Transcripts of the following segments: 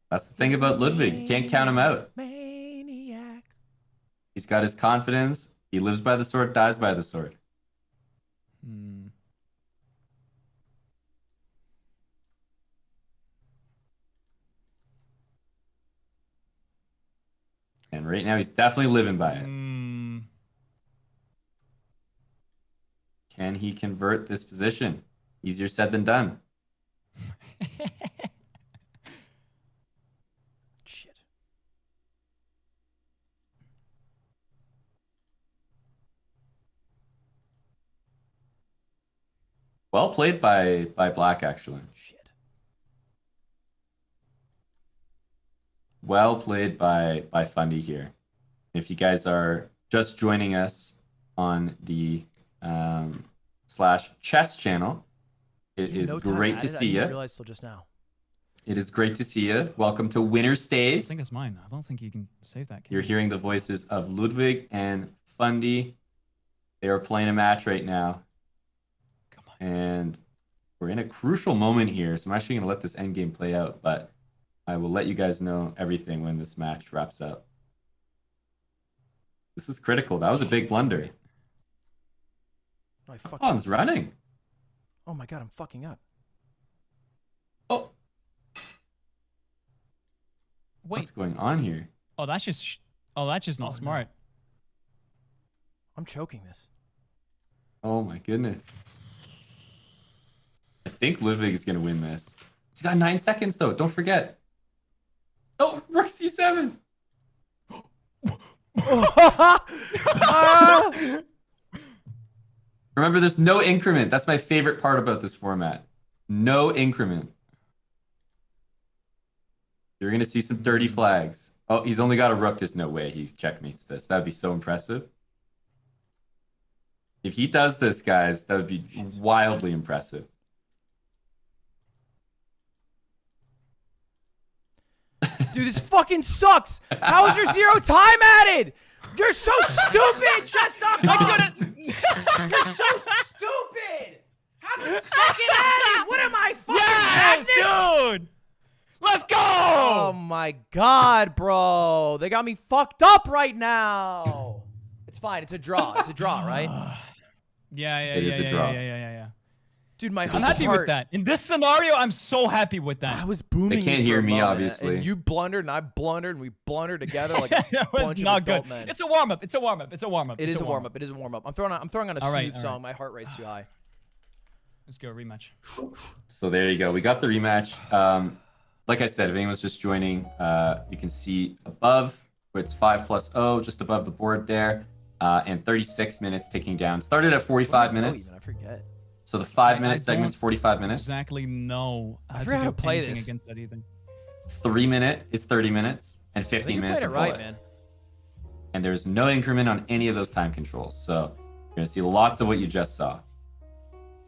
That's the thing about Ludwig. You can't count him out. Maniac. He's got his confidence. He lives by the sword, dies by the sword. And right now, he's definitely living by it. Can he convert this position? Easier said than done. Shit. Well played by Black, actually. Shit. Well played by Fundy here. If you guys are just joining us on the /chess channel, it is great to see you. I realized till just now. It is great to see you. Welcome to Winner Stays. I think it's mine. I don't think you can save that. You're hearing the voices of Ludwig and Fundy. They are playing a match right now. Come on. And we're in a crucial moment here, so I'm actually going to let this endgame play out, but I will let you guys know everything when this match wraps up. This is critical. That was a big blunder. Oh, Aman's running. Oh my god, I'm fucking up. Oh. Wait. What's going on here? Oh, that's just not smart. No. I'm choking this. Oh my goodness. I think Ludwig is going to win this. He's got 9 seconds though. Don't forget. Oh, rook c7. Remember, there's no increment. That's my favorite part about this format. No increment. You're going to see some dirty flags. Oh, he's only got a rook. There's no way he checkmates this. That would be so impressive. If he does this, guys, that would be wildly impressive. Dude, this fucking sucks. How is your 0 time added? You're so stupid, Chess.com. You're so stupid. Have a second added. What am I fucking Yes, dude. Let's go. Oh my god, bro. They got me fucked up right now. It's fine. It's a draw. It's a draw, right? It is a draw. Yeah. Dude, my I'm happy with that. In this scenario, I'm so happy with that. I was booming. They can't hear me, obviously. And you blundered, and I blundered, and we blundered together like a That was bunch not of adult good. men. It's a warm up. It's a warm up. It's a warm up. It is a warm up. It is a warm up. I'm throwing on a smooth song. My heart rate's too high. Let's go rematch. So there you go. We got the rematch. Like I said, if anyone's just joining, you can see above where it's 5+0, just above the board there, and 36 minutes ticking down. Started at 45 minutes. I forget. So the 5-minute segment's 45 minutes. Exactly. No. I forgot how to play this. Against that either. 3-minute is 30 minutes, and 15 minutes. Played it right, man. And there's no increment on any of those time controls. So you're gonna see lots of what you just saw.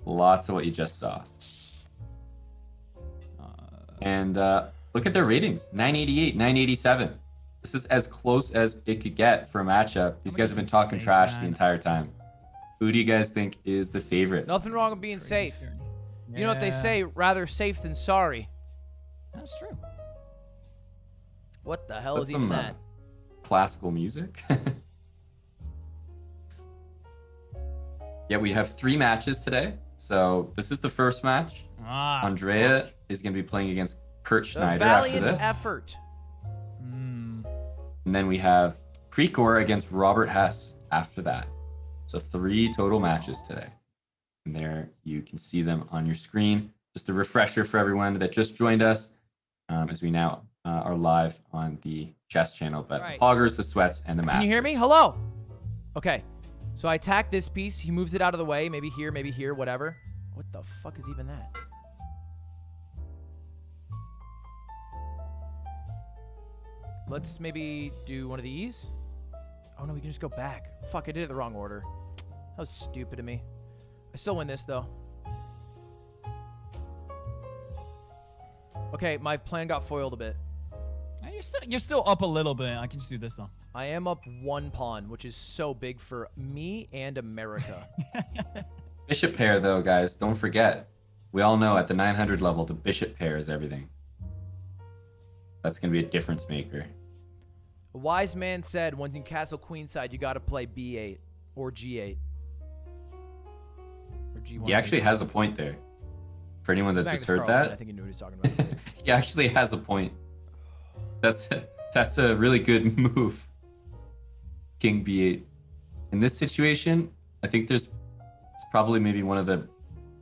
Lots of what you just saw. And look at their ratings: 988, 987. This is as close as it could get for a matchup. These guys have been talking trash the entire time. Who do you guys think is the favorite? Nothing wrong with being safe. Yeah. You know what they say? Rather safe than sorry. That's true. What the hell That's is even some, that? Classical music. Yeah, we have 3 matches today. So this is the first match. Andrea is going to be playing against Schneider after this. Effort. And then we have Krikor against Robert Hess after that. So 3 total matches today. And there you can see them on your screen. Just a refresher for everyone that just joined us, as we now are live on the chess channel. But the Poggers, the Sweats, and the Masters. Can you hear me? Hello? Okay. So I attack this piece. He moves it out of the way. Maybe here, whatever. What the fuck is even that? Let's maybe do one of these. Oh, no, we can just go back. Fuck, I did it the wrong order. That was stupid of me. I still win this, though. Okay, my plan got foiled a bit. You're still up a little bit. I can just do this, though. I am up 1 pawn, which is so big for me and America. Bishop pair, though, guys. Don't forget. We all know at the 900 level, the bishop pair is everything. That's going to be a difference maker. A wise man said, when you castle queenside, you got to play b8 or g8. Or g1. He actually has a point there. For anyone that just heard that, I think he knew what he was talking about. he actually has a point. That's a really good move. King b8. In this situation, I think it's probably maybe one of the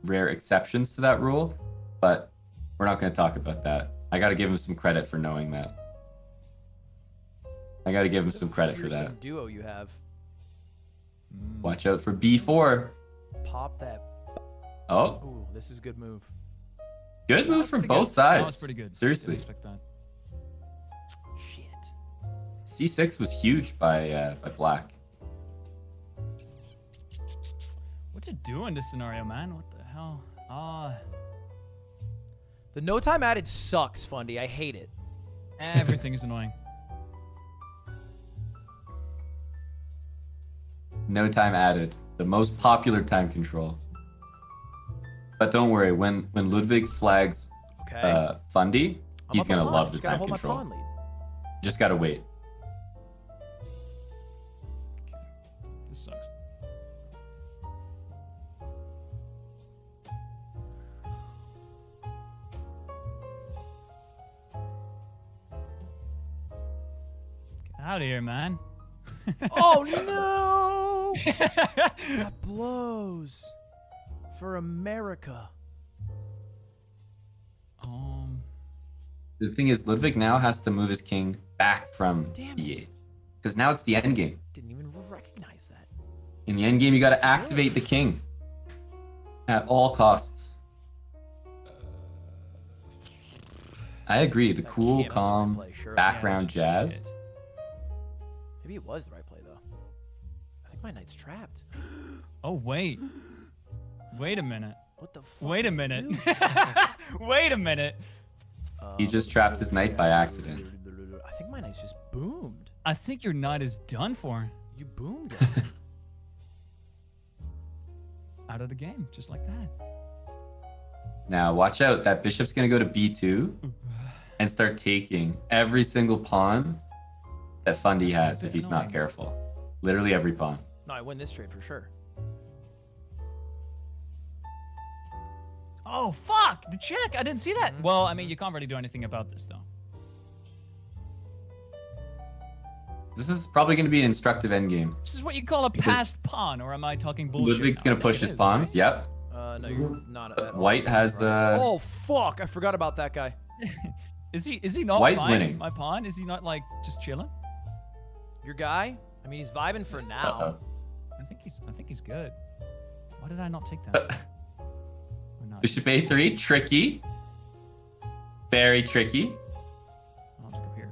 rare exceptions to that rule, but we're not going to talk about that. I got to give him some credit for knowing that. I got to give him some credit for that. Duo you have. Watch out for b4. Pop that. Oh. Ooh, this is a good move. Good move from both sides. That was pretty good. Seriously. Didn't expect that. Shit. c6 was huge by black. What to do in this scenario, man? What the hell? The no time added sucks, Fundy. I hate it. Everything is annoying. No time added. The most popular time control. But don't worry, when Ludwig flags Fundy, he's gonna love the time control. Just gotta wait. This sucks. Get out of here, man. Oh no! That blows. For America. The thing is, Ludwig now has to move his king back from e8. Because now it's the endgame. Didn't even recognize that. In the endgame, you gotta activate the king. At all costs. I agree. The cool, calm, background jazz. Shit. Maybe it was the right play, though. I think my knight's trapped. Oh, wait. Wait a minute. What the fuck? Wait a minute. Wait a minute. He just trapped his knight by accident. I think my knight's just boomed. I think your knight is done for. You boomed it. Out of the game, just like that. Now, watch out. That bishop's going to go to b2 and start taking every single pawn that Fundy has if he's not careful. Literally every pawn. No, I win this trade for sure. Oh, fuck! The check! I didn't see that! Well, I mean, you can't really do anything about this, though. This is probably going to be an instructive endgame. This is what you call a passed pawn, or am I talking bullshit? Ludwig's going to push his pawns. Right? Yep. No, you're not at all. White has... Oh, fuck! I forgot about that guy. Is he not White's fine, winning. my pawn? Is he not, like, just chilling? Your guy? I mean, he's vibing for now. I think he's good. Why did I not take that? Bishop a3, tricky. Very tricky. I'll just go here.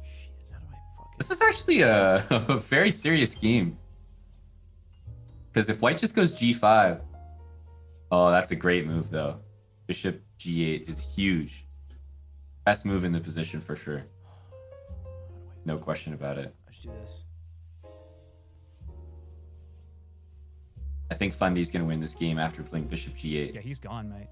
Shit, how do I fucking... This is actually a very serious game. Because if white just goes g5... Oh, that's a great move, though. Bishop g8 is huge. Best move in the position for sure. No question about it. I should do this. I think Fundy's going to win this game after playing bishop g8. Yeah, he's gone, mate.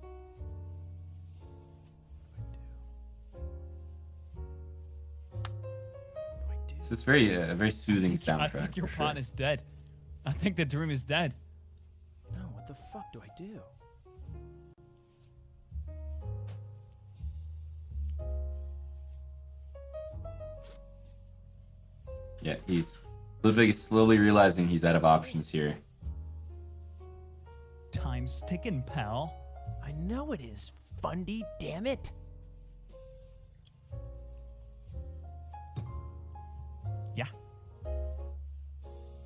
This is a very soothing soundtrack. I think your pawn is dead. I think the dream is dead. No, what the fuck do I do? Yeah, Ludwig is slowly realizing he's out of options here. Time's ticking, pal. I know it is, Fundy, damn it. Yeah.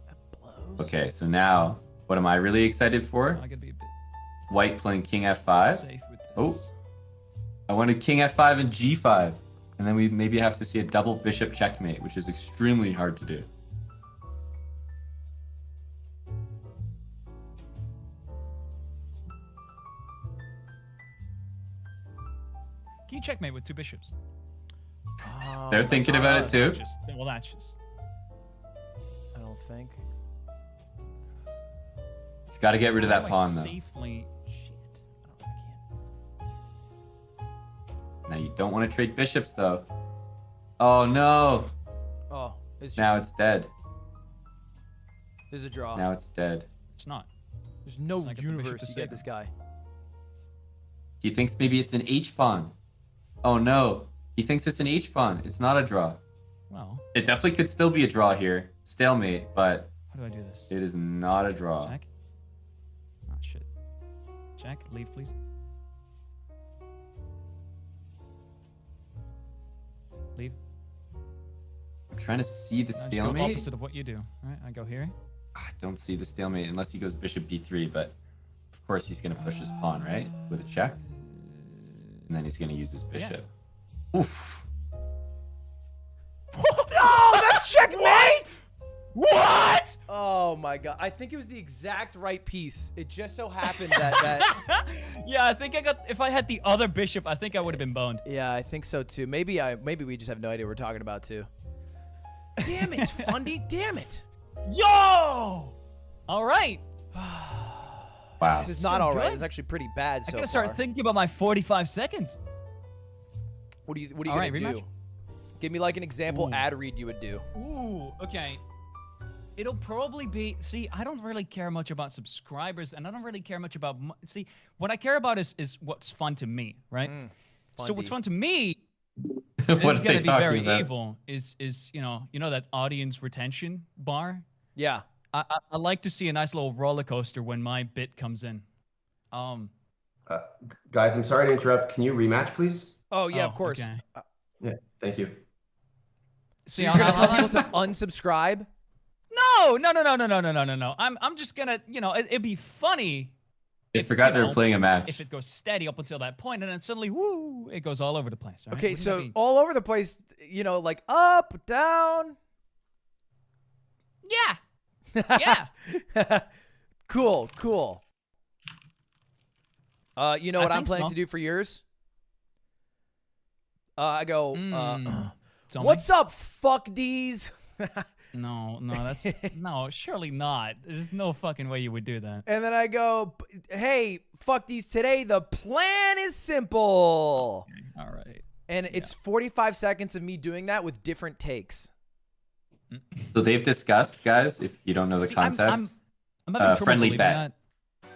That blows. Okay, so now, what am I really excited for? I could be a bit White playing king f5. safe with this. Oh, I wanted king f5 and g5. And then we maybe have to see a double bishop checkmate, which is extremely hard to do. Can you checkmate with two bishops? Oh, They're thinking about it too. Well, that's just... I don't think. He's got to get rid of that How do I pawn, though. Safely... Shit. I don't think I can. Now you don't want to trade bishops though. Oh no! Oh, it's Now it's dead. There's a draw. Now it's dead. It's not. There's no It's like a bishop universe to to save get this guy. He thinks maybe it's an H pawn. Oh no! He thinks it's an H pawn. It's not a draw. Well, It definitely could still be a draw here. Stalemate, but how do I do this? it is not a draw. Check. Oh shit. Check. Leave, please. Leave. I'm trying to see the I just go stalemate. opposite of what you do. All right, I go here. I don't see the stalemate unless he goes bishop b3, but of course he's going to push his pawn, right? With a check. And then he's going to use his bishop. Oof. No, that's checkmate! What? Oh my god. I think it was the exact right piece. It just so happened that Yeah, I think I got. If I had the other bishop, I think I would have been boned. Yeah, I think so too. Maybe we just have no idea what we're talking about too. Damn it, Fundy, damn it. Yo! All right. Wow. This is not all right. good. It's actually pretty bad I so gotta far. start thinking about my 45 seconds. What are you All gonna right, do? rematch? Give me like an example Ooh. ad read you would do. Ooh, okay. It'll probably be. See, I don't really care much about subscribers, and I don't really care much about. See, what I care about is what's fun to me, right? So what's fun to me What is are gonna they be talking very about? evil. Is you know that audience retention bar? Yeah. I like to see a nice little roller coaster when my bit comes in. Guys, I'm sorry to interrupt. Can you rematch, please? Oh yeah, Oh, of course. okay. Yeah, thank you. See, You're gonna tell people to unsubscribe? No. I'm just gonna, it'd be funny. They forgot they were playing a match. If it goes steady up until that point, and then suddenly, woo, it goes all over the place. Right? Okay, Wouldn't so that be- all over the place, like up, down. yeah. Cool. You know what I'm think planning so. to do for yours? I go, Tell what's up, fuck D's? me. No, that's no, surely not. There's no fucking way you would do that. And then I go, hey, fuck D's today. The plan is simple. All right. And it's 45 seconds of me doing that with different takes. So they've discussed, guys, if you don't know the See, I'm context, having trouble friendly believing bet. that.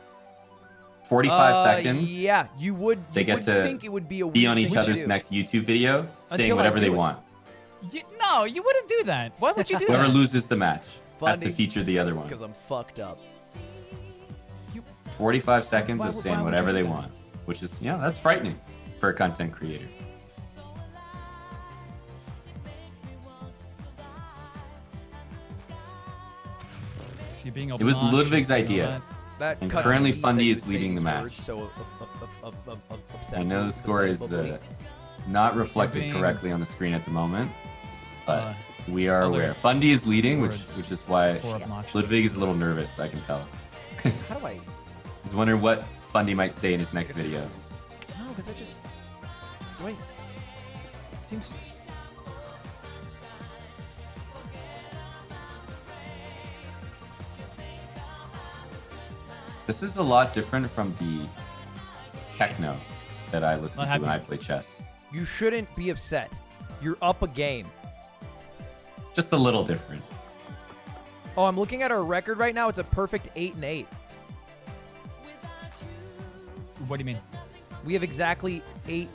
45 seconds. Yeah, you would. They get to think it would be a Be weird on thing each to other's do. next YouTube video, saying Until I whatever they do it. want. No, you wouldn't do that. Why would you do Whoever that? loses the match has to Funny. feature the other one. Because I'm fucked up. 45 seconds Why of would- saying why would whatever you do they that? want, which is, that's frightening for a content creator. You're being It was obnoxious, Ludwig's you know idea. that? That And cuts currently me Fundy that is you leading say the these words match. So upset I know me, the score is upsettingly. not reflected being- correctly on the screen at the moment, but Uh, we are other aware. Fundy is leading, which words is why for obnoxious. Ludwig is a little nervous, I can tell. How do I? He's wondering what Fundy might say in his next video. No, because I just. Wait. Seems. This is a lot different from the techno that I listen What to when I happened? play chess. You shouldn't be upset. You're up a game. Just a little different. Oh, I'm looking at our record right now. It's a perfect 8-8. What do you mean? We have exactly 8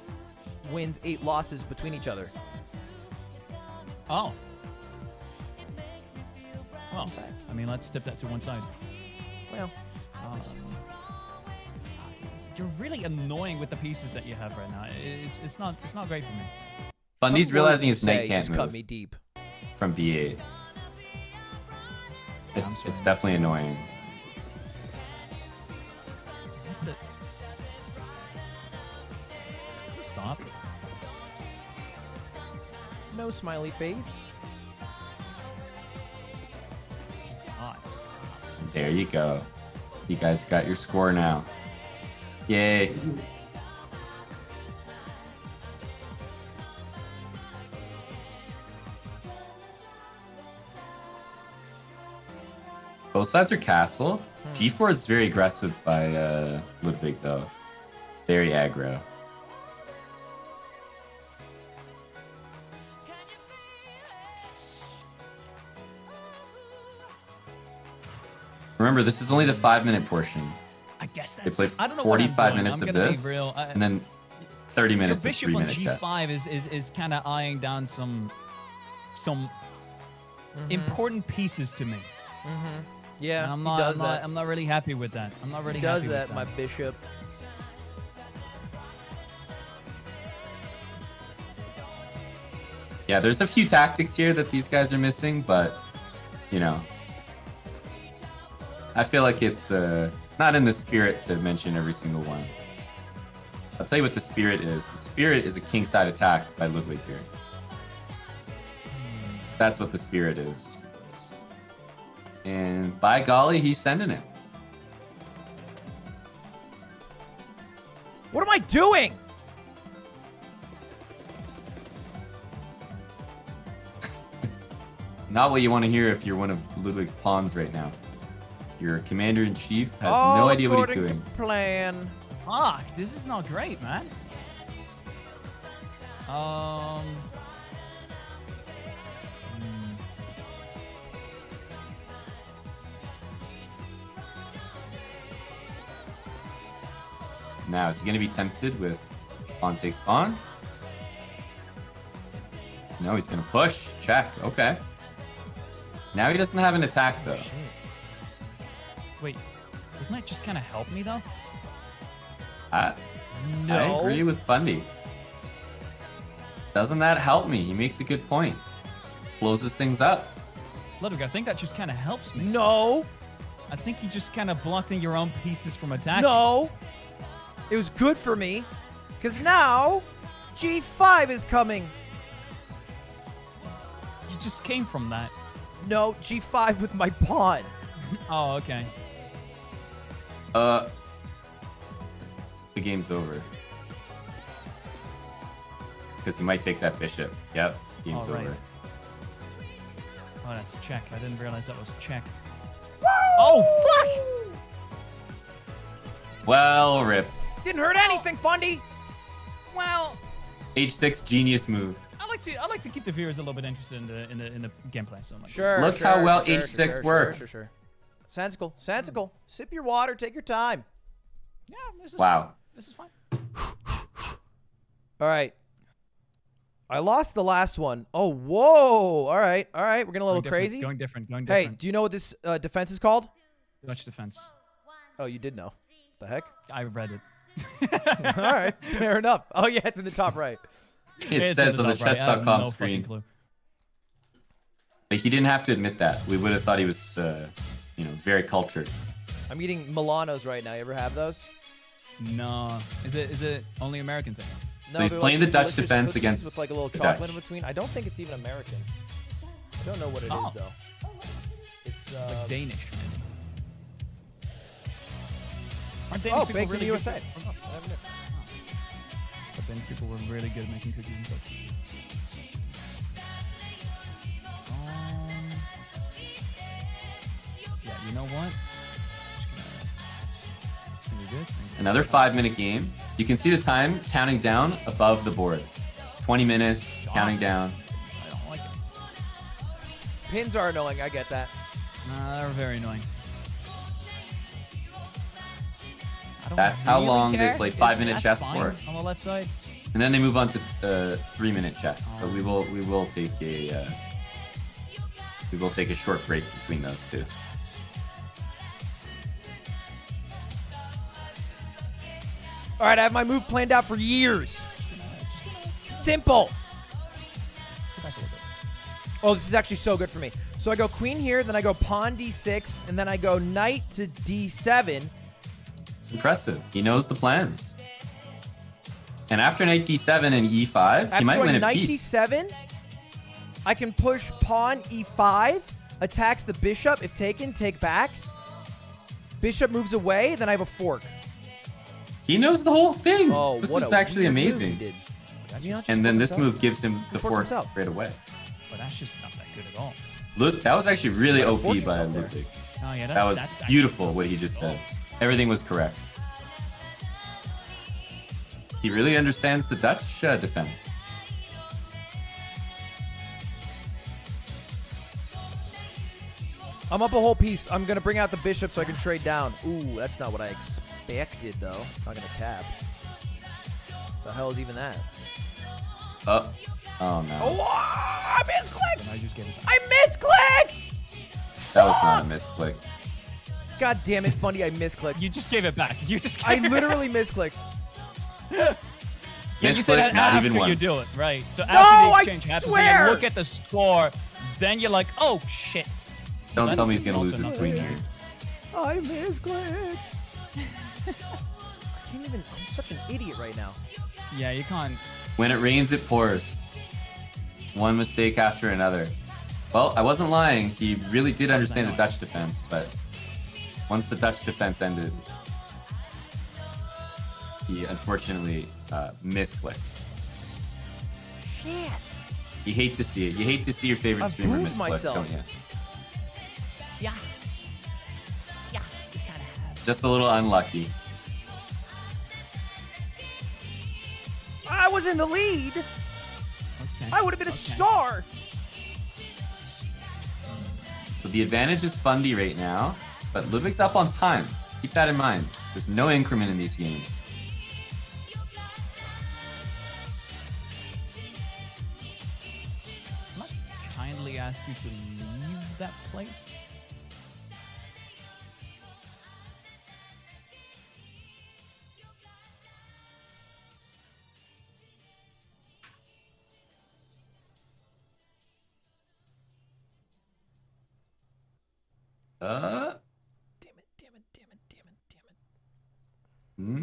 wins, 8 losses between each other. Oh. Well, I mean, let's tip that to one side. Well, You're really annoying with the pieces that you have right now. It's not great for me. Fundy's some realizing words his you knight say can't just cut move me deep. from b8. It's definitely annoying. What the- Stop. No smiley face. God, stop. There you go. You guys got your score now. Yay. Both sides are castle. G4 is very aggressive by Ludwig, though. Very aggro. remember, this is only the 5-minute portion. I guess They that's. play I don't know what I'm 45 doing. minutes I'm of gonna this, be real. and then 30 Your minutes of bishop 3-minute on chess. G5 is kind of eyeing down some important pieces to me. Yeah, And I'm he not, does I'm not, that. I'm not really happy with that. I'm not really He happy does that, with my that. bishop. Yeah, there's a few tactics here that these guys are missing, but, you know, I feel like it's not in the spirit to mention every single one. I'll tell you what the spirit is. The spirit is a kingside attack by Ludwig here. That's what the spirit is. And by golly, he's sending it. What am I doing? Not what you want to hear if you're one of Ludwig's pawns right now. Your commander-in-chief has All no idea what he's according doing. to plan. Fuck, this is not great, man. Now, is he going to be tempted with pawn takes pawn? No, he's going to push. Check. Okay. Now he doesn't have an attack, though. Shit. Wait, doesn't that just kind of help me, though? I No. agree with Fundy. Doesn't that help me? He makes a good point. Closes things up. Ludwig, I think that just kind of helps me. No. I think you just kind of blocking your own pieces from attacking. No. It was good for me. Because now, G5 is coming. You just came from that. No, G5 with my pawn. Oh, okay. The game's over. Because he might take that bishop. Yep, game's All right. over. Oh, that's check. I didn't realize that was check. Oh, fuck! Well, rip. Didn't hurt anything, Fundy. Well, H6 genius move. I like to keep the viewers a little bit interested in the gameplay. So I'm like, Sure. Look how well H6 worked. Sure. Sensical. Sensical. Sip your water. Take your time. yeah, this is Wow. fine. This is fine. All right. I lost the last one. Oh, whoa. All right. We're getting a little crazy. Going different. Hey, do you know what this defense is called? Dutch defense. Oh, you did know. The heck? I read it. All right. Fair enough. Oh, yeah. It's in the top right. It It's says in on the top right. I have Chess.com no fucking screen. clue. Like, he didn't have to admit that. We would have thought he was, very cultured. I'm eating Milanos right now. You ever have those? No. Is it only American thing? No, he's they're playing like the Dutch delicious defense cookies against with like a little the chocolate Dutch. in between. I don't think it's even American. I don't know what it is Oh. though. It's Like Danish. Aren't Danish oh, people baked in really the good? USA. But Danish people were really good at making cookies and such. Yeah, you know what? Just gonna do this. Another 5-minute game. You can see the time counting down above the board. 20 minutes, counting down. I don't like it. Pins are annoying. I get that. They're very annoying. I don't That's how really long they care. play 5-minute That's chess fine for. on the left side. And then they move on to 3-minute chess. But we will take a short break between those two. All right, I have my move planned out for years. Simple. Go back a little bit. Oh, this is actually so good for me. So I go queen here, then I go pawn d6, and then I go knight to d7. It's impressive. He knows the plans. And after knight d7 and e5, After he might going win a knight piece. d7, I can push pawn e5, attacks the bishop. If taken, take back. Bishop moves away, then I have a fork. He knows the whole thing. Oh, this what is a actually weird move amazing. he did. Did he not just And then fork this himself? move gives him the forked fork himself. right away. But that's just not that good at all. Look, that was actually really You gotta OP force by yourself there. Ludwig. Oh yeah, That was that's beautiful what he just said. Everything was correct. He really understands the Dutch defense. I'm up a whole piece. I'm going to bring out the bishop so I can trade down. Ooh, that's not what I expected, though. Not going to tap. The hell is even that? Oh no. Oh, I misclicked! I just get it. I misclicked! That was not a misclick. God damn it, Fundy, I misclicked. You just gave it back. You just I gave it literally misclicked. Yeah, you said that not after even you once. do it, right? So No, after the I exchange happens, and swear! you look at the score, then you're like, oh shit. Don't That's tell me he's gonna also lose his not queen good. here. I misclicked. I can't even. I'm such an idiot right now. Yeah, you can't. When it rains, it pours. One mistake after another. Well, I wasn't lying. He really did understand the Dutch defense, but once the Dutch defense ended, he unfortunately misclicked. Shit. You hate to see it. You hate to see your favorite I've streamer proved misclick, myself. don't you? Yeah. Yeah, you gotta have. Just a little unlucky. I was in the lead. Okay. I would have been a star. So the advantage is Fundy right now, but Ludwig's up on time. Keep that in mind. There's no increment in these games. Might kindly ask you to leave that place. Damn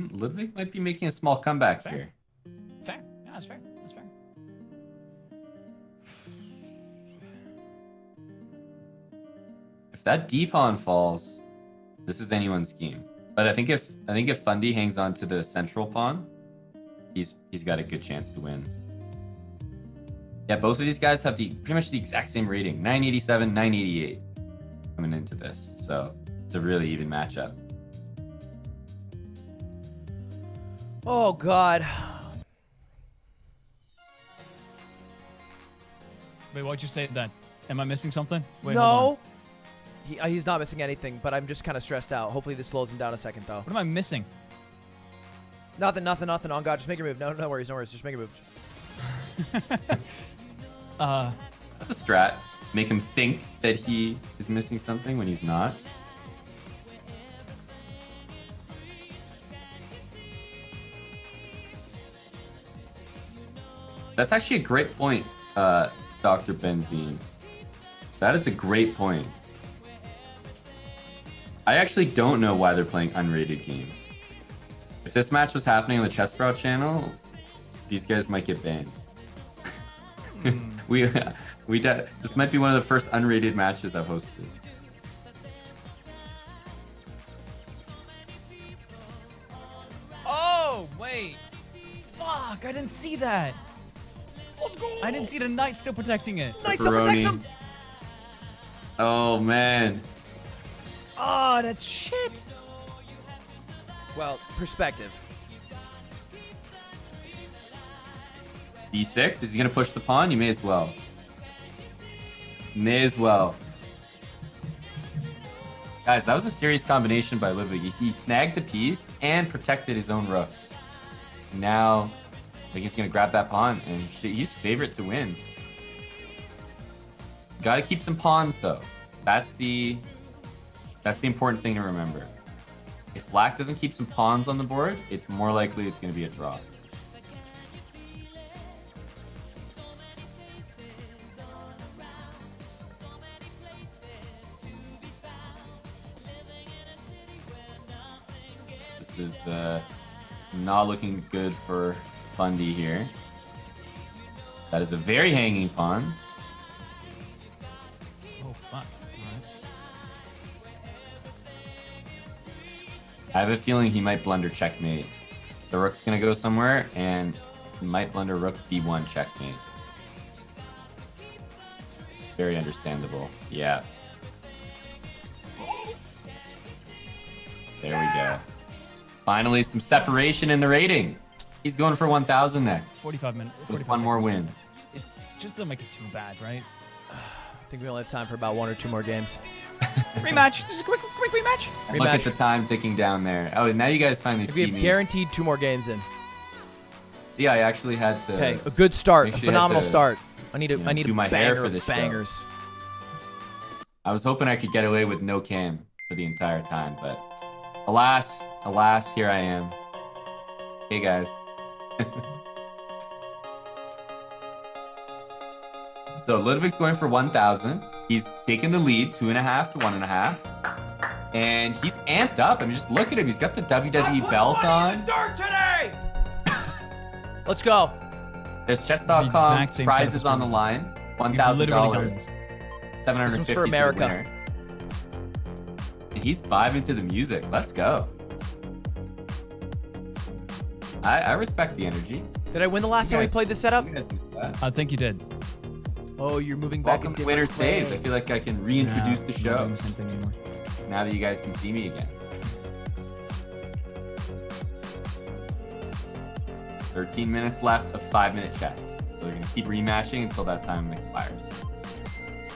it. Ludwig might be making a small comeback Fair. here. Fair. Yeah, that's fair. That's fair. If that D pawn falls, this is anyone's game. But I think if Fundy hangs on to the central pawn, he's got a good chance to win. Yeah, both of these guys have pretty much the exact same rating, 987, 988 coming into this. So it's a really even matchup. Oh, God. Wait, why'd you say that? Am I missing something? Wait, hold on. No. He's not missing anything, but I'm just kind of stressed out. Hopefully this slows him down a second, though. What am I missing? Nothing. On God, just make your move. No worries. Just make your move. That's a strat. Make him think that he is missing something when he's not. That's actually a great point, Dr. Benzine. That is a great point. I actually don't know why they're playing unrated games. If this match was happening on the Chess Sprout channel, these guys might get banned. This might be one of the first unrated matches I've hosted. Oh, wait. Fuck, I didn't see that. Let's go. I didn't see the knight still protecting it. Knight still protects Pepperoni. him. Oh man. Oh, that's shit. Well, perspective. D6? Is he gonna push the pawn? You may as well. May as well. Guys, that was a serious combination by Ludwig. He snagged the piece and protected his own rook. Now, I think he's gonna grab that pawn, and he's favorite to win. Gotta keep some pawns though. That's the important thing to remember. If Black doesn't keep some pawns on the board, it's more likely it's gonna be a draw. This is not looking good for Fundy here. That is a very hanging pawn. Oh, fuck. Alright. I have a feeling he might blunder checkmate. The rook's gonna go somewhere, and he might blunder rook b1 checkmate. Very understandable. Yeah. There we go. Finally, some separation in the rating. He's going for 1,000 next. 45 minutes. With 45 one more seconds. win. It just doesn't make it too bad, right? think we only have time for about 1 or 2 more games. Rematch. Just a quick rematch. Look at the time ticking down there. Oh, now you guys finally see We have me. guaranteed 2 more games in. See, I actually had to. Okay, a good start, a Actually had phenomenal to, start. I need a do my banger hair for of this show. bangers. I was hoping I could get away with no cam for the entire time, but alas, here I am. Hey guys. So Ludwig's going for 1,000. He's taking the lead, 2.5 to 1.5. And he's amped up. I mean, just look at him. He's got the WWE belt on. Today. Let's go. There's The Chess.com exact same prizes setup on the as line. We've literally done $1,000. this. $750 This one's for to the America. winner. And he's vibing to the music. Let's go. I respect the energy. Did I win the last time we guys- played this setup? You guys did that. I think you did. Oh, you're moving back. Welcome a to different Winner's Days. I way. feel like I can reintroduce the I'm not show doing the same thing anymore. now that you guys can see me again. 13 minutes left of 5-minute chess. So they're going to keep rematching until that time expires.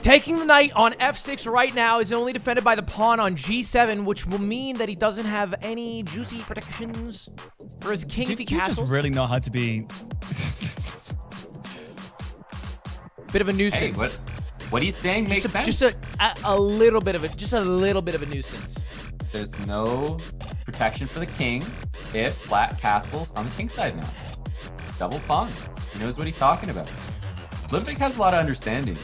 Taking the knight on f6 right now is only defended by the pawn on g7, which will mean that he doesn't have any juicy protections for his king if he Do you just castles. really know how to be... Bit of a Hey, nuisance. what he's saying makes sense. Just a little bit of a nuisance. There's no protection for the king if flat castles on the king side now. Double pawn. He knows what he's talking about. Ludwig has a lot of understanding.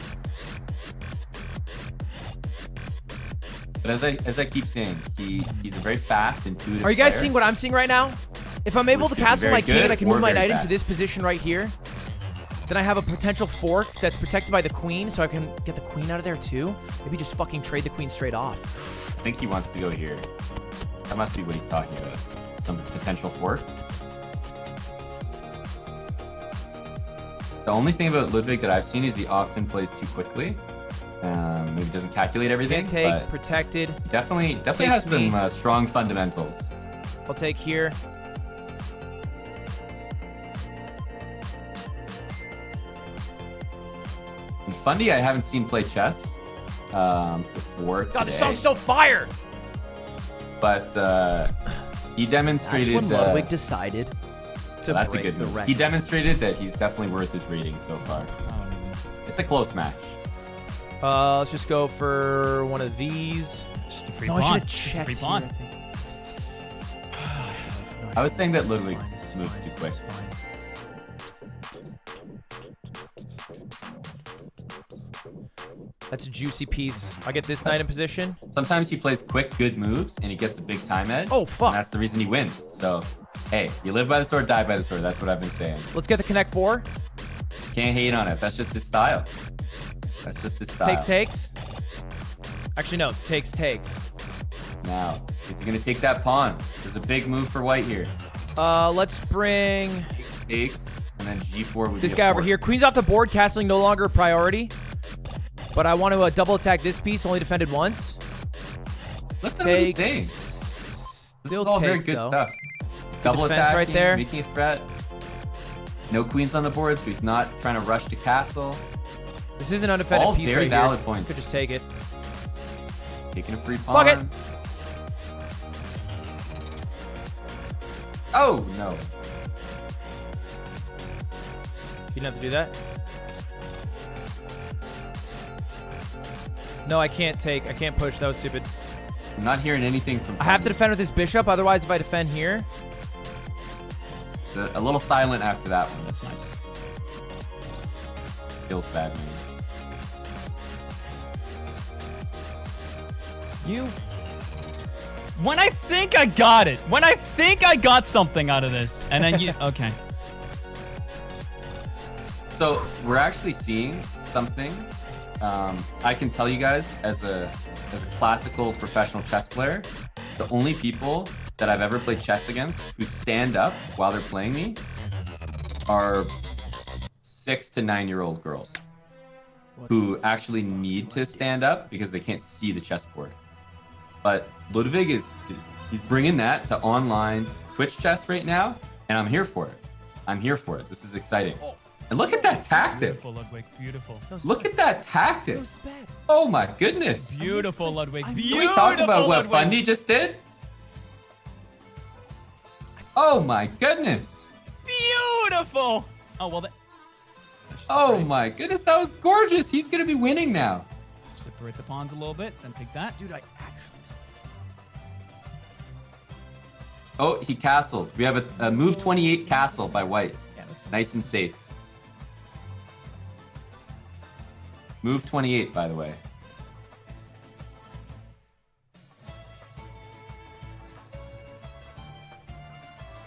But as I keep saying, he's a very fast, intuitive Are you guys player. seeing what I'm seeing right now? If I'm able to Which could be castle very my king good and I can or move my very knight into bad. this position right here, then I have a potential fork that's protected by the queen, so I can get the queen out of there too. Maybe just fucking trade the queen straight off. I think he wants to go here. That must be what he's talking about. Some potential fork. The only thing about Ludwig that I've seen is he often plays too quickly. Maybe doesn't calculate everything. Can't take, but protected. definitely Takes has some me. strong fundamentals. I'll take here. And Fundy, I haven't seen play chess before God, this today, song's so fire! but he That's demonstrated. when Ludwig decided to that's a break good the move. rank. He demonstrated that he's definitely worth his rating so far. It's a close match. Let's just go for one of these. Just a free No, I pawn. should have Just a checked free here, pawn. I think. I was saying that Ludwig It's moves fine, too quick. it's fine. That's a juicy piece. I get this knight in position. Sometimes he plays quick, good moves, and he gets a big time edge. Oh, fuck. And that's the reason he wins. So, hey, you live by the sword, die by the sword. That's what I've been saying. Let's get the connect 4. Can't hate on it. That's just his style. That's just his style. Takes. Actually, no. Takes. Now, is he going to take that pawn? There's a big move for white here. Let's bring Takes, and then g4 would this be a guy over fork. here. Queen's off the board. Castling no longer a priority. But I want to double attack this piece. Only defended once. Listen to what he's saying. This This is all very good stuff. Double defense attack right there. making a threat. No queens on the board, so he's not trying to rush to castle. This is an undefended All piece very right valid here. points. Could just take it. Taking a free Fuck pawn. it. Oh, no. You didn't have to do that. No, I can't take. I can't push. That was stupid. I'm not hearing anything from I have to Fundy. defend with this bishop. Otherwise, if I defend here, A little silent after that one. That's nice. Feels bad, man. When I think I got it. When I think I got something out of this. And then you... Okay. So we're actually seeing something. I can tell you guys, as a classical professional chess player, the only people that I've ever played chess against who stand up while they're playing me are 6 to 9-year-old girls who actually need to stand up because they can't see the chessboard. But Ludwig he's bringing that to online Twitch chess right now, and I'm here for it. I'm here for it. This is exciting. And look at that tactic. Beautiful, Ludwig. Beautiful. Look at that tactic. That was bad. Oh my goodness. Beautiful, Ludwig. Can Beautiful, we talk about what Ludwig. Fundy just did? Oh my goodness. Beautiful. Oh, well, that... Oh my goodness, that was gorgeous. He's going to be winning now. Separate the pawns a little bit, then take that. Dude, I actually. Oh, he castled. We have a move 28 castle by white. Yeah, that's Nice and safe. Move 28, by the way.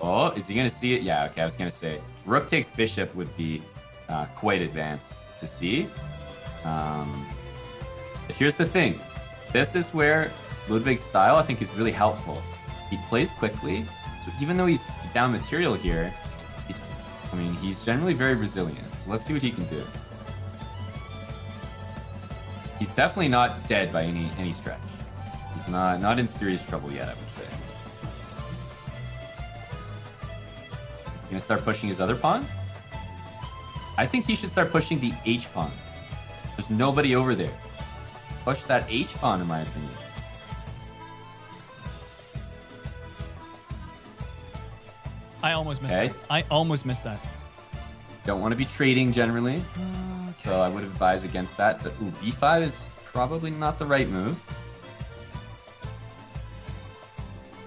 Oh, is he going to see it? Yeah, okay, I was going to say. Rook takes bishop would be quite advanced to see. But here's the thing. This is where Ludwig's style, I think, is really helpful. He plays quickly. So even though he's down material here, he's generally very resilient. So let's see what he can do. He's definitely not dead by any stretch. He's not in serious trouble yet, I would say. Is he gonna start pushing his other pawn? I think he should start pushing the H pawn. There's nobody over there. Push that H pawn, in my opinion. I almost missed that. I almost missed that. Don't want to be trading generally. Okay. So I would advise against that. But ooh, b5 is probably not the right move.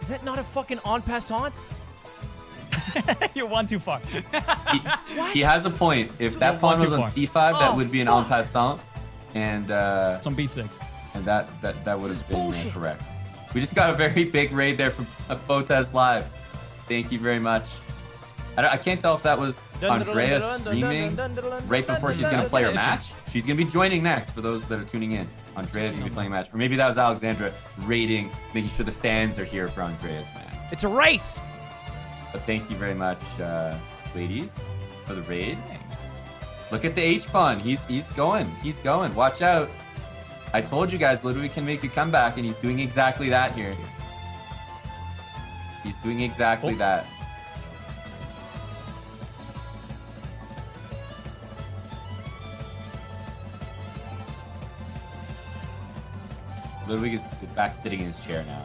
Is that not a fucking en passant? You're one too far. He has a point. If that pawn was on c5, that would be an en passant. And It's on b6. and that would have been bullshit. correct. We just got a very big raid there from Botez Live. Thank you very much. I can't tell if that was Andrea streaming right before she's going to play her match. She's going to be joining next for those that are tuning in. Andrea's going to be playing a match. Or maybe that was Alexandra raiding, making sure the fans are here for Andrea's match. It's a race. But thank you very much, ladies, for the raid. Look at the H-pawn. He's going. He's going. Watch out. I told you guys Ludwig can make a comeback, and he's doing exactly that here. He's doing exactly that. Ludwig is back sitting in his chair now.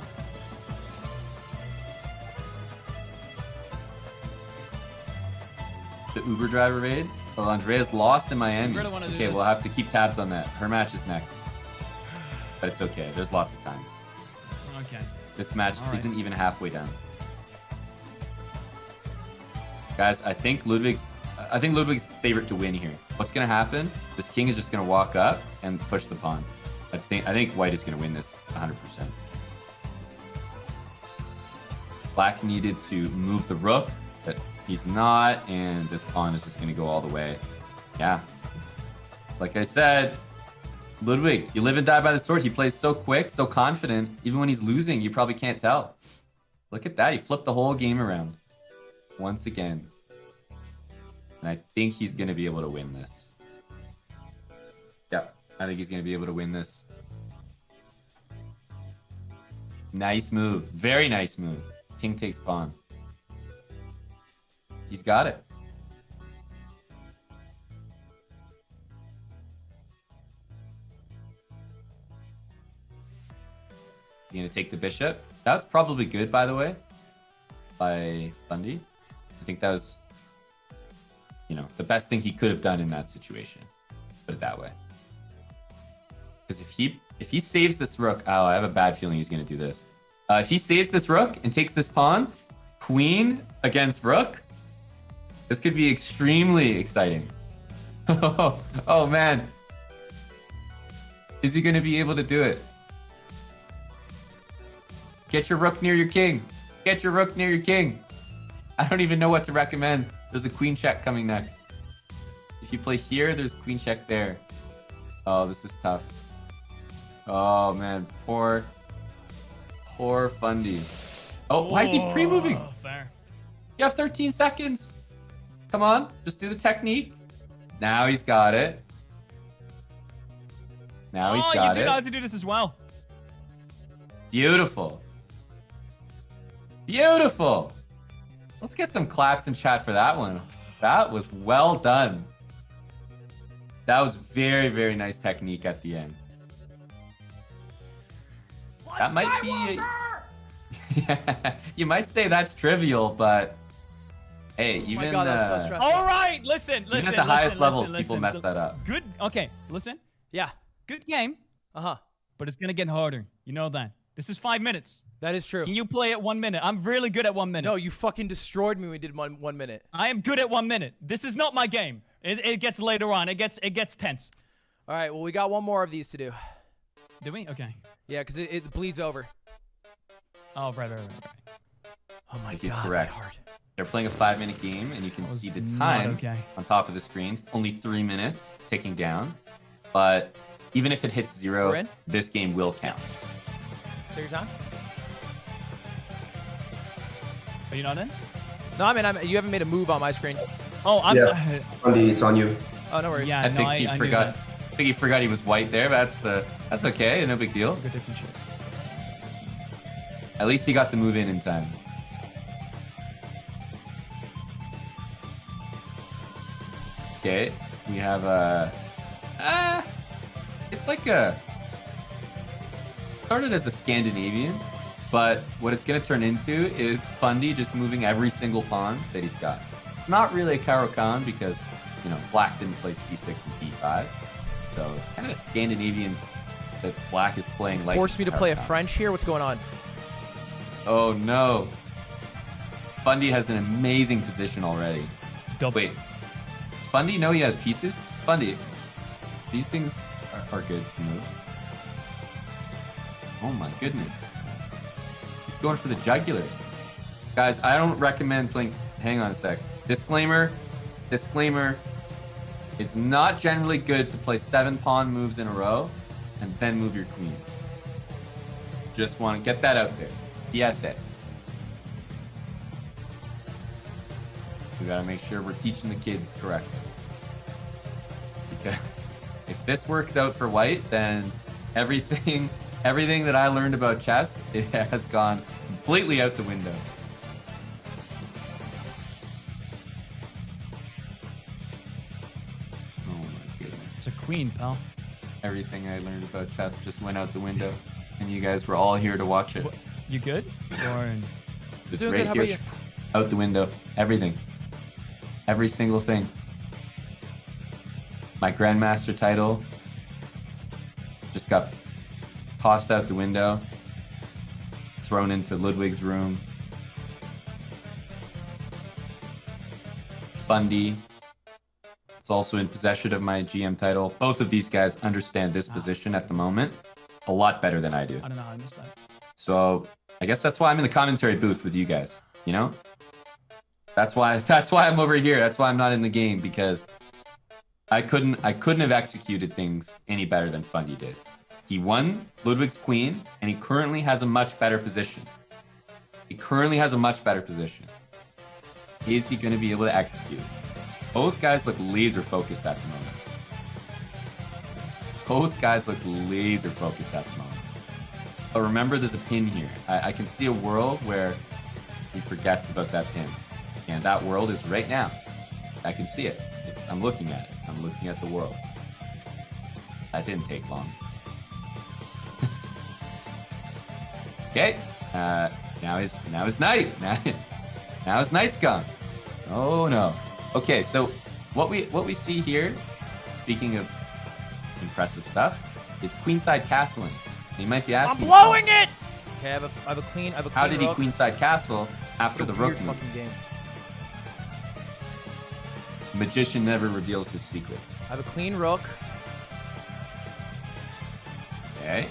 The Uber driver raid? Well, Andrea's lost in Miami. Really wanna do Okay, this. we'll have to keep tabs on that. Her match is next. But it's okay. There's lots of time. Okay. This match All right. isn't even halfway done. Guys, I think Ludwig's favorite to win here. What's gonna happen? This king is just gonna walk up and push the pawn. I think white is gonna win this 100%. Black needed to move the rook, but he's not, and this pawn is just gonna go all the way. Yeah. Like I said, Ludwig, you live and die by the sword. He plays so quick, so confident. Even when he's losing, you probably can't tell. Look at that. He flipped the whole game around. Once again. And I think he's going to be able to win this. Yep. I think he's going to be able to win this. Nice move. Very nice move. King takes pawn. He's got it. Is he going to take the bishop? That's probably good, by the way, by Fundy. I think that was, the best thing he could have done in that situation. Put it that way. Because if he saves this rook, oh, I have a bad feeling he's going to do this. If he saves this rook and takes this pawn, queen against rook, this could be extremely exciting. Oh man. Is he going to be able to do it? Get your rook near your king. Get your rook near your king. I don't even know what to recommend. There's a queen check coming next. If you play here, there's queen check there. Oh, this is tough. Oh man, poor Fundy. Oh, why is he pre-moving? Fair. You have 13 seconds. Come on, just do the technique. Now he's got it. Now he's got you it. do know how to do this as well. Beautiful. Beautiful. Let's get some claps in chat for that one. That was well done. That was very, very nice technique at the end. That might be... You might say that's trivial, but hey, even my God, that's so stressful. All right, listen. even at the highest levels, people mess that up. Good. Okay, listen. Yeah. Good game, but it's gonna get harder. You know that. This is 5 minutes. That is true. Can you play at 1 minute? I'm really good at 1 minute. No, you fucking destroyed me when we did 1 minute. I am good at 1 minute. This is not my game. It gets later on. It gets tense. All right, well, we got one more of these to do. Do we? Okay. Yeah, because it bleeds over. Oh, right. Oh my He's God, correct. my heart. They're playing a 5-minute game, and you can see the time on top of the screen. Only 3 minutes ticking down. But even if it hits 0, this game will count. Take your time. Are you not in? No, I mean, you haven't made a move on my screen. Oh, I'm. Yeah. Fundy, it's on you. Oh, no worries. Yeah, I think he forgot. I think he forgot he was white there. That's okay. No big deal. Different shit. At least he got the move in time. Okay, we have it's like it started as a Scandinavian, but what it's gonna turn into is Fundy just moving every single pawn that he's got. It's not really a Caro-Kann because, black didn't play c6 and d5, so it's kind of a Scandinavian that black is playing like. Forced me to play a Caro-Kann. French here. What's going on? Oh no! Fundy has an amazing position already. Wait, does Fundy know he has pieces? Fundy, these things are good to move. Oh my goodness. He's going for the jugular. Guys, I don't recommend playing... Hang on a sec. Disclaimer. It's not generally good to play 7 pawn moves in a row and then move your queen. Just want to get that out there. PSA. We gotta make sure we're teaching the kids correctly. Because if this works out for white, then everything that I learned about chess, it has gone completely out the window. Oh my goodness. It's a queen, pal. Everything I learned about chess just went out the window, and you guys were all here to watch it. You good? Or Just Doing right good. How here, about you? out the window. Everything. Every single thing. My Grandmaster title just got tossed out the window, thrown into Ludwig's room. Fundy. It's also in possession of my GM title. Both of these guys understand this position at the moment a lot better than I do. I don't know how I missed that. So I guess that's why I'm in the commentary booth with you guys, That's why I'm over here. That's why I'm not in the game, because I couldn't have executed things any better than Fundy did. He won Ludwig's queen, and he currently has a much better position. Is he going to be able to execute? Both guys look laser focused at the moment. But remember, there's a pin here. I can see a world where he forgets about that pin. And that world is right now. I can see it. I'm looking at it. I'm looking at the world. That didn't take long. Okay. Now his knight. Now his knight's gone. Oh no. Okay, so what we see here, speaking of impressive stuff, is queenside castling. You might be asking, I'm blowing it! Okay, I have a queen how did he rook. queenside castle after the rook Weird move? fucking game. Magician never reveals his secret. I have a queen rook. Okay.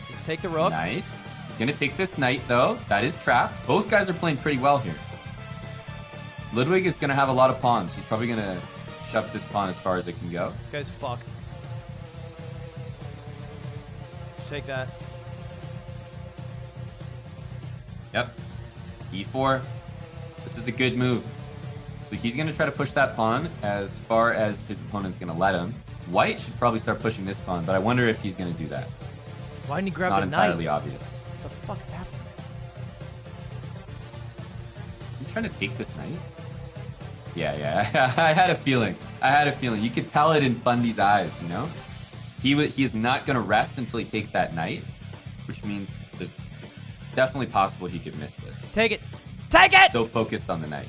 Let's take the rook. Nice. He's gonna take this knight though. That is trapped. Both guys are playing pretty well here. Ludwig is gonna have a lot of pawns. He's probably gonna shove this pawn as far as it can go. This guy's fucked. Take that. Yep. E4. This is a good move. So he's going to try to push that pawn as far as his opponent's going to let him. White should probably start pushing this pawn, but I wonder if he's going to do that. Why didn't he grab Not the knight? entirely obvious. What the fuck is happening? Is he trying to take this knight? Yeah. I had a feeling. You could tell it in Fundy's eyes, you know? He is not going to rest until he takes that knight, which means it's definitely possible he could miss this. Take it. Take it! So focused on the knight.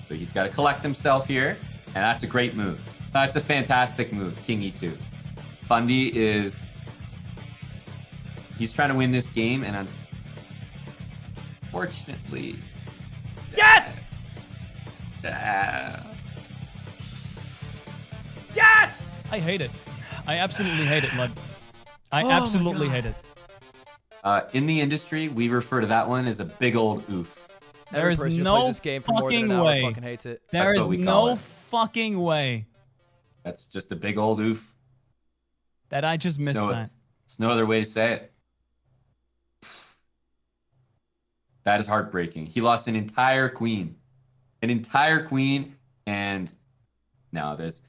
So he's got to collect himself here, and that's a great move. That's a fantastic move, King E2. Fundy he's trying to win this game, and unfortunately... Yes! Yes! I hate it. I absolutely hate it, Lud. I absolutely hate it. In the industry, we refer to that one as a big old oof. There is no fucking way. Fucking hates it. There is no fucking way That's just a big old oof. that I just missed that. There's no other way to say it. That is heartbreaking. He lost an entire queen. And now there's,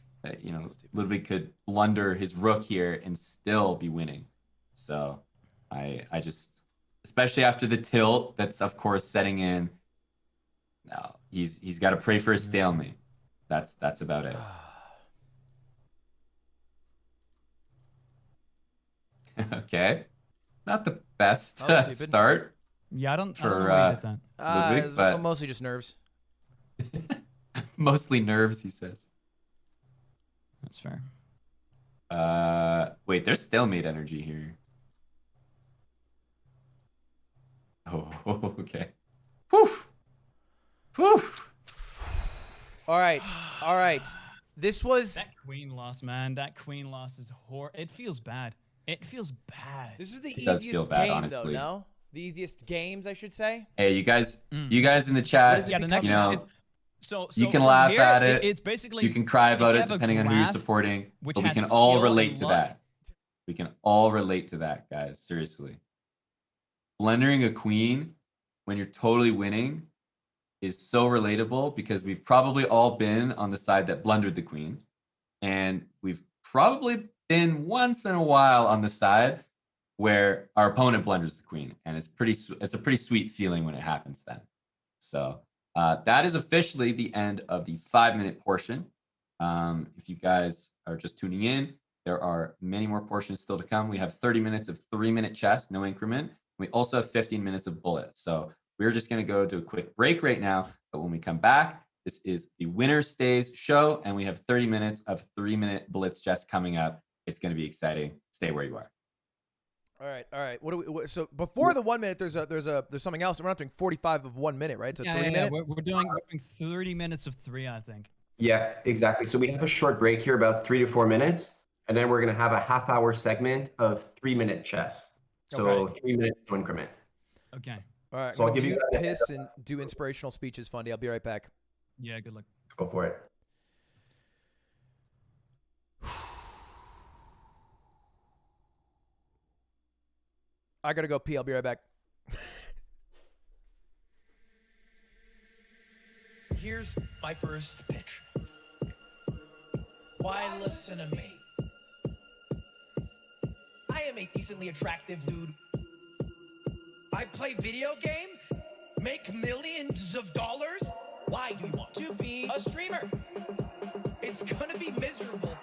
Ludwig could blunder his rook here and still be winning. So I just, especially after the tilt that's of course setting in, no, he's got to pray for a stalemate. That's about it. Okay, not the best start. Yeah, I don't know why you did that. Ludwig, but mostly just nerves. Mostly nerves, he says. That's fair. Wait, there's stalemate energy here. Oh, okay. Poof. All right. This was... That queen loss, man. That queen loss is it feels bad. It feels bad. This is the does feel easiest bad, game, honestly. though, no? The easiest games, I should say. Hey, you guys in the chat, Yeah, the next so you can laugh at it. It's basically you can cry about it depending on who you're supporting. But we can all relate to that. We can all relate to that, guys. Seriously. Blundering a queen when you're totally winning is so relatable because we've probably all been on the side that blundered the queen. And we've probably been once in a while on the side where our opponent blunders the queen. And it's a pretty sweet feeling when it happens then. So that is officially the end of the 5-minute portion. If you guys are just tuning in, there are many more portions still to come. We have 30 minutes of 3-minute chess, no increment. We also have 15 minutes of bullets. So we're just going to go to a quick break right now. But when we come back, this is the Winner Stays show, and we have 30 minutes of 3-minute blitz chess coming up. It's going to be exciting. Stay where you are. All right. So before the 1 minute, there's something else. We're not doing 45 of 1 minute, right? So 3 minutes. We're doing 30 minutes of 3, I think. Yeah, exactly. So we have a short break here, about 3 to 4 minutes, and then we're going to have a half-hour segment of 3-minute chess. So 3 minutes to increment. Okay. All right. So I'll give you piss and do inspirational speeches, Fundy. I'll be right back. Yeah, good luck. Go for it. I gotta go pee. I'll be right back. Here's my first pitch. Why listen to me? I am a decently attractive dude. I play video game, make millions of dollars. Why do you want to be a streamer? It's gonna be miserable.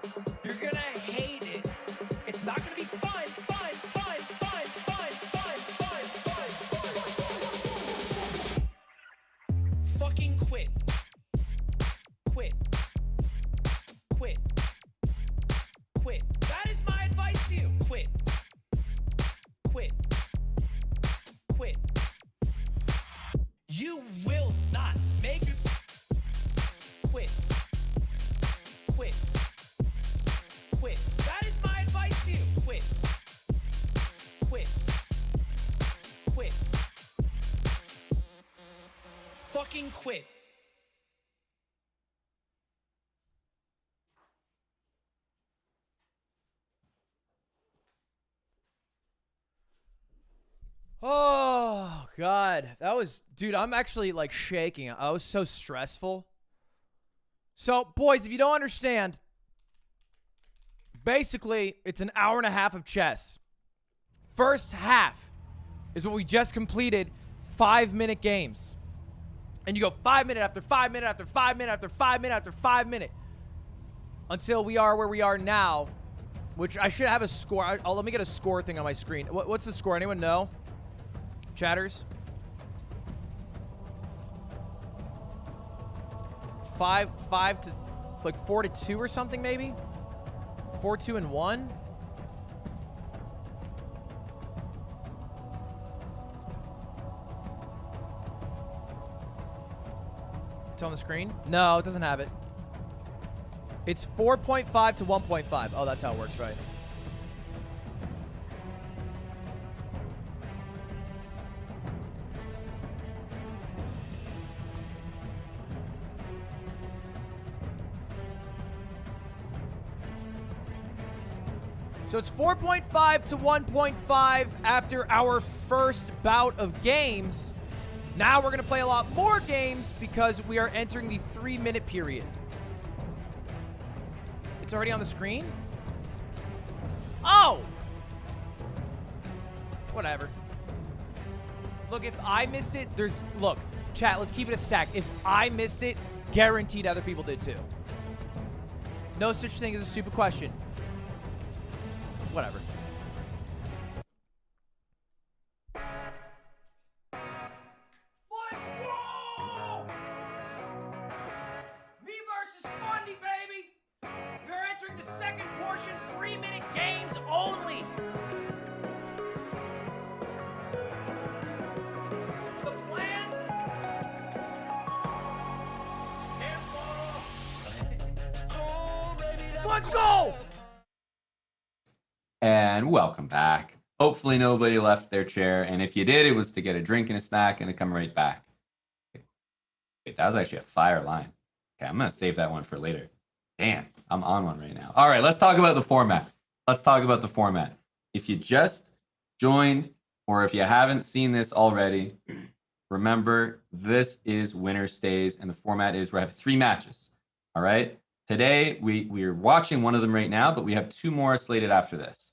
You're gonna hate it. It's not gonna be fun. Fucking quit. That is my advice to you. Quit. You will not make it. Quit. That is my advice to you. Quit. Fucking quit. Oh, God. That was... Dude, I'm actually, like, shaking. I was so stressful. So, boys, if you don't understand, basically, it's an hour and a half of chess. First half is what we just completed, 5-minute games. And you go 5 minute after 5 minute after 5 minute after 5 minute after 5 minute. Until we are where we are now. Which I should have a score. Let me get a score thing on my screen. What's the score? Anyone know? Chatters? 5 to like 4-2 or something maybe? 4-2-1? It's on the screen? No, it doesn't have it. It's 4.5 to 1.5. Oh, that's how it works, right? So it's 4.5 to 1.5 after our first bout of games. Now we're going to play a lot more games because we are entering the 3-minute period. It's already on the screen? Oh! Whatever. Look, if I missed it, look, chat, let's keep it a stack. If I missed it, guaranteed other people did too. No such thing as a stupid question. Whatever. Let's go! Me versus Fundy, baby! We're entering the second portion, 3-minute games only! The plan? Let's go! And welcome back. Hopefully nobody left their chair, and if you did, it was to get a drink and a snack and to come right back. Wait, that was actually a fire line. Okay, I'm gonna save that one for later. Damn, I'm on one right now. All right, let's talk about the format. If you just joined, or if you haven't seen this already, remember, this is winner stays, and the format is we have 3 matches. All right? Today, we're watching one of them right now, but we have 2 more slated after this.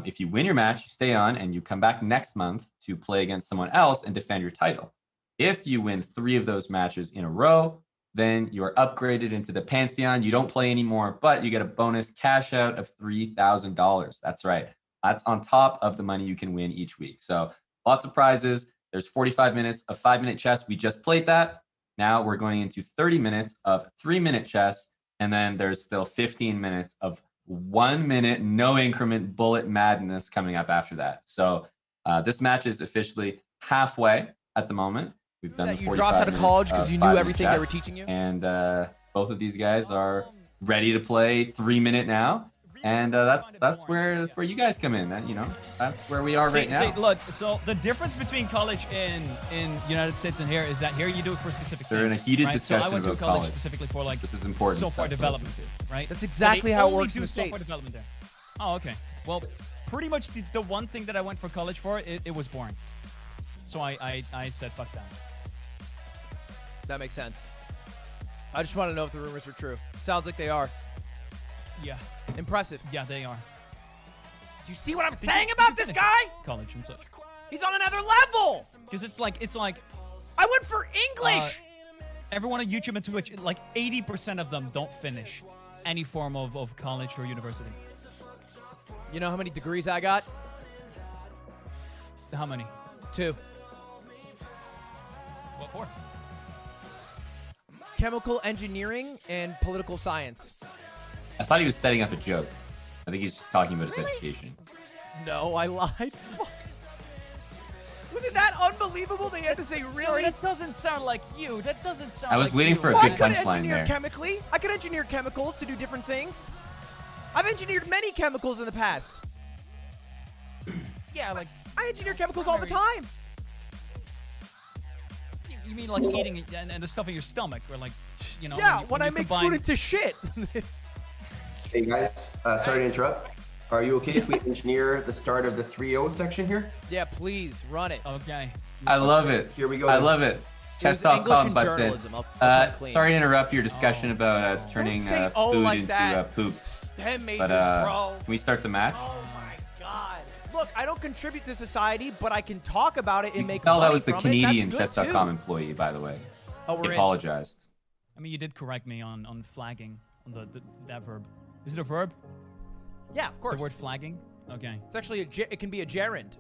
If you win your match, you stay on, and you come back next month to play against someone else and defend your title. If you win 3 of those matches in a row, then you are upgraded into the Pantheon. You don't play anymore, but you get a bonus cash out of $3,000. That's right. That's on top of the money you can win each week. So lots of prizes. There's 45 minutes of 5-minute chess. We just played that. Now we're going into 30 minutes of 3-minute chess. And then there's still 15 minutes of 1-minute, no increment bullet madness coming up after that. So this match is officially halfway at the moment. We've done that you dropped out of college because you knew everything they were teaching you? And both of these guys are ready to play 3-minute now. And that's where you guys come in. That's where we are right now. Look, so the difference between college in United States and here is that here you do it for a specific thing. They're in a heated right? discussion so I went to about college specifically for like this is important software development, right? That's exactly how it works in the software States. development there. Oh, okay. Well, pretty much the one thing that I went for college for, it was boring. So I said fuck that. That makes sense. I just want to know if the rumors were true. Sounds like they are. Yeah. Impressive. Yeah, they are. Do you see what I'm saying about this guy? College and such. He's on another level. Because it's like I went for English. Everyone on YouTube and Twitch, like 80% of them don't finish any form of college or university. You know how many degrees I got? How many? 2. What for? Chemical engineering and political science. I thought he was setting up a joke. I think he's just talking about his education. No, I lied. Fuck. Was it that unbelievable they had to say really? Sorry, that doesn't sound like you. That doesn't sound I was like waiting you. for a Well, I good could punchline engineer there. chemically. I could engineer chemicals to do different things. I've engineered many chemicals in the past. Yeah, like I engineer chemicals all the time. you mean like eating it and the stuff in your stomach, or like Yeah, when I make food into shit. Hey guys, sorry to interrupt. Are you okay if we engineer the start of the 3-0 section here? Yeah, please run it. Okay. I love it. Here we go. I love it. English Chess.com and butts in. journalism. I'll come clean. Sorry to interrupt your discussion about turning say, food like into that. poop. STEM majors, But bro. can we start the match? Oh my god. Look, I don't contribute to society, but I can talk about it and make Tell money that was the from Canadian it. That's good, Chess.com too. employee, by the way. Oh, He we're in. apologized. I mean, you did correct me on flagging, on that verb. Is it a verb? Yeah, of course. The word flagging? Okay. It's actually it can be a gerund.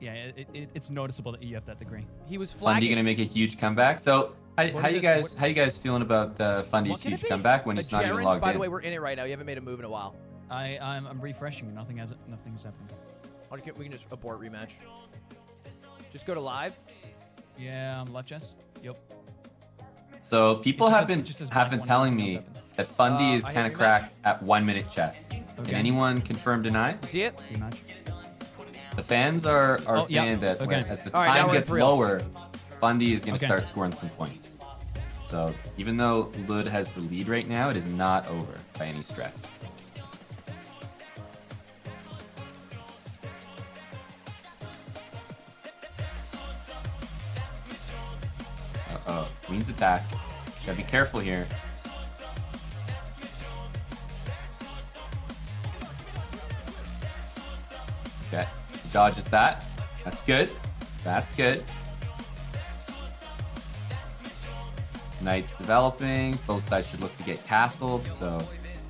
Yeah, it's noticeable that you have that degree. He was Fundy flagging. gonna make a huge comeback. So how is you it? guys feeling about Fundy's What can it huge be? comeback when A he's not even gerund? logged By in? the way, we're in it right now. You haven't made a move in a while. I'm refreshing and nothing's happened. We can just abort rematch. Just go to live. Yeah, live chess. Yep. So people It have just says been black one, telling nothing me else happens. that Fundy is I hit kind of rematch. cracked at 1 minute chess. Okay. Can anyone confirm, deny? You see it? Rematch. The fans are Oh, yeah. saying that Okay. as the All right, now time we're gets for real. lower, Fundy is going to Okay. start scoring some points. So even though Lud has the lead right now, it is not over by any stretch. Uh-oh, Queen's attack. Gotta be careful here. Okay, dodges that. That's good. That's good. Knight's developing. Both sides should look to get castled. So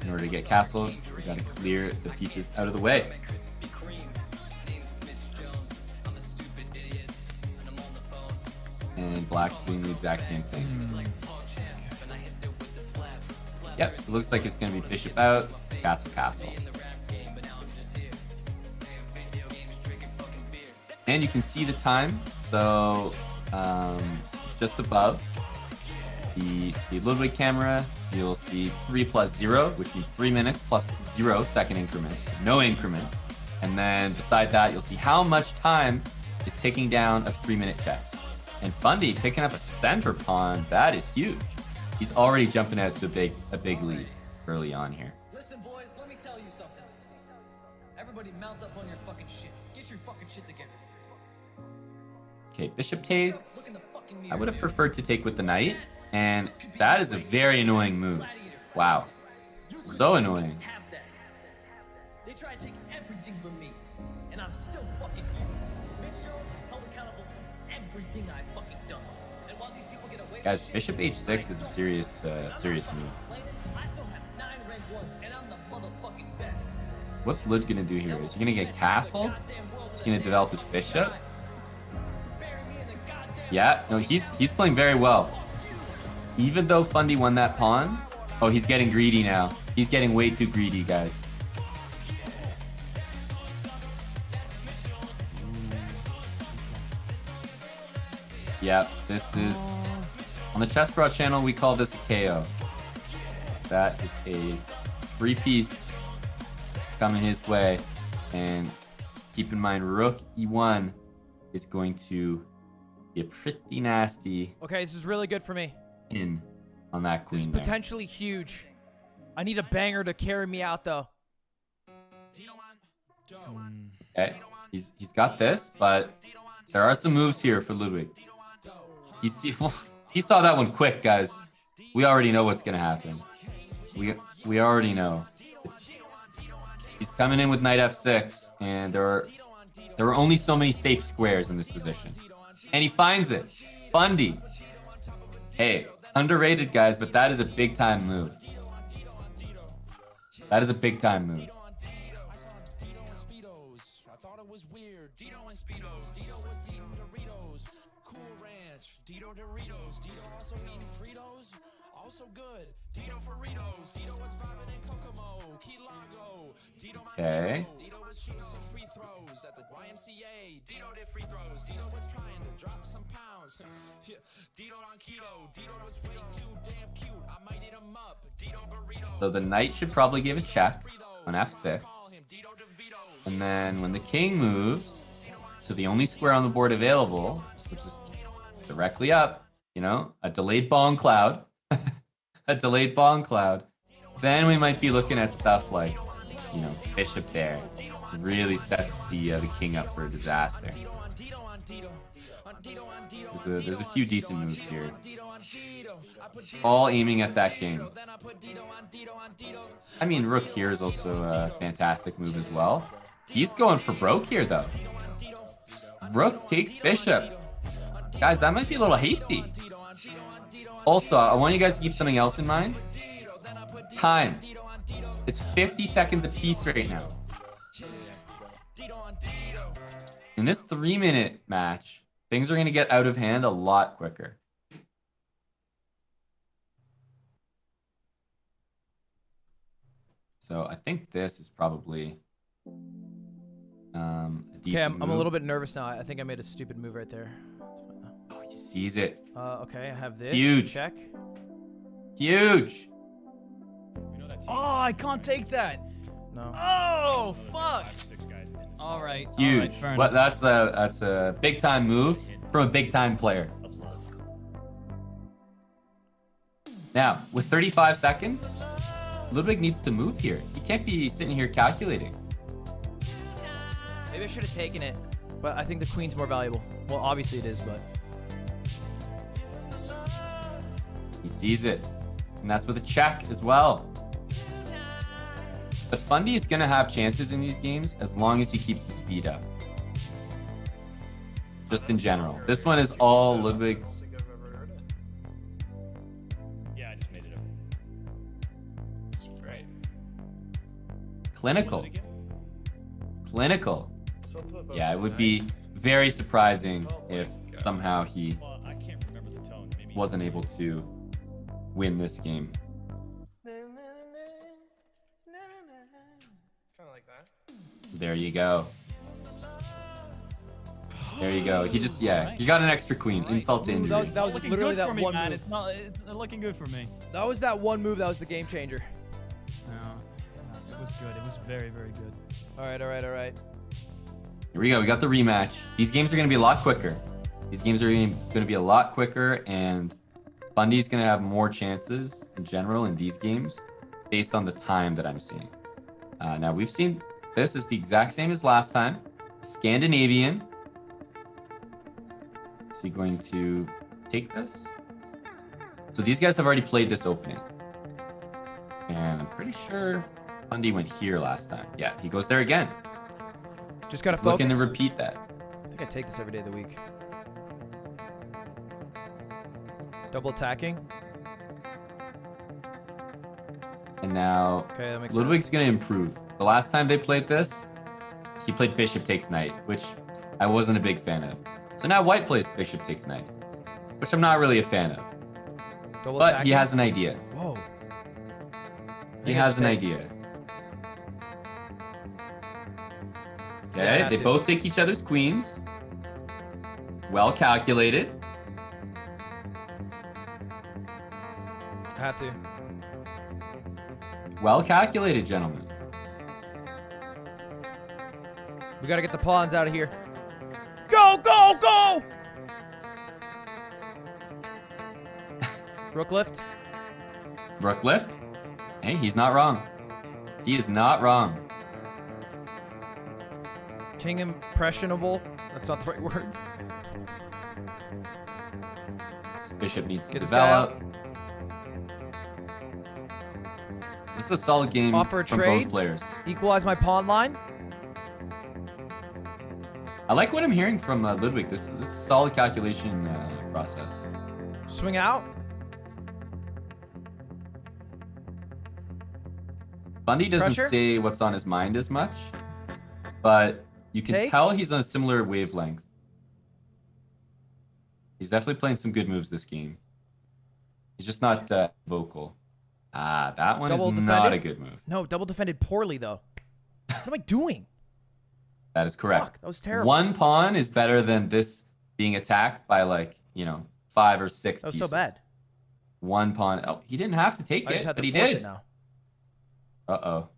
in order to get castled, we gotta clear the pieces out of the way. And Black's doing the exact same thing. Yep, it looks like it's gonna be bishop out, castle, castle. And you can see the time. So just above the Ludwig camera, you'll see 3 plus 0, which means 3 minutes plus 0 second increment, no increment. And then beside that, you'll see how much time is ticking down of 3-minute chess. And Fundy picking up a center pawn, that is huge. He's already jumping out to a big lead early on here. Listen, boys, let me tell you something. Everybody mount up on your fucking shit. Get your fucking shit together. Okay, bishop Look takes. in the fucking I mirror, would have dude. preferred to take with the knight, and that is a very annoying move. Wow, so annoying. Have that. They try to take everything from me, and I'm still fucking here. Mitch Jones held accountable for everything I fucking done. And while these people get away with Guys, shit, bishop h6 is a serious move. I still have 9 red ones, and I'm the motherfucking best. What's Lud gonna do here? Is he gonna get castled? Is he gonna develop his bishop? Bury me in the goddamn Yeah, no, he's playing very well. Even though Fundy won that pawn, oh, he's getting greedy now. He's getting way too greedy, guys. Yeah, this is on the Chess Pro channel. We call this a KO. That is a free piece coming his way, and keep in mind, Rook E1 is going to be a pretty nasty Okay, this is really good for me. in on that This is queen there. potentially huge. I need a banger to carry me out, though. Okay, he's got this, but there are some moves here for Ludwig. He saw that one quick, guys. We already know what's gonna happen. We already know. He's coming in with knight f6, and there are only so many safe squares in this position, and he finds it. Fundy. Hey, underrated, guys, but that is a big time move. That is a big time move. Okay. So the knight should probably give a check on f6. And then when the king moves to the only square on the board available, which is directly up, you know, a delayed bong cloud, a delayed bong cloud, then we might be looking at stuff like, you know, bishop there. It really sets the king up for a disaster. There's a few decent moves here. All aiming at that king. I mean, rook here is also a fantastic move as well. He's going for broke here, though. Rook takes bishop. Guys, that might be a little hasty. Also, I want you guys to keep something else in mind. Time. It's 50 seconds apiece right now. In this 3-minute match, things are going to get out of hand a lot quicker. So I think this is probably a decent Okay, I'm a move. little bit nervous now. I think I made a stupid move right there. That's fine though. Oh, he sees it. Okay, I have this. Huge. Check. Huge. Oh, I can't take that. No. Oh, fuck. All right. Huge. All right, fair enough. That's a big time move from a big time player. Now, with 35 seconds, Ludwig needs to move here. He can't be sitting here calculating. Maybe I should have taken it, but I think the queen's more valuable. Well, obviously it is, but He sees it. And that's with a check as well. But Fundy is going to have chances in these games as long as he keeps the speed up. Just in general. This one is all Ludwig's. Yeah, I just made it up. That's great. Clinical. Clinical. Yeah, it would be very surprising if somehow he Well, I can't remember the tone. Maybe wasn't able to win this game. Kind of like that. There you go. There you go. He just, yeah, he got an extra queen. Insult to Ooh, injury. that was looking literally good that for me, one man. move. It's looking good for me. That was that one move that was the game changer. No, it was good. It was very, very good. All right, all right, all right. Here we go. We got the rematch. These games are going to be a lot quicker. These games are going to be a lot quicker, and Fundy's going to have more chances in general in these games based on the time that I'm seeing. Now, we've seen this is the exact same as last time. Scandinavian. Is he going to take this? So these guys have already played this opening. And I'm pretty sure Fundy went here last time. Yeah, he goes there again. Just gotta He's focus. looking to repeat that. I think I take this every day of the week. Double attacking. And now Okay, that makes Ludwig's sense. going to improve. The last time they played this, he played bishop takes knight, which I wasn't a big fan of. So now white plays bishop takes knight, which I'm not really a fan of. Double But attacking. he has an idea. Whoa. He think I has just an take- idea. Yeah, I Okay, have they to. both take each other's queens. Well calculated. I have to. Well calculated, gentlemen. We gotta get the pawns out of here. Go, go, go! Rook lift. Rook lift. Hey, he's not wrong. He is not wrong. King impressionable. That's not the right words. This bishop needs to Get this guy develop. This is a solid game Offer a from trade. both players. Equalize my pawn line. I like what I'm hearing from Ludwig. This is a solid calculation process. Swing out. Fundy doesn't Pressure? say what's on his mind as much, but you can Take? tell he's on a similar wavelength. He's definitely playing some good moves this game. He's just not vocal. Ah, that one Double is not defended? a good move. No, double defended poorly though. What am I doing? That is correct. Fuck, that was terrible. One pawn is better than this being attacked by 5 or 6 That was pieces. so bad. One pawn. Oh, he didn't have to take I just it, had but to he force did. it now. Uh-oh.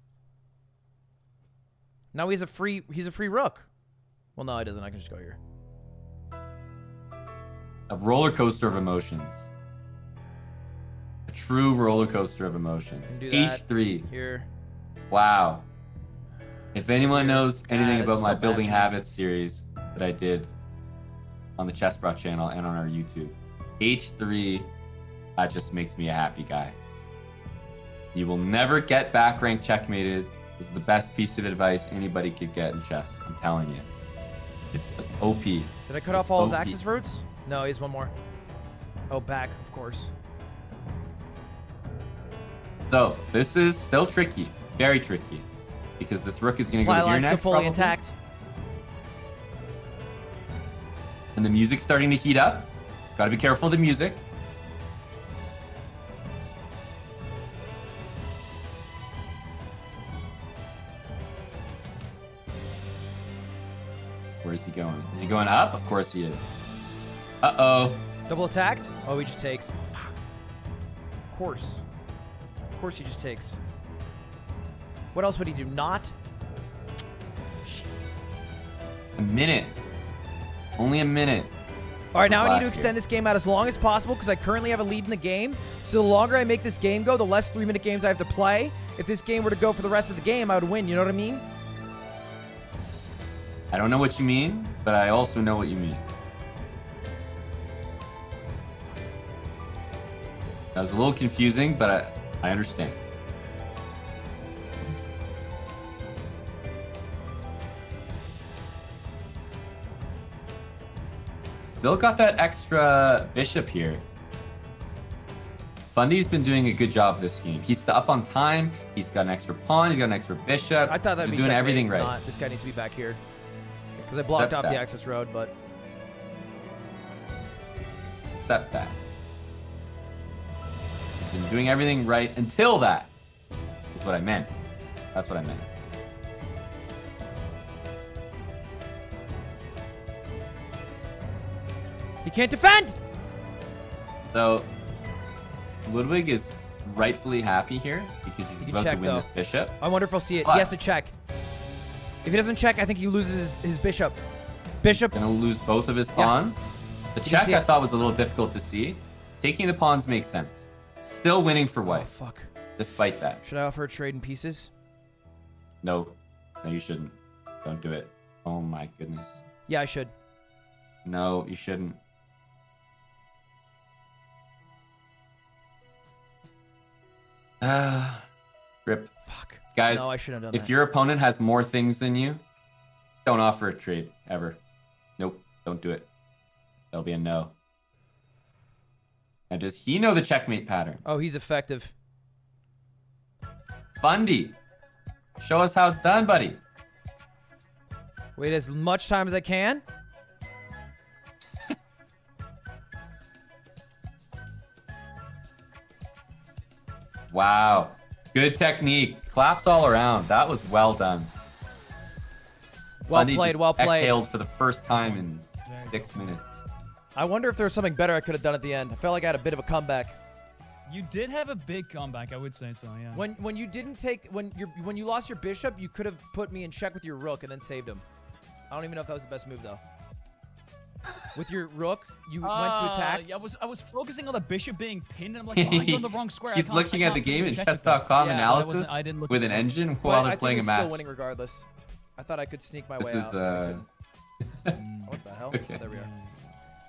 Now he's a free rook. Well, no, he doesn't. I can just go here. A roller coaster of emotions. A true roller coaster of emotions. Can do that. H3. Here. Wow. If anyone knows anything this about is my so bad Building for me. Habits series that I did on the Chess.com channel and on our YouTube, H3, that just makes me a happy guy. You will never get back rank checkmated. This is the best piece of advice anybody could get in chess. I'm telling you. It's OP. Did I cut off all his OP. axis routes? No, he has one more. Oh, back, of course. So this is still tricky, very tricky, because this rook is going to go here next, fully probably. intact. And the music's starting to heat up. Got to be careful of the music. Where's he going? Is he going up? Of course he is. Uh-oh. Double attacked? Oh, he just takes. Of course. Of course he just takes. What else would he do? Not? A minute. Only a minute. All right, now I need to Black extend here. this game out as long as possible because I currently have a lead in the game. So the longer I make this game go, the less 3-minute games I have to play. If this game were to go for the rest of the game, I would win. You know what I mean? I don't know what you mean, but I also know what you mean. That was a little confusing, but I understand. Still got that extra bishop here. Fundy's been doing a good job this game. He's up on time. He's got an extra pawn. He's got an extra bishop. I thought that'd He's be doing checkmate. everything It's right. not. This guy needs to be back here. Because I blocked Accept off that. the access road, but... Accept that. He's been doing everything right until that. Is what I meant. That's what I meant. He can't defend! So, Ludwig is rightfully happy here because he's He about to checked, win though. this bishop. I wonder if I'll see it. But- He has to check. If he doesn't check, I think he loses his bishop. Bishop. Gonna lose both of his Yeah. pawns. The can check see I it. thought was a little difficult to see. Taking the pawns makes sense. Still winning for Oh, white, fuck. despite that. Should I offer a trade in pieces? No, no, you shouldn't. Don't do it. Oh my goodness. Yeah, I should. No, you shouldn't. Rip. Fuck. Guys, No, I shouldn't have done if that. your opponent has more things than you, don't offer a trade, ever. Nope, don't do it. That'll be a no. And does he know the checkmate pattern? Oh, he's effective. Fundy, show us how it's done, buddy. Wait as much time as I can. Wow, good technique. Claps all around. That was well done. Well Fundy played, just well played. Exhaled for the first time in 6 minutes. I wonder if there was something better I could have done at the end. I felt like I had a bit of a comeback. You did have a big comeback, I would say so, yeah. When you didn't take when you lost your bishop, you could have put me in check with your rook and then saved him. I don't even know if that was the best move though. With your rook, you went to attack. Yeah, I was focusing on the bishop being pinned, and I'm like, oh, you're in the wrong square. He's looking at the game in Chess.com Yeah, but I analysis I didn't look with at an that. engine But while I they're think playing it a was match. still winning regardless. I thought I could sneak my This way is out. What the hell? Okay. Oh, there we are.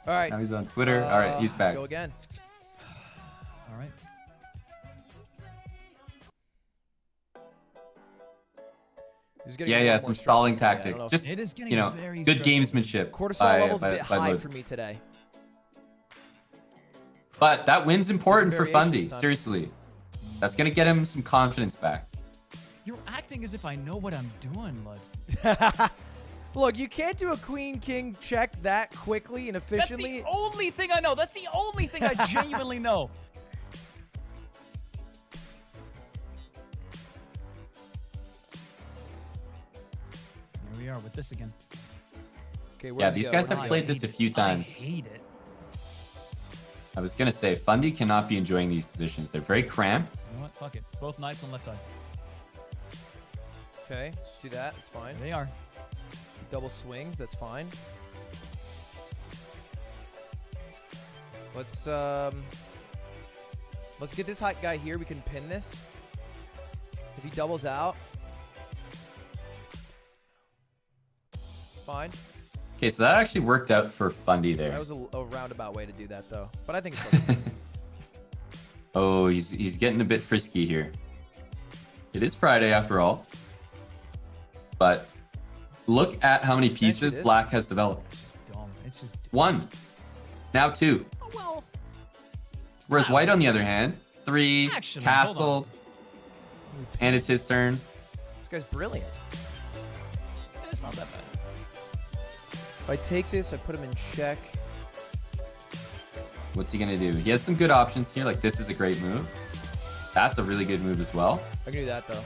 All right. Now he's on Twitter. All right, he's back. Go again. All right. This is getting Yeah, more yeah, and some more stalling stressful for me. I don't tactics. know. Just It is getting you know, very good stressful. gamesmanship. Cortisol by- levels a by- bit by high Ludwig. for me today. But that win's important for Variations Fundy. time. Seriously, that's gonna get him some confidence back. You're acting as if I know what I'm doing, Lud. Look, you can't do a queen-king check that quickly and That's efficiently. the only thing I know. That's the only thing I genuinely know. Here we are with this again. Okay, Yeah, where's he these go? guys Where'd have he played go? this a few I times. hate it. I was gonna say Fundy cannot be enjoying these positions. They're very cramped. You know what? Fuck it. Both knights on left side. Okay, let's do that. It's fine. There they are. Double swings. That's fine. Let's get this hot guy here. We can pin this. If he doubles out, it's fine. Okay, so that actually worked out for Fundy That there. was a roundabout way to do that, though. But I think it's okay. Oh, he's getting a bit frisky here. It is Friday after all. But look at how many pieces is. Black has developed. It's just dumb. It's just. One. Now 2. Oh, well, Whereas white, on the other hand, 3, Actually, castled, and it's his turn. This guy's brilliant. it's not that bad. If I take this, I put him in check. What's he gonna do? He has some good options here. Like this is a great move. That's a really good move as well. I can do that though.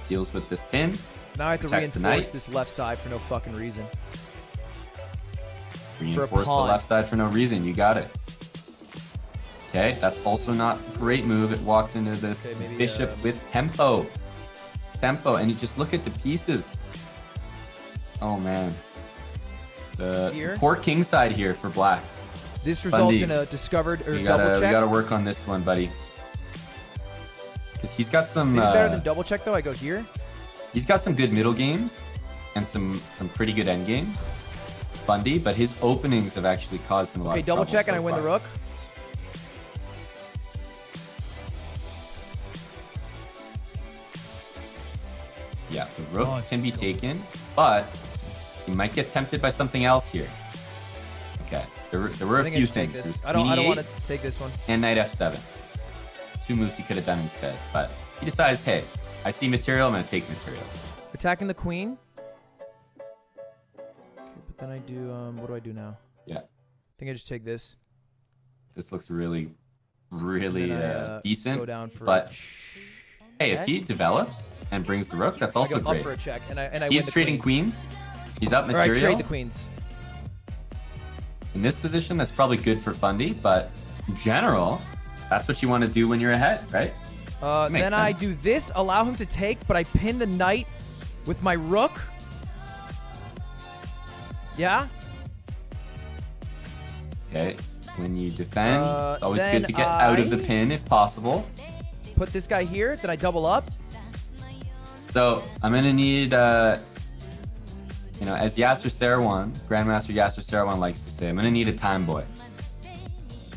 Deals with this pin. Now I have to Attacks the reinforce knight. this left side for no fucking reason. Reinforce the pawn. left side for no reason. You got it. Okay, that's also not a great move. It walks into this Okay, maybe, bishop with tempo. And you just look at the pieces. Oh man. The Here? poor king side here for black. This results Fundy. in a discovered or We double gotta check. work on this one, buddy. Because he's got some Maybe better than double check though. I go here. he's got some good middle games and some pretty good end games. Fundy, but his openings have actually caused him a lot Okay, of double trouble check and so I win the far. rook. Yeah, the rook Oh, it's can be so- taken, but he might get tempted by something else here. Okay, there were I a think I few just take things. this. There's I don't queen want to E8 take this one. and knight f7. 2 moves he could have done instead, but he decides, hey, I see material, I'm gonna take material. Attacking the queen. Okay, but then I do what do I do now? Yeah, I think I just take this. this looks really And then I, decent. Go down for but a hey, if he develops and brings the rook, that's I also go up great. for a check and I win He's the trading queen. queens. He's up Or I material. trade the queens. In this position, that's probably good for Fundy, but in general, that's what you want to do when you're ahead, right? Makes Then I sense. do this, allow him to take, but I pin the knight with my rook. Yeah. Okay. When you defend, it's always then good to get out of the I- pin if possible. Put this guy here. Then I double up. So I'm gonna need, as Yasser Sarawan, Grandmaster Yasser Sarawan likes to say, I'm gonna need a time boy.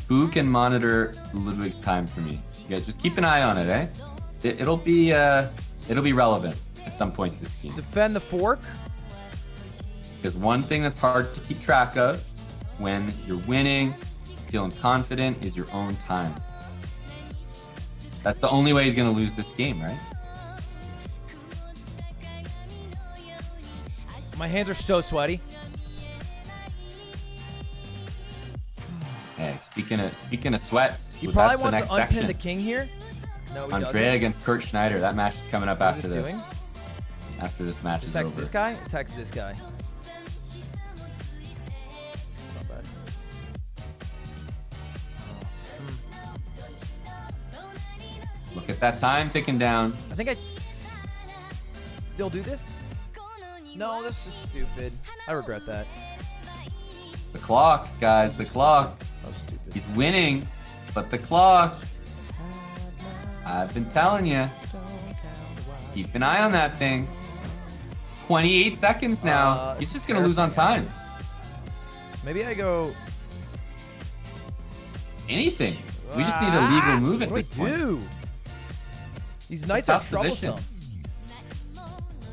Who can monitor Ludwig's time for me? Yeah, just keep an eye on it, eh? It'll be relevant at some point this game. Defend the fork. Because one thing that's hard to keep track of when you're winning, feeling confident, is your own time. That's the only way he's gonna lose this game, right? My hands are so sweaty. Hey, speaking of sweats, He well, probably that's the wants next to unpin section. the king here. No, he Andrea doesn't. against Kurt Schneider. That match is coming up What is after this this. doing? After this match is Attacks over. this guy. Attacks this guy. Not bad. Look at that time ticking down. I think I still do this. No, this is stupid. I regret that. The clock, guys, the clock. That was stupid. He's winning, but the clock. I've been telling you. Keep an eye on that thing. 28 seconds now. He's just gonna lose on time. Maybe I go. Anything. We just need a legal move at What this do I point. do? These knights are tough position. troublesome.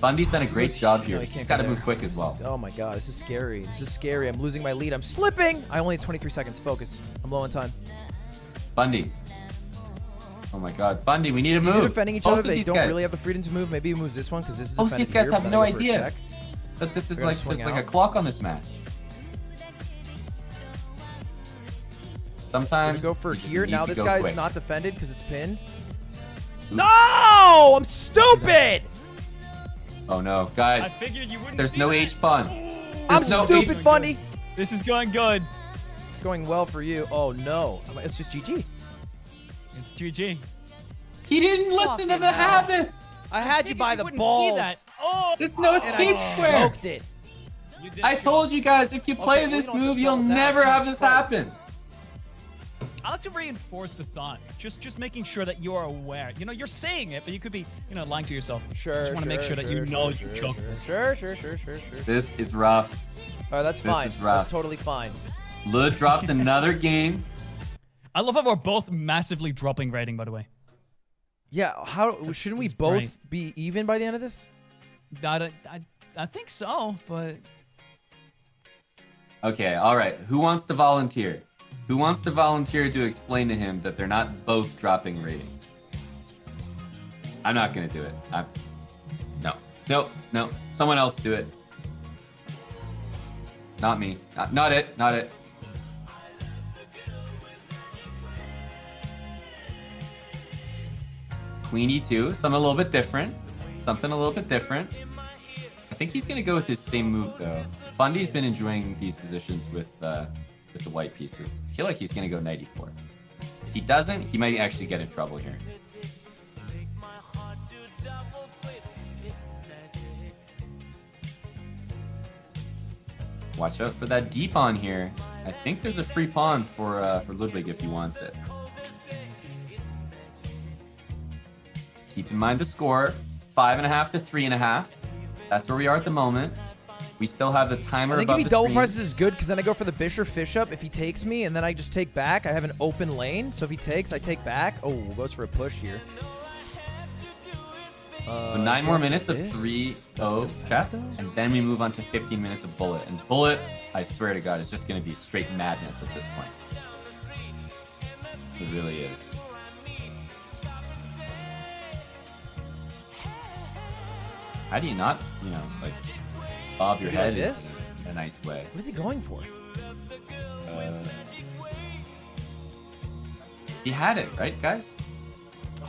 Fundy's done a great job here. No, he He's can't got to go move there. quick as well. Oh my god, this is scary. This is scary. I'm losing my lead. I'm slipping. I only have 23 seconds. Focus. I'm low on time. Fundy. Oh my god, Fundy, we need a These move. are defending each Both other. of They these don't guys. really have the freedom to move. Maybe he moves this one because this is Both defending these guys here, have but no I go for a idea check. that this is They're gonna like swing there's like a out. clock on this match. I'm Sometimes gonna go for you just here. need Now to this go guy's quick. not defended because it's pinned. Oops. No! I'm stupid! Oh no, I guys, figured you wouldn't. there's see no that. H pawn. I'm There's no stupid, H- Fundy. This is going good. It's going well for you. Oh no. It's just GG. It's GG. He didn't listen to the habits. I had you by the wouldn't balls. See that. Oh, There's no And escape I square. smoked it. you did I it. told you guys, if you play well, this you don't have move, to you'll double that. never have Jesus this Christ. happen. I like to reinforce the thought. Just making sure that you're aware. You know, you're saying it, but you could be, lying to yourself. Sure. Just want to make sure that you know you choked this. Sure. This is rough. All right, that's This fine. is rough. That's totally fine. Lud drops another game. I love how we're both massively dropping rating, by the way. Yeah. How shouldn't we that's both great. be even by the end of this? I think so, but Okay, all right. Who wants to volunteer? Who wants to volunteer to explain to him that they're not both dropping rating? I'm not gonna do it. No. Someone else do it. Not me. Not it. Queen E2. Something a little bit different. I think he's gonna go with his same move though. Fundy's been enjoying these positions with the white pieces. I feel like he's gonna go knight E4. If he doesn't, he might actually get in trouble here. Watch out for that D pawn here. I think there's a free pawn for Ludwig if he wants it. Keep in mind the score, 5.5 to 3.5. That's where we are at the moment. We still have the timer I think above if he the double screen. presses is good because then I go for the bishop up. If he takes me and then I just take back, I have an open lane. So if he takes, I take back. Oh, goes for a push here. So 9 more minutes of 3-0 chess, and then we move on to 15 minutes of bullet. And bullet, I swear to God, is just going to be straight madness at this point. It really is. How do you not, like, bob your head in a nice way? What is he going for? He had it, right, guys?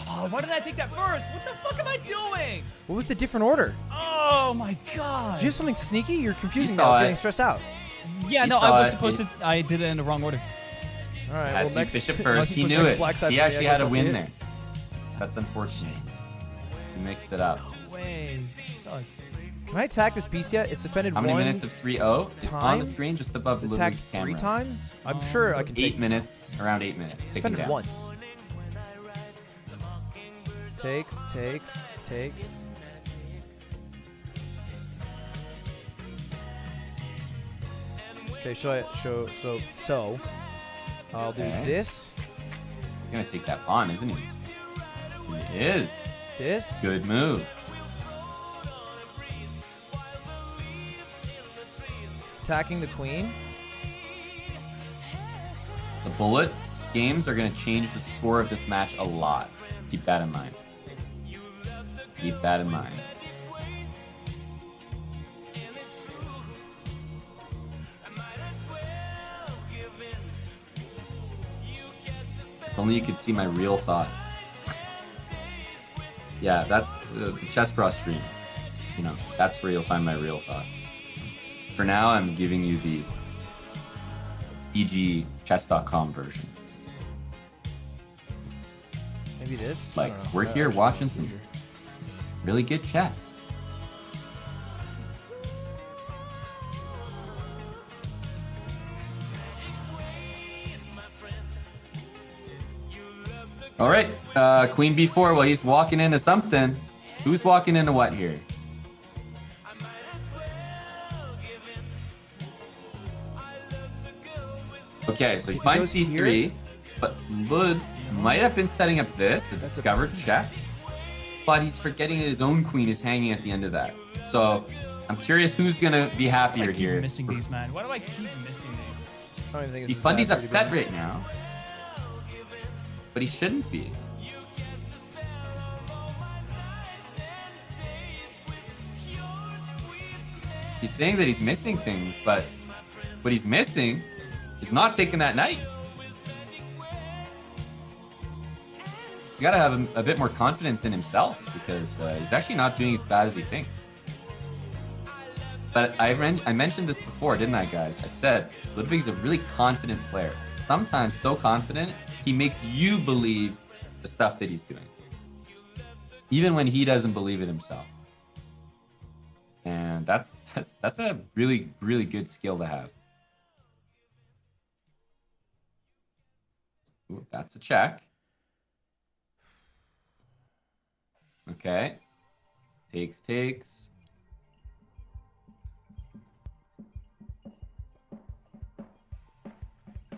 Oh, why didn't I take that first? What the fuck am I doing? What was the different order? Oh my god. Did you have something sneaky? You're confusing me. I saw was it. getting stressed out. Yeah, He no, I saw was it. supposed to. I did it in the wrong order. All right, Had well, to next. bishop unless first. He puts knew next it. black side He for me, actually I had guess a I'll see win it. there. That's unfortunate. He mixed it up. Way sucked. Can I attack this piece yet? It's defended How many one minutes of 3-0? It's on time? the screen just above It's Ludwig's attacked camera. 3 times? I'm sure I can take 8 minutes, around 8 minutes. It's Ticking defended down. once. Takes. Okay, so I'll do Okay. this. He's gonna take that pawn, isn't he? He is. This. Good move. Attacking the queen. The bullet games are gonna change the score of this match a lot. Keep that in mind. Keep that in mind. If only you could see my real thoughts. Yeah, that's the Chess Pro stream. That's where you'll find my real thoughts. For now, I'm giving you the EG Chess.com version. Maybe this. Like, I don't know. we're here watching some really good chess. All right, Queen B4. Well, he's walking into something. Who's walking into what here? Okay, so he finds goes C3, here. but Lud might have been setting up this, a discovered check, but he's forgetting that his own queen is hanging at the end of that. So I'm curious who's gonna be happier I keep here. missing these, man. Why do I keep missing these? I don't even think See, this is Fundy's bad, to be upset honest. right now, but he shouldn't be. He's saying that he's missing things, but what he's missing is not taking that knight. He's got to have a bit more confidence in himself because he's actually not doing as bad as he thinks. But I mentioned this before, didn't I, guys? I said Ludwig's a really confident player. Sometimes so confident, he makes you believe the stuff that he's doing, even when he doesn't believe it himself. And that's a really, really good skill to have. Ooh, that's a check. Okay. Takes.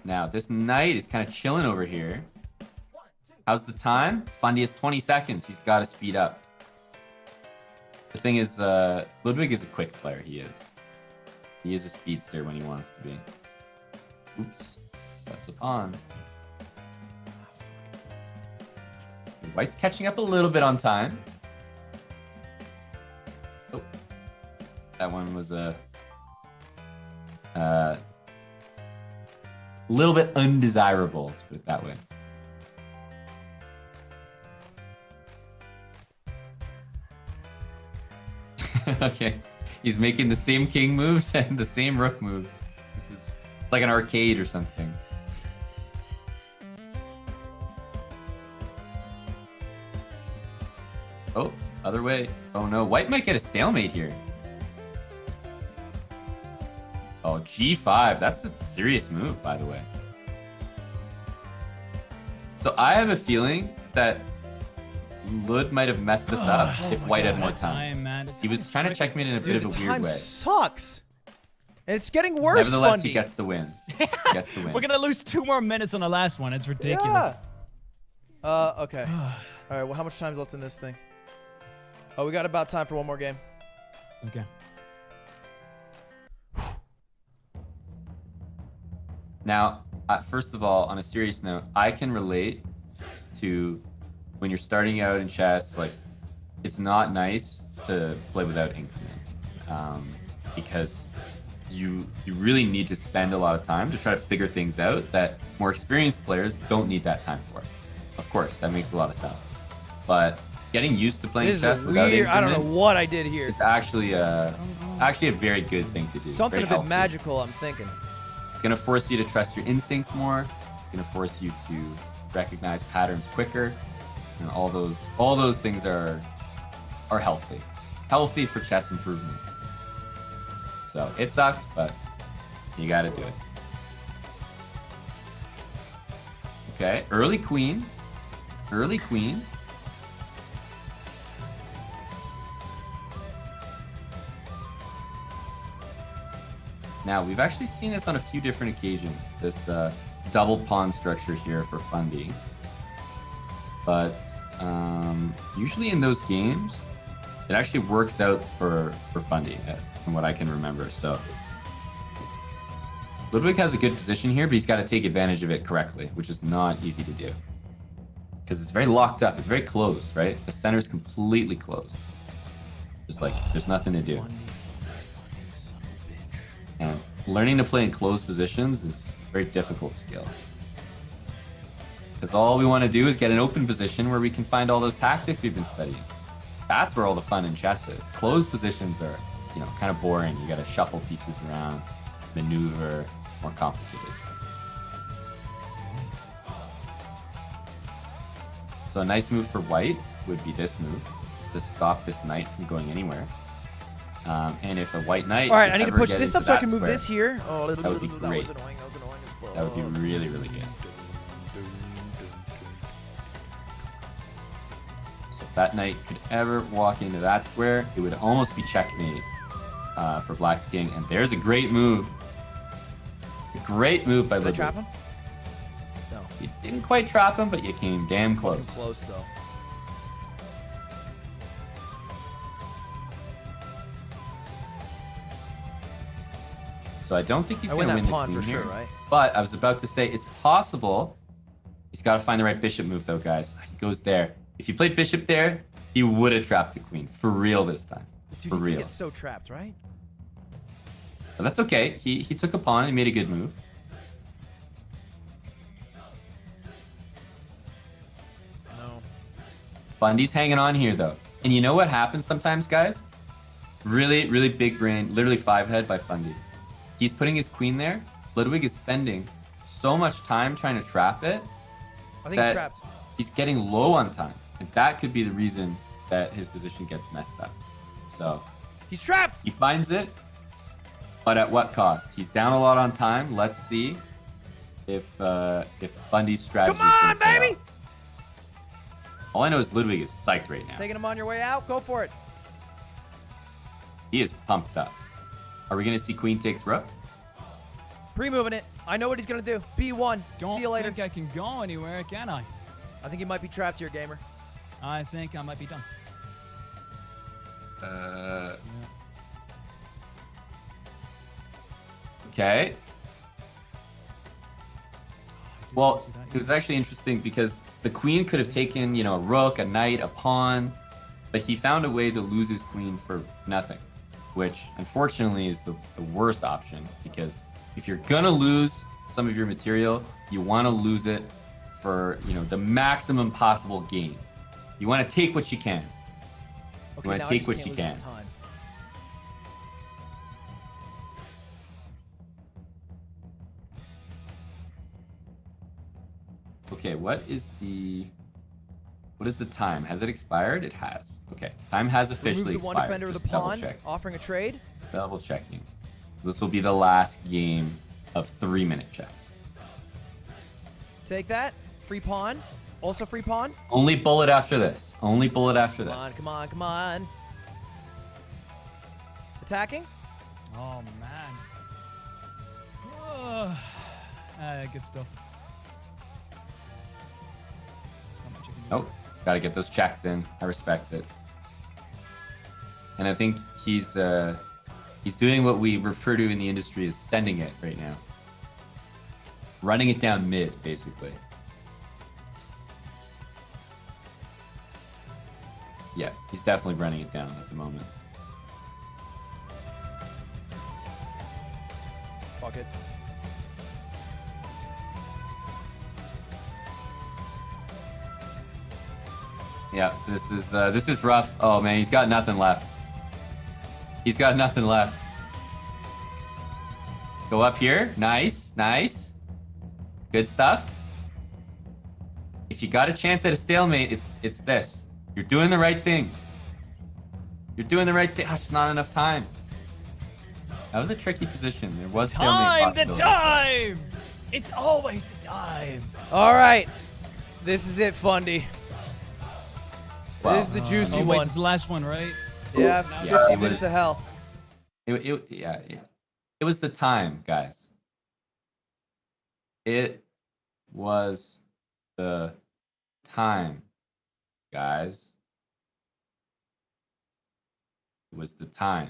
Now, this knight is kind of chilling over here. How's the time? Fundy has 20 seconds. He's got to speed up. The thing is, Ludwig is a quick player. He is. He is a speedster when he wants to be. Oops. That's a pawn. White's catching up a little bit on time. Oh, that one was a little bit undesirable, let's put it that way. Okay, he's making the same king moves and the same rook moves. This is like an arcade or something. Oh, other way. Oh no, white might get a stalemate here. Oh, g5. That's a serious move, by the way. So I have a feeling that Lud might have messed this up if white had more time. He was trying to checkmate in a bit of a weird time way. sucks. And it's getting worse, Nevertheless, Fundy. he gets the win. We're gonna lose 2 more minutes on the last one. It's ridiculous. Yeah. Okay. All right, well, how much time's left in this thing? Oh, we got about time for one more game. Okay. Now, first of all, on a serious note, I can relate to when you're starting out in chess, like, it's not nice to play without increment, because you really need to spend a lot of time to try to figure things out that more experienced players don't need that time for. Of course, that makes a lot of sense. But getting used to playing This chess is without weird. I don't increment, know what I did here. it's actually a very good thing to do. Something Very a bit healthy. magical, I'm thinking. It's going to force you to trust your instincts more. It's going to force you to recognize patterns quicker. And all those things are healthy. Healthy for chess improvement. So it sucks, but you got to do it. Okay, early queen. Early queen. Now, we've actually seen this on a few different occasions, this double pawn structure here for Fundy. But usually in those games, it actually works out for Fundy, from what I can remember. So Ludwig has a good position here, but he's got to take advantage of it correctly, which is not easy to do. Because it's very locked up, it's very closed, right? The center's completely closed. Just like, there's nothing to do. And learning to play in closed positions is a very difficult skill. Because all we want to do is get an open position where we can find all those tactics we've been studying. That's where all the fun in chess is. Closed positions are, kind of boring. You got to shuffle pieces around, maneuver, more complicated. So a nice move for white would be this move to stop this knight from going anywhere. And if a white knight, all right, I need to ever push get this into up so I that can move square, this here. Oh, that would be great. That was annoying. That was annoying as well. That would be really, really good. So if that knight could ever walk into that square, it would almost be checkmate for Black's king. And there's a great move. A great move by Did I Ludwig. trap him? No. You didn't quite trap him, but you came damn close. Fucking close though. So I don't think he's I going to win win that the pawn queen for here. sure, right? But I was about to say it's possible. He's got to find the right bishop move, though, guys. He goes there. If he played bishop there, he would have trapped the queen for real this time. Dude, For he real. gets so trapped, right? But that's okay. He took a pawn and made a good move. No. Fundy's hanging on here, though. And you know what happens sometimes, guys? Really, really big brain. Literally 5-head by Fundy. He's putting his queen there. Ludwig is spending so much time trying to trap it I think that he's trapped. he's getting low on time. And that could be the reason that his position gets messed up. So He's trapped. he finds it, but at what cost? He's down a lot on time. Let's see if Fundy's strategy. Come on, baby! All I know is Ludwig is psyched right now. Taking him on your way out. Go for it. He is pumped up. Are we gonna see queen takes rook? Pre-moving it. I know what he's gonna do. B1. Don't See you later. think I can go anywhere, can I? I think he might be trapped here, gamer. I think I might be done. Okay. Well, it was actually interesting because the queen could have taken, you know, a rook, a knight, a pawn, but he found a way to lose his queen for nothing, which unfortunately is the worst option, because if you're gonna lose some of your material, you want to lose it for, you know, the maximum possible gain. You want to take what you can. Okay, You want now to I take just what can't you lose my can. time. Okay, what is the time? Has it expired? It has. Okay, time has officially Remove the one expired. defender with Just a pawn, double check. offering a trade. Double checking. This will be the last game of 3-minute chess. Take that. Free pawn. Also free pawn. Only bullet after this. Only bullet after this. Come on, come on, come on. Attacking. Oh man. Good stuff. There's not much I can do. Oh, gotta get those checks in. I respect it. And I think he's doing what we refer to in the industry as sending it right now. Running it down mid, basically. Yeah, he's definitely running it down at the moment. Fuck it. Yeah, this is rough. Oh man, he's got nothing left. He's got nothing left. Go up here. Nice, nice. Good stuff. If you got a chance at a stalemate, it's this. You're doing the right thing. You're doing the right thing. Oh, it's not enough time. That was a tricky position. There was stalemate The time! It's always the time. All right. This is it, Fundy. Wow. This is the juicy Oh, wait, one. this is the last one, right? Yeah, Yeah, 50 it minutes was- of hell. It was the time, guys. It was the time, guys. It was the time.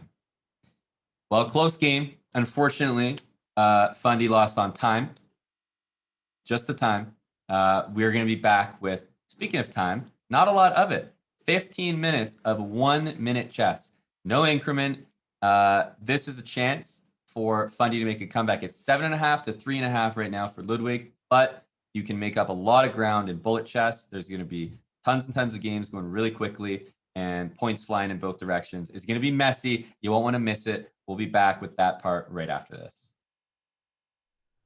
Well, close game. Unfortunately, Fundy lost on time. Just the time. We're going to be back with, speaking of time, not a lot of it. 15 minutes of 1-minute chess. No increment. This is a chance for Fundy to make a comeback. It's 7.5 to 3.5 right now for Ludwig, but you can make up a lot of ground in bullet chess. There's going to be tons and tons of games going really quickly and points flying in both directions. It's going to be messy. You won't want to miss it. We'll be back with that part right after this.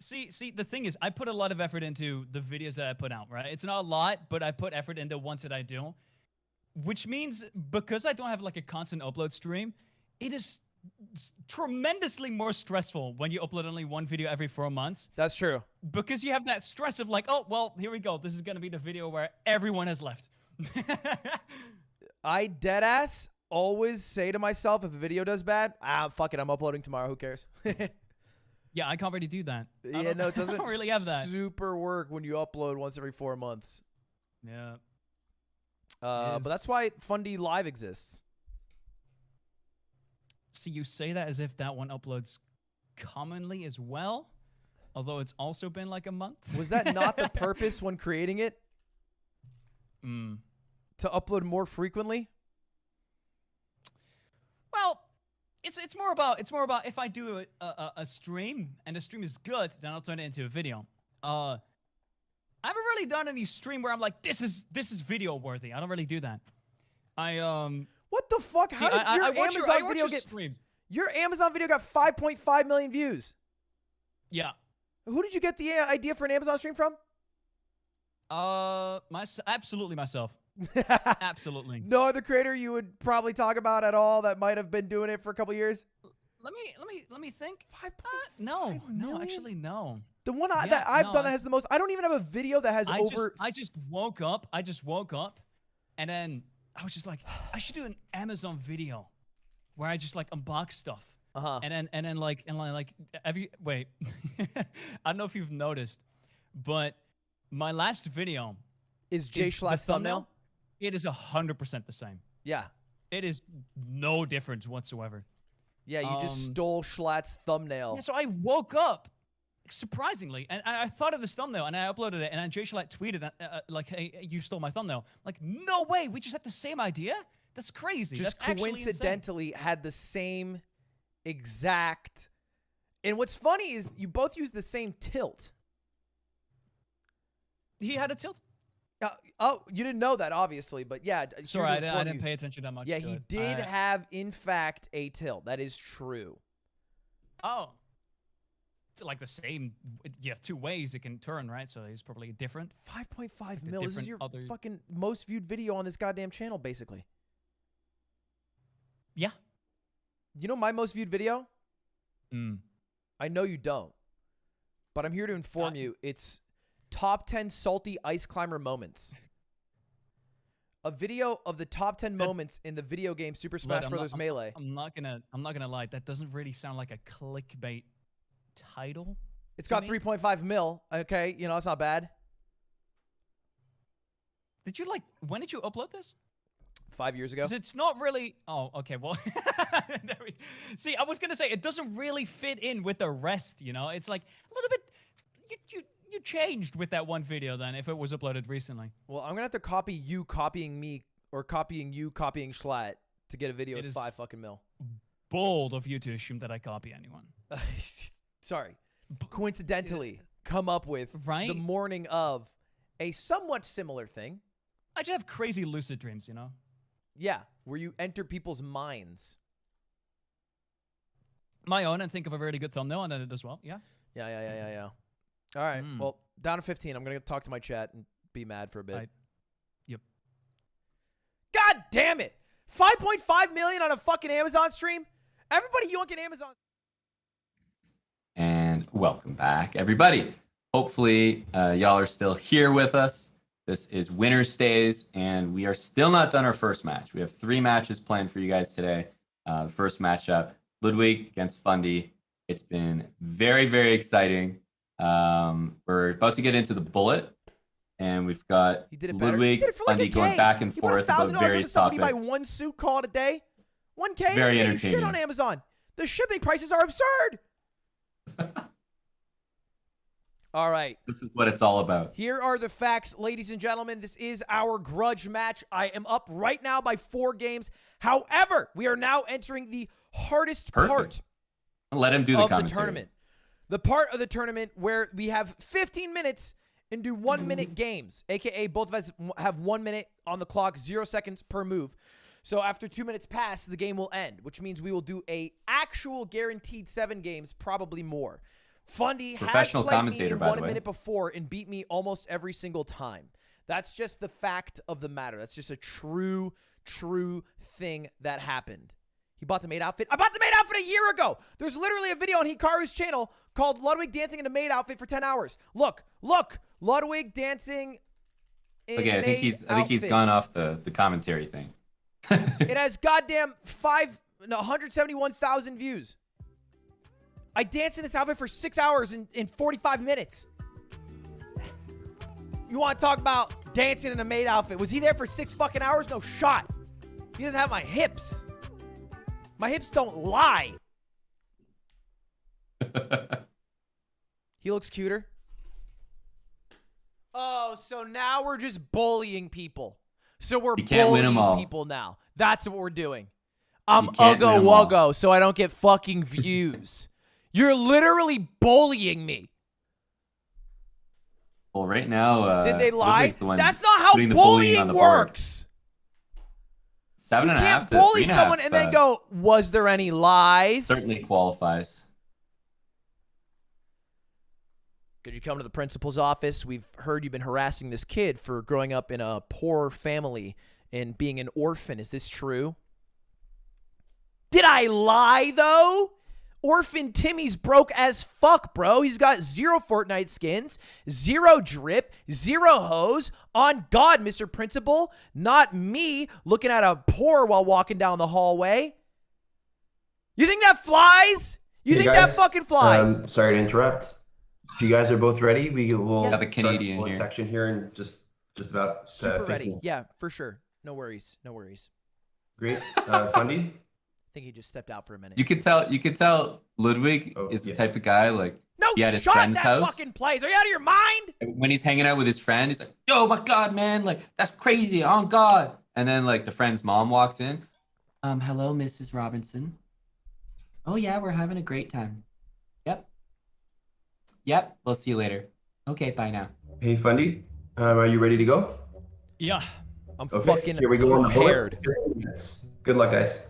See, the thing is, I put a lot of effort into the videos that I put out, right? It's not a lot, but I put effort into ones that I do, which means because I don't have like a constant upload stream, it is tremendously more stressful when you upload only one video every 4 months. That's true. Because you have that stress of like, oh, well, here we go. This is going to be the video where everyone has left. I deadass always say to myself, if a video does bad, fuck it, I'm uploading tomorrow. Who cares? Yeah, I can't really do that. Yeah, no, it doesn't I don't really have that. super work when you upload once every 4 months. Yeah. But that's why Fundy Live exists. See, you say that as if that one uploads commonly as well, although it's also been like a month. Was that not the purpose when creating it? To upload more frequently? Well, it's more about if I do a stream and the stream is good, then I'll turn it into a video. I haven't really done any stream where I'm like, this is video worthy. I don't really do that. What the fuck? How did your Amazon video get streams? Your Amazon video got 5.5 million views. Yeah. Who did you get the idea for an Amazon stream from? Absolutely myself. Absolutely. No other creator you would probably talk about at all that might have been doing it for a couple years? Let me think. 5.5 No, million? actually no. The one that I've done that has the most. I don't even have a video that has over. I just woke up, and then I was just like, I should do an Amazon video where I just like unbox stuff. And then like wait. I don't know if you've noticed, but my last video is Jay Schlatt's thumbnail. It is 100% the same. Yeah. It is no difference whatsoever. Yeah, you just stole Schlatt's thumbnail. Yeah, so I woke up surprisingly, and I thought of this thumbnail and I uploaded it, and then Jay Shalat tweeted like, "Hey, you stole my thumbnail." Like, no way, we just had the same idea. That's crazy. Just That's coincidentally had the same exact. And what's funny is you both use the same tilt. He had a tilt. Oh, you didn't know that, obviously, but yeah. Sorry, I didn't pay attention that much. Yeah, to he it. did have, in fact, a tilt. That is true. Oh. It's like the same. You have two ways it can turn, right? So he's probably different. 5.5 mil. This is your fucking most viewed video on this goddamn channel, basically. Yeah. You know my most viewed video? Mm. I know you don't, but I'm here to inform you. It's top 10 salty ice climber moments. A video of the top 10 moments in the video game Super Smash Bros. Melee. I'm not gonna lie. That doesn't really sound like a clickbait title. It's got 3.5 mil. Okay, you know that's not bad. Did you when did you upload this? 5 years ago. 'Cause it's not really. Oh, okay. Well, see, I was gonna say it doesn't really fit in with the rest. You know, it's like a little bit. You changed with that one video then if it was uploaded recently. Well, I'm gonna have to copy you copying me or copying you copying Schlatt to get a video with 5 fucking mil. Bold of you to assume that I copy anyone. Sorry. Coincidentally, come up with the morning of a somewhat similar thing. I just have crazy lucid dreams, you know? Yeah, where you enter people's minds. My own, and think of a really good thumbnail and edit it as well. Yeah. Yeah. All right. Well, down to 15. I'm going to talk to my chat and be mad for a bit. Yep. God damn it. 5.5 million on a fucking Amazon stream? Everybody yoinking Amazon. And welcome back, everybody. Hopefully, y'all are still here with us. This is Winner Stays, and we are still not done our first match. We have 3 matches planned for you guys today. The first matchup, Ludwig against Fundy. It's been very, very exciting. We're about to get into the bullet, and we've got Ludwig, Fundy going back and forth about various topics. Buy one suit, call it a day. 1K. Very entertaining. Shit on Amazon. The shipping prices are absurd. All right. This is what it's all about. Here are the facts, ladies and gentlemen. This is our grudge match. I am up right now by 4 games. However, we are now entering the hardest part Let him do the commentary. tournament. The part of the tournament where we have 15 minutes and do 1-minute games, a.k.a. both of us have 1 minute on the clock, 0 seconds per move. So after 2 minutes pass, the game will end, which means we will do a actual guaranteed 7 games, probably more. Fundy has played me in 1 minute before and beat me almost every single time. That's just the fact of the matter. That's just a true thing that happened. He bought the maid outfit. I bought the maid outfit a year ago. There's literally a video on Hikaru's channel called Ludwig dancing in a maid outfit for 10 hours. Look. Ludwig dancing in I think he's gone off the commentary thing. It has goddamn 171,000 views. I danced in this outfit for 6 hours in 45 minutes. You want to talk about dancing in a maid outfit? Was he there for 6 fucking hours? No shot. He doesn't have my hips. My hips don't lie. He looks cuter. Oh, so now we're just bullying people. So we're bullying people now. That's what we're doing. I'm uggo-wuggo so I don't get fucking views. You're literally bullying me. Well, right now, did they lie? That's not how bullying works. 7.5. You can't bully someone and then go, was there any lies? Certainly qualifies. Could you come to the principal's office? We've heard you've been harassing this kid for growing up in a poor family and being an orphan. Is this true? Did I lie, though? Orphan Timmy's broke as fuck, bro. He's got 0 Fortnite skins, 0 drip, 0 hose. On God, Mr. Principal. Not me looking at a whore while walking down the hallway. You think that flies? You think that fucking flies? Sorry to interrupt. If you guys are both ready, we will have the Canadian here. Section here in just about super ready. Yeah, for sure. No worries. Great. Fundy? I think he just stepped out for a minute. You could tell Ludwig is the type of guy like. No He had his shot friend's that house. fucking place. Are you out of your mind? When he's hanging out with his friend, he's like, "Yo, my God, man, like that's crazy, on God." And then like the friend's mom walks in. Hello, Mrs. Robinson. Oh yeah, we're having a great time. Yep. Yep. We'll see you later. Okay, bye now. Hey, Fundy, are you ready to go? Yeah. I'm Okay, fucking here we go on the prepared. bullet. Good luck, guys.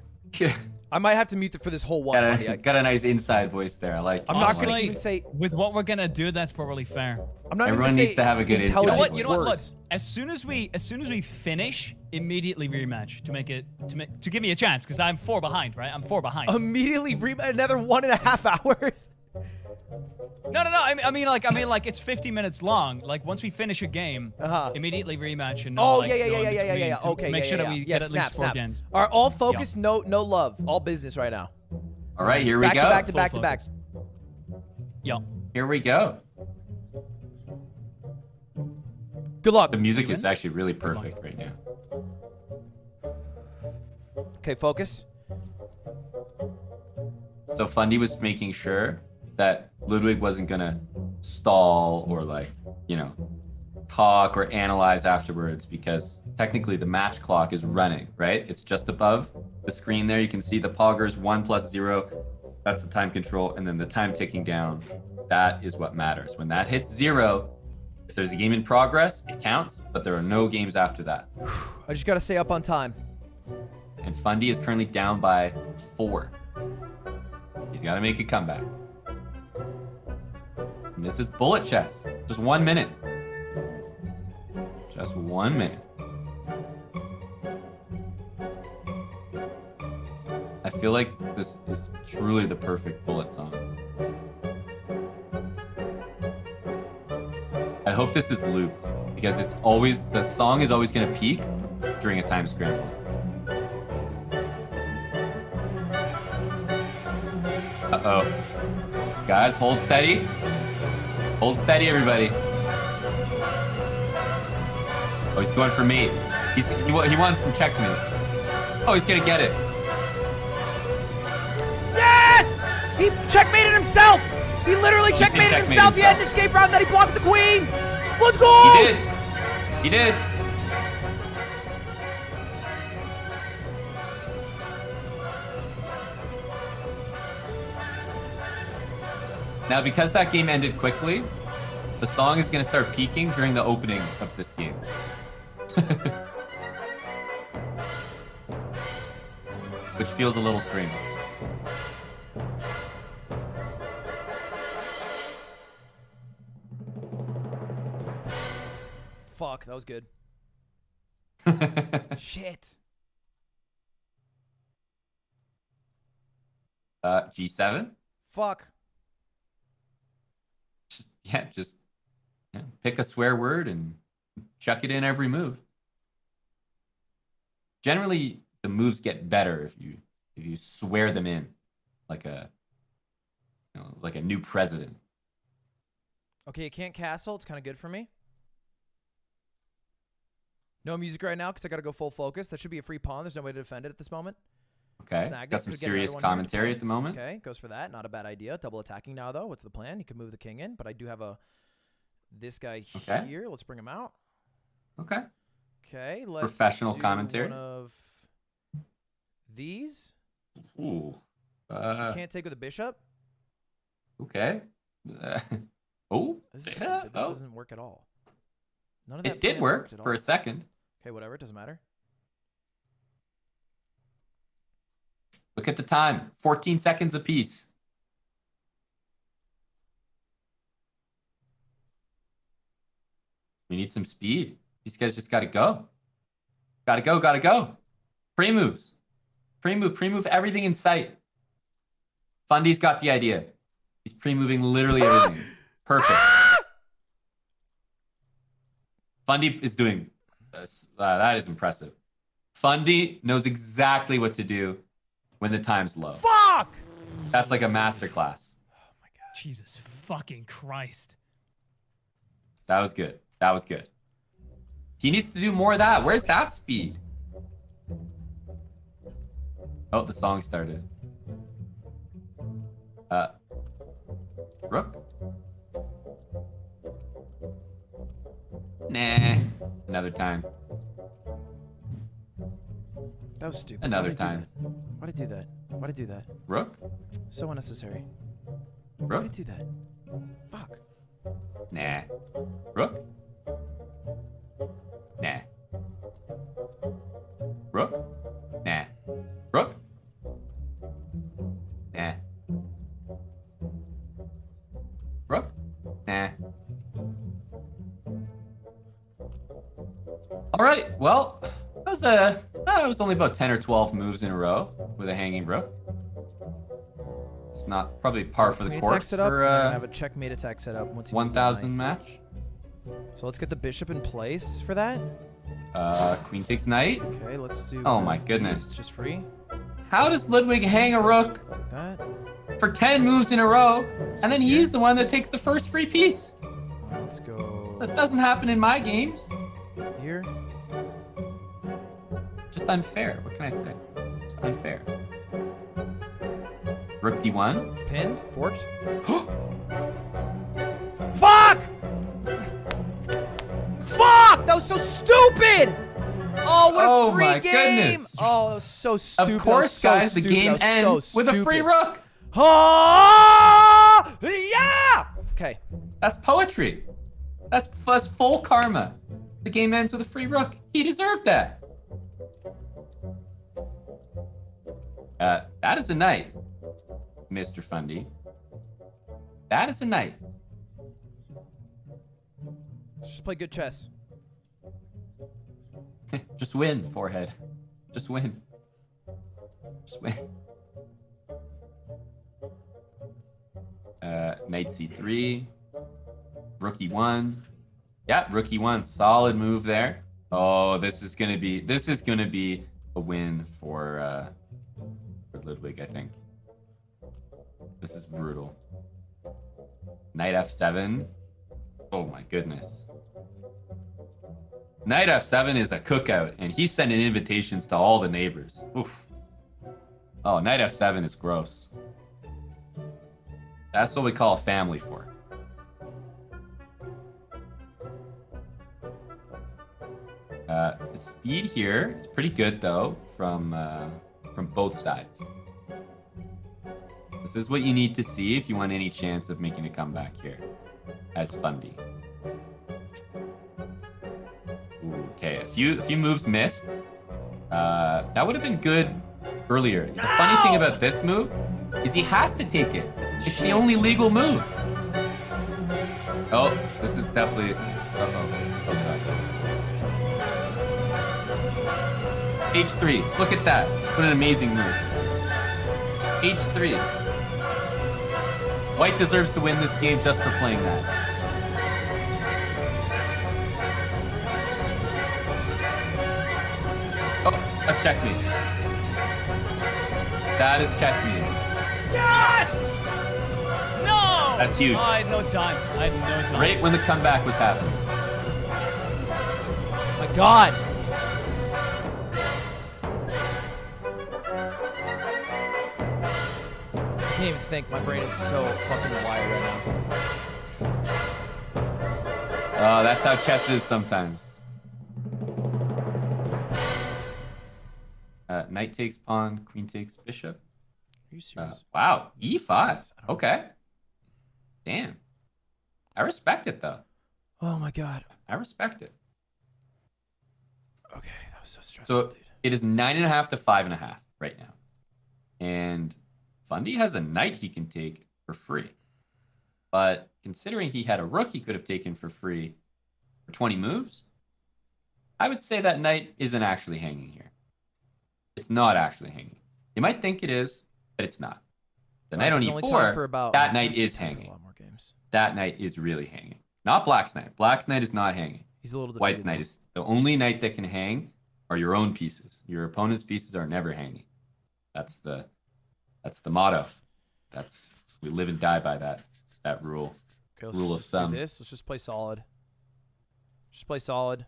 I might have to mute for this whole one. Fundy. Got a nice inside voice there. I like. I'm not gonna Honestly, even say. With what we're gonna do, that's probably fair. I'm not Everyone even gonna needs say to have a good inside intelligent voice. You know what? Look, words. as soon as we finish, immediately rematch to give me a chance, because I'm 4 behind, right? I'm 4 behind. Immediately another 1.5 hours. No. I mean, like it's 50 minutes long. Like once we finish a game, immediately rematch and. Oh like, yeah. no in between to Okay, Make yeah, sure yeah, that we yeah. get at least 4 snap. games. All right, all focus, no love, all business right now. All right, here we Back go. to back to Full back to back. focus. Yo. Here we go. Good luck. The music You is win? actually really perfect right now. Okay, focus. So Fundy was making sure that Ludwig wasn't gonna stall or like, talk or analyze afterwards, because technically the match clock is running, right? It's just above the screen there. You can see the poggers 1 + 0. That's the time control, and then the time ticking down. That is what matters. When that hits 0, if there's a game in progress, it counts, but there are no games after that. I just gotta stay up on time. And Fundy is currently down by 4. He's got to make a comeback. And this is bullet chess. Just 1 minute. Just 1 minute. I feel like this is truly the perfect bullet song. I hope this is looped, because the song is always going to peak during a time scramble. Uh-oh. Guys, hold steady. Hold steady, everybody. Oh, he's going for mate. He wants some checkmate. Oh, he's gonna get it. Yes! He checkmated himself! He literally Oh, checkmated himself! He had an escape round that he blocked the queen! Let's go! He did. He did. Now, because that game ended quickly, the song is going to start peaking during the opening of this game. Which feels a little strange. Fuck, that was good. Shit. G7? Fuck. Just pick a swear word and chuck it in every move. Generally, the moves get better if you swear them in, like a new president. Okay, you can't castle. It's kind of good for me. No music right now because I got to go full focus. That should be a free pawn. There's no way to defend it at this moment. Okay, Snagged got it. some Could get another serious one here into commentary at the points. moment. Okay, goes for that. Not a bad idea. Double attacking now, though. What's the plan? You can move the king in, but I do have this guy Okay. here. Let's bring him out. Okay. Okay, let's Professional do commentary. one of these. Ooh. Can't take with a bishop. Okay. Oh. This is Yeah. stupid. This Oh. doesn't work at all. None of that It did plan work worked at for all. a second. Okay, whatever. It doesn't matter. Look at the time. 14 seconds apiece. We need some speed. These guys just got to go. Got to go, got to go. Pre-moves. Pre-move everything in sight. Fundy's got the idea. He's pre-moving literally everything. Perfect. Fundy is doing this. That is impressive. Fundy knows exactly what to do when the time's low. Fuck! That's like a masterclass. Jesus fucking Christ. That was good. That was good. He needs to do more of that. Where's that speed? Oh, the song started. Rook? Nah. Another time. That was stupid. Another Why'd I do time. that? Why'd I do that? Why'd I do that? Rook? So unnecessary. Why'd Rook? I do that? Fuck. Nah. Rook? Nah. Rook? Nah. Rook? Nah. Rook? Nah. All right. Well, that was only about 10 or 12 moves in a row with a hanging rook. It's not probably par for the Queen attack course set up. for I have a checkmate attack set up once he moves the 1,000 knight. match. So let's get the bishop in place for that. Queen takes knight. Okay, let's do. Oh my goodness. It's just free. How does Ludwig hang a rook Like that. for 10 moves in a row, and then he's the one that takes the first free piece? Let's go That doesn't happen in my games. here. Just unfair. What can I say? Just unfair. Rook d1. Pinned. Forked. Fuck! Fuck! That was so stupid! Oh, what a free my game! goodness. Oh, that was so stupid. Of course, That was so guys, the stupid. game That was ends so with a free stupid. rook. Oh, yeah! Okay. That's poetry. That's full karma. The game ends with a free rook. He deserved that. That is a knight, Mr. Fundy. That is a knight. Just play good chess. Just win, forehead. Just win. Just win. Knight c3. Rook e1. Yeah, rook e1. Solid move there. Oh, this is gonna be a win for Ludwig, I think. This is brutal. Knight f7. Oh my goodness. Knight f7 is a cookout, and he's sending invitations to all the neighbors. Oof. Oh, knight f7 is gross. That's what we call a family fort. The speed here is pretty good, though, from both sides. This is what you need to see if you want any chance of making a comeback here, as Fundy. Okay, a few moves missed. That would have been good earlier. The funny thing about this move is he has to take it. It's the only legal move. Oh, this is definitely. Uh-oh. Oh god. H3. Look at that. What an amazing move. H3. White deserves to win this game just for playing that. Oh, a checkmate. That is checkmate. Yes! No! That's huge. Oh, I had no time. I had no time. Right when the comeback was happening. My God. I can't even think. My brain is so fucking wired right now. That's how chess is sometimes. Knight takes pawn, queen takes bishop. Are you serious? Wow, e5. Yes, I don't- Okay. Damn. I respect it, though. Oh my God. I respect it. Okay, that was so stressful, So dude. it is 9.5 to 5.5 right now. And Fundy has a knight he can take for free. But considering he had a rook he could have taken for free for 20 moves, I would say that knight isn't actually hanging here. It's not actually hanging. You might think it is, but it's not. The knight on There's only time for e4, about- that knight there's is time for hanging. A lot more games. That knight is really hanging. Not Black's knight. Black's knight is not hanging. He's a little White's defeated knight is the only knight that can hang are your own pieces. Your opponent's pieces are never hanging. That's the motto. We live and die by that rule. Okay, let's Rule of just thumb. Do this. Let's just play solid. Just play solid.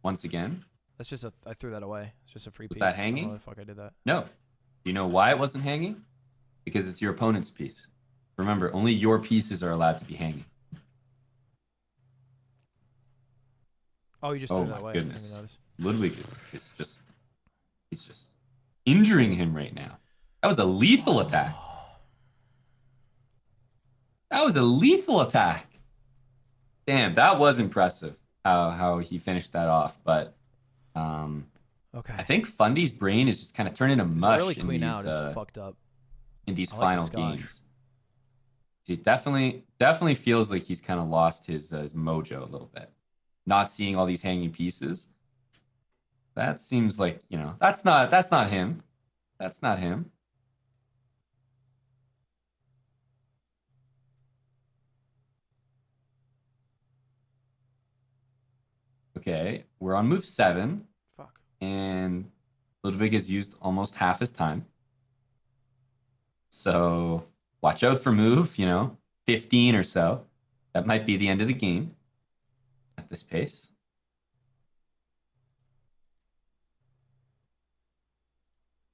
Once again, That's just I threw that away. It's just a free Was piece. that I don't know hanging? why the fuck I did that. no. Do you know why it wasn't hanging? Because it's your opponent's piece. Remember, only your pieces are allowed to be hanging. Oh, you just Oh threw that my away. goodness. I didn't notice. Ludwig is just he's just injuring him right now. That was a lethal attack. That was a lethal attack. Damn, that was impressive how he finished that off. But Okay. I think Fundy's brain is just kind of turning to mush early in queen these out is fucked up. in these I like final the scotch. games. It definitely feels like he's kind of lost his mojo a little bit. Not seeing all these hanging pieces. That seems like, that's not him. That's not him. Okay, we're on move 7. Fuck. And Ludwig has used almost half his time. So watch out for move, 15 or so. That might be the end of the game at this pace.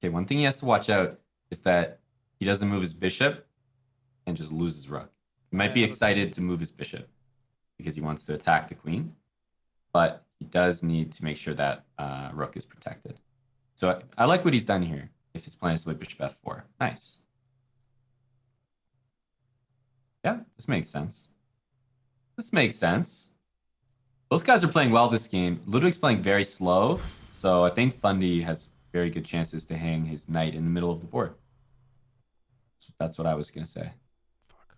Okay, one thing he has to watch out is that he doesn't move his bishop and just lose his rook. He might be excited to move his bishop because he wants to attack the queen, but he does need to make sure that rook is protected. So I like what he's done here. If his plan is to play bishop f4, nice. Yeah, this makes sense. This makes sense. Both guys are playing well this game. Ludwig's playing very slow, so I think Fundy has very good chances to hang his knight in the middle of the board. That's what I was going to say. Fuck.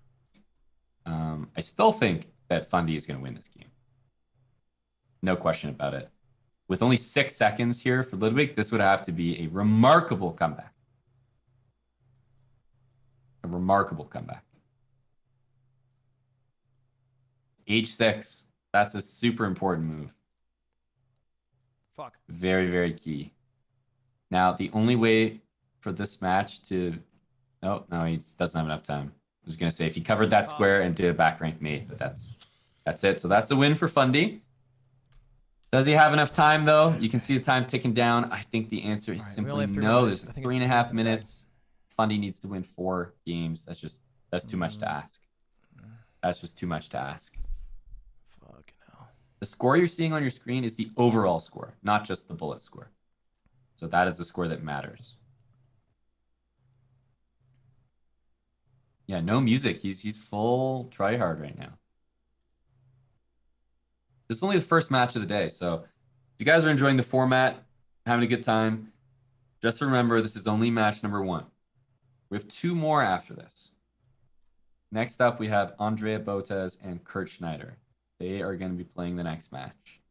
I still think that Fundy is going to win this game. No question about it. With only 6 seconds here for Ludwig, this would have to be a remarkable comeback. A remarkable comeback. H6. That's a super important move. Fuck. Very, very key. Now, the only way for this match to... No, he doesn't have enough time. I was going to say, if he covered that square and did a back rank mate, but that's it. So that's a win for Fundy. Does he have enough time, though? You can see the time ticking down. I think the answer is simply no. There's 3.5 minutes. Fundy needs to win 4 games. That's too much to ask. That's just too much to ask. Fuck no. The score you're seeing on your screen is the overall score, not just the bullet score. So that is the score that matters. Yeah, no music. He's full try hard right now. This is only the first match of the day, so if you guys are enjoying the format, having a good time, just remember this is only match number 1. We have 2 more after this. Next up, we have Andrea Botez and Schneider. They are going to be playing the next match.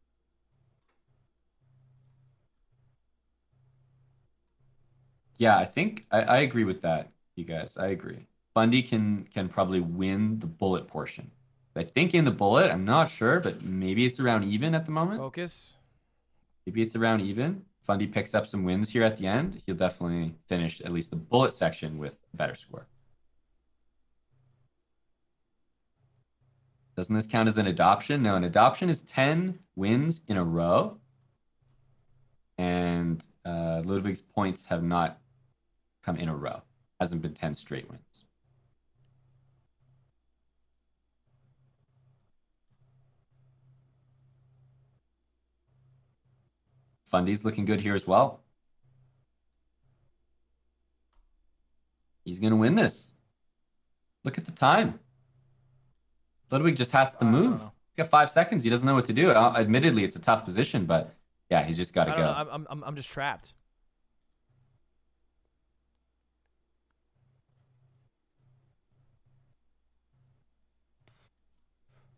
Yeah, I think I agree with that, you guys. I agree. Fundy can probably win the bullet portion. I think in the bullet, I'm not sure, but maybe it's around even at the moment. Focus. Maybe it's around even. Fundy picks up some wins here at the end. He'll definitely finish at least the bullet section with a better score. Doesn't this count as an adoption? No, an adoption is 10 wins in a row. And Ludwig's points have not come in a row. Hasn't been 10 straight wins. Fundy's looking good here as well. He's going to win this. Look at the time. Ludwig just has to move. He's got 5 seconds. He doesn't know what to do. Admittedly, it's a tough position, but yeah, he's just got to go. I'm just trapped.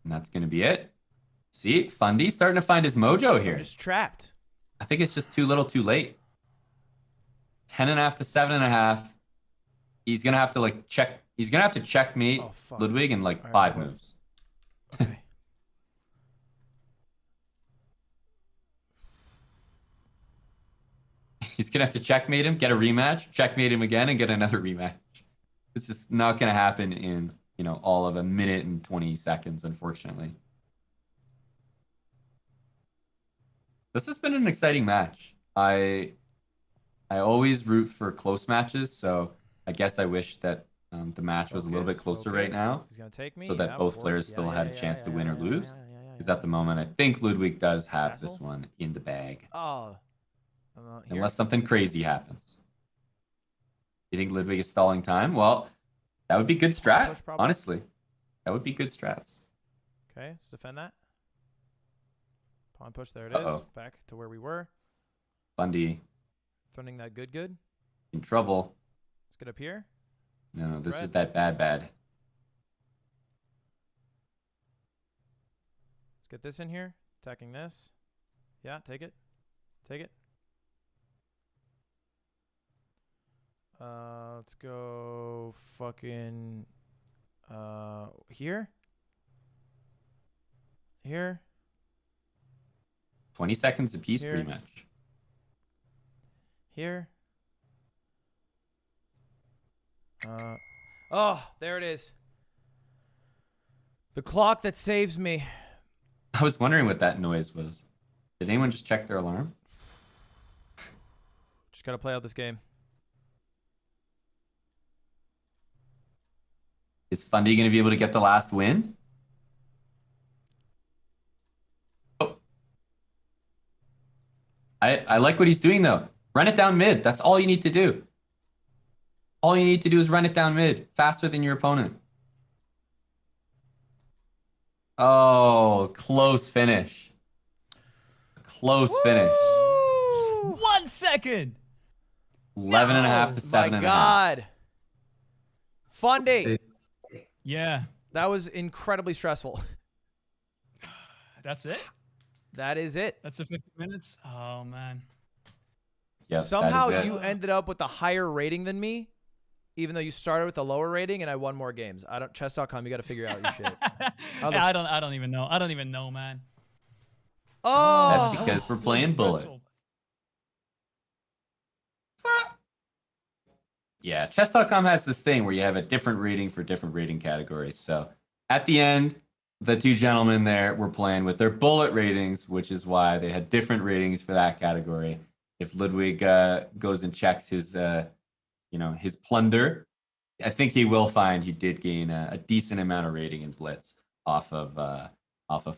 And that's going to be it. See, Fundy starting to find his mojo here. I'm just trapped. I think it's just too little too late. 10.5 to 7.5. He's going to have to check. He's going to have to checkmate Ludwig in 5 moves. Okay. He's going to have to checkmate him, get a rematch, checkmate him again, and get another rematch. It's just not going to happen in, all of 1 minute and 20 seconds, unfortunately. This has been an exciting match. I always root for close matches, so I guess I wish that the match was a little bit closer right now, He's gonna take me. so that Yeah, of both course. players Yeah, still yeah, had a yeah, chance yeah, to yeah, win or yeah, lose. yeah, yeah, Because yeah. at the moment, I think Ludwig does have Castle? this one in the bag, Oh. Here? unless something crazy happens. You think Ludwig is stalling time? Well, that would be good strat, Push, probably. honestly. That would be good strats. Okay, let's defend that. Pawn push, there it is. Uh-oh. Back to where we were. Fundy Defending that good. in trouble. Let's get up here. No, this Threat. is that bad. Let's get this in here. Attacking this. Yeah, take it. Take it. Let's go fucking here. Here. 20 seconds apiece Here. pretty much. Here. Oh, there it is. The clock that saves me. I was wondering what that noise was. Did anyone just check their alarm? Just gotta play out this game. Is Fundy going to be able to get the last win? Oh. I like what he's doing, though. Run it down mid. That's all you need to do. All you need to do is run it down mid. Faster than your opponent. Oh, close finish. Close finish. 1 second. 11 and a half to 7 My and a half. God. Fundy. Yeah. That was incredibly stressful. That's it? That is it. That's the 50 minutes? Oh, man. Yep, Somehow that is it. you ended up with a higher rating than me, even though you started with a lower rating and I won more games. I don't Chess.com, you got to figure out your shit. Yeah, I don't even know. I don't even know, man. Oh, That's because we're playing Bullet. Yeah, Chess.com has this thing where you have a different rating for different rating categories. So at the end, the two gentlemen there were playing with their bullet ratings, which is why they had different ratings for that category. If Ludwig goes and checks his, his plunder, I think he will find he did gain a decent amount of rating in blitz off of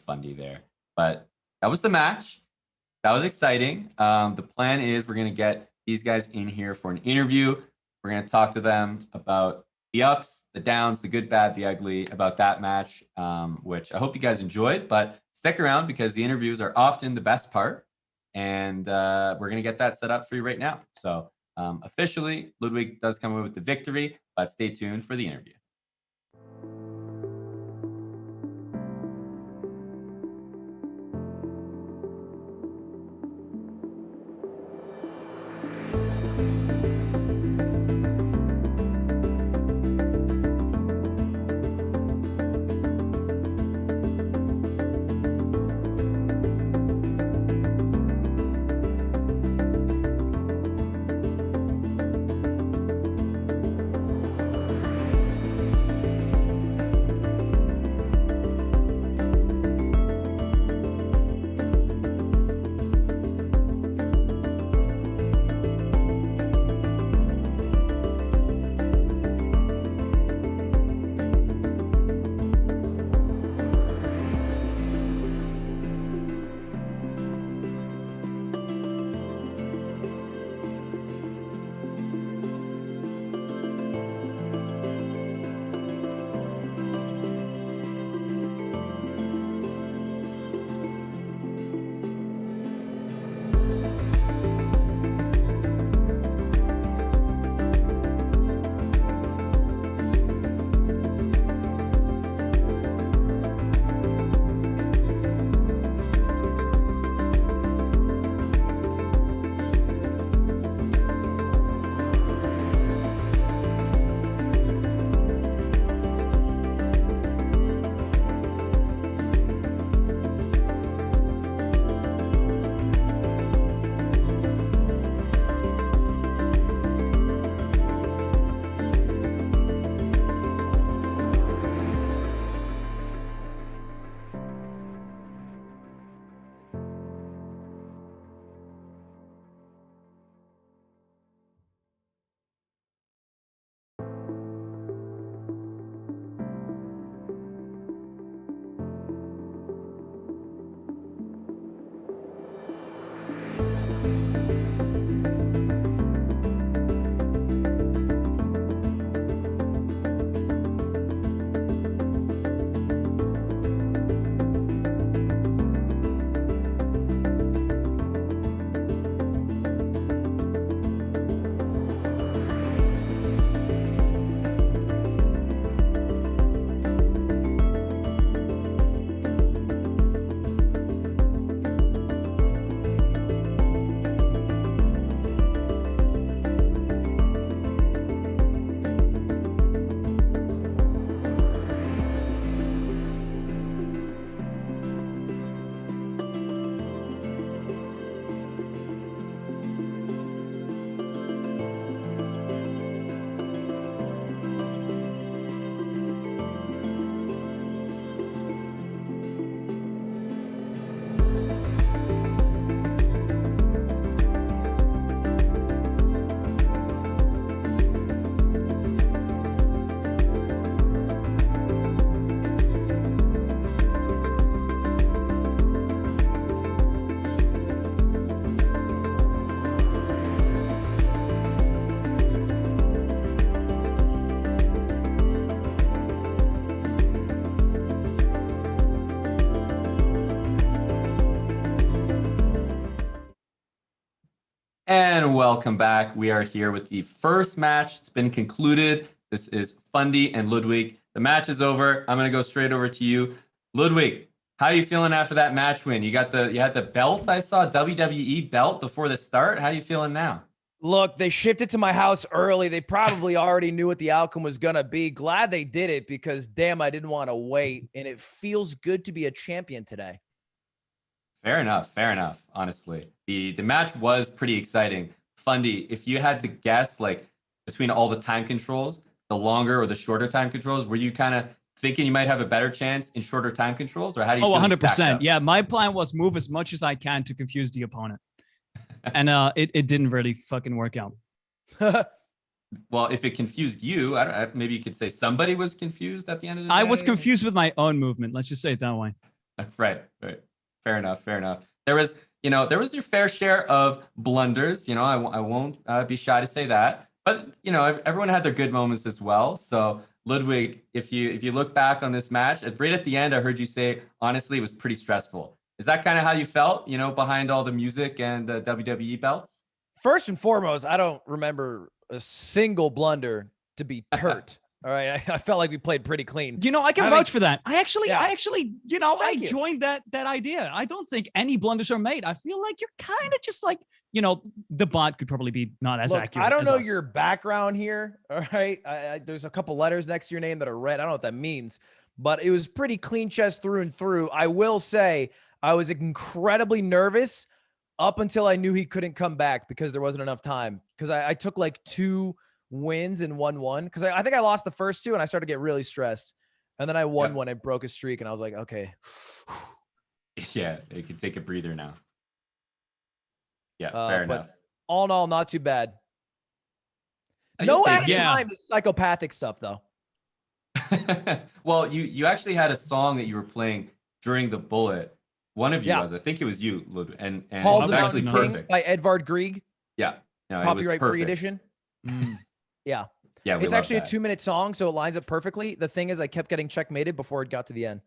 Fundy there. But that was the match. That was exciting. The plan is we're gonna get these guys in here for an interview. We're going to talk to them about the ups, the downs, the good, bad, the ugly, about that match, which I hope you guys enjoyed. But stick around because the interviews are often the best part. And we're going to get that set up for you right now. So officially, Ludwig does come away with the victory, but stay tuned for the interview. And welcome back. We are here with the first match. It's been concluded. This is Fundy and Ludwig. The match is over. I'm going to go straight over to you. Ludwig, how are you feeling after that match win? You had the belt, I saw, WWE belt before the start. How are you feeling now? Look, they shipped it to my house early. They probably already knew what the outcome was going to be. Glad they did it because, damn, I didn't want to wait. And it feels good to be a champion today. Fair enough. Fair enough, honestly. The match was pretty exciting. Fundy, if you had to guess, like, between all the time controls, the longer or the shorter time controls, were you kind of thinking you might have a better chance in shorter time controls? Or how do you feel 100%. Yeah, my plan was move as much as I can to confuse the opponent. And it didn't really fucking work out. Well, if it confused you, maybe you could say somebody was confused at the end of the day. I was confused with my own movement. Let's just say it that way. Right. Fair enough. There was your fair share of blunders. I won't be shy to say that. But, everyone had their good moments as well. So, Ludwig, if you look back on this match, right at the end, I heard you say, honestly, it was pretty stressful. Is that kind of how you felt, behind all the music and the WWE belts? First and foremost, I don't remember a single blunder to be hurt. All right. I felt like we played pretty clean. I can vouch for that. I actually, I you. joined that idea. I don't think any blunders are made. I feel like you're kind of just like, the bot could probably be not as accurate. I don't as know us. your background here. All right. There's a couple letters next to your name that are red. I don't know what that means, but it was pretty clean chess through and through. I will say I was incredibly nervous up until I knew he couldn't come back because there wasn't enough time. Because I took like 2 wins and 1-1 because I think I lost the first 2 and I started to get really stressed. And then I won one. I broke a streak and I was like, okay. Yeah, you can take a breather now. Yeah, fair enough. All in all, not too bad. No added time is psychopathic stuff, though. Well, you actually had a song that you were playing during the bullet. One of you was. I think it was you, Ludwig. And it was actually perfect. By Edvard Grieg. Yeah. No, copyright free edition. Yeah. Yeah, it's actually a 2-minute song, so it lines up perfectly. The thing is, I kept getting checkmated before it got to the end.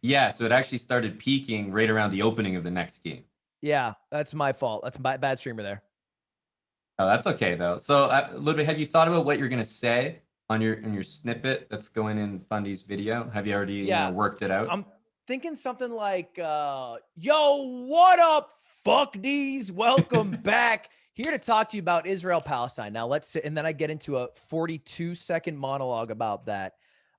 Yeah, so it actually started peaking right around the opening of the next game. Yeah, that's my fault. That's my bad streamer there. Oh, that's okay though. So, Ludwig, have you thought about what you're gonna say on your snippet that's going in Fundy's video? Have you already worked it out? I'm thinking something like, "Yo, what up, fuckdies? Welcome back. Here to talk to you about Israel-Palestine." Now let's sit, and then I get into a 42-second monologue about that,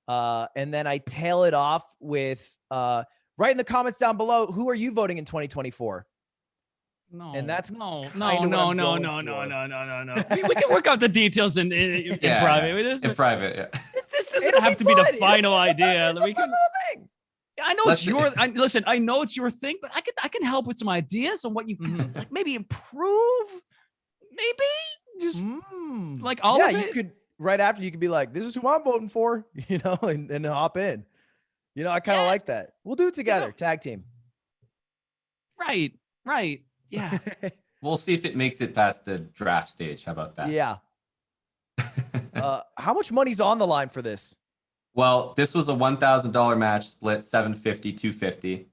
and then I tail it off with, "Write in the comments down below, who are you voting in 2024?" No, and that's no. We can work out the details in private. In private, yeah. This doesn't have to be the final idea. We can. Thing. I know it's your. Listen, I know it's your thing, but I can help with some ideas on what you can like maybe improve. Maybe just like all of it. You could right after you could be like, "This is who I'm voting for," and hop in. I kind of like that. We'll do it together, tag team. Right. Yeah. We'll see if it makes it past the draft stage. How about that? Yeah. How much money's on the line for this? Well, this was a $1,000 match split 750, 250.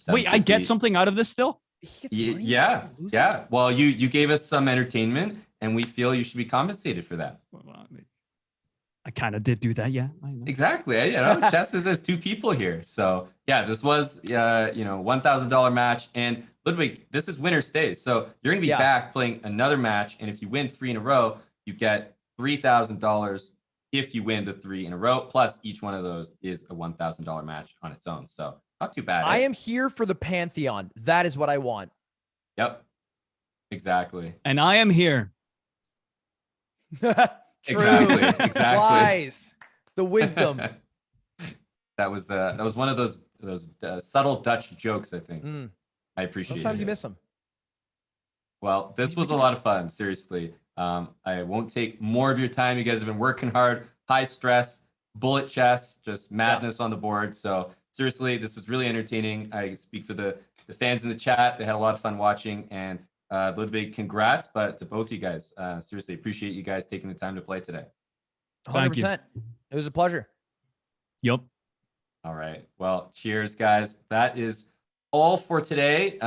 Wait, I get something out of this still? Yeah. Well, you gave us some entertainment, and we feel you should be compensated for that. I kind of did do that, yeah. I know. Exactly. Chess is there's 2 people here, so yeah, this was $1,000 match, and Ludwig, this is winner stays. So you're gonna be back playing another match, and if you win 3 in a row, you get $3,000. If you win the 3 in a row, plus each one of those is a $1,000 match on its own. So not too bad. I am here for the Pantheon. That is what I want. Yep. Exactly. And I am here. Exactly. Wise. The wisdom. That was one of those subtle Dutch jokes, I think. I appreciate it. Sometimes you miss them. Well, this was a lot of fun. Seriously. I won't take more of your time. You guys have been working hard, high stress, bullet chess, just madness on the board. So seriously, this was really entertaining. I speak for the fans in the chat. They had a lot of fun watching, and Ludwig, congrats, but to both you guys, seriously appreciate you guys taking the time to play today. 100%. It was a pleasure. Yep. All right. Well, cheers, guys. That is all for today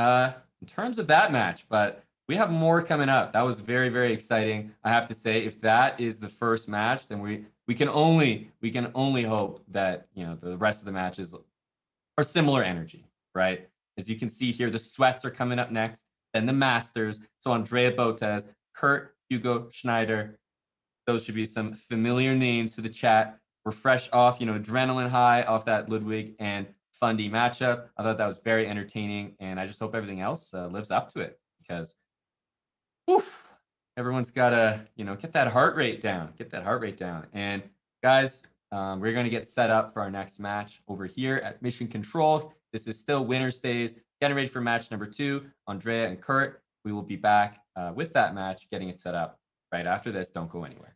in terms of that match, but we have more coming up. That was very, very exciting. I have to say, if that is the first match, then we can only hope that, you know, the rest of the matches are similar energy, right? As you can see here, the sweats are coming up next, then the masters. So Andrea Botez, Kurt, Hugo, Schneider. Those should be some familiar names to the chat. We're fresh off, you know, adrenaline high off that Ludwig and Fundy matchup. I thought that was very entertaining, and I just hope everything else lives up to it, because oof, everyone's got to, you know, get that heart rate down. And guys, we're going to get set up for our next match over here at Mission Control. This is still winner stays, getting ready for match number 2, Andrea and Kurt. We will be back with that match, getting it set up right after this. Don't go anywhere.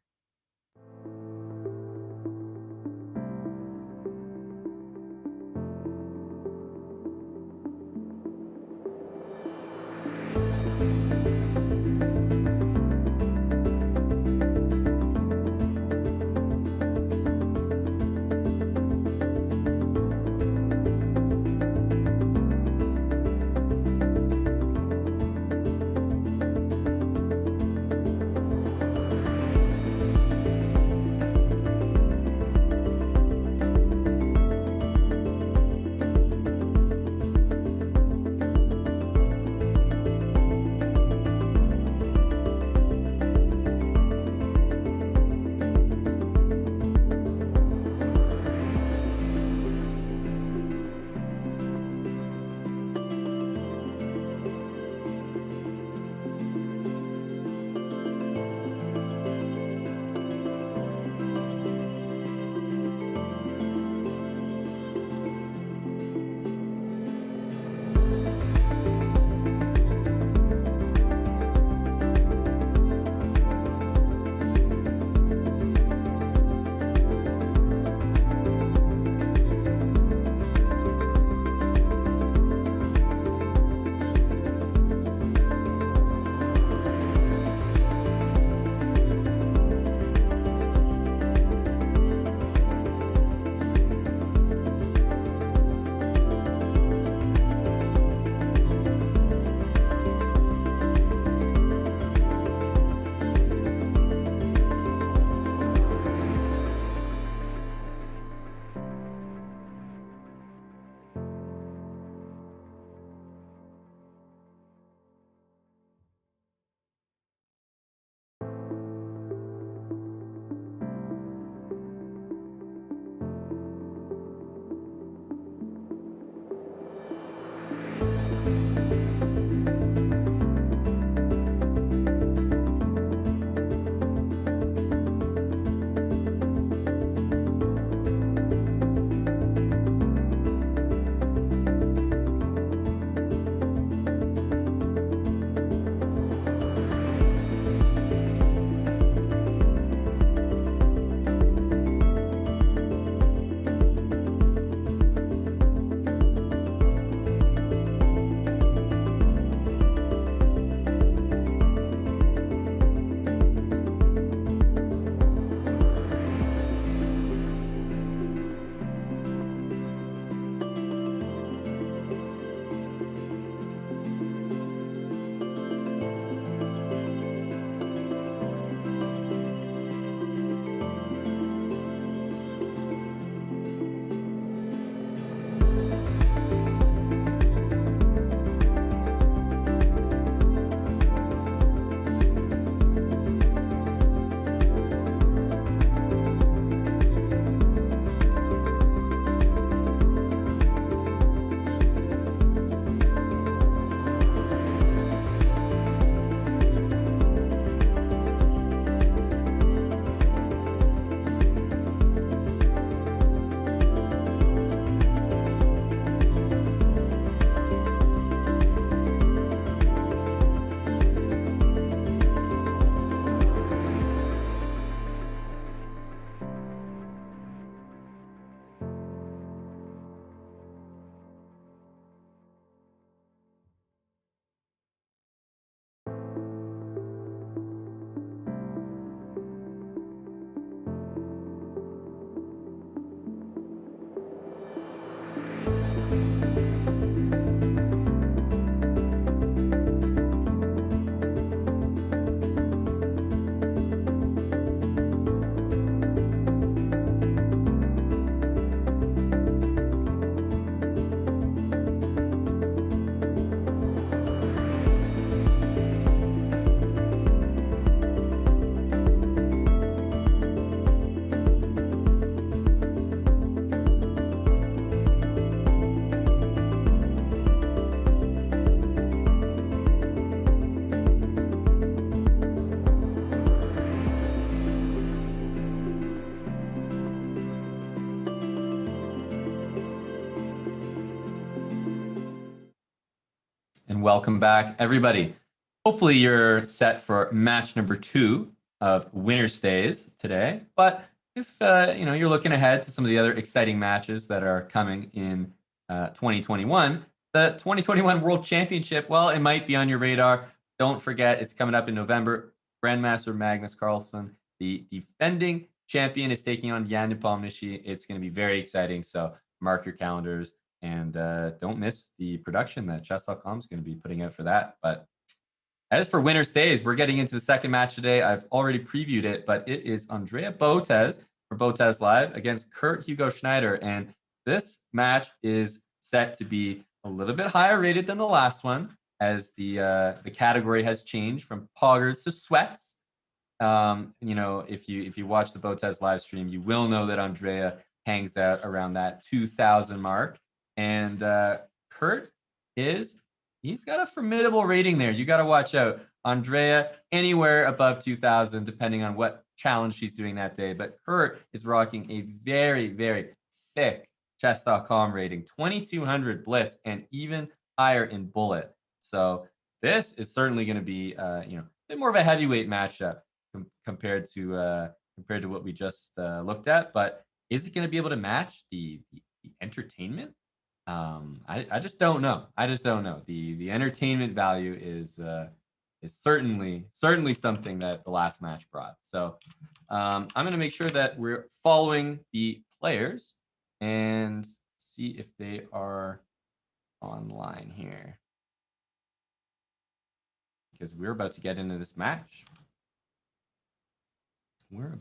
and welcome back, everybody. Hopefully you're set for match number 2 of Winner Stays today. But if you're looking ahead to some of the other exciting matches that are coming in 2021, the 2021 World Championship, well, it might be on your radar. Don't forget, it's coming up in November. Grandmaster Magnus Carlsen, the defending champion, is taking on Jan Nepomniachtchi. It's going to be very exciting. So mark your calendars. And don't miss the production that Chess.com is going to be putting out for that. But as for Winner Stays, we're getting into the second match today. I've already previewed it, but it is Andrea Botez for Botez Live against Kurt Hugo Schneider. And this match is set to be a little bit higher rated than the last one, as the category has changed from poggers to sweats. If you watch the Botez live stream, you will know that Andrea hangs out around that 2,000 mark. And Kurt he's got a formidable rating there. You got to watch out. Andrea, anywhere above 2,000, depending on what challenge she's doing that day. But Kurt is rocking a very, very thick Chess.com rating, 2,200 blitz, and even higher in bullet. So this is certainly going to be, a bit more of a heavyweight matchup compared to what we just looked at. But is it going to be able to match the entertainment? I just don't know. The entertainment value is certainly something that the last match brought. So I'm going to make sure that we're following the players and see if they are online here, because we're about to get into this match. You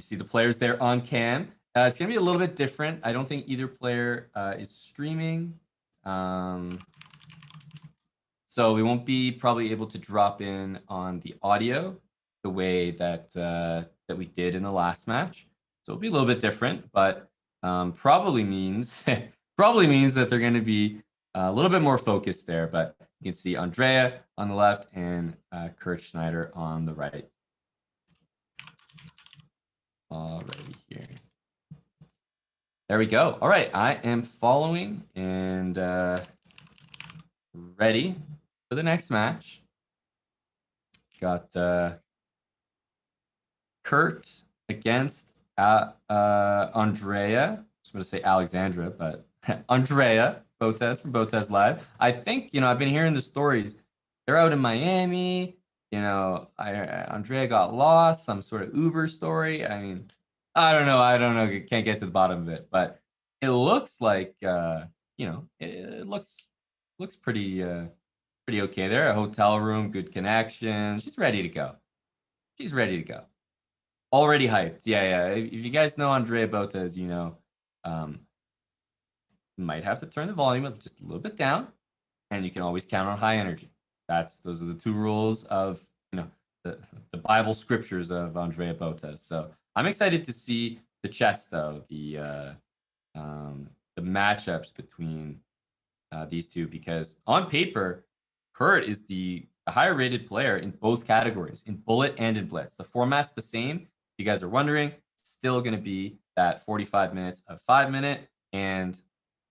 see the players there on cam. It's going to be a little bit different. I don't think either player is streaming. So we won't be probably able to drop in on the audio the way that we did in the last match. So it'll be a little bit different, but probably means that they're going to be a little bit more focused there. But you can see Andrea on the left and Kurt Schneider on the right. Alrighty here. There we go. All right, I am following and ready for the next match. Got Kurt against Andrea. I was going to say Alexandra, but Andrea Botez from Botez Live. I think, I've been hearing the stories. They're out in Miami. Andrea got lost, some sort of Uber story. I mean, I don't know. Can't get to the bottom of it, but it looks like, it looks pretty okay there. A hotel room, good connection. She's ready to go. Already hyped. Yeah. If you guys know Andrea Botez, might have to turn the volume up just a little bit down, and you can always count on high energy. Those are the two rules of, the Bible scriptures of Andrea Botez. So I'm excited to see the chess, though, the matchups between these two, because on paper, Kurt is the higher rated player in both categories, in bullet and in blitz. The format's the same. If you guys are wondering, still going to be that 45 minutes of 5-minute and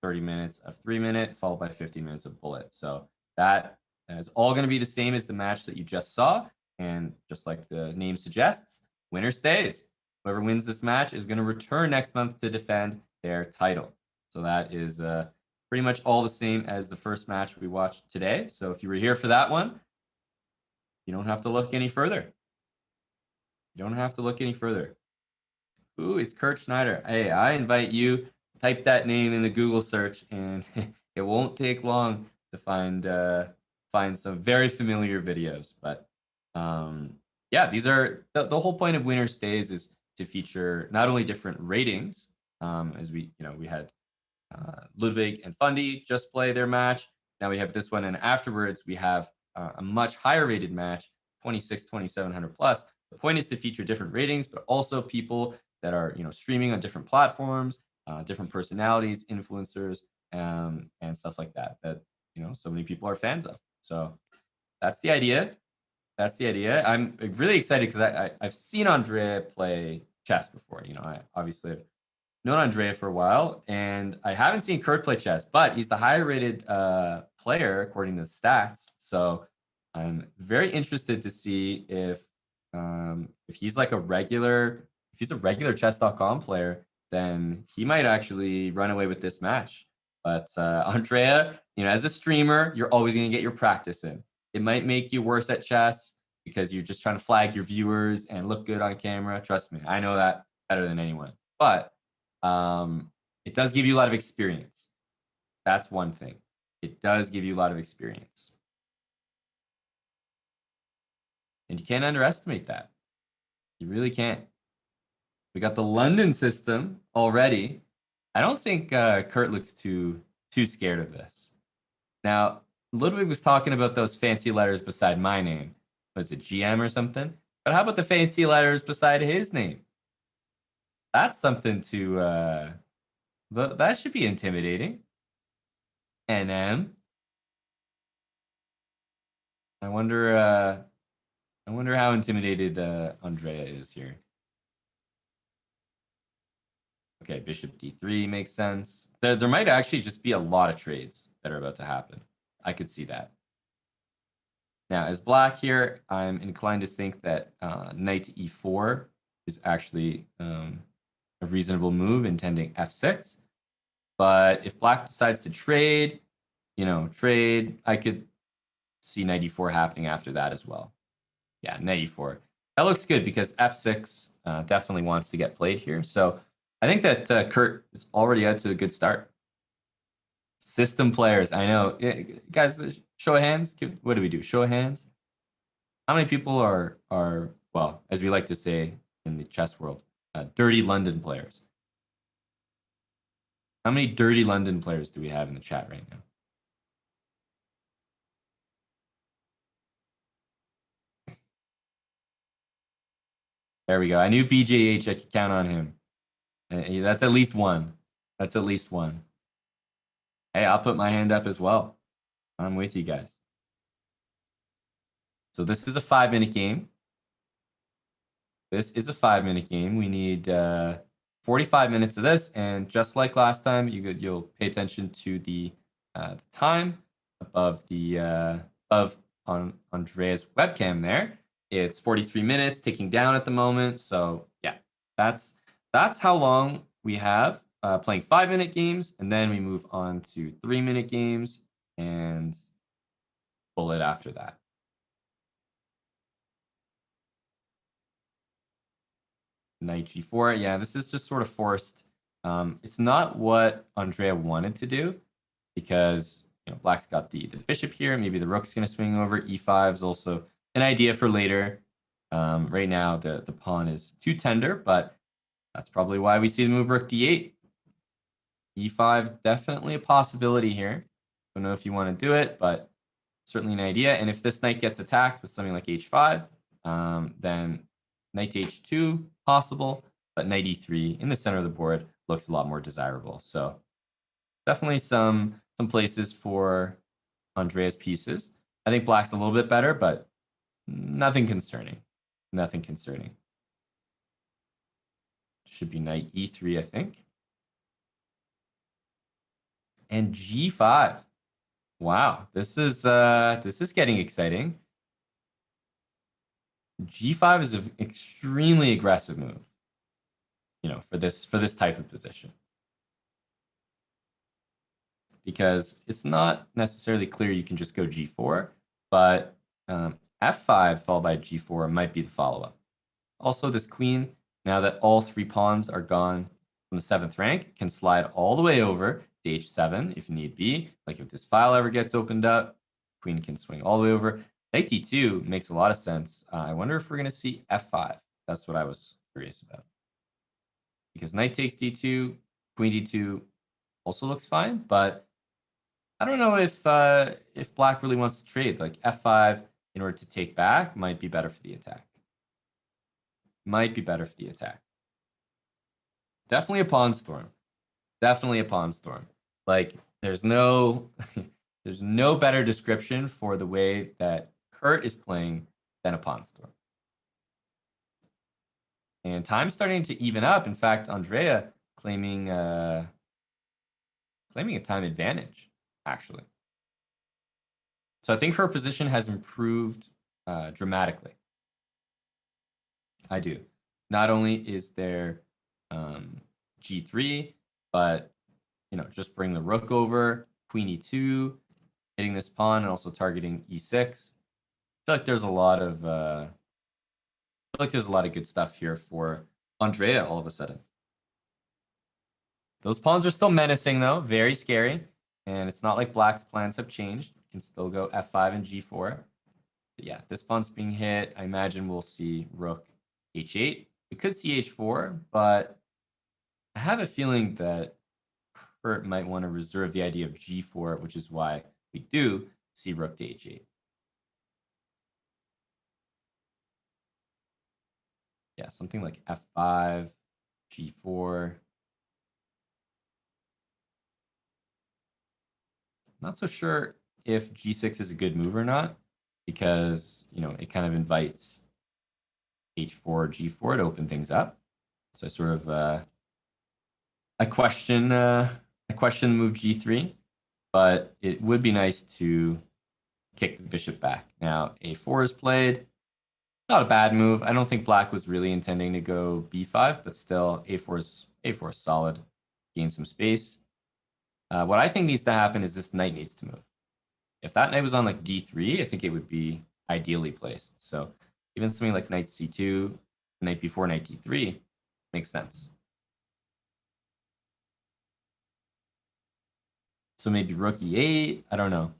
30 minutes of 3-minute, followed by 50 minutes of bullet. So that is all going to be the same as the match that you just saw. And just like the name suggests, winner stays. Whoever wins this match is going to return next month to defend their title. So that is pretty much all the same as the first match we watched today. So if you were here for that one, you don't have to look any further. Ooh, it's Kurt Schneider. Hey, I invite you, type that name in the Google search, and it won't take long to find some very familiar videos. But these are the whole point of Winner Stays is to feature not only different ratings, as we had Ludwig and Fundy just play their match. Now we have this one, and afterwards we have a much higher rated match, 2,700 plus. The point is to feature different ratings, but also people that are streaming on different platforms, different personalities, influencers, and stuff like that so many people are fans of. So that's the idea. I'm really excited because I've seen Andrea play chess before. I obviously have known Andrea for a while, and I haven't seen Kurt play chess, but he's the higher rated player according to the stats. So I'm very interested to see if he's like if he's a regular Chess.com player, then he might actually run away with this match. But Andrea, as a streamer, you're always going to get your practice in. It might make you worse at chess because you're just trying to flag your viewers and look good on camera. Trust me, I know that better than anyone. But it does give you a lot of experience. That's one thing. It does give you a lot of experience. And you can't underestimate that. You really can't. We got the London system already. I don't think Kurt looks too scared of this. Now, Ludwig was talking about those fancy letters beside my name. Was it GM or something? But how about the fancy letters beside his name? That's something to that should be intimidating. NM. I wonder how intimidated Andrea is here. Okay, bishop d3 makes sense. There might actually just be a lot of trades that are about to happen. I could see that. Now, as black here, I'm inclined to think that knight e4 is actually a reasonable move, intending f6. But if black decides to trade, I could see knight e4 happening after that as well. Yeah, knight e4. That looks good because f6 definitely wants to get played here. So I think that Kurt is already out to a good start. System players, I know. Guys, show of hands. What do we do? Show of hands. How many people are well, as we like to say in the chess world, dirty London players? How many dirty London players do we have in the chat right now? There we go. I knew BJH. I could count on him. That's at least one. That's at least one. Hey, I'll put my hand up as well. I'm with you guys. So this is a 5-minute game. This is a 5-minute game. We need 45 minutes of this, and just like last time, you'll pay attention to the time above on Andrea's webcam there. It's 43 minutes, ticking down at the moment. So yeah, that's how long we have playing 5-minute games, and then we move on to 3-minute games and bullet after that. Knight g4. Yeah, this is just sort of forced. It's not what Andrea wanted to do because black's got the bishop here. Maybe the rook's going to swing over. e5 is also an idea for later. Right now, the pawn is too tender, but that's probably why we see the move rook d8. e5, definitely a possibility here. Don't know if you want to do it, but certainly an idea. And if this knight gets attacked with something like h5, then knight to h2, possible, but knight e3 in the center of the board looks a lot more desirable. So definitely some places for Andrea's pieces. I think black's a little bit better, but nothing concerning. Nothing concerning. Should be knight e3, I think. And g5. Wow, this is getting exciting. g5 is an extremely aggressive move, for this type of position. Because it's not necessarily clear you can just go g4, but f5 followed by g4 might be the follow-up. Also, this queen, now that all 3 pawns are gone from the 7th rank, can slide all the way over to h7 if need be. Like if this file ever gets opened up, queen can swing all the way over. Knight d2 makes a lot of sense. I wonder if we're going to see f5. That's what I was curious about. Because knight takes d2, queen d2 also looks fine, but I don't know if black really wants to trade. Like f5 in order to take back might be better for the attack. Might be better for the attack. Definitely a pawn storm. Definitely a pawn storm. Like there's no better description for the way that Kurt is playing than a pawn storm. And time's starting to even up. In fact, Andrea claiming a time advantage, actually. So I think her position has improved dramatically. I do. Not only is there G3, but just bring the rook over, Queen E2, hitting this pawn, and also targeting E6. I feel like there's a lot of good stuff here for Andrea all of a sudden. Those pawns are still menacing though, very scary. And it's not like Black's plans have changed. You can still go F5 and G4. But yeah, this pawn's being hit. I imagine we'll see Rook H8. We could see H4, but I have a feeling that Kurt might want to reserve the idea of G4, which is why we do see Rook to H8. Yeah, something like F5, G4. Not so sure if G6 is a good move or not, because it kind of invites H4, G4 to open things up. So I sort of I question move G3, but it would be nice to kick the bishop back. Now A4 is played. Not a bad move. I don't think Black was really intending to go B5, but still A4 is solid. Gain some space. What I think needs to happen is this knight needs to move. If that knight was on like D3, I think it would be ideally placed. So even something like knight C2, knight B4, knight D3 makes sense. So maybe rook E8, I don't know.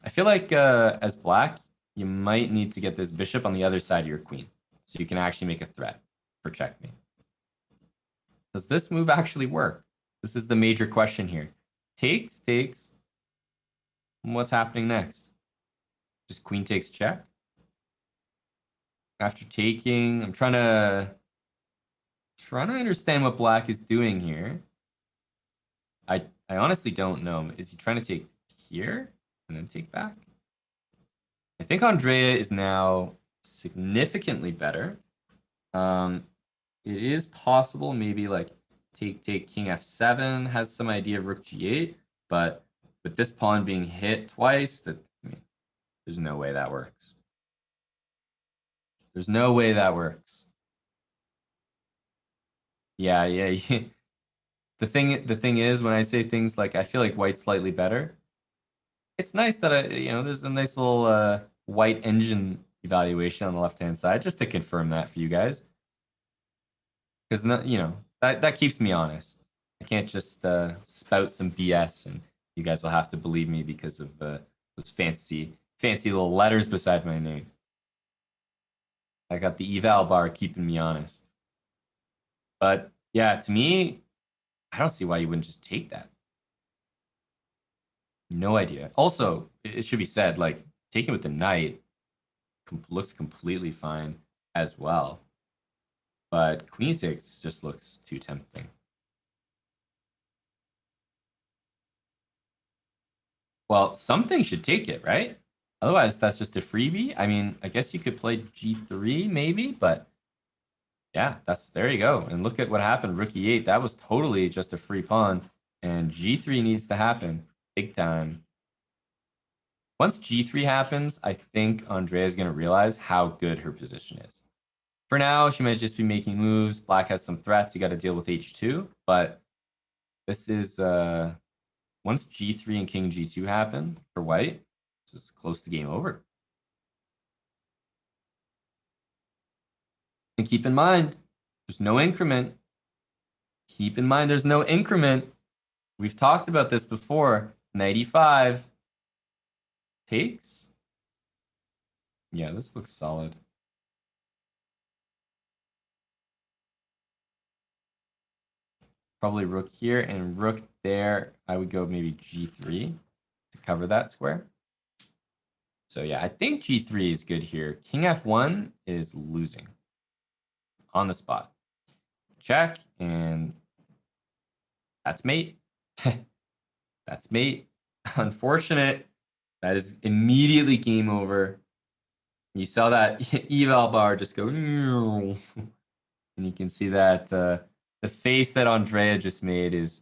I feel like as Black, you might need to get this bishop on the other side of your queen, so you can actually make a threat for checkmate. Does this move actually work? This is the major question here. Takes. What's happening next? Just queen takes check. After taking, I'm trying to understand what Black is doing here. I honestly don't know. Is he trying to take here and then take back? I think Andrea is now significantly better. It is possible maybe like take king f7 has some idea of rook g8, but with this pawn being hit twice, there's no way that works. There's no way that works. Yeah. The thing is, when I say things like I feel like white's slightly better, it's nice that there's a nice little white engine evaluation on the left-hand side just to confirm that for you guys, because that keeps me honest. I can't just spout some BS and you guys will have to believe me because of those fancy little letters beside my name. I got the eval bar keeping me honest. But yeah, to me, I don't see why you wouldn't just take that. No idea. Also, it should be said, like, taking with the knight looks completely fine as well. But queen takes just looks too tempting. Well, something should take it, right? Otherwise, that's just a freebie. I mean, I guess you could play G3 maybe, but yeah, there you go. And look at what happened. Rook E8, that was totally just a free pawn. And G3 needs to happen big time. Once G3 happens, I think Andrea is going to realize how good her position is. For now, she might just be making moves. Black has some threats. You got to deal with H2. But this is, once G3 and King G2 happen for white, this is close to game over. And keep in mind, there's no increment. Keep in mind, there's no increment. We've talked about this before. Knight E5 takes. Yeah, this looks solid. Probably rook here and rook there. I would go maybe G3 to cover that square. So yeah, I think G3 is good here. King F1 is losing on the spot. Check, and that's mate. That's mate. Unfortunate. That is immediately game over. You saw that eval bar just go, and you can see that The face that Andrea just made is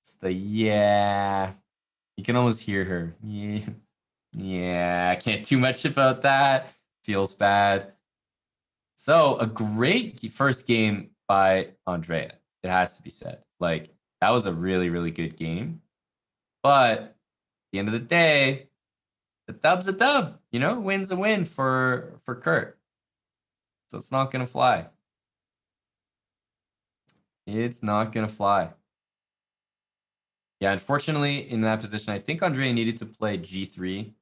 it's the yeah. You can almost hear her. Yeah. Yeah, I can't do much about that. Feels bad. So a great first game by Andrea. It has to be said. Like that was a really, really good game. But at the end of the day, the dub's a dub. You know, win's a win for Kurt. So it's not gonna fly. It's not gonna fly. Yeah, unfortunately, in that position, I think Andrea needed to play G3.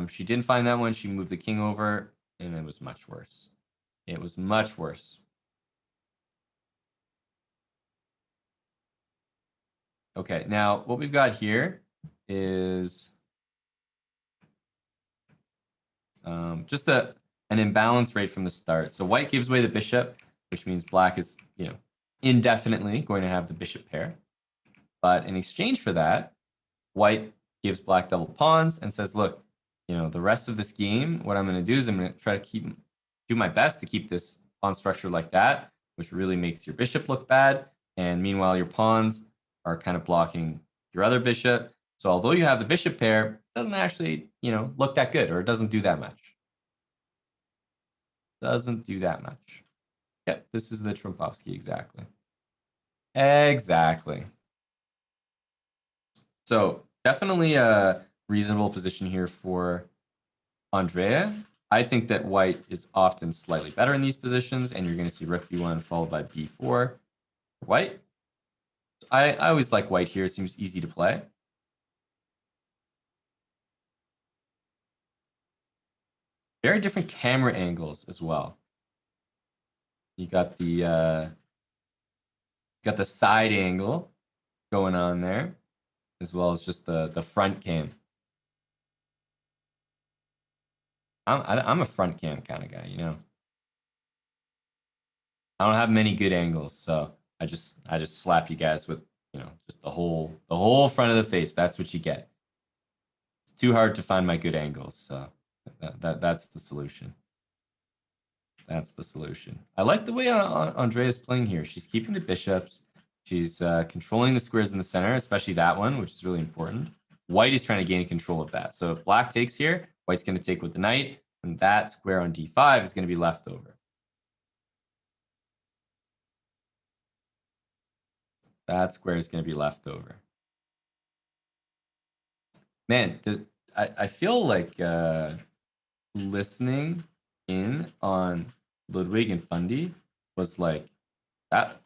She didn't find that one. She moved the king over, and it was much worse. It was much worse. Okay, now what we've got here is just an imbalance right from the start. So white gives away the bishop, which means black is, indefinitely going to have the bishop pair. But in exchange for that, white gives black double pawns and says, look, the rest of this game, what I'm going to do is I'm going to try to do my best to keep this pawn structure like that, which really makes your bishop look bad. And meanwhile, your pawns are kind of blocking your other bishop. So although you have the bishop pair, it doesn't actually, look that good, or it doesn't do that much. Doesn't do that much. Yep, this is the Trumpovsky exactly. Exactly. So definitely a reasonable position here for Andrea. I think that white is often slightly better in these positions, and you're going to see rook b1 followed by b4. White. I always like white here. It seems easy to play. Very different camera angles as well. You got the side angle going on there, as well as just the front cam. I'm a front cam kind of guy, I don't have many good angles, so I just slap you guys with just the whole front of the face. That's what you get. It's too hard to find my good angles, so that's the solution. That's the solution. I like the way Andrea's playing here. She's keeping the bishops. She's controlling the squares in the center, especially that one, which is really important. White is trying to gain control of that. So if black takes here, white's going to take with the knight, and that square on d5 is going to be left over. That square is going to be left over. Man, I feel like listening in on Ludwig and Fundy was like that.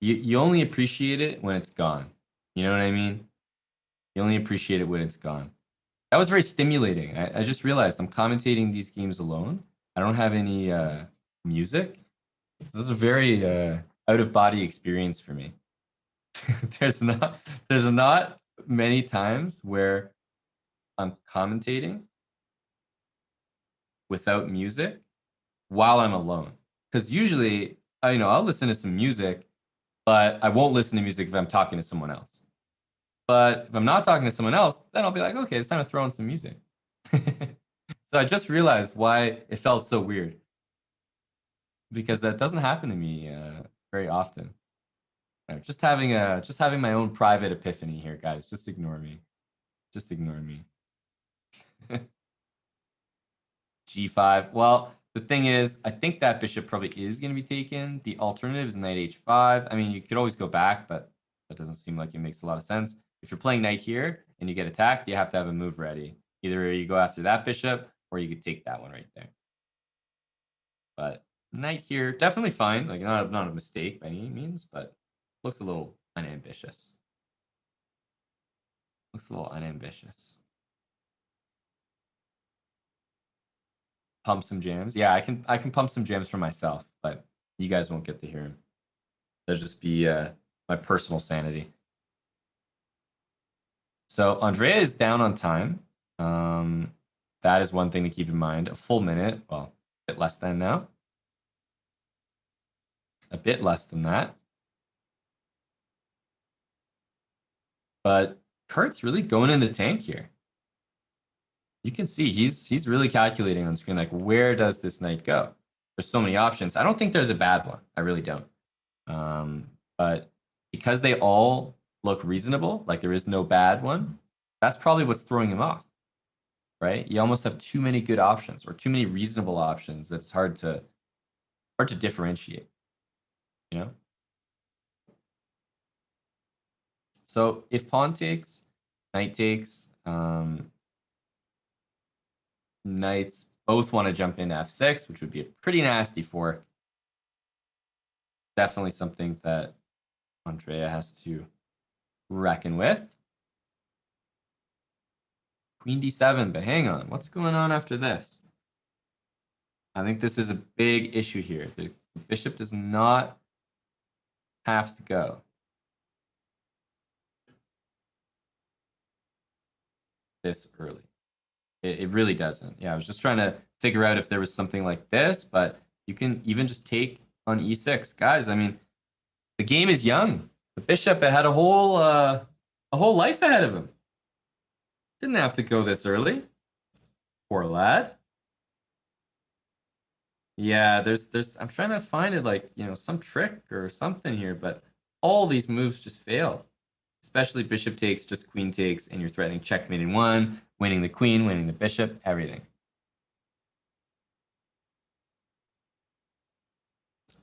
You only appreciate it when it's gone. You know what I mean? You only appreciate it when it's gone. That was very stimulating. I just realized I'm commentating these games alone. I don't have any music. This is a very out-of-body experience for me. There's not many times where I'm commentating without music while I'm alone. Because usually, I'll listen to some music, but I won't listen to music if I'm talking to someone else. But if I'm not talking to someone else, then I'll be like, okay, it's time to throw in some music. So I just realized why it felt so weird. Because that doesn't happen to me very often. Just having my own private epiphany here, guys. Just ignore me. Just ignore me. G5. Well, the thing is, I think that bishop probably is going to be taken. The alternative is knight h5. I mean, you could always go back, but that doesn't seem like it makes a lot of sense. If you're playing knight here and you get attacked, you have to have a move ready. Either you go after that bishop or you could take that one right there. But knight here, definitely fine. Like not a mistake by any means, but looks a little unambitious. Looks a little unambitious. Pump some jams. Yeah, I can pump some jams for myself, but you guys won't get to hear them. That'll just be my personal sanity. So Andrea is down on time. That is one thing to keep in mind. A full minute. Well, a bit less than now. A bit less than that. But Kurt's really going in the tank here. You can see he's really calculating on screen, like, where does this knight go? There's so many options. I don't think there's a bad one. I really don't. But because they all look reasonable, like there is no bad one, that's probably what's throwing him off, right? You almost have too many good options or too many reasonable options that's hard to differentiate, you know? So if pawn takes, knight takes, knights both want to jump into f6, which would be a pretty nasty fork. Definitely something that Andrea has to reckon with. Queen d7, but hang on. What's going on after this? I think this is a big issue here. The bishop does not have to go. This early. It really doesn't. Yeah, I was just trying to figure out if there was something like this, but you can even just take on e6. Guys, I mean, the game is young. The bishop had a whole life ahead of him. Didn't have to go this early. Poor lad. Yeah, there's I'm trying to find it like, you know, some trick or something here, but all these moves just fail. Especially bishop takes, just queen takes, and you're threatening checkmate in one, winning the queen, winning the bishop, everything.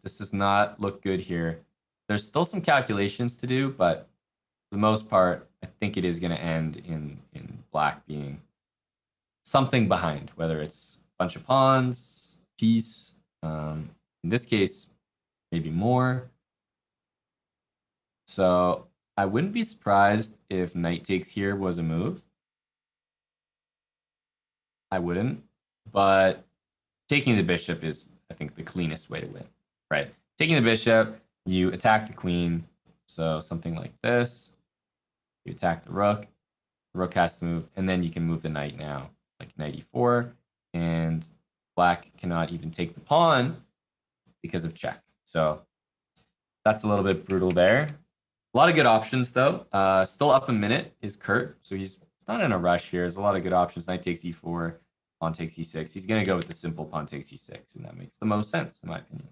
This does not look good here. There's still some calculations to do, but for the most part, I think it is going to end in black being something behind, whether it's a bunch of pawns, piece, in this case, maybe more. So I wouldn't be surprised if knight takes here was a move. I wouldn't, but taking the bishop is, I think, the cleanest way to win, right? Taking the bishop, you attack the queen, so something like this. You attack the rook has to move, and then you can move the knight now, like knight e4, and black cannot even take the pawn because of check. So that's a little bit brutal there. A lot of good options, though. Still up a minute is Kurt, so he's not in a rush here. There's a lot of good options. Knight takes e4, pawn takes e6. He's going to go with the simple pawn takes e6, and that makes the most sense, in my opinion.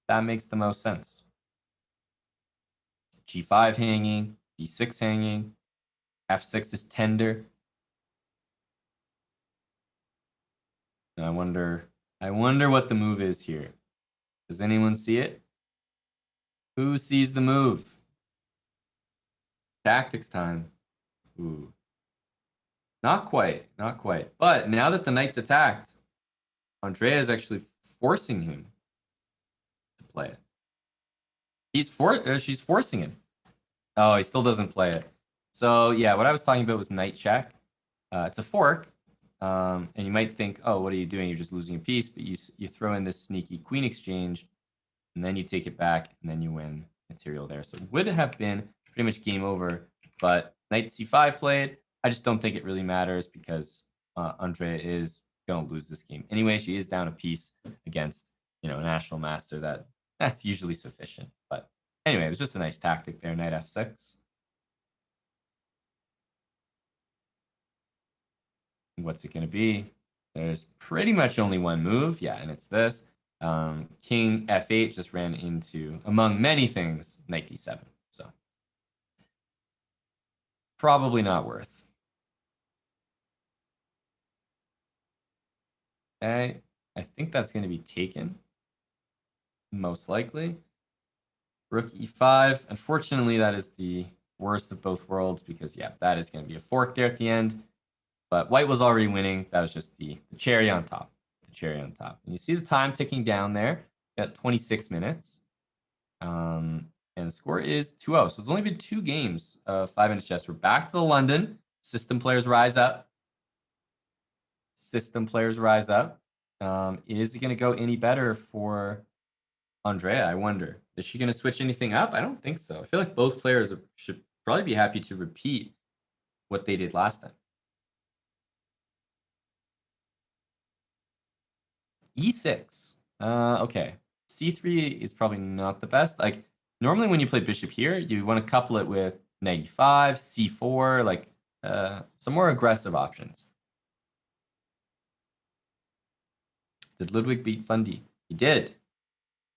That makes the most sense. g5 hanging, d6 hanging, f6 is tender. And I wonder what the move is here. Does anyone see it? Who sees the move? Tactics time. Ooh. Not quite. But now that the knight's attacked, Andrea is actually forcing him to play it. She's forcing him. Oh, he still doesn't play it. So yeah, what I was talking about was knight check. It's a fork, and you might think, oh, what are you doing? You're just losing a piece, but you throw in this sneaky queen exchange, and then you take it back, and then you win material there. So it would have been pretty much game over, but knight c5 played. I just don't think it really matters because Andrea is going to lose this game. Anyway, she is down a piece against, you know, a national master. That's usually sufficient. But anyway, it was just a nice tactic there, knight f6. What's it going to be? There's pretty much only one move. Yeah, and it's this. King f8 just ran into, among many things, knight d7. So probably not worth. Okay, I think that's going to be taken. Most likely. Rook e5. Unfortunately, that is the worst of both worlds because, yeah, that is going to be a fork there at the end. But white was already winning. That was just the cherry on top. The cherry on top. And you see the time ticking down there at 26 minutes. And the score is 2-0. So it's only been 2 games of 5-minute chess. We're back to the London. System players rise up. System players rise up. Is it going to go any better for Andrea? I wonder. Is she going to switch anything up? I don't think so. I feel like both players should probably be happy to repeat what they did last time. E6. Okay. C3 is probably not the best. Like, normally when you play bishop here, you want to couple it with knight e5, c4, like some more aggressive options. Did Ludwig beat Fundy? He did.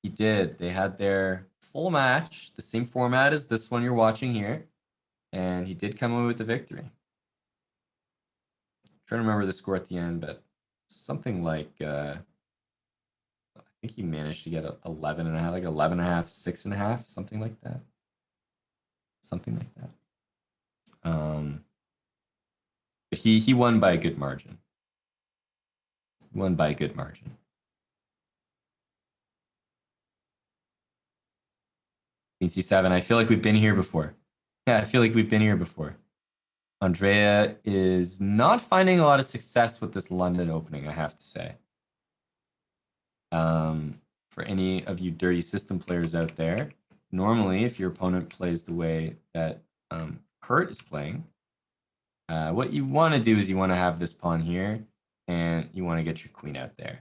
He did. They had their full match, the same format as this one you're watching here, and he did come away with the victory. I'm trying to remember the score at the end, but something like I think he managed to get 11 and a half, like 11 and a half, 6 and a half, something like that. Something like that. But he won by a good margin. He won by a good margin. Queen c7. I feel like we've been here before. Yeah, I feel like we've been here before. Andrea is not finding a lot of success with this London opening, I have to say. For any of you dirty system players out there, normally if your opponent plays the way that Kurt is playing, what you want to do is you want to have this pawn here, and you want to get your queen out there,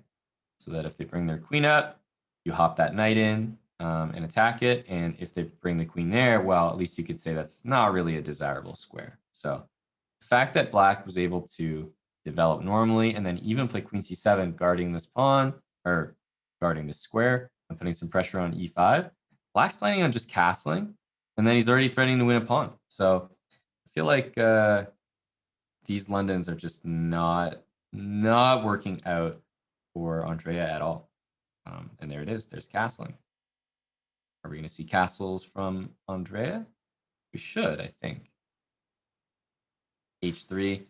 so that if they bring their queen up, you hop that knight in and attack it. And if they bring the queen there, well, at least you could say that's not really a desirable square. So the fact that black was able to develop normally and then even play queen c7, guarding this pawn or guarding this square and putting some pressure on e5, black's planning on just castling, and then he's already threatening to win a pawn. So I feel like these Londons are just not working out for Andrea at all. And there it is. There's castling. Are we going to see castles from Andrea? We should, I think. h3.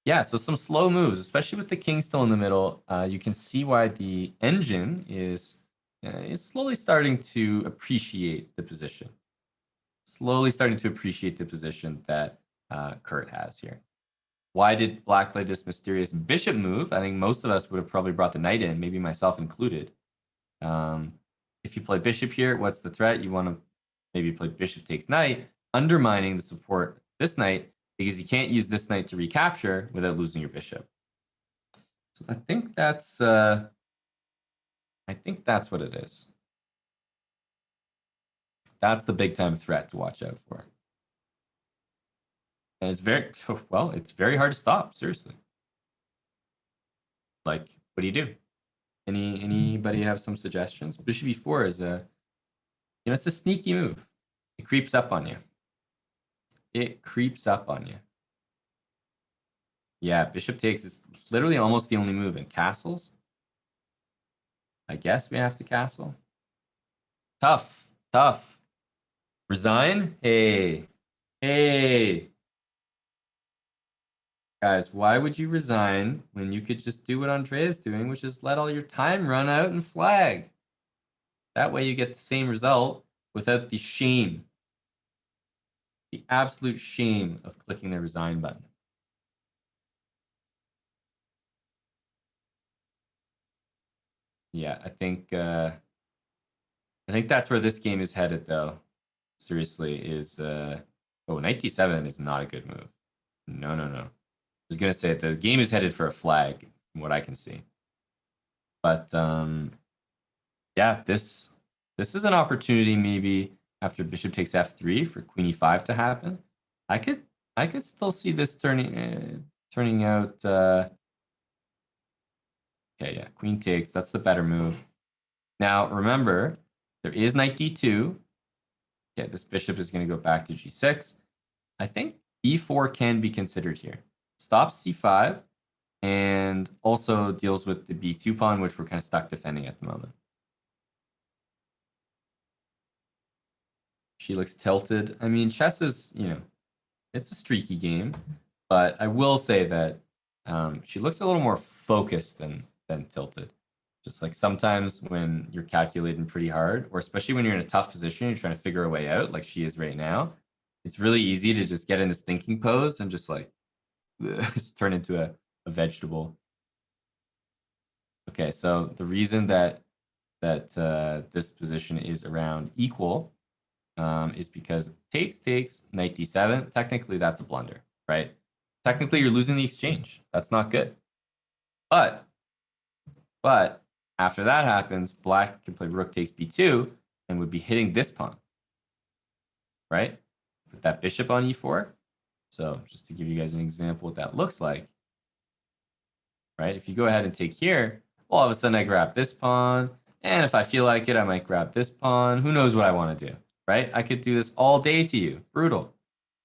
Yeah, so some slow moves, especially with the king still in the middle. You can see why the engine is slowly starting to appreciate the position. Slowly starting to appreciate the position that Kurt has here. Why did black play this mysterious bishop move? I think most of us would have probably brought the knight in, maybe myself included. If you play bishop here, what's the threat? You want to maybe play bishop takes knight, undermining the support of this knight, because you can't use this knight to recapture without losing your bishop. So I think that's what it is. That's the big time threat to watch out for. And it's very hard to stop, seriously. Like, what do you do? Anybody have some suggestions? Bishop e4 is it's a sneaky move. It creeps up on you. It creeps up on you. Yeah, bishop takes is literally almost the only move in castles. I guess we have to castle. Tough. Resign? Hey. Guys, why would you resign when you could just do what Andrea's doing, which is let all your time run out and flag? That way you get the same result without the shame. The absolute shame of clicking the resign button. Yeah, I think that's where this game is headed, though. Seriously, is knight d7 is not a good move. No. I was gonna say the game is headed for a flag, from what I can see. But yeah, this is an opportunity maybe after bishop takes f3 for queen e5 to happen. I could still see this turning out. Okay, yeah, queen takes. That's the better move. Now remember, there is knight d2. Okay, this bishop is going to go back to g6. I think e4 can be considered here. Stops c5 and also deals with the b2 pawn, which we're kind of stuck defending at the moment. She looks tilted. I mean, chess is, it's a streaky game, but I will say that she looks a little more focused than tilted. Just like sometimes when you're calculating pretty hard, or especially when you're in a tough position, you're trying to figure a way out like she is right now, it's really easy to just get in this thinking pose and just like just turn into a vegetable. Okay, so the reason that this position is around equal is because takes, knight d7. Technically, that's a blunder, right? Technically, you're losing the exchange. That's not good. But after that happens, black can play rook takes b2 and would be hitting this pawn, right? Put that bishop on e4. So just to give you guys an example what that looks like, right? If you go ahead and take here, all of a sudden I grab this pawn, And if I feel like it, I might grab this pawn. Who knows what I want to do, right? I could do this all day to you. Brutal.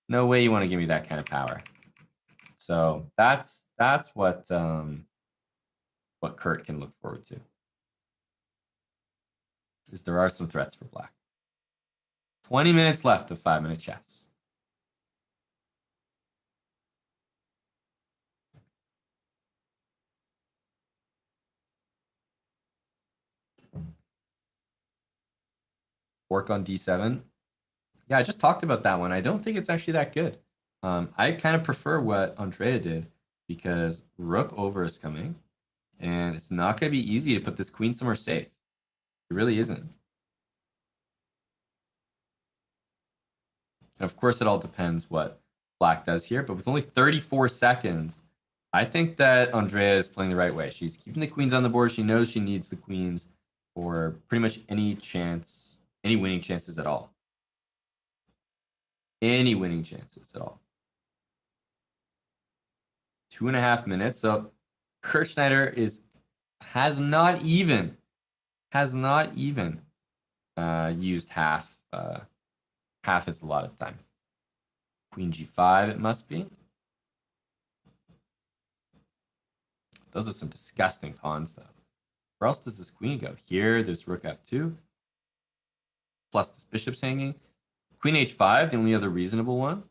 No way you want to give me that kind of power. So that's what Kurt can look forward to. Is there are some threats for black. 20 minutes left of 5-minute chess. Work on d7. Yeah, I just talked about that one. I don't think it's actually that good. I kind of prefer what Andrea did because rook over is coming, and it's not going to be easy to put this queen somewhere safe. It really isn't. And of course, it all depends what black does here, but with only 34 seconds, I think that Andrea is playing the right way. She's keeping the queens on the board. She knows she needs the queens for pretty much any chance, any winning chances at all. Any winning chances at all. 2.5 minutes. So Kurt Schneider has not even used half his allotted time. Queen g5, it must be. Those are some disgusting pawns, though. Where else does this queen go? Here, there's rook f2. Plus this bishop's hanging. Queen h5, the only other reasonable one.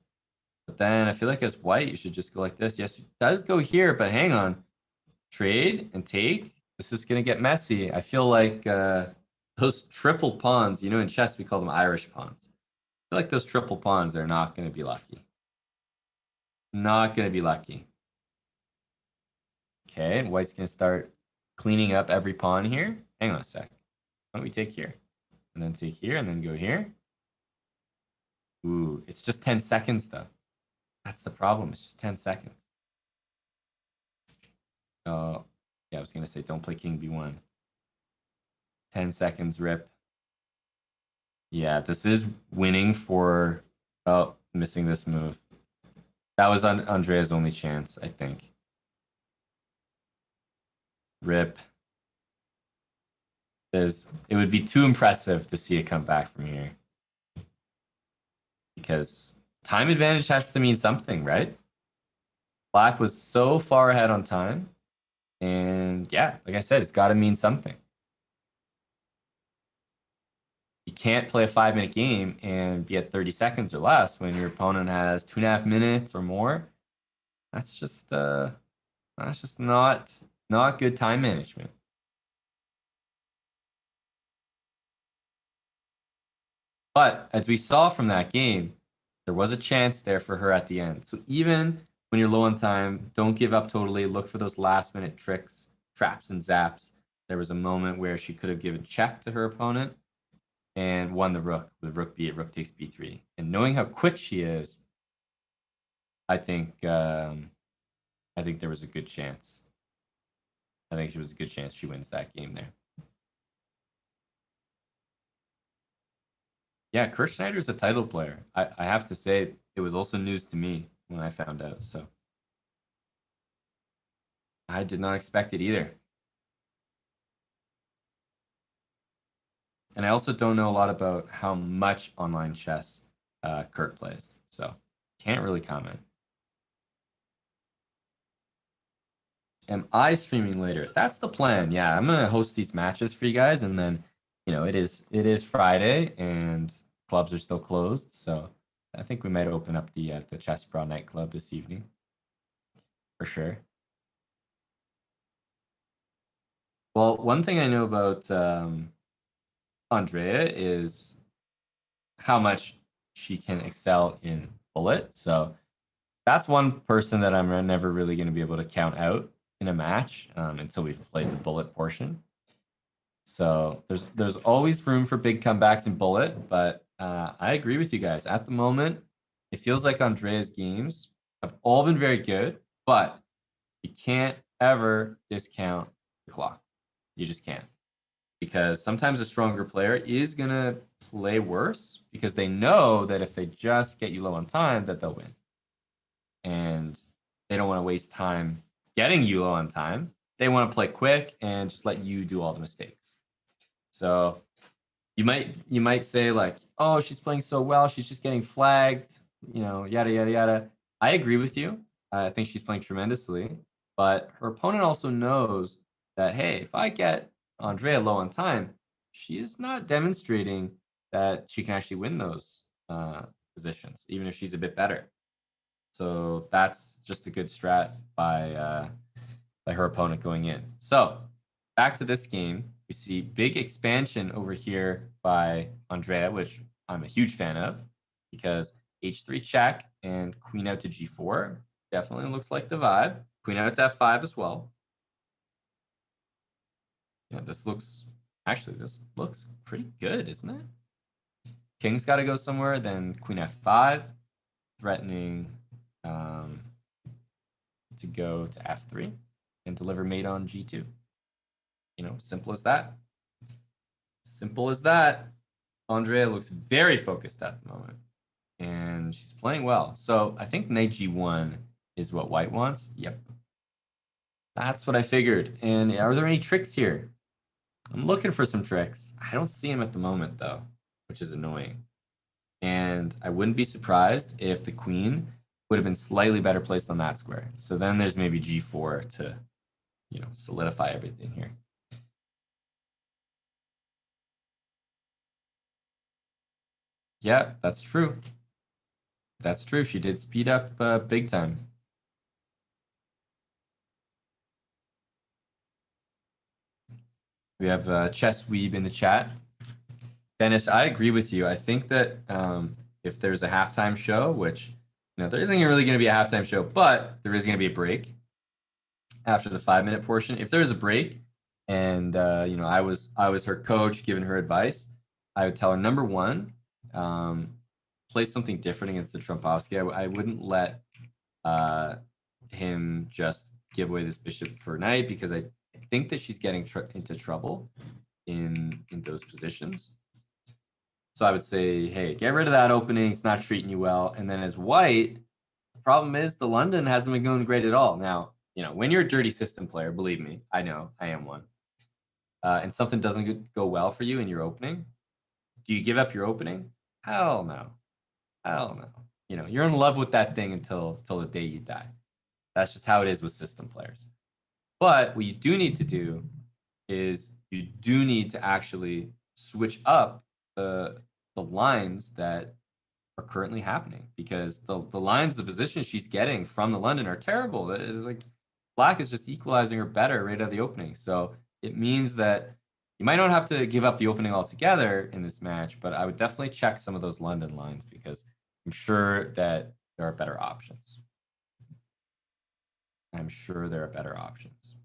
But then I feel like as white, you should just go like this. Yes, it does go here, but hang on. Trade and take. This is going to get messy. I feel like those triple pawns, in chess, we call them Irish pawns. I feel like those triple pawns are not going to be lucky. Not going to be lucky. Okay, and white's going to start cleaning up every pawn here. Hang on a sec. Why don't we take here? And then take here, and then go here. Ooh, it's just 10 seconds, though. That's the problem. It's just 10 seconds. Oh, yeah, I was going to say don't play king b1. 10 seconds, rip. Yeah, this is winning for... Oh, missing this move. That was Andrea's only chance, I think. Rip. It would be too impressive to see it come back from here. Because time advantage has to mean something, right? Black was so far ahead on time. And yeah, like I said, it's got to mean something. You can't play a 5-minute game and be at 30 seconds or less when your opponent has 2.5 minutes or more. That's just not good time management. But as we saw from that game, there was a chance there for her at the end. So even when you're low on time, don't give up totally. Look for those last-minute tricks, traps, and zaps. There was a moment where she could have given check to her opponent and won the rook with rook b8, rook takes b3. And knowing how quick she is, I think there was a good chance. I think she was a good chance she wins that game there. Yeah, Kurt Schneider is a title player. I have to say, it was also news to me when I found out. So I did not expect it either. And I also don't know a lot about how much online chess Kurt plays. So can't really comment. Am I streaming later? That's the plan. Yeah, I'm gonna host these matches for you guys, and then it is Friday and clubs are still closed, so I think we might open up the Chess Pro nightclub this evening for sure. Well, one thing I know about Andrea is how much she can excel in bullet. So that's one person that I'm never really going to be able to count out in a match until we've played the bullet portion. So there's always room for big comebacks in bullet, but I agree with you guys. At the moment, it feels like Andrea's games have all been very good, but you can't ever discount the clock. You just can't. Because sometimes a stronger player is going to play worse because they know that if they just get you low on time, that they'll win. And they don't want to waste time getting you low on time. They want to play quick and just let you do all the mistakes. So you might say like, oh, she's playing so well, she's just getting flagged, yada yada yada. I agree with you. I think she's playing tremendously, but her opponent also knows that, hey, if I get Andrea low on time, she's not demonstrating that she can actually win those positions, even if she's a bit better. So that's just a good strat by her opponent going in. So back to this game, we see big expansion over here by Andrea, which I'm a huge fan of, because h3 check and queen out to g4 definitely looks like the vibe. Queen out to f5 as well. Yeah, this looks pretty good, isn't it? King's got to go somewhere, then queen f5, threatening to go to f3 and deliver mate on g2. Simple as that. Simple as that. Andrea looks very focused at the moment, and she's playing well. So I think knight g1 is what white wants. Yep. That's what I figured. And are there any tricks here? I'm looking for some tricks. I don't see them at the moment, though, which is annoying. And I wouldn't be surprised if the queen would have been slightly better placed on that square. So then there's maybe g4 to, solidify everything here. Yeah, that's true. That's true. She did speed up big time. We have Chess Weeb in the chat. Dennis, I agree with you. I think that if there's a halftime show, which there isn't really going to be a halftime show, but there is going to be a break after the 5-minute portion. If there's a break, and I was her coach giving her advice, I would tell her, number one, play something different against the Trumpowski. I wouldn't let him just give away this bishop for knight, because I think that she's getting into trouble in those positions. So I would say, hey, get rid of that opening. It's not treating you well. And then as white, the problem is the London hasn't been going great at all. Now, when you're a dirty system player, believe me, I know, I am one, and something doesn't go well for you in your opening, do you give up your opening? Hell no. Hell no. You're in love with that thing until the day you die. That's just how it is with system players. But what you do need to do is you do need to actually switch up the lines that are currently happening, because the lines, the positions she's getting from the London are terrible. That is like black is just equalizing her better right out of the opening. So it means that you might not have to give up the opening altogether in this match, but I would definitely check some of those London lines, because I'm sure that there are better options. I'm sure there are better options.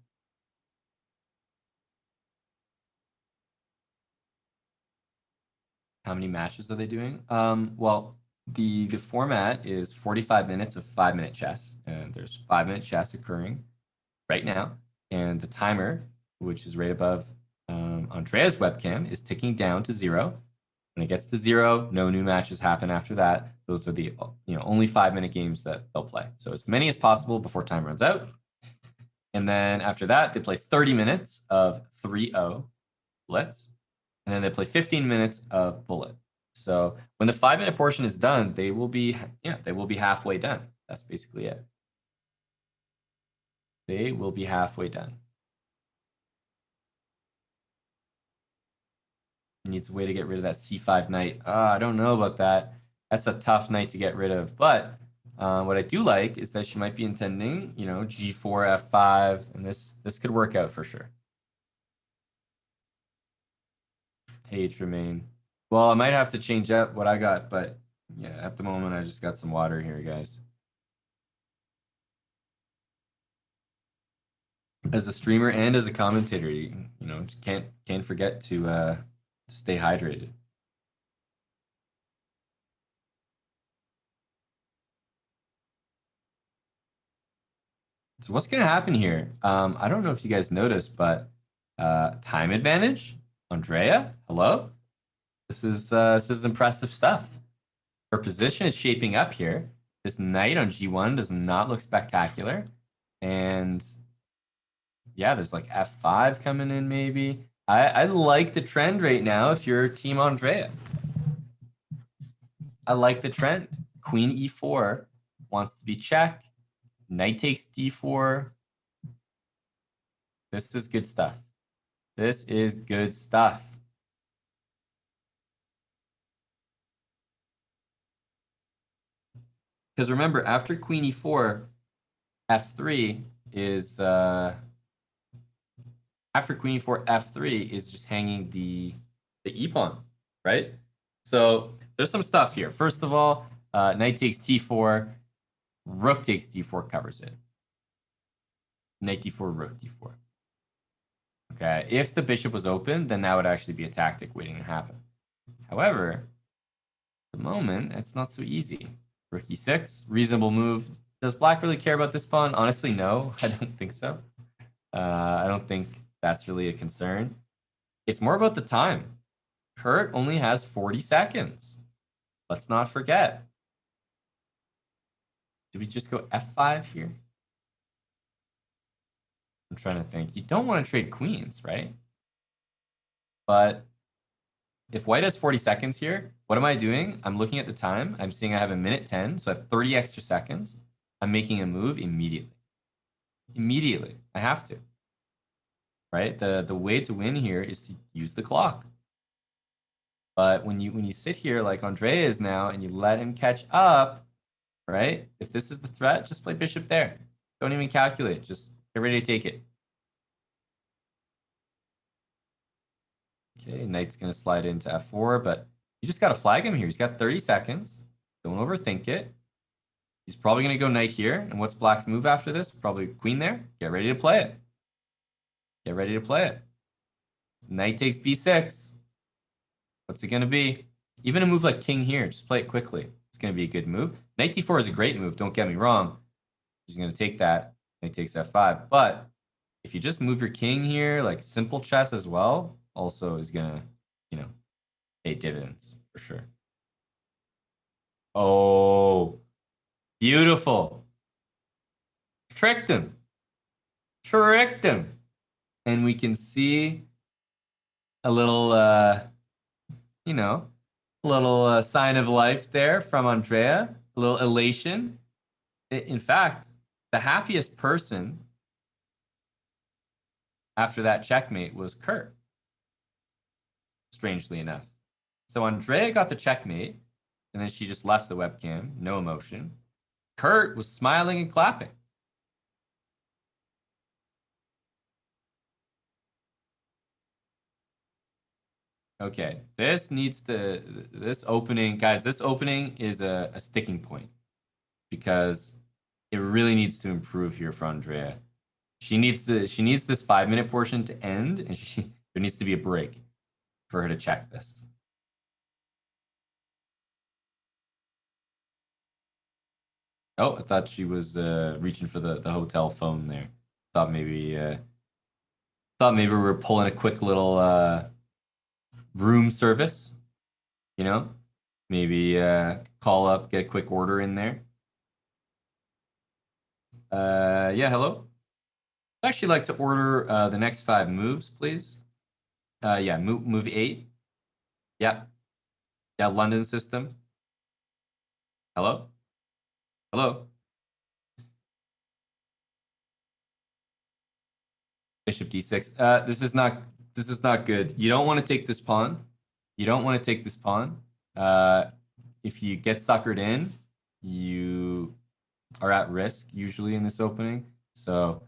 How many matches are they doing? Well, the format is 45 minutes of 5-minute chess, and there's 5-minute chess occurring right now, and the timer, which is right above Andrea's webcam, is ticking down to 0. When it gets to 0, no new matches happen after that. Those are the only 5-minute games that they'll play. So as many as possible before time runs out. And then after that, they play 30 minutes of 3-0 blitz. And then they play 15 minutes of bullet. So when the 5-minute portion is done, they will be halfway done. That's basically it. They will be halfway done. Needs a way to get rid of that c5 knight. I don't know about that. That's a tough knight to get rid of. But what I do like is that she might be intending, g4, f5, and this could work out for sure. Hey, Tremaine. Well, I might have to change up what I got, but yeah, at the moment I just got some water here, guys. As a streamer and as a commentator, you can't forget to stay hydrated. So what's going to happen here? I don't know if you guys noticed, but time advantage. Andrea, hello. This is impressive stuff. Her position is shaping up here. This knight on g1 does not look spectacular, and yeah, there's like f5 coming in maybe. I like the trend right now if you're Team Andrea. I like the trend. Queen e4 wants to be check. Knight takes d4. This is good stuff. This is good stuff. Because remember, after queen e4, f3 is after queen e4, f3 is just hanging the e pawn, right? So there's some stuff here. First of all, knight takes t4, rook takes d4 covers it. Knight d4, rook d4. Okay, if the bishop was open, then that would actually be a tactic waiting to happen. However, at the moment, it's not so easy. Rook e6, reasonable move. Does black really care about this pawn? Honestly, no, I don't think so. I don't think that's really a concern. It's more about the time. Kurt only has 40 seconds. Let's not forget. Do we just go f5 here? I'm trying to think. You don't want to trade queens, right? But if white has 40 seconds here, what am I doing? I'm looking at the time. I'm seeing I have a minute 10, so I have 30 extra seconds. I'm making a move immediately. Immediately. I have to. Right? The way to win here is to use the clock. But when you sit here like Andrea is now and you let him catch up, right? If this is the threat, just play bishop there. Don't even calculate. Just get ready to take it. Okay, knight's going to slide into f4, but you just got to flag him here. He's got 30 seconds. Don't overthink it. He's probably going to go knight here. And what's black's move after this? Probably queen there. Get ready to play it. Get ready to play it. Knight takes b6. What's it going to be? Even a move like king here, just play it quickly. It's going to be a good move. Knight d4 is a great move. Don't get me wrong. He's going to take that. Knight takes f5. But if you just move your king here, like simple chess as well, also is going to, pay dividends for sure. Oh, beautiful. Tricked him. Tricked him. And we can see a little, little sign of life there from Andrea, a little elation. In fact, the happiest person after that checkmate was Kurt, strangely enough. So Andrea got the checkmate, and then she just left the webcam, no emotion. Kurt was smiling and clapping. Okay, this opening, guys, this opening is a sticking point because it really needs to improve here for Andrea. She needs this 5-minute portion to end, and there needs to be a break for her to check this. Oh, I thought she was reaching for the hotel phone there. Thought maybe we were pulling a quick little room service, maybe call up, get a quick order in there. Yeah, hello. I'd actually like to order the next 5 moves, please. Yeah, move 8. Yeah, London system. Hello. Bishop d6. This is not good. You don't want to take this pawn. If you get suckered in, you are at risk usually in this opening. So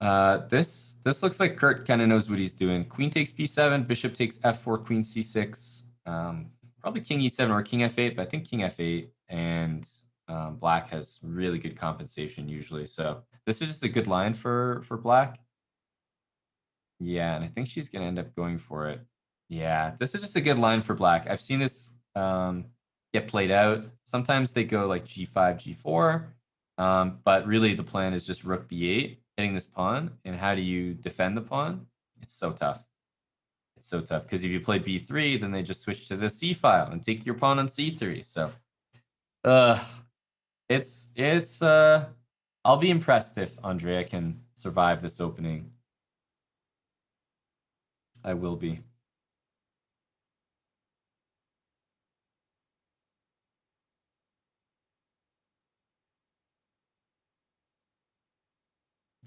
this looks like Kurt kind of knows what he's doing. Queen takes b7, bishop takes f4, queen c6. Probably king e7 or king f8, but I think king f8 and black has really good compensation usually. So this is just a good line for black. Yeah, and I think she's going to end up going for it. Yeah, this is just a good line for black. I've seen this get played out. Sometimes they go like g5, g4, but really the plan is just rook b8, hitting this pawn. And how do you defend the pawn? It's so tough. It's so tough because if you play b3, then they just switch to the c file and take your pawn on c3. So, I'll be impressed if Andrea can survive this opening. I will be.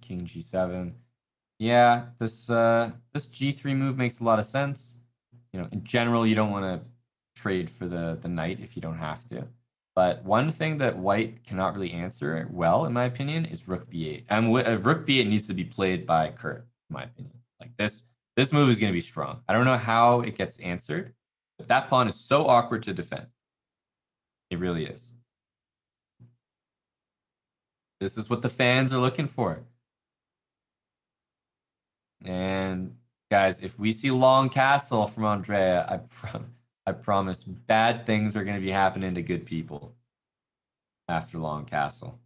King G7. Yeah, this G3 move makes a lot of sense. You know, in general, you don't want to trade for the knight if you don't have to. But one thing that white cannot really answer well, in my opinion, is rook b8. And rook b8 needs to be played by Kurt, in my opinion. Like this move is going to be strong. I don't know how it gets answered, but that pawn is so awkward to defend. It really is. This is what the fans are looking for. And guys, if we see long castle from Andrea, I promise bad things are going to be happening to good people after long castle.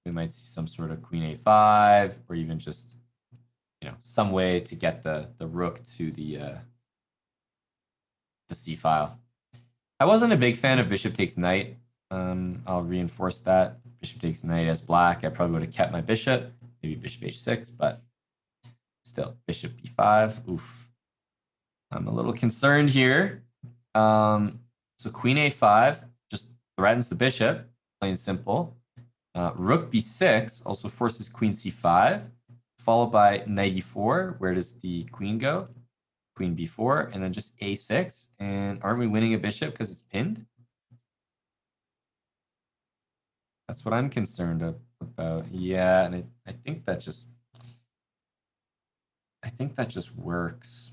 We might see some sort of queen a5, or even just, you know, some way to get the rook to the c file. I wasn't a big fan of bishop takes knight. I'll reinforce that. Bishop takes knight as black. I probably would have kept my bishop. Maybe bishop h6, but still, bishop b5. Oof. I'm a little concerned here. So queen a5 just threatens the bishop, plain and simple. Rook b6 also forces queen c5, followed by knight e4. Where does the queen go? Queen b4, and then just a6. And aren't we winning a bishop because it's pinned? That's what I'm concerned about. Yeah, and I think that just works.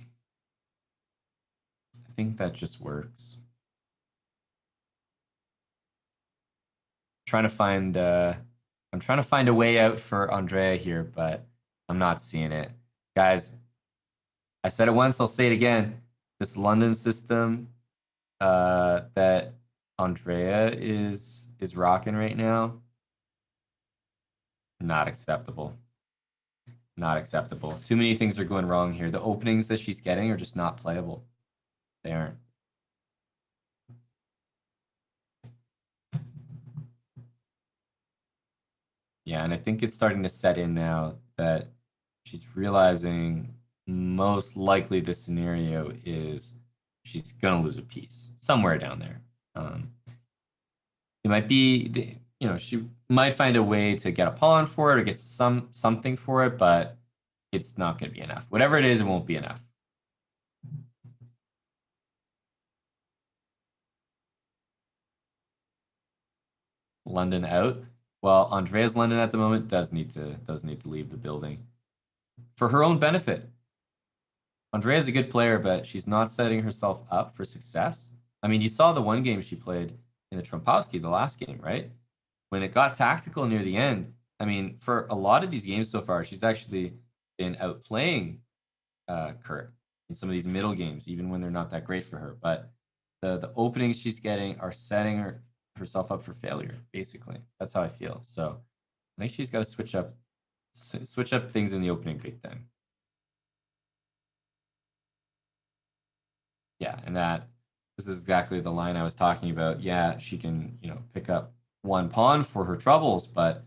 I think that just works. I'm trying to find a way out for Andrea here, but I'm not seeing it. Guys, I said it once, I'll say it again. This London system that Andrea is rocking right now, not acceptable. Not acceptable. Too many things are going wrong here. The openings that she's getting are just not playable. They aren't. Yeah, and I think it's starting to set in now that she's realizing most likely the scenario is she's going to lose a piece somewhere down there. It might be, you know, she might find a way to get a pawn for it or get something for it, but it's not going to be enough. Whatever it is, it won't be enough. London out. Well, Andrea's London at the moment does need to leave the building for her own benefit. Andrea's a good player, but she's not setting herself up for success. I mean, you saw the one game she played in the Trumpowski, the last game, right? When it got tactical near the end, I mean, for a lot of these games so far, she's actually been outplaying Kurt in some of these middle games, even when they're not that great for her. But the openings she's getting are setting herself up for failure, basically. That's how I feel. So I think she's got to switch up things in the opening big time. Yeah, and this is exactly the line I was talking about. Yeah, she can, you know, pick up one pawn for her troubles, but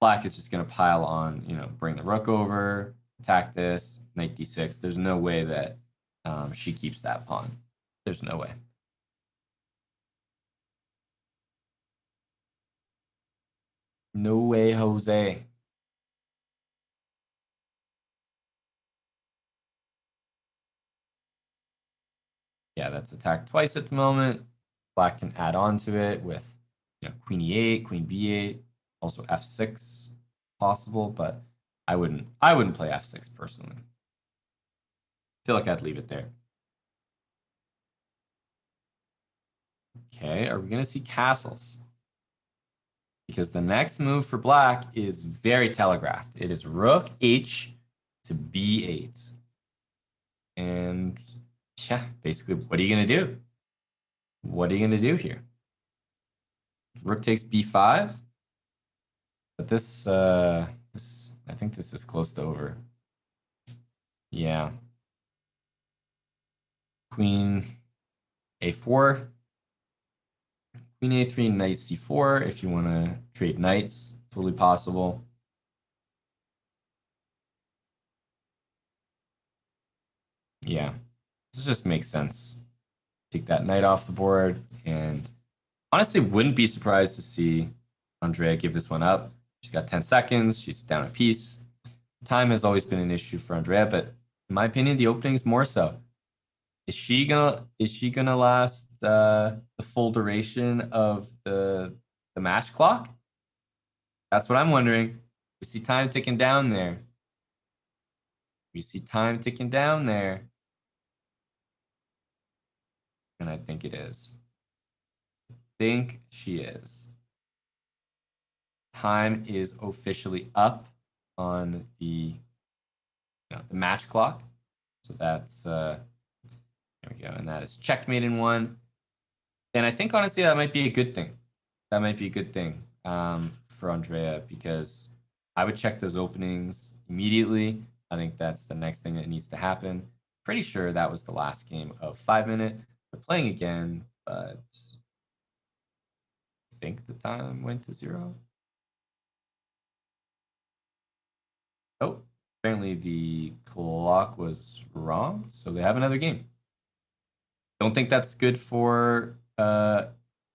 black is just going to pile on, you know, bring the rook over, attack this, knight d6. There's no way that she keeps that pawn. There's no way. No way, Jose. Yeah, that's attacked twice at the moment. Black can add on to it with, you know, queen e8, queen b8, also f6 possible, but I wouldn't play f6 personally. I feel like I'd leave it there. Okay, are we going to see castles? Because the next move for black is very telegraphed. It is rook h to b8. And yeah, basically, what are you going to do? What are you going to do here? Rook takes b5. But this, I think this is close to over. Yeah. Queen a4. Queen a3, knight c4. If you want to trade knights, totally possible. Yeah, this just makes sense. Take that knight off the board, and honestly, wouldn't be surprised to see Andrea give this one up. She's got 10 seconds. She's down a piece. Time has always been an issue for Andrea, but in my opinion, the opening's more so. Is she gonna last the full duration of the match clock? That's what I'm wondering. We see time ticking down there. And I think it is. I think she is. Time is officially up on the match clock. So that's there we go. And that is checkmate in 1. And I think honestly that might be a good thing. For Andrea, because I would check those openings immediately. I think that's the next thing that needs to happen. Pretty sure that was the last game of 5 minute. They're playing again, but I think the time went to 0. Oh, apparently the clock was wrong, so they have another game. Don't think that's good for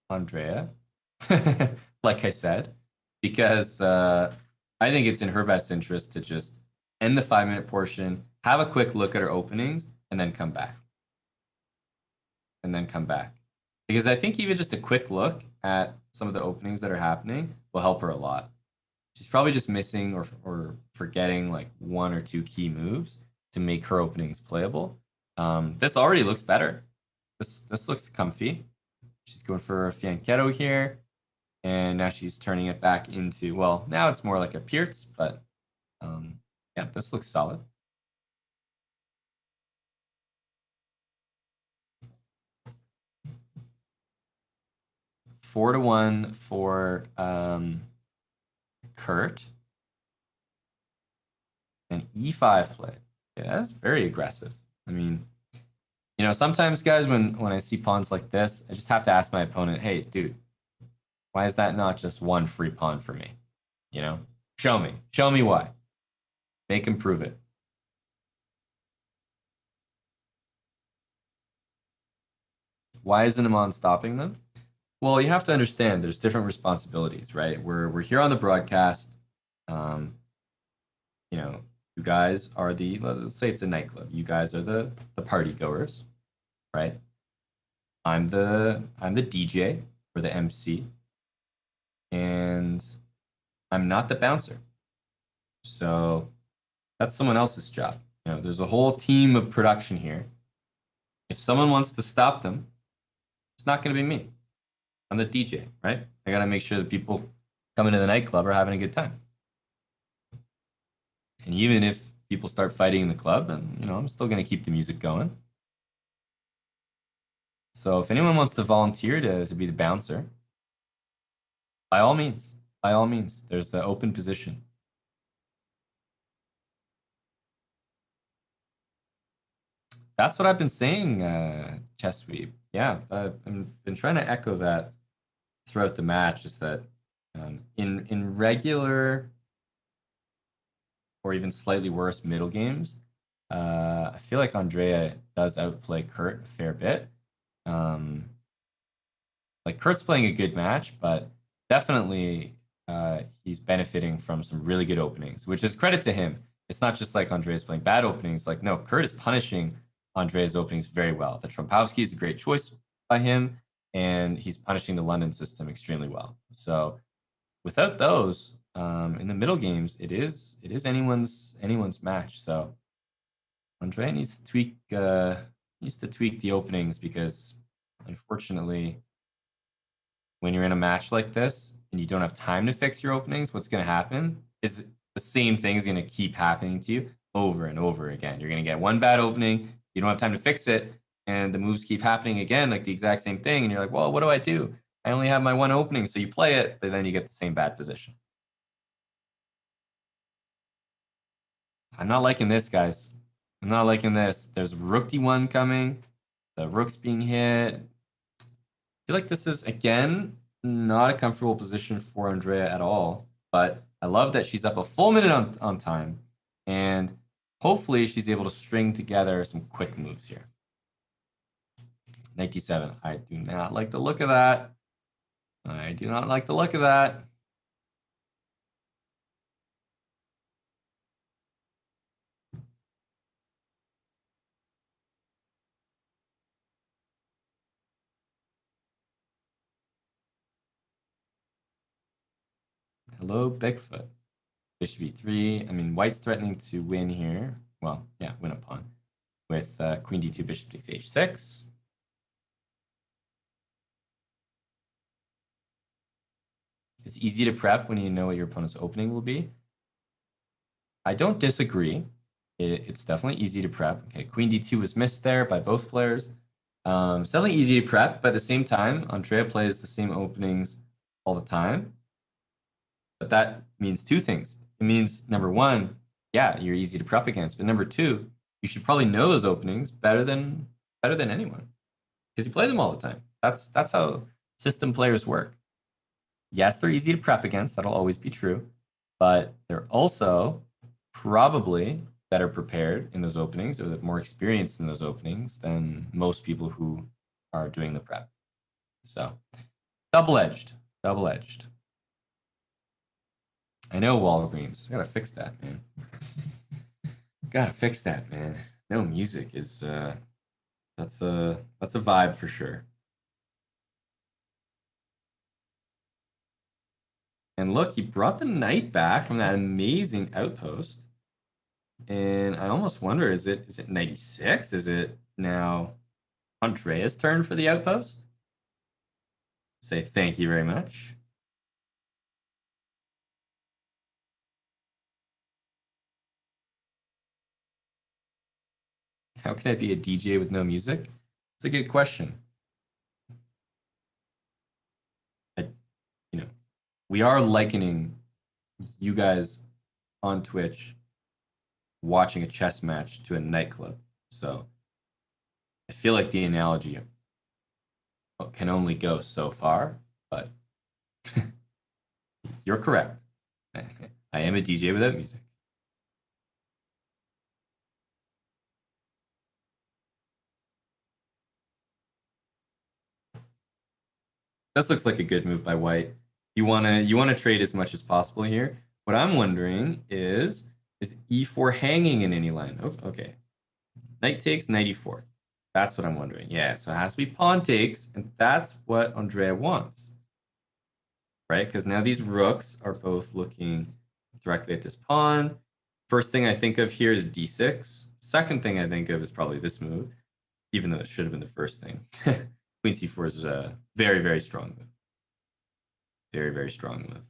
Andrea, like I said, because I think it's in her best interest to just end the 5 minute portion, have a quick look at her openings, and then come back. Because I think even just a quick look at some of the openings that are happening will help her a lot. She's probably just missing or forgetting like 1 or 2 key moves to make her openings playable. This already looks better. This looks comfy. She's going for a fianchetto here. And now she's turning it back into, well, now it's more like a Pierce, but yeah, this looks solid. Four to 1 for Kurt. And E5 play. Yeah, that's very aggressive. I mean, sometimes, guys, when I see pawns like this, I just have to ask my opponent, hey, dude, why is that not just 1 free pawn for me? Show me why. Make him prove it. Why isn't Aman stopping them? Well, you have to understand there's different responsibilities, right? We're here on the broadcast. You guys are let's say it's a nightclub. You guys are the party goers, right? I'm the DJ or the MC, and I'm not the bouncer. So that's someone else's job. There's a whole team of production here. If someone wants to stop them, it's not going to be me. I'm the DJ, right? I got to make sure that people coming to the nightclub are having a good time. And even if people start fighting in the club, and I'm still going to keep the music going. So if anyone wants to volunteer to be the bouncer, by all means, there's an open position. That's what I've been saying, Chess Sweep. Yeah, I've been trying to echo that throughout the match, is that in regular or even slightly worse middle games, I feel like Andrea does outplay Kurt a fair bit. Like Kurt's playing a good match, but definitely he's benefiting from some really good openings, which is credit to him. It's not just like Andrea's playing bad openings. Like, no, Kurt is punishing Andrea's openings very well. The Trompowsky is a great choice by him, and he's punishing the London system extremely well. So without those, in the middle games, it is anyone's match. So Andrea needs to tweak the openings, because unfortunately, when you're in a match like this and you don't have time to fix your openings, what's going to happen is the same thing is going to keep happening to you over and over again. You're going to get one bad opening, you don't have time to fix it, and the moves keep happening again, like the exact same thing. And you're like, well, what do I do? I only have my one opening. So you play it, but then you get the same bad position. I'm not liking this, guys. I'm not liking this. There's rook d1 coming. The rook's being hit. I feel like this is, again, not a comfortable position for Andrea at all. But I love that she's up a full minute on time. And hopefully she's able to string together some quick moves here. Knight d7. I do not like the look of that. I do not like the look of that. Hello, Bigfoot. Bishop e3. I mean, white's threatening to win here. Well, yeah, win a pawn. With queen d2, bishop takes h6. It's easy to prep when you know what your opponent's opening will be. I don't disagree. It's definitely easy to prep. Okay, queen d2 was missed there by both players. It's definitely easy to prep, but at the same time, Andrea plays the same openings all the time. But that means two things. It means, number one, yeah, you're easy to prep against. But number two, you should probably know those openings better than anyone, because you play them all the time. That's how system players work. Yes, they're easy to prep against. That'll always be true. But they're also probably better prepared in those openings, or more experienced in those openings than most people who are doing the prep. So double-edged. I know, Walgreens. I gotta fix that, man. No music is that's a vibe for sure. And look, he brought the knight back from that amazing outpost. And I almost wonder, is it 96? Is it now Andrea's turn for the outpost? Say thank you very much. How can I be a DJ with no music? It's a good question. We are likening you guys on Twitch watching a chess match to a nightclub. So I feel like the analogy can only go so far, but you're correct. I am a DJ without music. This looks like a good move by white. You wanna trade as much as possible here. What I'm wondering is e4 hanging in any line? Oh, okay. Knight takes, knight e4. That's what I'm wondering. Yeah, so it has to be pawn takes, and that's what Andrea wants. Right? Because now these rooks are both looking directly at this pawn. First thing I think of here is d6. Second thing I think of is probably this move, even though it should have been the first thing. Queen c4 is a very, very strong move. Very, very strong move.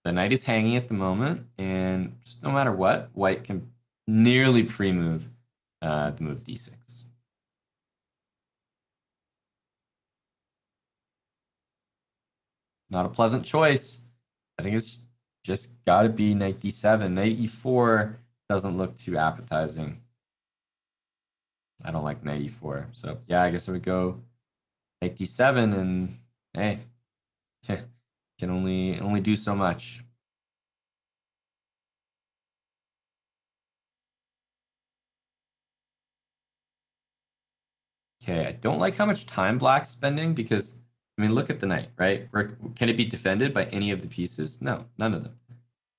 The knight is hanging at the moment, and just no matter what, white can nearly pre-move the move d6. Not a pleasant choice. I think it's just got to be knight d7. Knight e4 doesn't look too appetizing. I don't like knight e4. So yeah, I guess I would go knight d7, and hey, can only do so much. Okay, I don't like how much time black's spending, because I mean, look at the knight, right? Can it be defended by any of the pieces? No, none of them.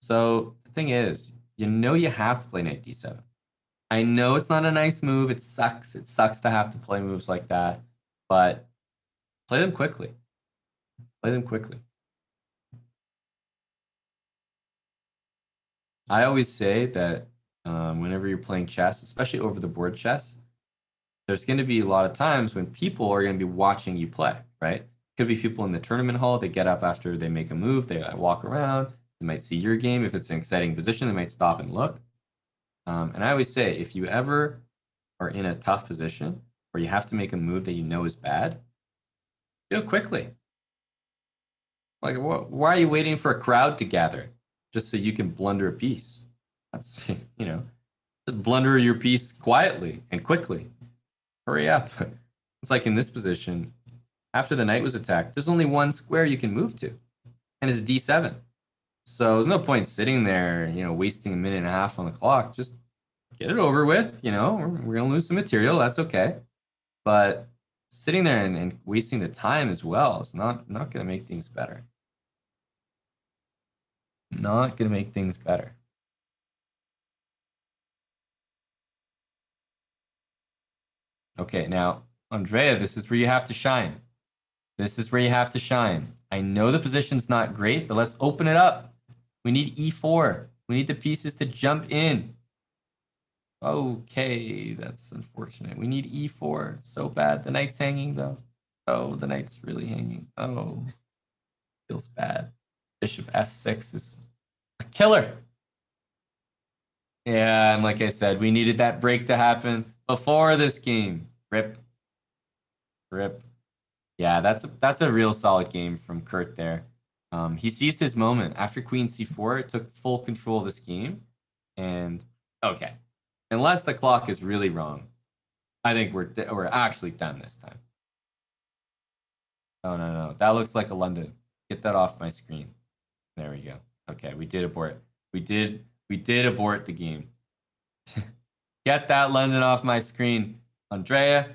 So the thing is, you have to play knight d7. I know it's not a nice move. It sucks. It sucks to have to play moves like that, but play them quickly. Play them quickly. I always say that whenever you're playing chess, especially over the board chess, there's going to be a lot of times when people are going to be watching you play, right? Could be people in the tournament hall. They get up after they make a move. They walk around. They might see your game. If it's an exciting position, they might stop and look. And I always say, if you ever are in a tough position where you have to make a move that you know is bad, do it quickly. Like, why are you waiting for a crowd to gather just so you can blunder a piece? That's, just blunder your piece quietly and quickly. Hurry up. It's like in this position, after the knight was attacked, there's only one square you can move to. and it's d7. So there's no point sitting there, wasting a minute and a half on the clock. Just get it over with. We're going to lose some material. That's okay. But sitting there and wasting the time as well is not going to make things better. Not going to make things better. Okay, now, Andrea, this is where you have to shine. This is where you have to shine. I know the position's not great, but let's open it up. We need e4. We need the pieces to jump in. Okay, that's unfortunate. We need e4 so bad. The knight's hanging, though. Oh, the knight's really hanging. Oh, feels bad. Bishop f6 is a killer. Yeah, and like I said, we needed that break to happen before this game. Rip. Yeah, that's a real solid game from Kurt there. He seized his moment. After queen c4, it took full control of this game. And, okay. Unless the clock is really wrong, I think we're actually done this time. Oh, no. That looks like a London. Get that off my screen. There we go. Okay, we did abort. We did abort the game. Get that London off my screen. Andrea,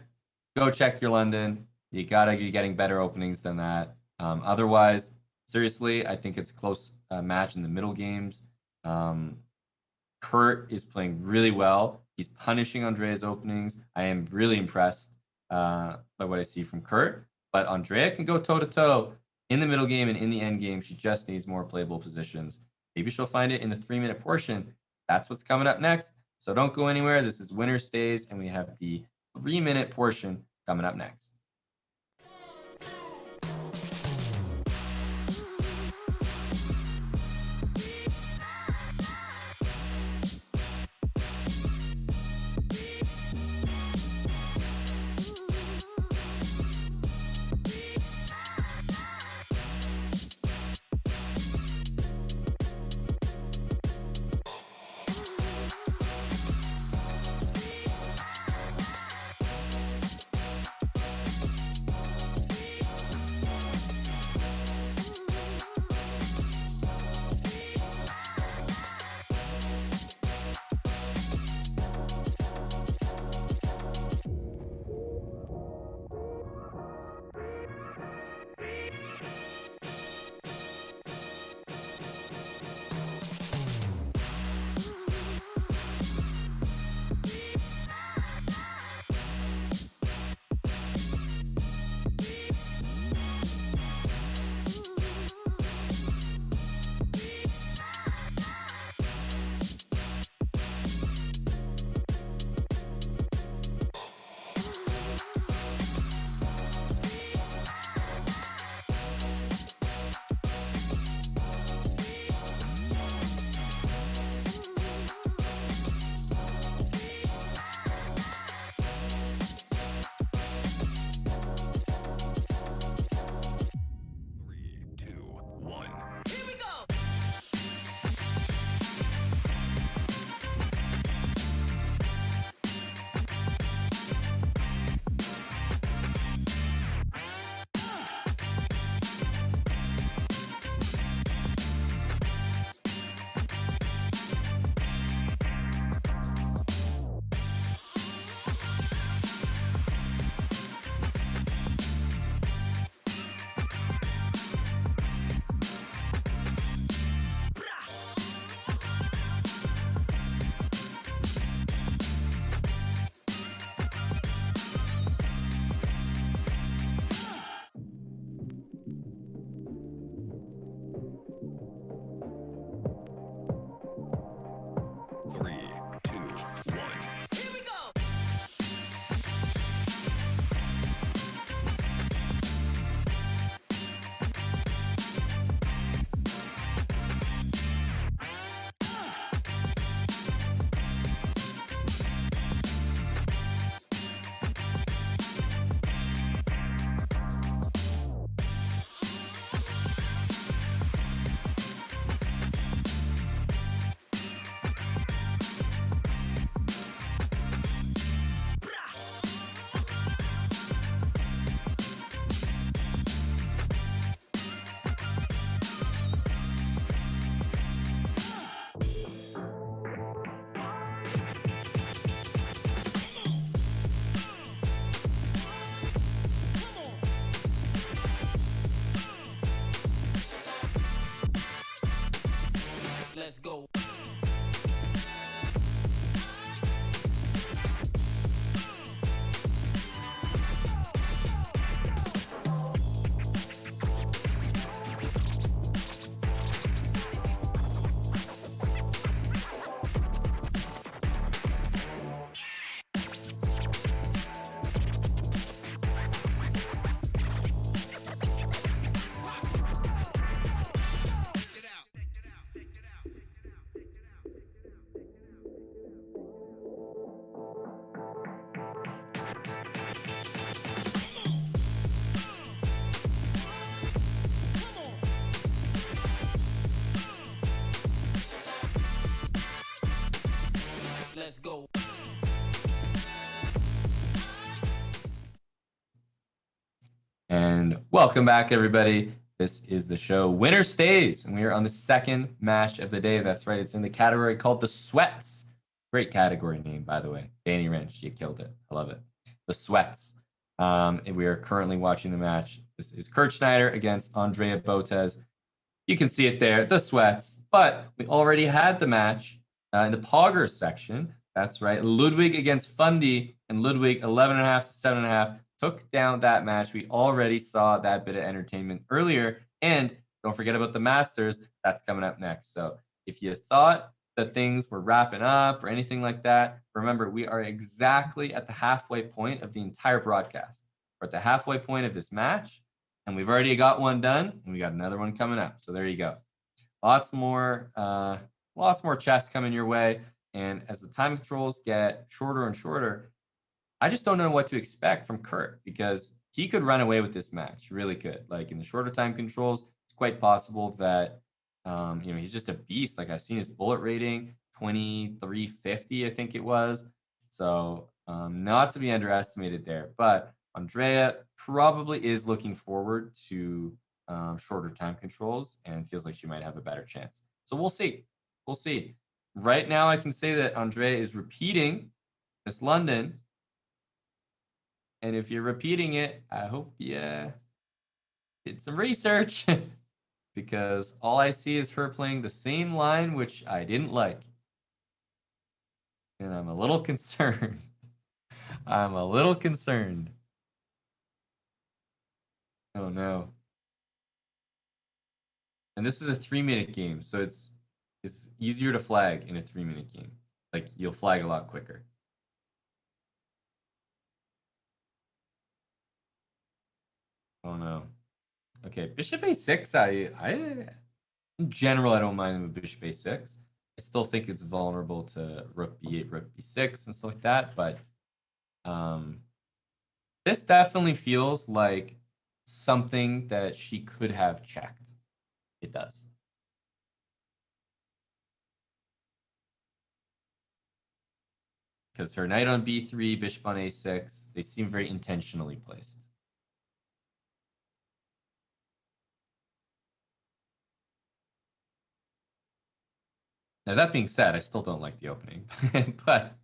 go check your London. You gotta be getting better openings than that. Otherwise, seriously, I think it's a close match in the middle games. Kurt is playing really well. He's punishing Andrea's openings. I am really impressed by what I see from Kurt. But Andrea can go toe-to-toe in the middle game and in the end game. She just needs more playable positions. Maybe she'll find it in the 3-minute portion. That's what's coming up next. So don't go anywhere. This is Winner Stays, and we have the 3-minute portion coming up next. And welcome back, everybody. This is the show Winner Stays, and we are on the second match of the day. That's right. It's in the category called the Sweats. Great category name, by the way. Danny Wrench, you killed it. I love it. The Sweats. And we are currently watching the match. This is Kurt Schneider against Andrea Botez. You can see it there, the Sweats. But we already had the match in the Poggers section. That's right. Ludwig against Fundy, and Ludwig 11.5 to 7.5 took down that match. We already saw that bit of entertainment earlier. And don't forget about the Masters. That's coming up next. So if you thought that things were wrapping up or anything like that, remember, we are exactly at the halfway point of the entire broadcast. We're at the halfway point of this match, and we've already got one done, and we got another one coming up. So there you go. Lots more chess coming your way. And as the time controls get shorter and shorter, I just don't know what to expect from Kurt, because he could run away with this match. Really could. Like, in the shorter time controls, it's quite possible that he's just a beast. Like, I've seen his bullet rating, 2350, I think it was. So not to be underestimated there. But Andrea probably is looking forward to shorter time controls and feels like she might have a better chance. So we'll see. We'll see. Right now, I can say that Andrea is repeating Miss London. And if you're repeating it, I hope you did some research, because all I see is her playing the same line, which I didn't like. And I'm a little concerned. I'm a little concerned. Oh, no. And this is a 3-minute game, so it's easier to flag in a 3-minute game. Like, you'll flag a lot quicker. Oh no. Okay, bishop a6. I in general, I don't mind with bishop a6. I still think it's vulnerable to rook b8, rook b6, and stuff like that. But this definitely feels like something that she could have checked. It does. Because her knight on b3, bishop on a6, they seem very intentionally placed. Now, that being said, I still don't like the opening, but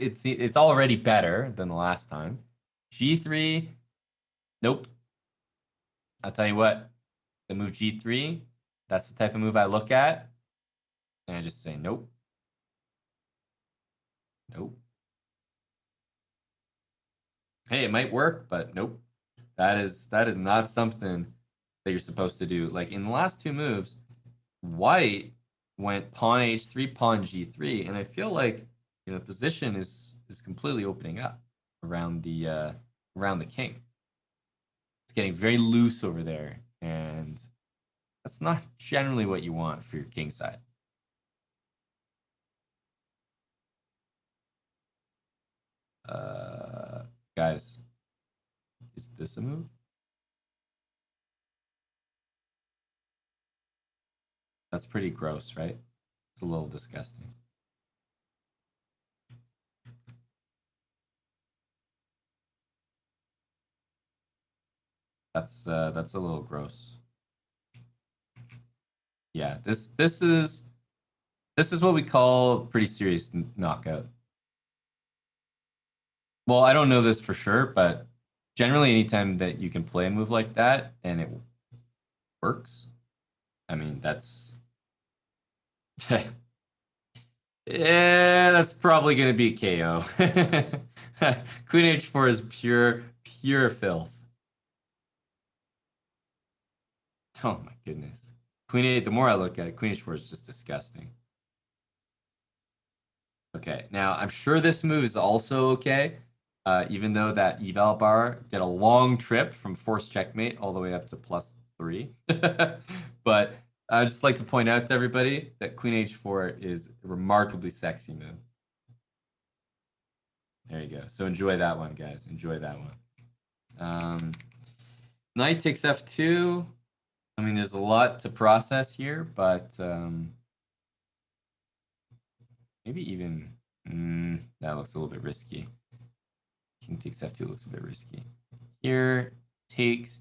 it's already better than the last time. G3, nope. I'll tell you what, the move G3, that's the type of move I look at, and I just say nope. Nope. Hey, it might work, but nope. That is not something that you're supposed to do. Like, in the last two moves, white went pawn h3, pawn g3, and I feel like the position is completely opening up around the king. It's getting very loose over there, and that's not generally what you want for your king side. Guys, is this a move? That's pretty gross, right? It's a little disgusting. That's a little gross. Yeah, this is what we call pretty serious knockout. Well, I don't know this for sure, but generally anytime that you can play a move like that and it works, I mean, that's yeah, that's probably going to be KO. Queen h4 is pure filth. Oh my goodness. Queen 8, the more I look at it, Queen h4 is just disgusting. Okay, now I'm sure this move is also okay, even though that eval bar did a long trip from forced checkmate all the way up to +3. But I'd just like to point out to everybody that Queen h4 is a remarkably sexy move. There you go. So enjoy that one, guys. Enjoy that one. Knight takes f2. I mean, there's a lot to process here, but maybe even that looks a little bit risky. King takes f2 looks a bit risky. Here, takes,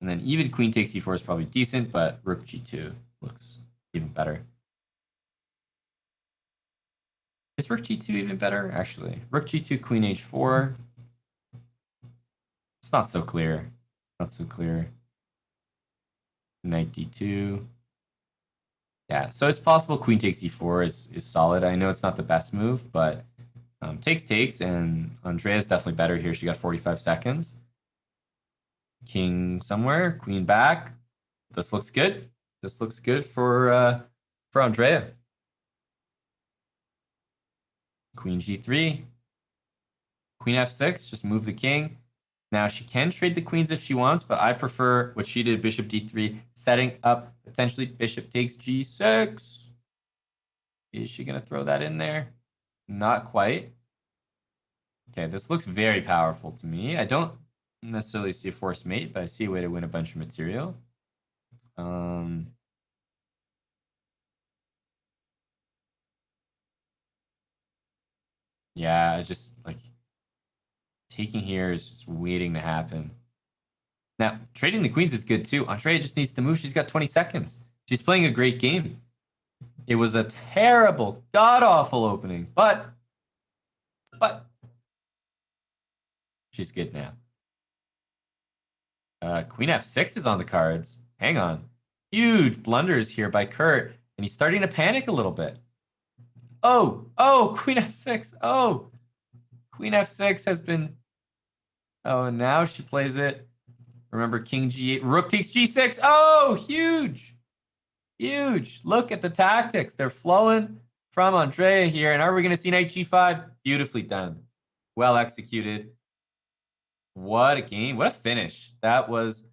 and then even queen takes e4 is probably decent, but rook g2 looks even better. Is rook g2 even better? Actually, rook g2, queen h4. It's not so clear. Not so clear. Knight d2. Yeah, so it's possible queen takes e4 is solid. I know it's not the best move, but takes, and Andrea's definitely better here. She got 45 seconds. King somewhere, queen back. This looks good. This looks good for Andrea. Queen g3. Queen f6, just move the king. Now, she can trade the queens if she wants, but I prefer what she did, bishop d3, setting up potentially bishop takes g6. Is she going to throw that in there? Not quite. Okay, this looks very powerful to me. I don't necessarily see a forced mate, but I see a way to win a bunch of material. Yeah, I just like taking here is just waiting to happen. Now, trading the queens is good too. Andrea just needs to move. She's got 20 seconds. She's playing a great game. It was a terrible, god-awful opening, but she's good now. Queen f6 is on the cards. Hang on. Huge blunders here by Kurt, and he's starting to panic a little bit. Oh, queen f6. Oh, queen f6 has been... Oh, now she plays it. Remember, king g8, rook takes g6. Oh, huge. Huge. Look at the tactics. They're flowing from Andrea here. And are we going to see knight g5? Beautifully done. Well executed. What a game. What a finish. That was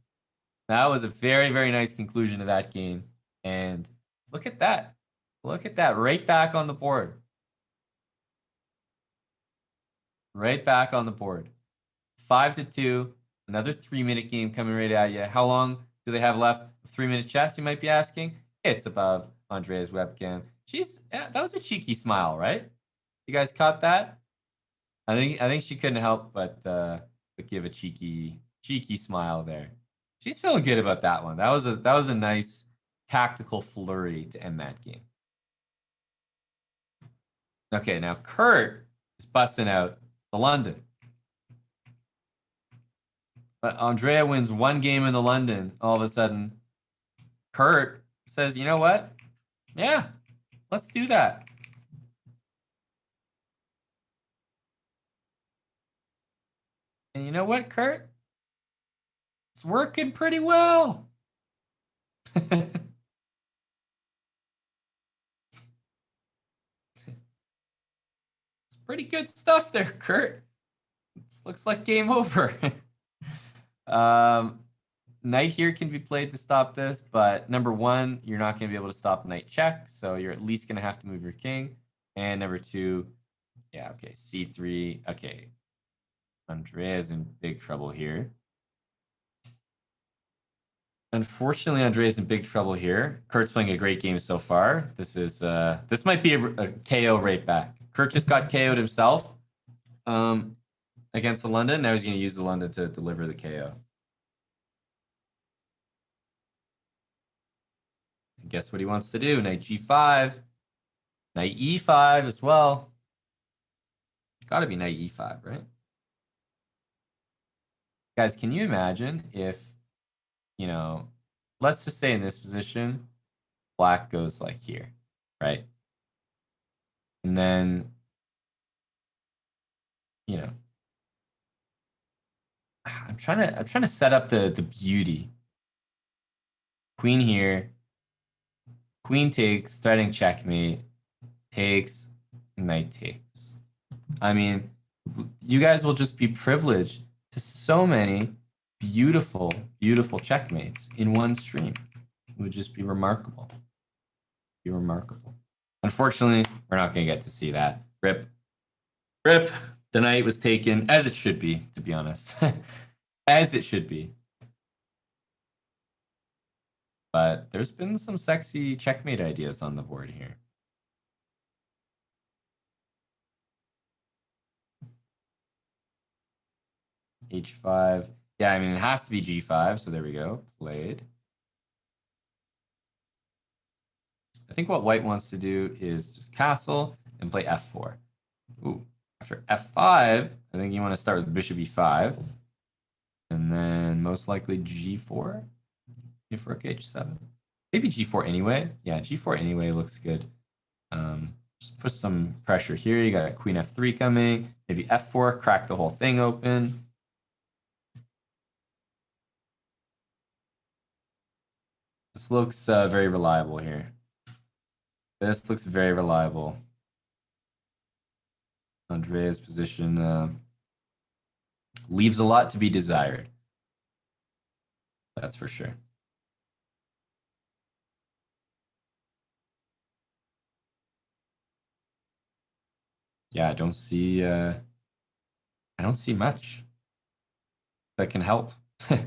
a very, very nice conclusion to that game. And look at that. Look at that. Right back on the board. Right back on the board. 5-2. Another 3-minute game coming right at you. How long do they have left? 3-minute chess, you might be asking. It's above Andrea's webcam. That was a cheeky smile, right? You guys caught that? I think she couldn't help but give a cheeky smile there. She's feeling good about that one. That was a nice tactical flurry to end that game. Okay, now Kurt is busting out the London. But Andrea wins one game in the London. All of a sudden, Kurt says, you know what? Yeah, let's do that. And you know what, Kurt? It's working pretty well. It's pretty good stuff there, Kurt. This looks like game over. Knight here can be played to stop this, but number one, you're not going to be able to stop knight check, so you're at least going to have to move your king. And number two, yeah, okay, c3. Okay, Andrea's in big trouble here. Unfortunately, Andrea's in big trouble here. Kurt's playing a great game so far. This might be a KO right back. Kurt just got KO'd himself against the London. Now he's going to use the London to deliver the KO. And guess what he wants to do? Knight g5. Knight e5 as well. Got to be knight e5, right? Guys, can you imagine if, you know, let's just say in this position, black goes like here, right? And then, you know, I'm trying to set up the beauty. Queen here. Queen takes, threatening checkmate, takes, knight takes. I mean, you guys will just be privileged to so many beautiful, beautiful checkmates in one stream. It would just be remarkable. Be remarkable. Unfortunately, we're not going to get to see that. Rip. Rip. The knight was taken, as it should be, to be honest. As it should be. But there's been some sexy checkmate ideas on the board here. h5. Yeah, I mean, it has to be g5, so there we go. Played. I think what white wants to do is just castle and play f4. Ooh, after f5, I think you want to start with bishop e5. And then most likely g4. If rook h7. Maybe g4 anyway. Yeah, g4 anyway looks good. Just put some pressure here. You got queen f3 coming. Maybe f4, crack the whole thing open. This looks very reliable here. This looks very reliable. Andrea's position leaves a lot to be desired. That's for sure. Yeah, I don't see much that can help. Knight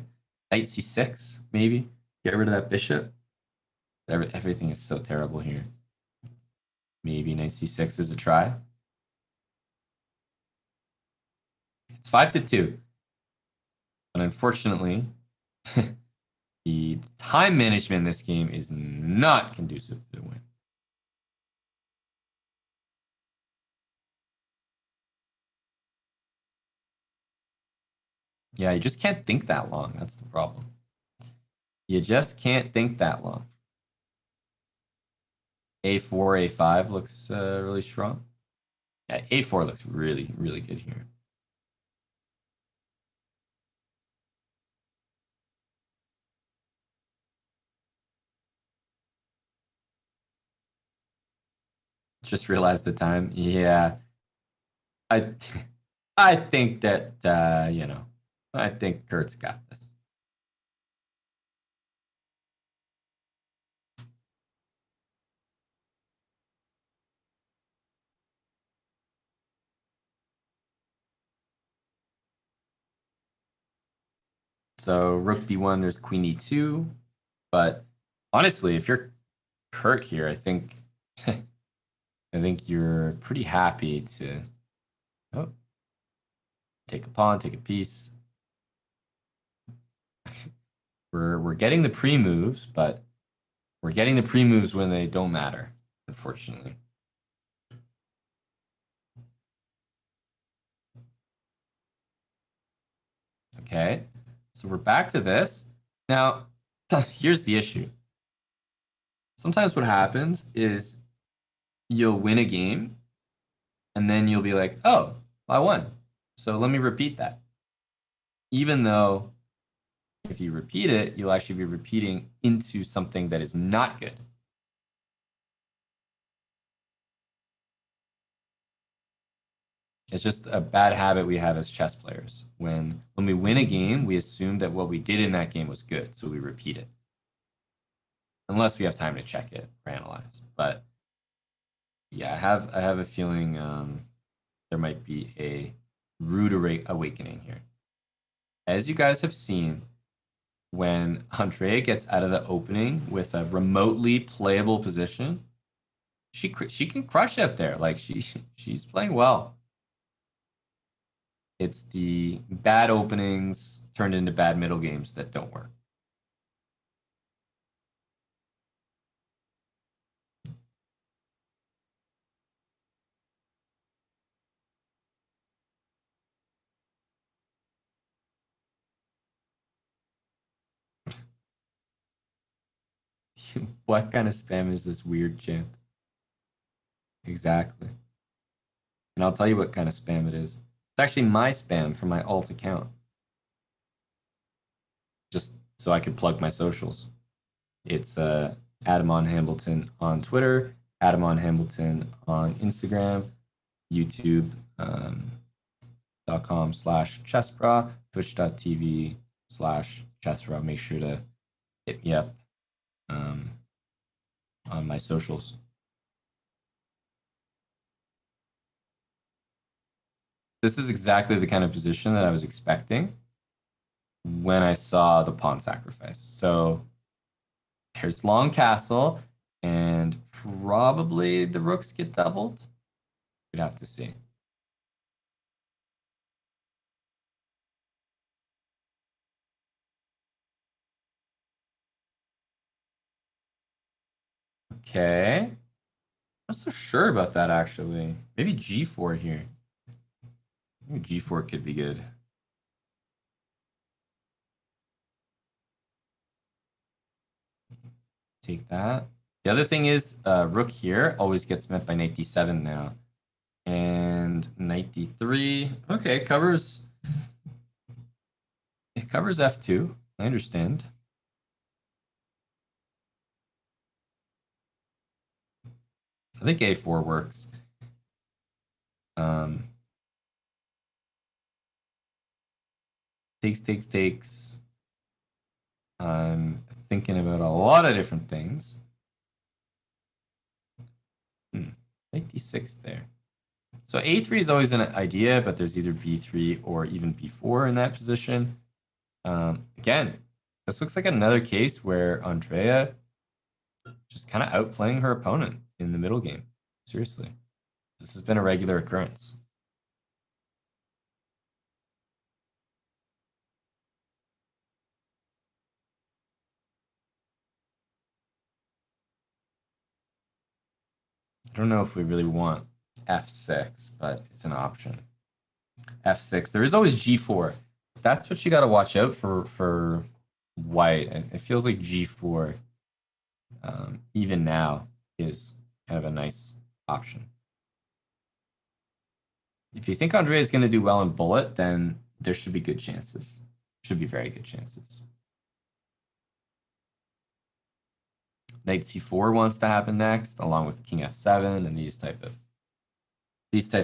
c6, maybe. Get rid of that bishop. Everything is so terrible here. Maybe knight c6 is a try. It's 5-2. But unfortunately, the time management in this game is not conducive to the win. Yeah, you just can't think that long. That's the problem. You just can't think that long. A4, A5 looks really strong. Yeah, A4 looks really, really good here. Just realized the time. Yeah. I think that, I think Kurt's got this. So rook b1, there's queen e2. But honestly, if you're Kurt here, I think you're pretty happy to take a pawn, take a piece. We're getting the pre-moves, but we're getting the pre-moves when they don't matter, unfortunately. Okay, so we're back to this. Now, here's the issue. Sometimes what happens is you'll win a game, and then you'll be like, oh, I won. So let me repeat that. Even though if you repeat it, you'll actually be repeating into something that is not good. It's just a bad habit we have as chess players. When we win a game, we assume that what we did in that game was good, so we repeat it. Unless we have time to check it or analyze. But yeah, I have a feeling there might be a rude awakening here. As you guys have seen, when Andrea gets out of the opening with a remotely playable position, she can crush out there. Like she's playing well. It's the bad openings turned into bad middle games that don't work. What kind of spam is this weird champ? Exactly. And I'll tell you what kind of spam it is. It's actually my spam from my alt account. Just so I could plug my socials. It's Aman Hambleton on Twitter, Aman Hambleton on Instagram, YouTube.com/chessbra, Twitch.tv/chessbra. Make sure to hit me up on my socials. This is exactly the kind of position that I was expecting when I saw the pawn sacrifice. So here's long castle, and probably the rooks get doubled. We'd have to see. Okay. I'm not so sure about that, actually. Maybe g4 here. Maybe g4 could be good. Take that. The other thing is, rook here always gets met by knight d7 now. And knight d3. Okay, it covers f2. I understand. I think a4 works. Takes. I'm thinking about a lot of different things. Knight d6 there. So a3 is always an idea, but there's either b3 or even b4 in that position. Again, this looks like another case where Andrea just kind of outplaying her opponent in the middle game. Seriously. This has been a regular occurrence. I don't know if we really want f6, but it's an option. f6. There is always g4. That's what you got to watch out for white. It feels like g4, even now, is kind of a nice option. If you think Andrea is going to do well in bullet, then there should be good chances. Should be very good chances. Knight c4 wants to happen next, along with king f7 and these type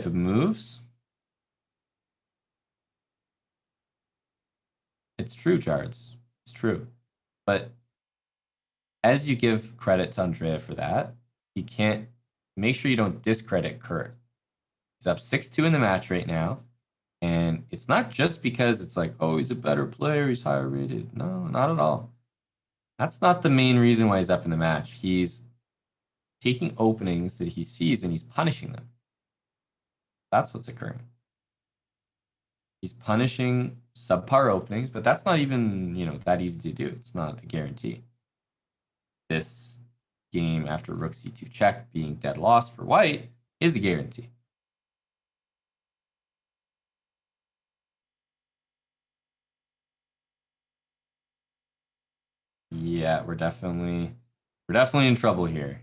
of moves. It's true, Jards. It's true. But as you give credit to Andrea for that, you can't make sure you don't discredit Kurt. He's up 6-2 in the match right now. And it's not just because it's like, oh, he's a better player, he's higher rated. No, not at all. That's not the main reason why he's up in the match. He's taking openings that he sees and he's punishing them. That's what's occurring. He's punishing subpar openings, but that's not even, that easy to do. It's not a guarantee. This game after rook c2 check being dead loss for white is a guarantee. Yeah, we're definitely in trouble here.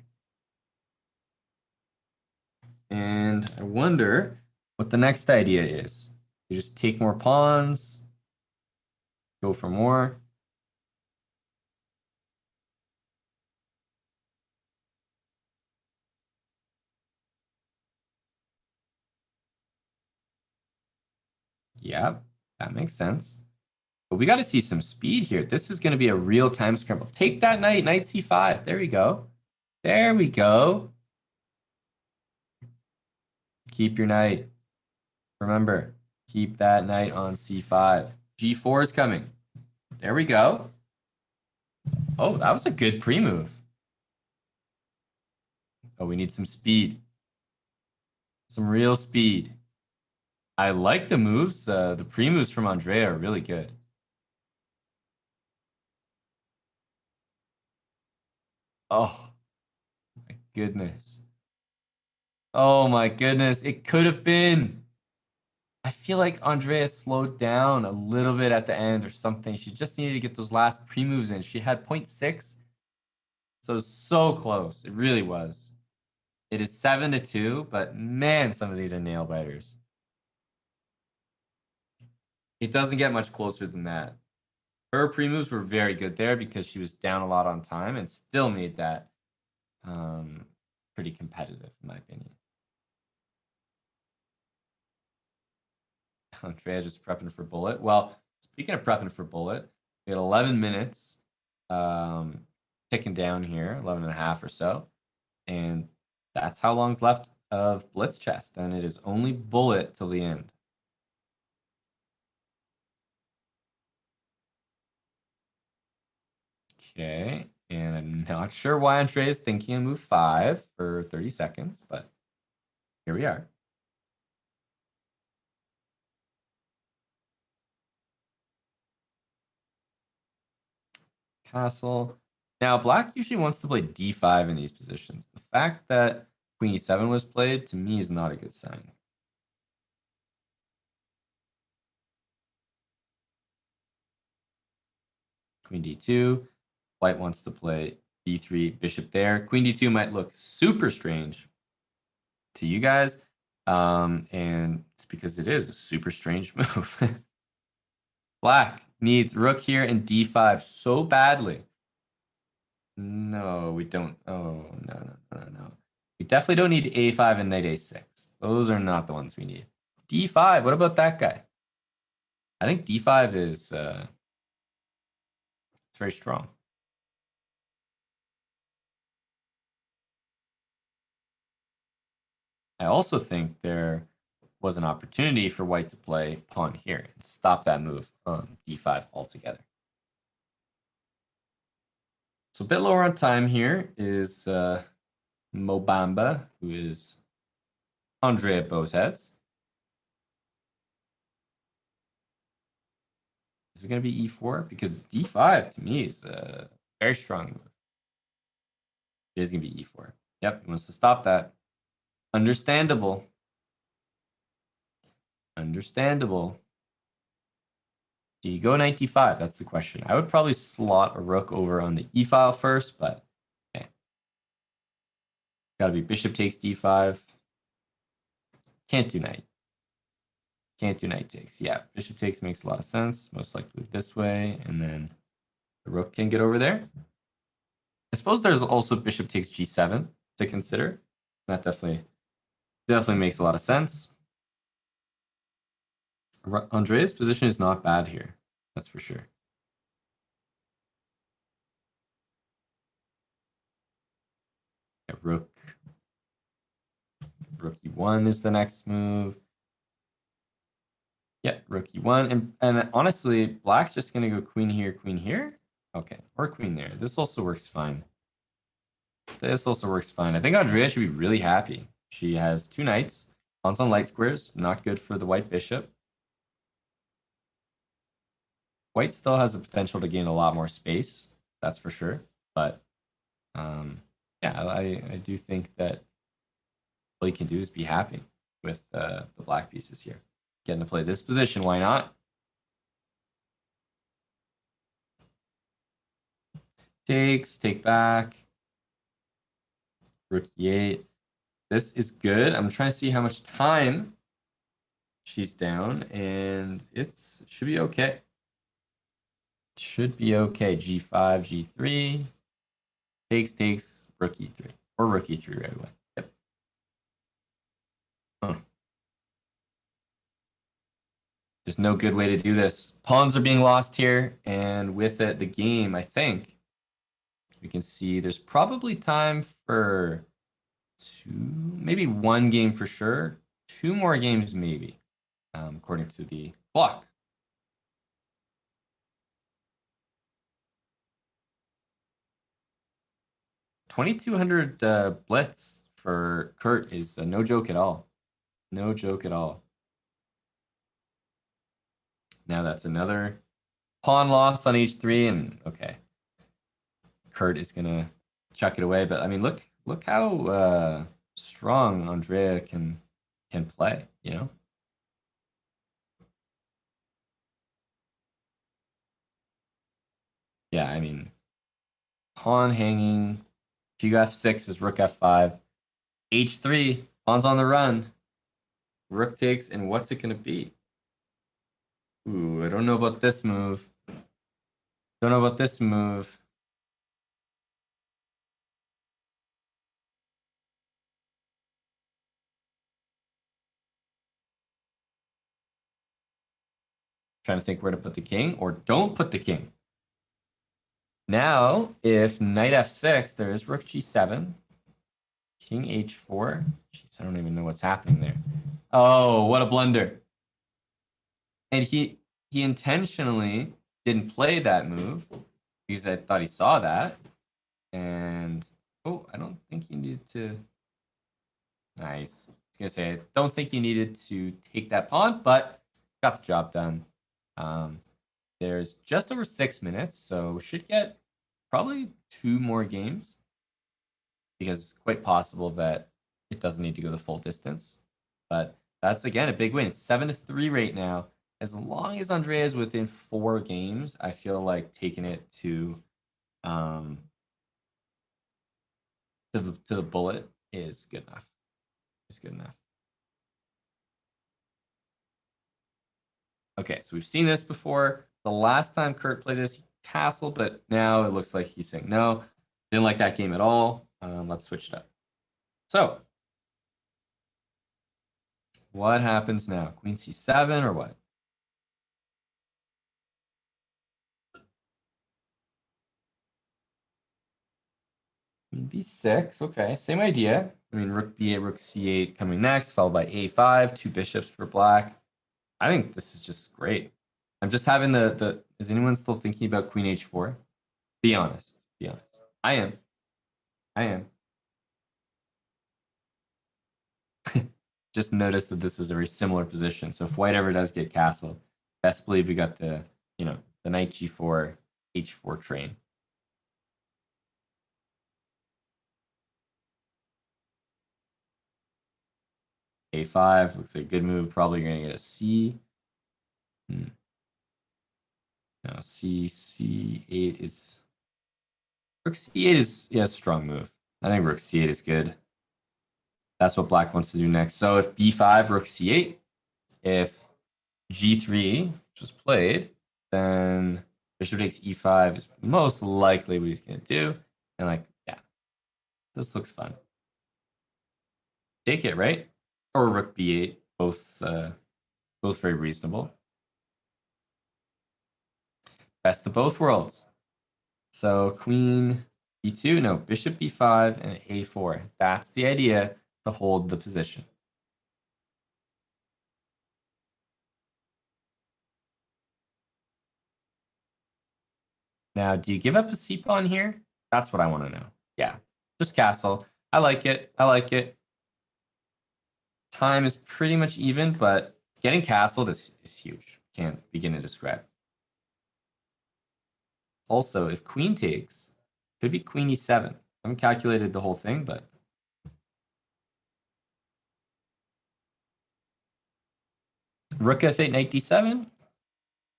And I wonder what the next idea is. You just take more pawns, go for more. Yeah, that makes sense. But we got to see some speed here. This is going to be a real time scramble. Take that knight, knight c5. There we go. There we go. Keep your knight. Remember, keep that knight on c5. g4 is coming. There we go. Oh, that was a good pre-move. Oh, we need some speed. Some real speed. I like the moves. The pre-moves from Andrea are really good. Oh, my goodness. Oh, my goodness. It could have been. I feel like Andrea slowed down a little bit at the end or something. She just needed to get those last pre-moves in. She had 0.6. So it was so close. It really was. It is 7-2, but man, some of these are nail biters. It doesn't get much closer than that. Her pre-moves were very good there because she was down a lot on time and still made that pretty competitive, in my opinion. Andrea just prepping for bullet. Well, speaking of prepping for bullet, we had 11 minutes ticking down here, 11 and a half or so. And that's how long's left of blitz chess. Then it is only bullet till the end. Okay, and I'm not sure why Andrea is thinking of move 5 for 30 seconds, but here we are. Castle. Now, black usually wants to play d5 in these positions. The fact that queen e7 was played, to me, is not a good sign. Queen d2. White wants to play b3, bishop there. Queen d2 might look super strange to you guys. And it's because it is a super strange move. Black needs rook here and d5 so badly. No, we don't. Oh, no. We definitely don't need a5 and knight a6. Those are not the ones we need. d5, what about that guy? I think d5 is it's very strong. I also think there was an opportunity for white to play pawn here and stop that move on d5 altogether. So a bit lower on time here is Mobamba, who is Andrea Botez. Is it going to be e4? Because d5 to me is a very strong move. It is going to be e4. Yep, he wants to stop that. Understandable. Understandable. Do you go knight d5? That's the question. I would probably slot a rook over on the e file first, but okay. Gotta be bishop takes d5. Can't do knight. Can't do knight takes. Yeah, bishop takes makes a lot of sense. Most likely this way, and then the rook can get over there. I suppose there's also bishop takes g7 to consider. That definitely makes a lot of sense. Andrea's position is not bad here. That's for sure. Yeah, rook e1 is the next move. Yeah, rook e1. And honestly, black's just going to go queen here. Okay, or queen there. This also works fine. I think Andrea should be really happy. She has 2 knights. Pawns on light squares. Not good for the white bishop. White still has the potential to gain a lot more space. That's for sure. But yeah, I do think that all you can do is be happy with the black pieces here. Getting to play this position, why not? Take back. Rook e8. This is good. I'm trying to see how much time she's down, and it should be okay. Should be okay. G5, G3. Takes, rook e3. Or rook e3 right away. Yep. Huh. There's no good way to do this. Pawns are being lost here, and with it, the game, I think, we can see there's probably time for maybe 1 game for sure. 2 more games maybe, according to the clock. $2,200 blitz for Kurt is no joke at all. No joke at all. Now that's another pawn loss on h3, and okay. Kurt is gonna chuck it away, but I mean, look how strong Andrea can play, you know? Yeah, I mean, pawn hanging, if f6 is rook f5, h3, pawn's on the run, rook takes, and what's it gonna be? Ooh, I don't know about this move. Trying to think where to put the king, or don't put the king. Now, if knight f6, there is rook g7, king h4. Jeez, I don't even know what's happening there. Oh, what a blunder. And he intentionally didn't play that move because I thought he saw that. And, oh, I don't think he needed to. Nice. I was going to say, I don't think he needed to take that pawn, but got the job done. There's just over 6 minutes, so we should get probably 2 more games, because it's quite possible that it doesn't need to go the full distance. But that's, again, a big win. It's 7-3 right now. As long as Andrea is within 4 games, I feel like taking it to the bullet is good enough. It's good enough. Okay, so we've seen this before. The last time Kurt played this, he castled, but now it looks like he's saying no. Didn't like that game at all. Let's switch it up. So, what happens now? Queen c7 or what? Queen b6. Okay, same idea. I mean, rook b8, rook c8 coming next, followed by a5, 2 bishops for black. I think this is just great. I'm just having the. Is anyone still thinking about queen h4? Be honest. Be honest. I am. I am. Just notice that this is a very similar position. So if white ever does get castled, best believe we got the, the knight g4, h4 train. a5 looks like a good move. Probably going to get a c. No, c8 is... Rook c8 is, a strong move. I think rook c8 is good. That's what black wants to do next. So if b5, rook c8, if g3, which was played, then bishop takes e5 is most likely what he's going to do. And this looks fun. Take it, right? Or rook b8, both very reasonable. Best of both worlds. So queen b2, no, bishop b5 and a4. That's the idea to hold the position. Now, do you give up a c-pawn here? That's what I want to know. Yeah, just castle. I like it. I like it. Time is pretty much even, but getting castled is huge. Can't begin to describe. Also, if queen takes, could be queen e7. I haven't calculated the whole thing, but... Rook f8, knight d7?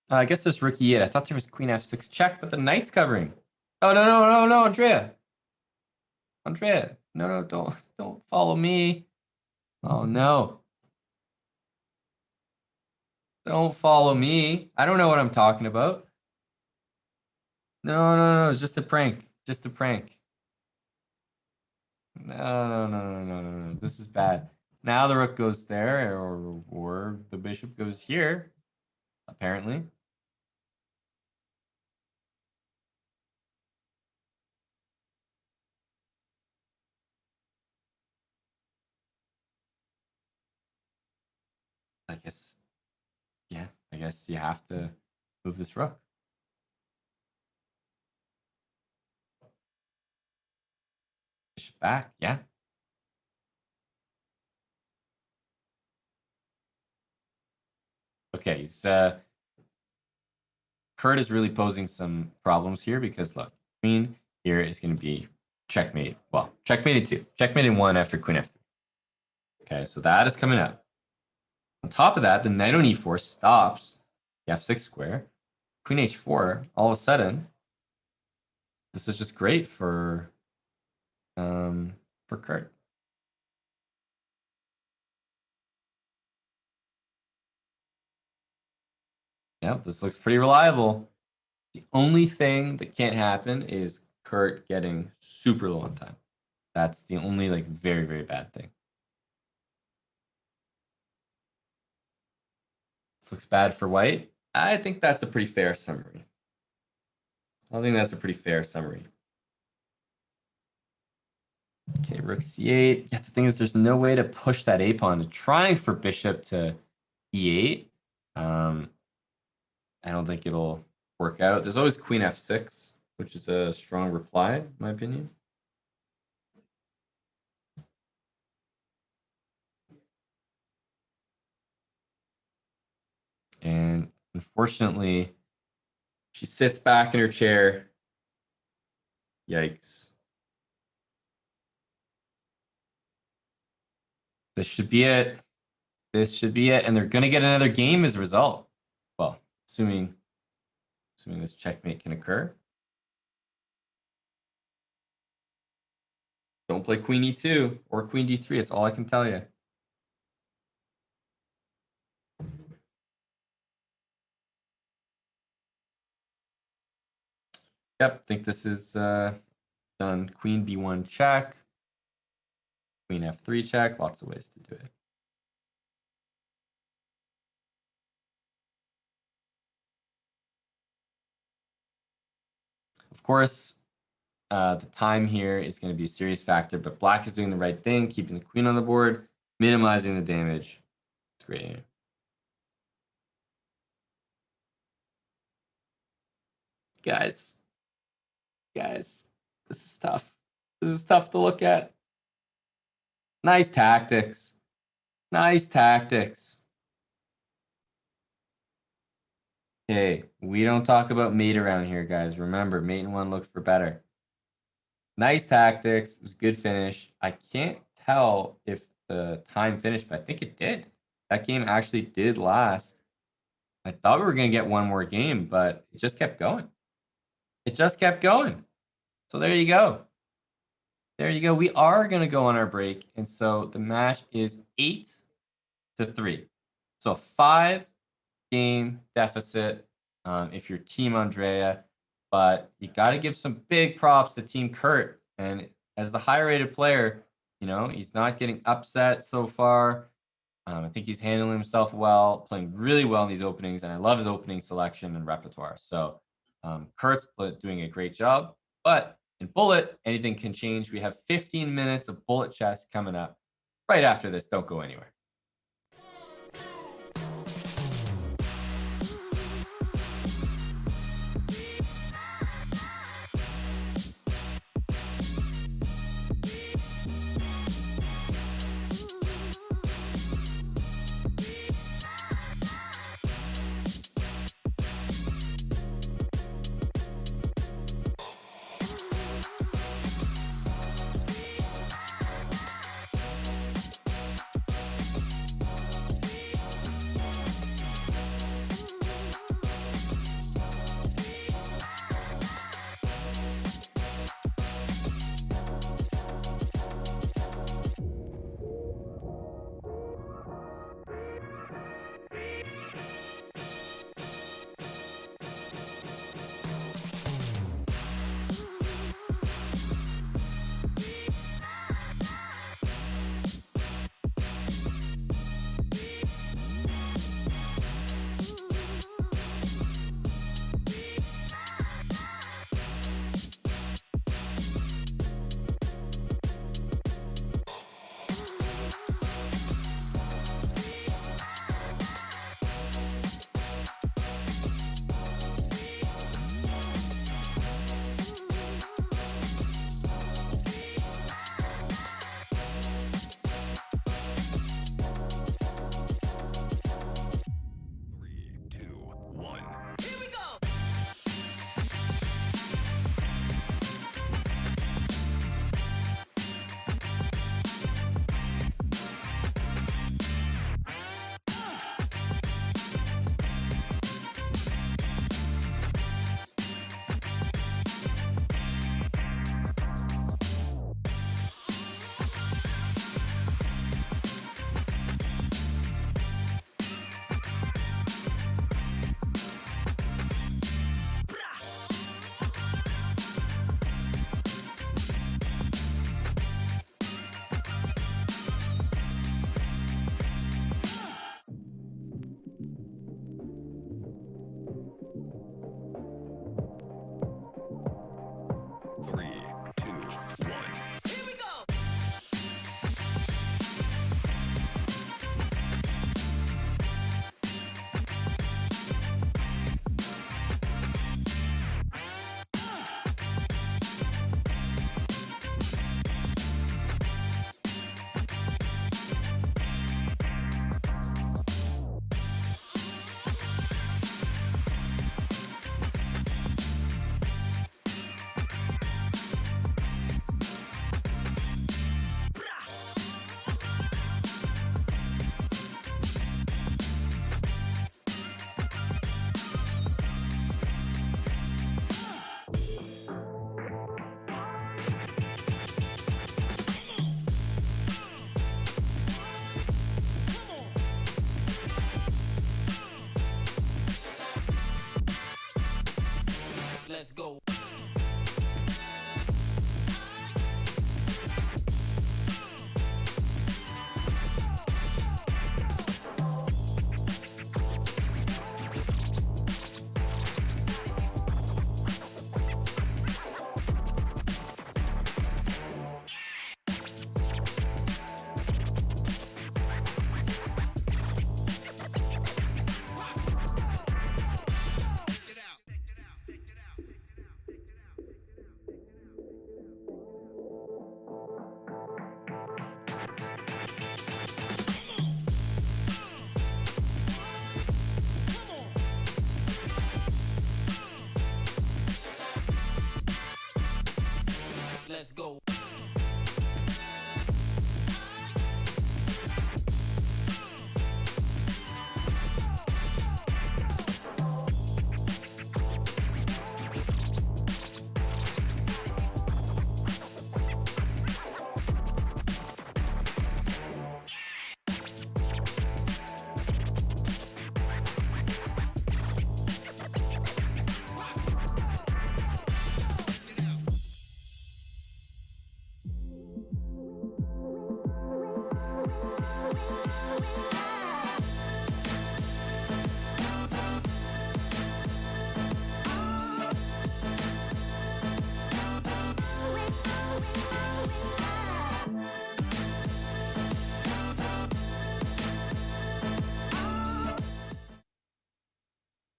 I guess there's rook e8. I thought there was queen f6 check, but the knight's covering. Oh, no, Andrea. Andrea, no, don't follow me. Oh, no. Don't follow me. I don't know what I'm talking about. No, it's just a prank. Just a prank. No. This is bad. Now the rook goes there, or the bishop goes here, apparently. I guess you have to move this rook. Bishop back, yeah. Okay, Kurt is really posing some problems here because look, queen here is going to be checkmate. Well, checkmate in 2, checkmate in 1 after queen f3. Okay, so that is coming up. On top of that, the knight on e4 stops the f6 square. Queen h4, all of a sudden, this is just great for Kurt. Yep, this looks pretty reliable. The only thing that can't happen is Kurt getting super low on time. That's the only very, very bad thing. This looks bad for white. I think that's a pretty fair summary. Okay, rook c8. Yeah, the thing is there's no way to push that a-pawn. Trying for bishop to e8. I don't think it'll work out. There's always queen f6, which is a strong reply, in my opinion. And unfortunately, she sits back in her chair Yikes. This should be it. This should be it. And they're going to get another game as a result. Well, assuming this checkmate can occur. Don't play queen e2 or queen d3. That's all I can tell you. Yep, think this is done. Queen b1 check. Queen f3 check. Lots of ways to do it. Of course, the time here is going to be a serious factor, but black is doing the right thing, keeping the queen on the board, minimizing the damage. It's great. Guys, this is tough. This is tough to look at. Nice tactics. Nice tactics. Okay, we don't talk about mate around here, guys. Remember, mate and one look for better. Nice tactics. It was a good finish. I can't tell if the time finished, but I think it did. That game actually did last. I thought we were going to get one more game, but it just kept going. It just kept going. So there you go. There you go. We are going to go on our break. And so the match is 8-3. So 5-game deficit if you're Team Andrea. But you got to give some big props to Team Kurt. And as the higher rated player, you know, he's not getting upset so far. I think he's handling himself well, playing really well in these openings. And I love his opening selection and repertoire. So Kurt's doing a great job. But in Bullet, anything can change. We have 15 minutes of Bullet chess coming up right after this. Don't go anywhere.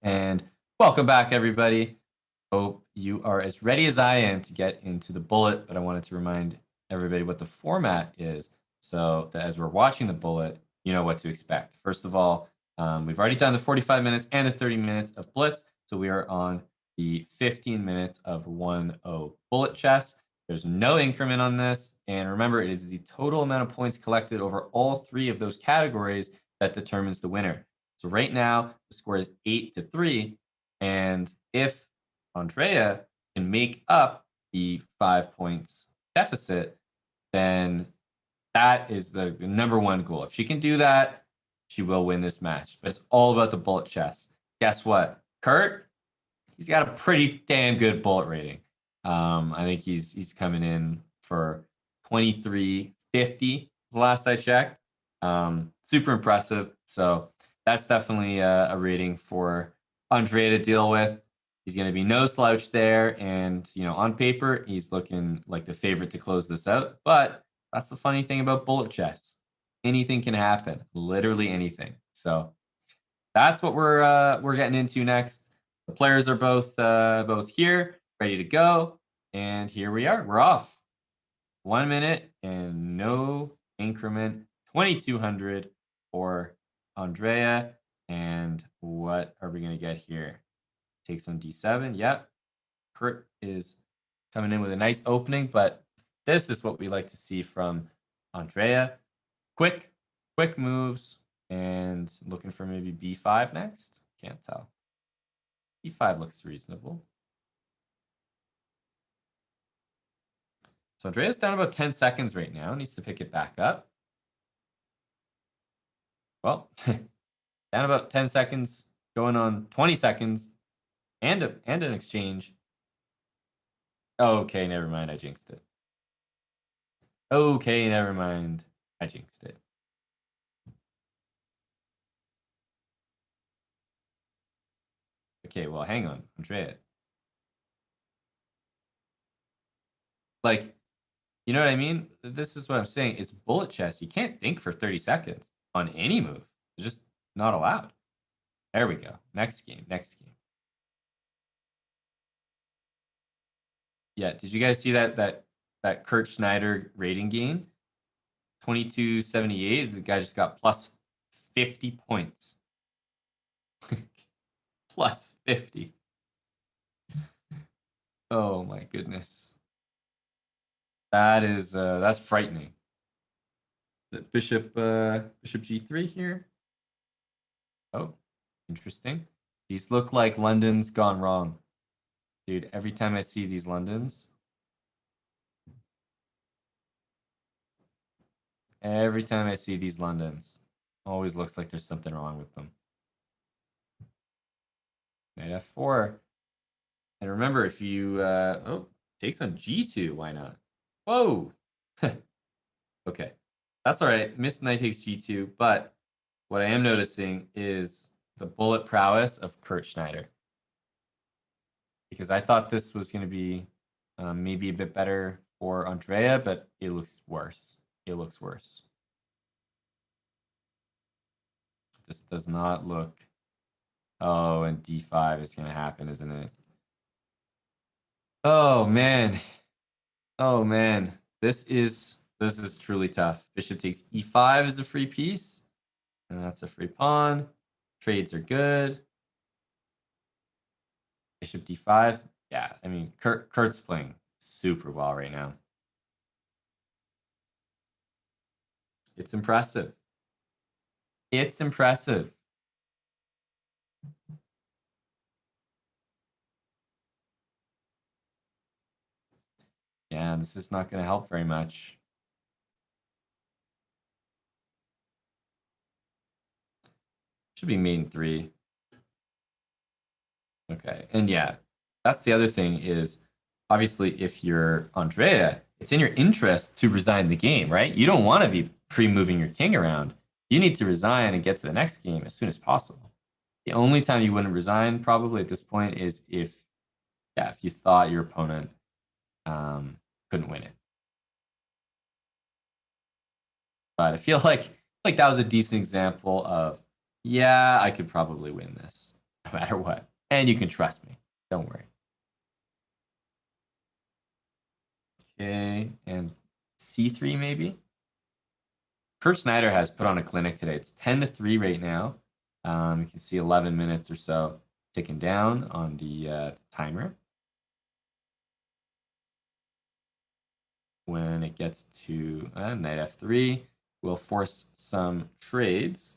And welcome back, everybody. Hope you are as ready as I am to get into the bullet, but I wanted to remind everybody what the format is so that as we're watching the bullet, you know what to expect. First of all, we've already done the 45 minutes and the 30 minutes of blitz, so we are on the 15 minutes of 1-0 bullet chess. There's no increment on this, and remember, it is the total amount of points collected over all three of those categories that determines the winner. So right now, the score is 8-3, and if Andrea can make up the 5 points deficit, then that is the number one goal. If she can do that, she will win this match. But it's all about the bullet chess. Guess what? Kurt, he's got a pretty damn good bullet rating. I think he's coming in for 2350 the last I checked. Super impressive. So that's definitely a rating for Andrea to deal with. He's going to be no slouch there. And, on paper, he's looking like the favorite to close this out. But that's the funny thing about bullet chess. Anything can happen, literally anything. So that's what we're getting into next. The players are both here, ready to go. And here we are. We're off. 1 minute and no increment. 2,200 for Andrea. And what are we going to get here? Takes on d7. Yep. Kurt is coming in with a nice opening, but this is what we like to see from Andrea. Quick moves, and looking for maybe b5 next. Can't tell. b5 looks reasonable. So Andrea's down about 10 seconds right now. Needs to pick it back up. Well, down about 10 seconds, going on 20 seconds, and an exchange. Okay, never mind. I jinxed it. Okay, never mind. I jinxed it. Okay, well, hang on, Andrea. Like, you know what I mean? This is what I'm saying. It's bullet chess. You can't think for 30 seconds on any move. It's just not allowed. There we go. Next game. Yeah, did you guys see that Kurt Schneider rating gain? 2278. The guy just got plus 50 points. Plus 50. Oh my goodness. That's frightening. Bishop g3 here. Oh, interesting. These look like London's gone wrong. Dude, every time I see these Londons, always looks like there's something wrong with them. Knight f4. And remember, if you takes on g2, why not? Whoa. Okay, that's all right. Missed knight takes g2, but what I am noticing is the bullet prowess of Kurt Schneider. Because I thought this was going to be maybe a bit better for Andrea, but it looks worse. This does not look... Oh, and d5 is going to happen, isn't it? Oh, man. This is truly tough. Bishop takes e5 is a free piece. And that's a free pawn. Trades are good. Bishop d5. Yeah, I mean, Kurt's playing super well right now. It's impressive. Yeah, this is not going to help very much. Should be mate in 3. Okay, and yeah, that's the other thing is, obviously, if you're Andrea, it's in your interest to resign the game, right? You don't want to be pre-moving your king around. You need to resign and get to the next game as soon as possible. The only time you wouldn't resign probably at this point is if you thought your opponent couldn't win it. But I feel like that was a decent example of, yeah, I could probably win this. no matter what. And you can trust me. Don't worry. Okay, and C3 maybe. Schneider has put on a clinic today. It's 10-3 right now. You can see 11 minutes or so ticking down on the timer. When it gets to knight f3, we'll force some trades.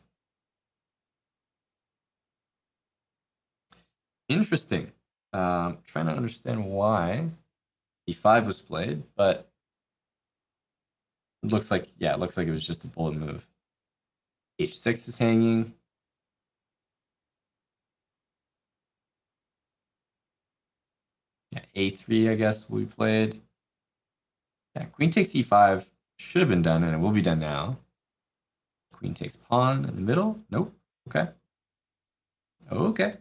Interesting. Trying to understand why e5 was played, but it looks like it was just a bullet move. h6 is hanging. Yeah, a3 I guess will be played. Yeah, queen takes e5 should have been done, and it will be done now. Queen takes pawn in the middle. Nope. Okay. Okay.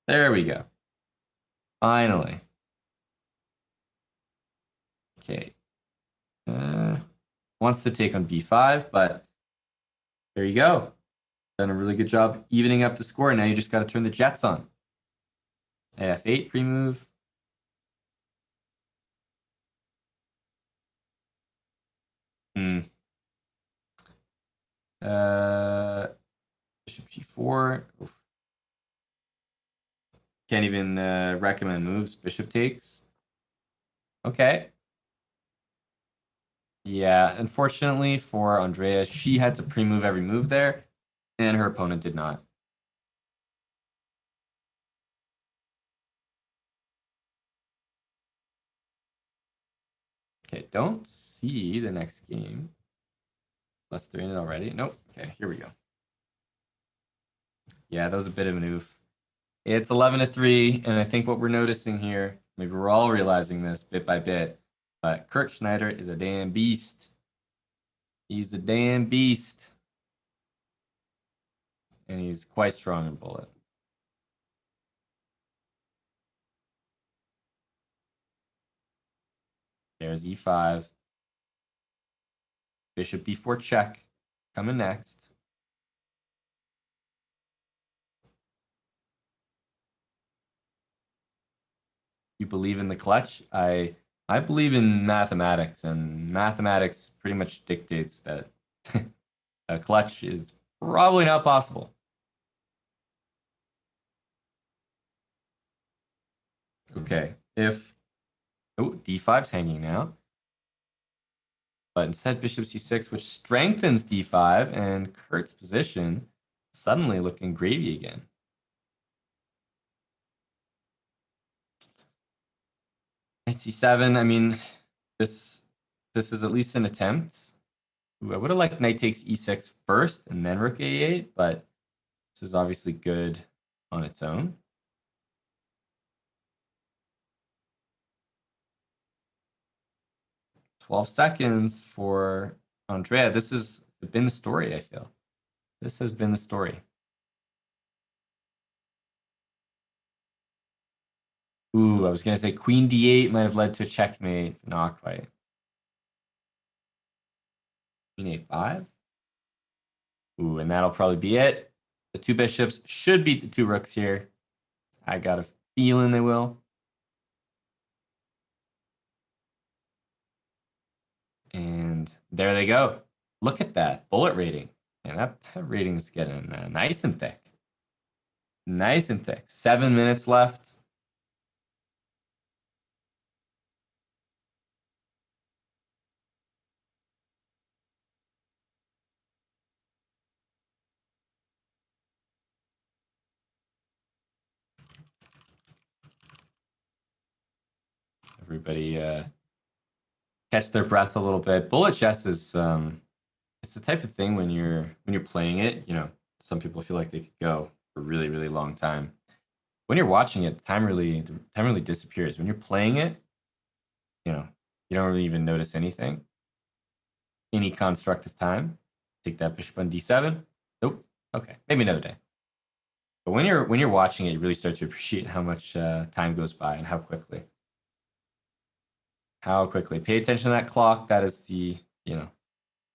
There we go. Finally. Okay. Wants to take on b5, but there you go. Done a really good job evening up the score. Now you just got to turn the jets on. f8 pre-move. Bishop g4. Oof. Can't even recommend moves. Bishop takes. Okay. Yeah, unfortunately for Andrea, she had to pre-move every move there, and her opponent did not. Okay, don't see the next game. Unless they're in it already. Nope. Okay, here we go. Yeah, that was a bit of an oof. It's 11-3, and I think what we're noticing here, maybe we're all realizing this bit by bit, but Schneider is a damn beast. He's a damn beast. And he's quite strong in bullet. There's e5. Bishop b4 check. Coming next. You believe in the clutch? I believe in mathematics, and mathematics pretty much dictates that a clutch is probably not possible. Okay, if d5's hanging now, but instead bishop c6, which strengthens d5, and Kurt's position suddenly looking gravy again. Knight c7. I mean, this is at least an attempt. Ooh, I would have liked knight takes e6 first and then rook a8, but this is obviously good on its own. "12 seconds for Andrea." This has been the story, I feel. This has been the story. Ooh, I was going to say queen d8 might have led to a checkmate. Not quite. Queen a5. Ooh, and that'll probably be it. The two bishops should beat the two rooks here. I got a feeling they will. And there they go. Look at that bullet rating. And that rating is getting nice and thick. Nice and thick. 7 minutes left. Everybody catch their breath a little bit. Bullet chess is it's the type of thing when you're playing it, you know, some people feel like they could go for a really, really long time. When you're watching it, the time really disappears. When you're playing it, you know, you don't really even notice anything. Any construct of time. Take that bishop on d7. Nope. Okay, maybe another day. But when you're watching it, you really start to appreciate how much time goes by and how quickly. How quickly. Pay attention to that clock. That is the, you know,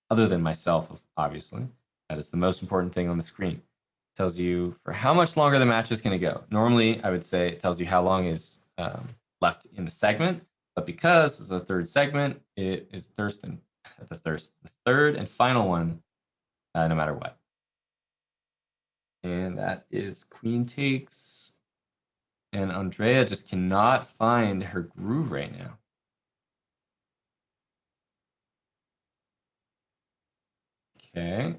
other than myself, obviously, That is the most important thing on the screen. It tells you for how much longer the match is going to go. Normally, I would say it tells you how long is left in the segment, but because it's the third segment, it is the third and final one, no matter what. And that is queen takes. And Andrea just cannot find her groove right now. Okay.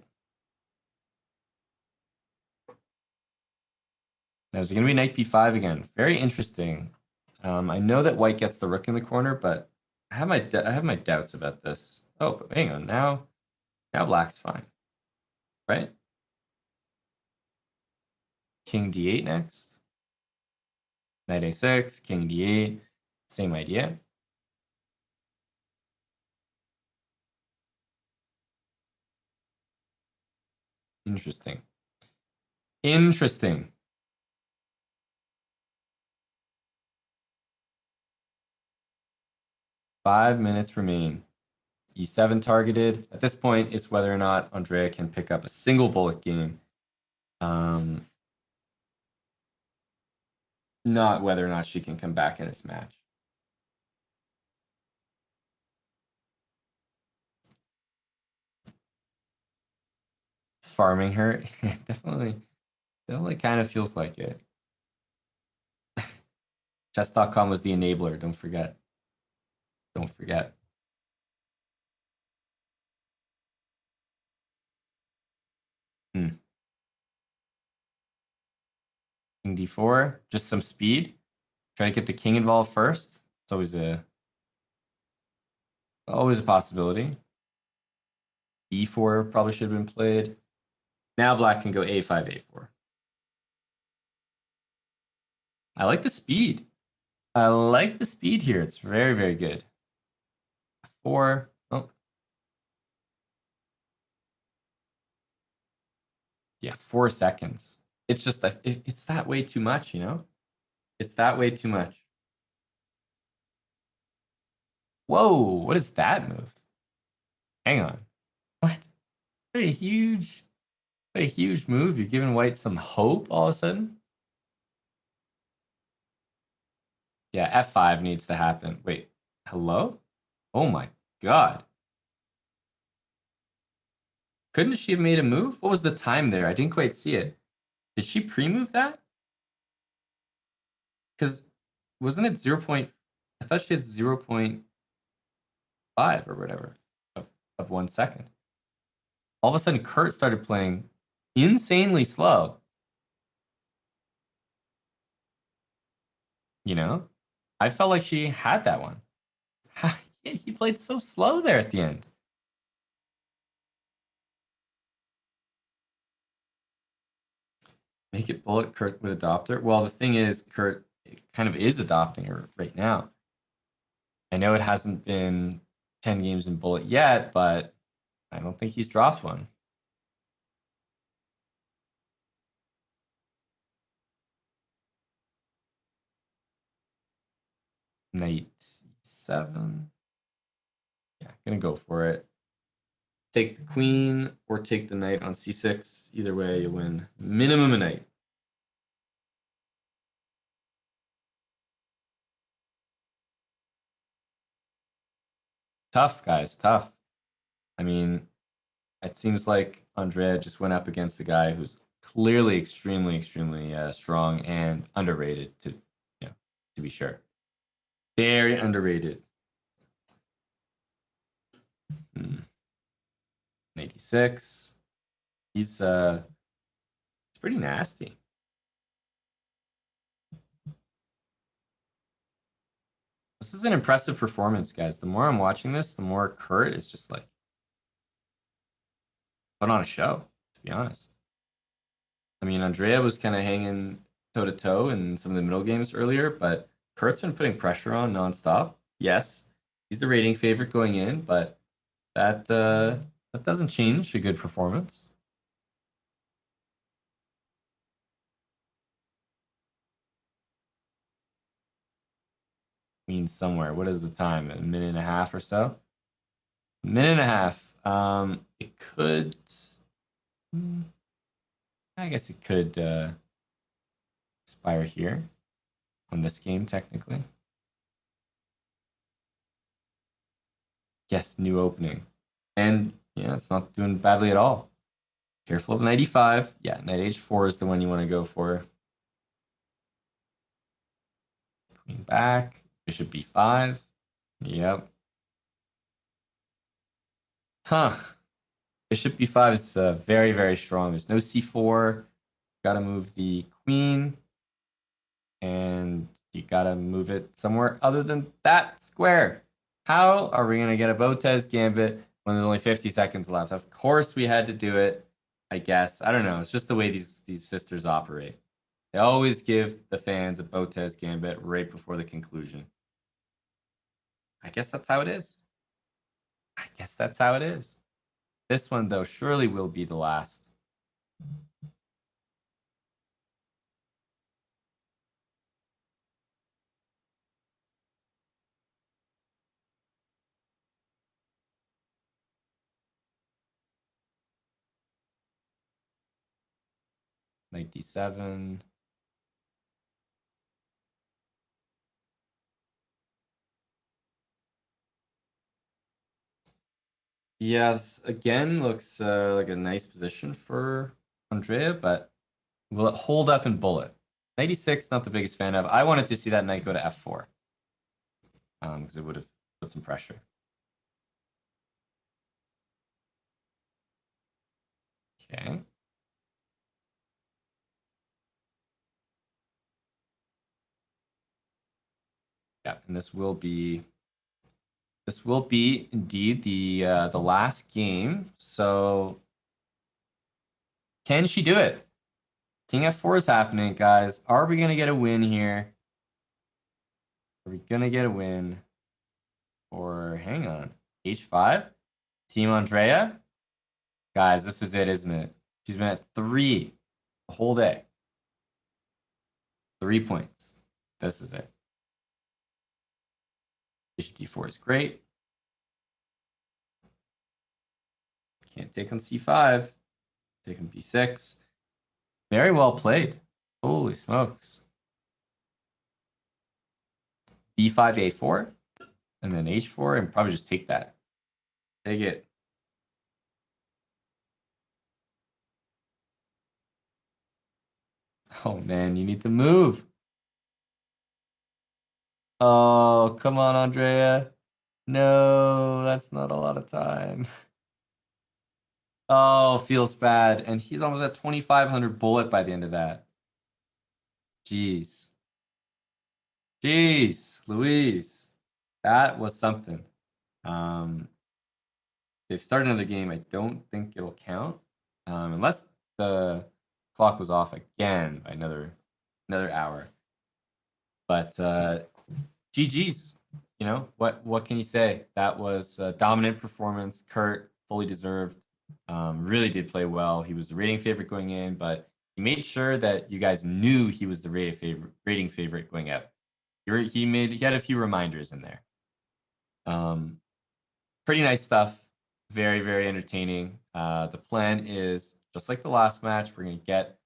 Now, is it going to be knight b5 again? Very interesting. I know that white gets the rook in the corner, but I have my doubts about this. Oh, but hang on. Now black's fine, right? King d8 next. Knight a6, king d8. Same idea. Interesting. Interesting. Five minutes remain. E7 targeted. At this point, it's whether or not Andrea can pick up a single bullet game. Not whether or not she can come back in this match. It's farming her. definitely kind of feels like it. Chess.com was the enabler. Don't forget. Don't forget. King d4, just some speed. Try to get the king involved first. It's always a possibility. e4 probably should have been played. Now black can go a5, a4. I like the speed. I like the speed here. It's very, very good. 4. Oh. Yeah, 4 seconds. It's just that it's that way too much, you know? It's that way too much. Whoa, what is that move? Hang on. What? What a huge move. You're giving white some hope all of a sudden. Yeah, f5 needs to happen. Wait, hello? Oh my god. Couldn't she have made a move? What was the time there? I didn't quite see it. Did she pre-move that? Because wasn't it 0. I thought she had 0.5 or whatever of 1 second. All of a sudden, Kurt started playing insanely slow. You know? I felt like she had that one. He played so slow there at the end. Make it bullet Kurt would adopt her. Well, the thing is, Kurt kind of is adopting her right now. I know it hasn't been 10 games in bullet yet, but I don't think he's dropped one. Knight 7. Yeah, gonna go for it. Take the queen or take the knight on c6. Either way, you win minimum a knight. Tough, guys, tough. I mean, it seems like Andrea just went up against a guy who's clearly extremely strong and underrated, to be sure. Very underrated. 86. He's pretty nasty. This is an impressive performance, guys. The more I'm watching this, the more Kurt is just like put on a show, to be honest. I mean, Andrea was kind of hanging toe-to-toe in some of the middle games earlier, but Kurt's been putting pressure on nonstop. Yes, he's the rating favorite going in, but that doesn't change a good performance. Means somewhere. What is the time? A minute and a half or so? A minute and a half. It could I guess it could expire here on this game, technically. Yes, new opening. And yeah, it's not doing badly at all. Careful of knight e5. Yeah, knight h4 is the one you want to go for. Queen back. Bishop b5. Yep. Huh. Bishop b5 is very, very strong. There's no c4. Got to move the queen. And you got to move it somewhere other than that square. How are we going to get a Botez gambit when there's only 50 seconds left? Of course we had to do it, I guess. I don't know. It's just the way these sisters operate. They always give the fans a Botez gambit right before the conclusion. I guess that's how it is. I guess that's how it is. This one, though, surely will be the last. Knight d7. Yes, again, looks like a nice position for Andrea, but will it hold up in bullet? 96, not the biggest fan of. I wanted to see that knight go to f4 because it would have put some pressure. Okay. Yeah, and this will be indeed the last game. So can she do it? King f4 is happening, guys. Are we gonna get a win here? Are we gonna get a win? Or hang on, h5, Team Andrea, guys. This is it, isn't it? She's been at 3 the whole day. 3 points. This is it. Bishop d4 is great. Can't take on c5. Take on b6. Very well played. Holy smokes. b5, a4, and then h4, and probably just take that. Take it. Oh man, you need to move. Oh, come on, Andrea. No, that's not a lot of time. Oh, feels bad. And he's almost at 2,500 bullet by the end of that. Jeez. Jeez, Louise. That was something. They've started another game. I don't think it'll count. Unless the clock was off again by another hour. But GG's. You know, what can you say? That was a dominant performance. Kurt, fully deserved. Really did play well. He was the rating favorite going in, but he made sure that you guys knew he was the rating favorite going out. He had a few reminders in there. Pretty nice stuff. Very, very entertaining. The plan is just like the last match. We're going to get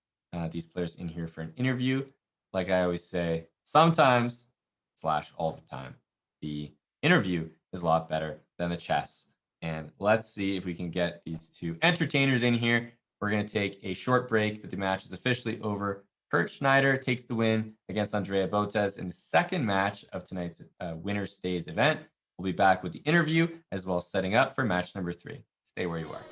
these players in here for an interview. Like I always say, sometimes / all the time, the interview is a lot better than the chess. And let's see if we can get these two entertainers in here. We're going to take a short break, but the match is officially over. Kurt Schneider takes the win against Andrea Botez in the second match of tonight's Winner Stays event. We'll be back with the interview as well as setting up for match number 3. Stay where you are.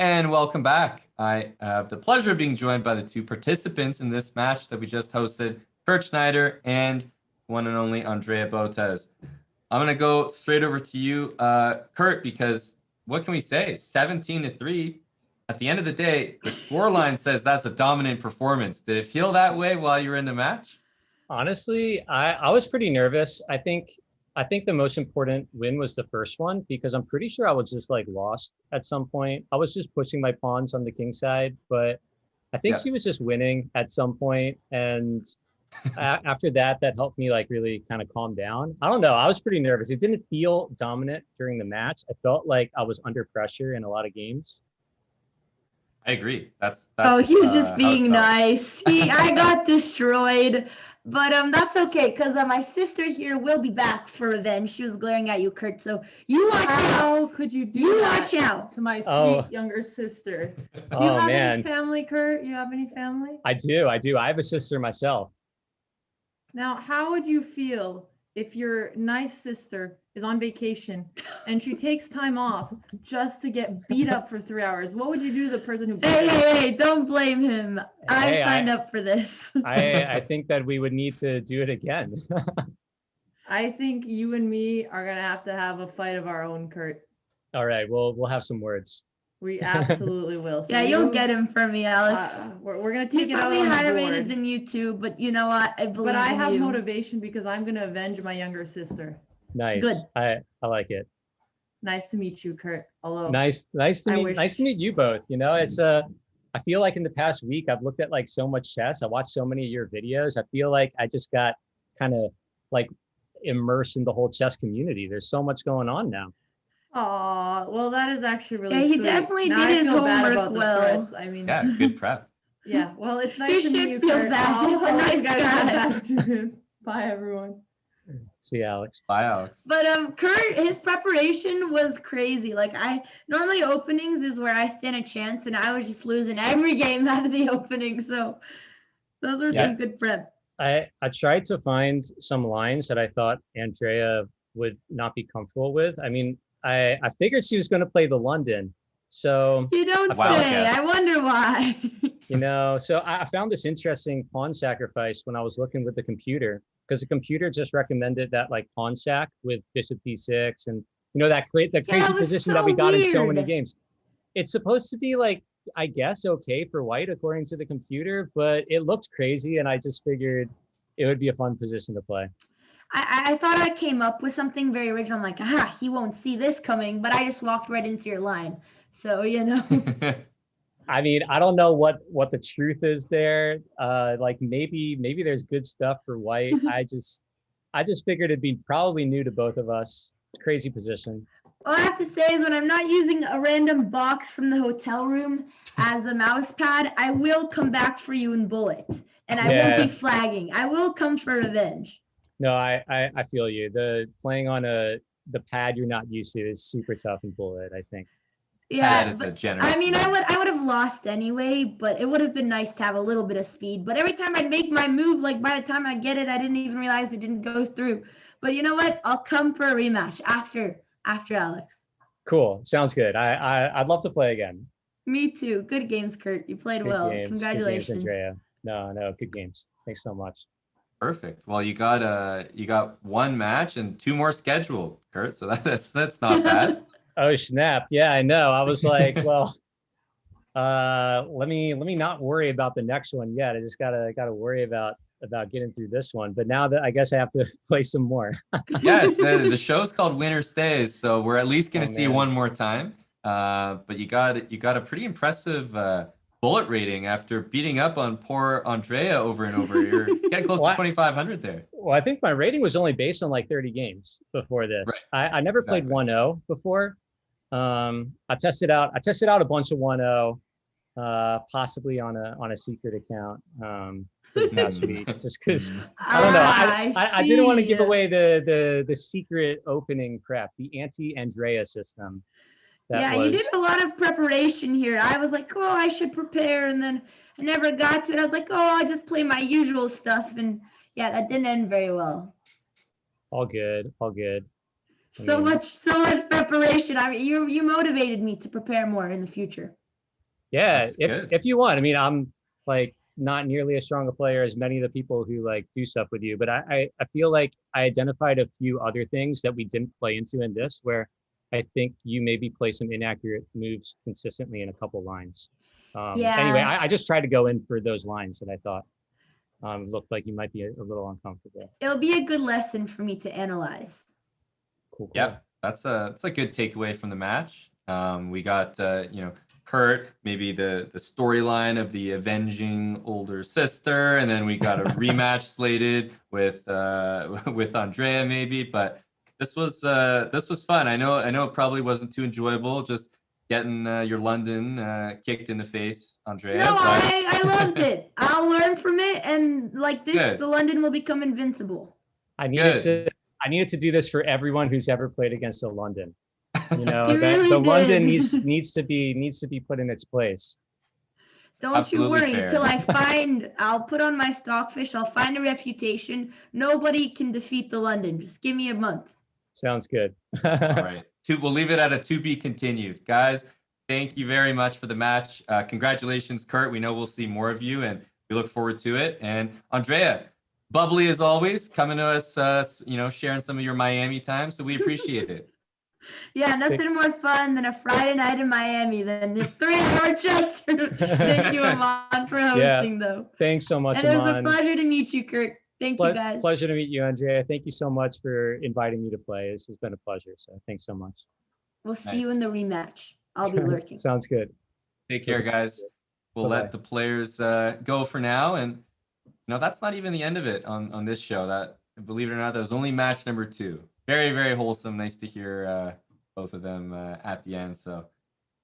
And welcome back. I have the pleasure of being joined by the two participants in this match that we just hosted, Kurt Schneider and one and only Andrea Botez. I'm going to go straight over to you, Kurt, because what can we say? 17-3. At the end of the day, the scoreline says that's a dominant performance. Did it feel that way while you were in the match? Honestly, I was pretty nervous. I think the most important win was the first one, because I'm pretty sure I was just like lost at some point. I was just pushing my pawns on the king side, but I think she was just winning at some point. And after that helped me like really kind of calm down. I don't know. I was pretty nervous. It didn't feel dominant during the match. I felt like I was under pressure in a lot of games. I agree. That's he was just being nice. I got destroyed. But that's okay, because my sister here will be back for revenge. She was glaring at you, Kurt. So you watch out. How could you do that watch out to my sweet younger sister? Do you have any family, Kurt? You have any family? I do. I have a sister myself. Now, how would you feel if your nice sister is on vacation and she takes time off just to get beat up for 3 hours? What would you do to the person who beat her? Hey, don't blame him. I signed up for this. I think that we would need to do it again. I think you and me are going to have a fight of our own, Kurt. All right, we'll have some words. We absolutely will. So you'll get him from me, Alex. We're going to take it out on the board. He's probably higher rated than you two, but you know what? I believe in you. But I have motivation because I'm going to avenge my younger sister. Nice. Good. I like it. Nice to meet you, Kurt. Hello. Nice to meet you both. You know, it's I feel like in the past week I've looked at like so much chess. I watched so many of your videos. I feel like I just got kind of like immersed in the whole chess community. There's so much going on now. Oh, well, that is actually really sweet. He definitely did his homework well. I mean, yeah, good prep. Yeah, well, it's nice to meet you, Kurt. He's a nice guy. Bye, everyone. See you, Alex. Bye, Alex. But Kurt, his preparation was crazy. Like normally openings is where I stand a chance, and I was just losing every game out of the opening. So those were some good prep. I tried to find some lines that I thought Andrea would not be comfortable with. I mean, I figured she was going to play the London. So you don't say. I wonder why. You know, so I found this interesting pawn sacrifice when I was looking with the computer, because the computer just recommended that like pawn sack with bishop d6 and you know that crazy position that we got in so many games. It's supposed to be like, I guess, okay for white according to the computer, but it looked crazy and I just figured it would be a fun position to play. I thought I came up with something very original. I'm like, aha, he won't see this coming, but I just walked right into your line. So, you know. I mean, I don't know what the truth is there. Like maybe there's good stuff for white. I just figured it'd be probably new to both of us. It's a crazy position. All I have to say is when I'm not using a random box from the hotel room as a mouse pad, I will come back for you in bullet. And I won't be flagging. I will come for revenge. No, I feel you. The playing on the pad you're not used to is super tough in bullet, I think. Yeah, I mean, I would have lost anyway, but it would have been nice to have a little bit of speed. But every time I'd make my move, like by the time I get it, I didn't even realize it didn't go through. But you know what? I'll come for a rematch after Alex. Cool. Sounds good. I'd love to play again. Me too. Good games, Kurt. You played well. Congratulations. Good games, Andrea. No, good games. Thanks so much. Perfect. Well, you got one match and two more scheduled, Kurt. So that's not bad. Oh snap! Yeah, I know. I was like, well, let me not worry about the next one yet. I just gotta worry about getting through this one. But now that I guess I have to play some more. Yes, the show's called Winner Stays, so we're at least gonna see you one more time. But you got a pretty impressive bullet rating after beating up on poor Andrea over and over. You're getting close to 2,500 there. Well, I think my rating was only based on like 30 games before this. Right. I never played 1-0 before. I tested out a bunch of 1-0, possibly on a secret account for the past week, just because I don't know. I didn't want to give away the secret opening prep, the anti-Andrea system. You did a lot of preparation here. I was like, oh, I should prepare, and then I never got to it. I was like, oh, I'll just play my usual stuff, and yeah, that didn't end very well. All good. So much preparation. I mean, you motivated me to prepare more in the future. Yeah, That's good. if you want. I mean, I'm like not nearly as strong a player as many of the people who like do stuff with you, but I feel like I identified a few other things that we didn't play into in this, where I think you maybe play some inaccurate moves consistently in a couple lines. Yeah. Anyway, I just tried to go in for those lines that I thought looked like you might be a little uncomfortable. It'll be a good lesson for me to analyze. Cool. Yeah, that's a good takeaway from the match. We got Kurt, maybe the storyline of the avenging older sister, and then we got a rematch slated with Andrea maybe. But this was fun. I know it probably wasn't too enjoyable just getting your London kicked in the face, Andrea. No, but... I loved it. I'll learn from it, and like this, Good. the London will become invincible. I needed to do this for everyone who's ever played against a London. You know, really the did. London needs to be put in its place. Don't Absolutely you worry. fair. Until I'll put on my stockfish. I'll find a reputation. Nobody can defeat the London. Just give me a month. Sounds good. All right. We'll leave it at a to be continued. Guys, thank you very much for the match. Congratulations, Kurt. We know we'll see more of you, and we look forward to it. And Andrea, bubbly as always, coming to us, sharing some of your Miami time. So we appreciate it. Yeah, nothing more fun than a Friday night in Miami than the 3-hour chess. Thank you, Aman, for hosting, though. Thanks so much, and it was Aman. a pleasure to meet you, Kurt. Thank you, guys. Pleasure to meet you, Andrea. Thank you so much for inviting me to play. This has been a pleasure. So thanks so much. We'll see you in the rematch. I'll be lurking. Sounds good. Take care, guys. We'll let the players go for now. And that's not even the end of it on this show. That, believe it or not, that was only match number 2. Very, very wholesome. Nice to hear both of them at the end. So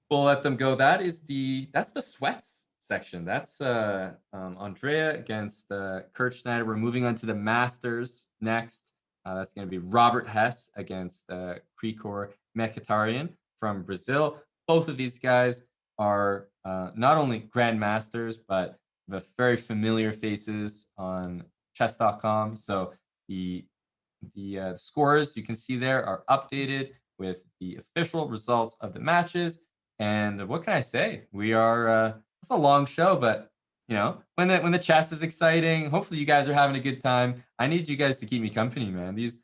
we'll let them go. That's the sweats section. That's Andrea against Kurt Schneider. We're moving on to the Masters next. That's going to be Robert Hess against Krikor Mkhitaryan from Brazil. Both of these guys are not only grandmasters, but the very familiar faces on Chess.com. So the scores you can see there are updated with the official results of the matches. And what can I say? We are it's a long show, but when the chess is exciting, hopefully you guys are having a good time. I need you guys to keep me company, man. These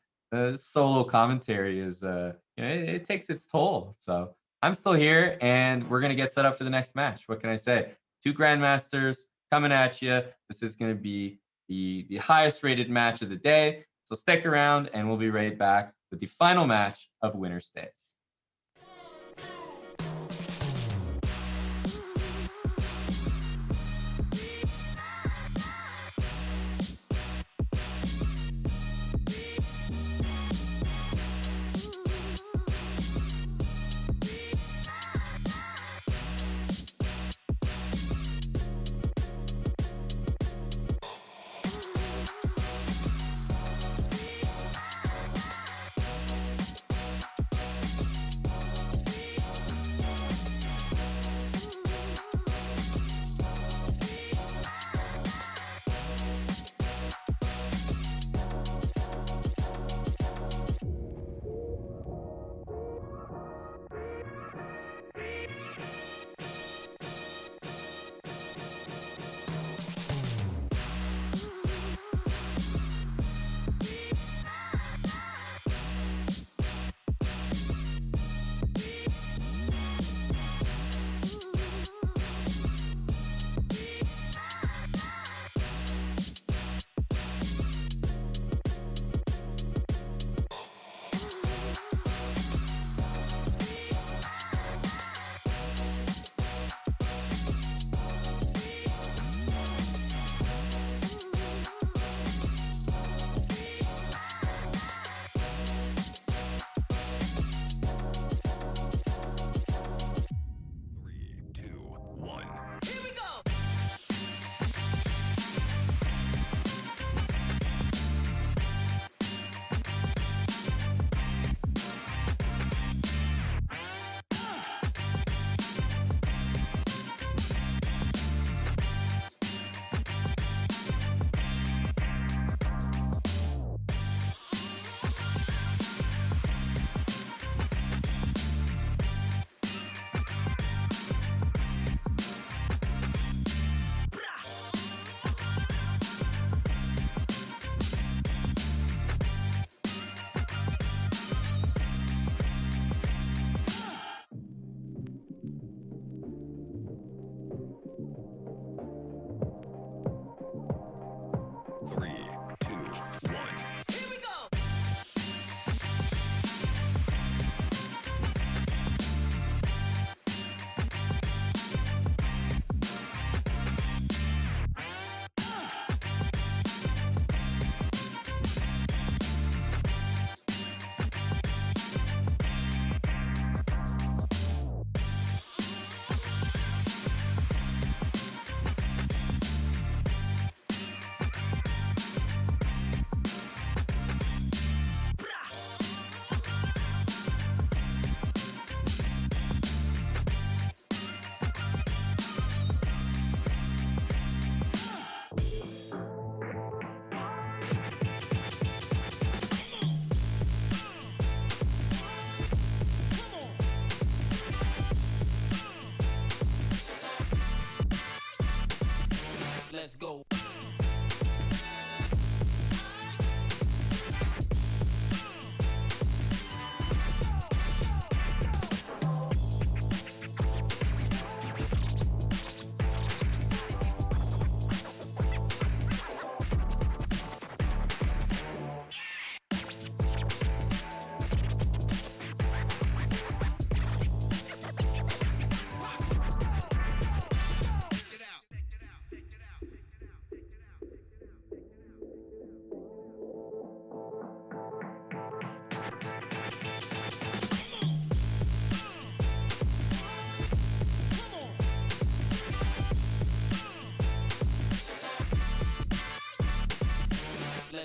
solo commentary is it takes its toll. So I'm still here, and we're gonna get set up for the next match. What can I say? 2 grandmasters coming at you. This is gonna be the highest rated match of the day. So stick around, and we'll be right back with the final match of Winner Stays.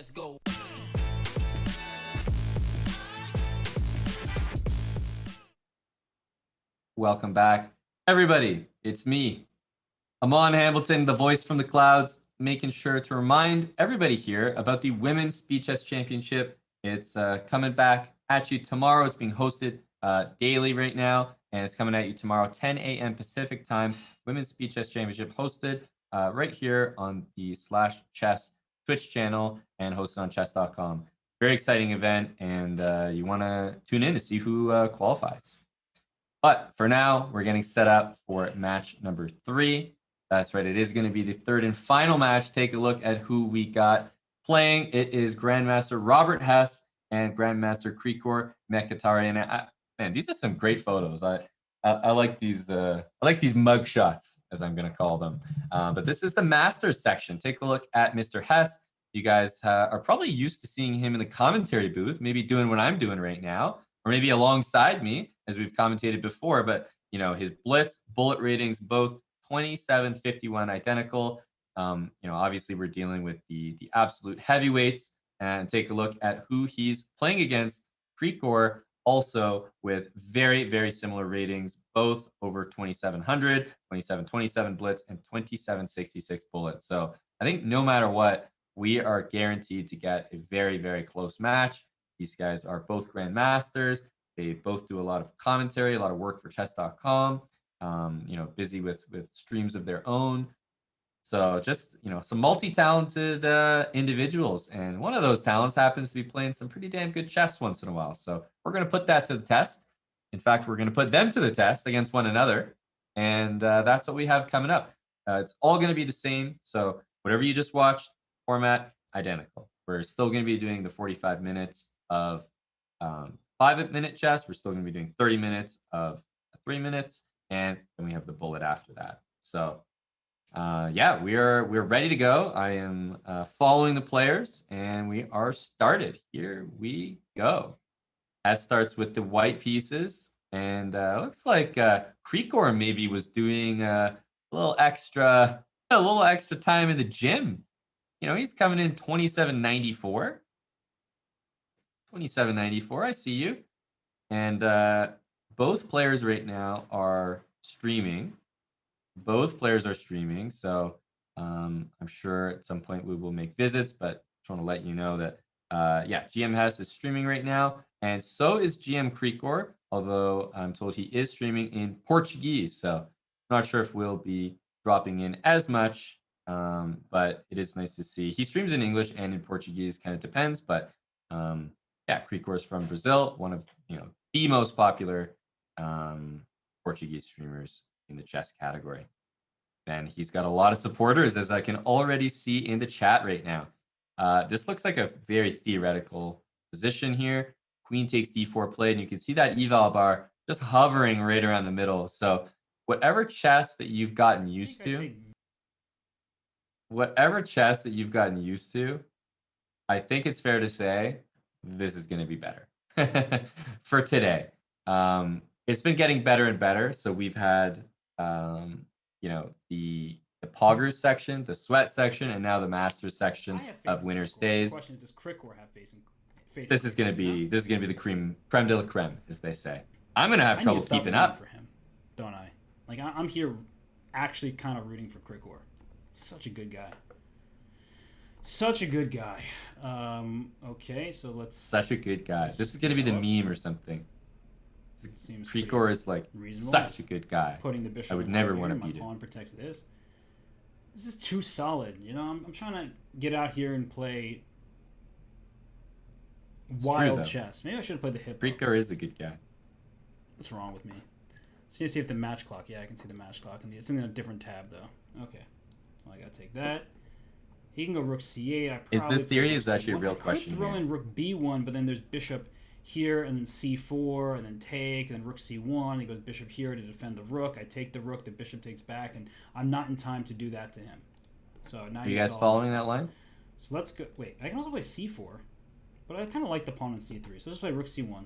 let's go. Welcome back, everybody. It's me, Aman Hambleton, the voice from the clouds, making sure to remind everybody here about the Women's Speed Chess Championship. It's coming back at you tomorrow. It's being hosted daily right now, and it's coming at you tomorrow, 10 a.m. Pacific time. Women's Speed Chess Championship hosted right here on the /chess Twitch channel and hosted on Chess.com. Very exciting event, and you want to tune in to see who qualifies. But for now, we're getting set up for match number 3. That's right. It is going to be the third and final match. Take a look at who we got playing. It is Grandmaster Robert Hess and Grandmaster Krikor Mekatari. And man, these are some great photos. I like these. I like these mug shots, as I'm going to call them. But this is the Masters section. Take a look at Mr. Hess. You guys are probably used to seeing him in the commentary booth, maybe doing what I'm doing right now, or maybe alongside me, as we've commentated before. But you know, his blitz bullet ratings both 27-51 identical. You know, obviously we're dealing with the absolute heavyweights, and take a look at who he's playing against. Krikor also with very, very similar ratings, both over 2700, 2727 blitz, and 2766 bullets. So I think no matter what, we are guaranteed to get a very, very close match. These guys are both grandmasters. They both do a lot of commentary, a lot of work for Chess.com. You know, busy with streams of their own. So just, you know, some multi-talented individuals. And one of those talents happens to be playing some pretty damn good chess once in a while. So we're going to put that to the test. In fact, we're going to put them to the test against one another. And that's what we have coming up. It's all going to be the same. So whatever you just watched, format identical. We're still going to be doing the 45 minutes of 5-minute chess. We're still going to be doing 30 minutes of 3 minutes. And then we have the bullet after that. So yeah, we're ready to go. I am following the players, and we are started. Here we go. That starts with the white pieces, and looks like Krikor maybe was doing a little extra time in the gym. You know, he's coming in 2794. 2794. I see you. And both players right now are streaming. Both players are streaming, so I'm sure at some point we will make visits, but just want to let you know that, yeah, GM Hess is streaming right now, and so is GM Krikor, although I'm told he is streaming in Portuguese, so not sure if we'll be dropping in as much, but it is nice to see. He streams in English and in Portuguese, kind of depends, but yeah, Krikor is from Brazil, one of, you know, the most popular Portuguese streamers in the chess category. And he's got a lot of supporters, as I can already see in the chat right now. This looks like a very theoretical position here. Queen takes d4 played, and you can see that eval bar just hovering right around the middle. So whatever chess that you've gotten used to, I think it's fair to say this is going to be better for today. It's been getting better and better. So we've had you know, the Poggers section, the Sweat section, and now the Masters section of winner stays. The question is, does Krikor have faith? This is gonna be the creme de la creme, as they say. I'm gonna have trouble keeping up for him, don't I? Like I'm here, actually kind of rooting for Krikor. Such a good guy. Such a good guy. Okay, so let's. Such a good guy. This is gonna be the meme or something. Krikor is like such a good guy. Putting the bishop. I would never want to beat him. My pawn protects this. This is too solid. You know, I'm trying to get out here and play wild chess. Maybe I should have played the hippo. Krikor is a good guy. What's wrong with me? Just need to see if the match clock. Yeah, I can see the match clock. It's in a different tab though. Okay. Well, I gotta take that. He can go rook c8. Is this theory? Is actually a real question? I could throw in rook b1, but then there's bishop here, and then c4, and then take, and then rook c1. He goes bishop here to defend the rook. I take the rook, the bishop takes back, and I'm not in time to do that to him. So now are you guys following that line? So let's go. Wait, I can also play c4, but I kind of like the pawn on c3. So let's play rook c1.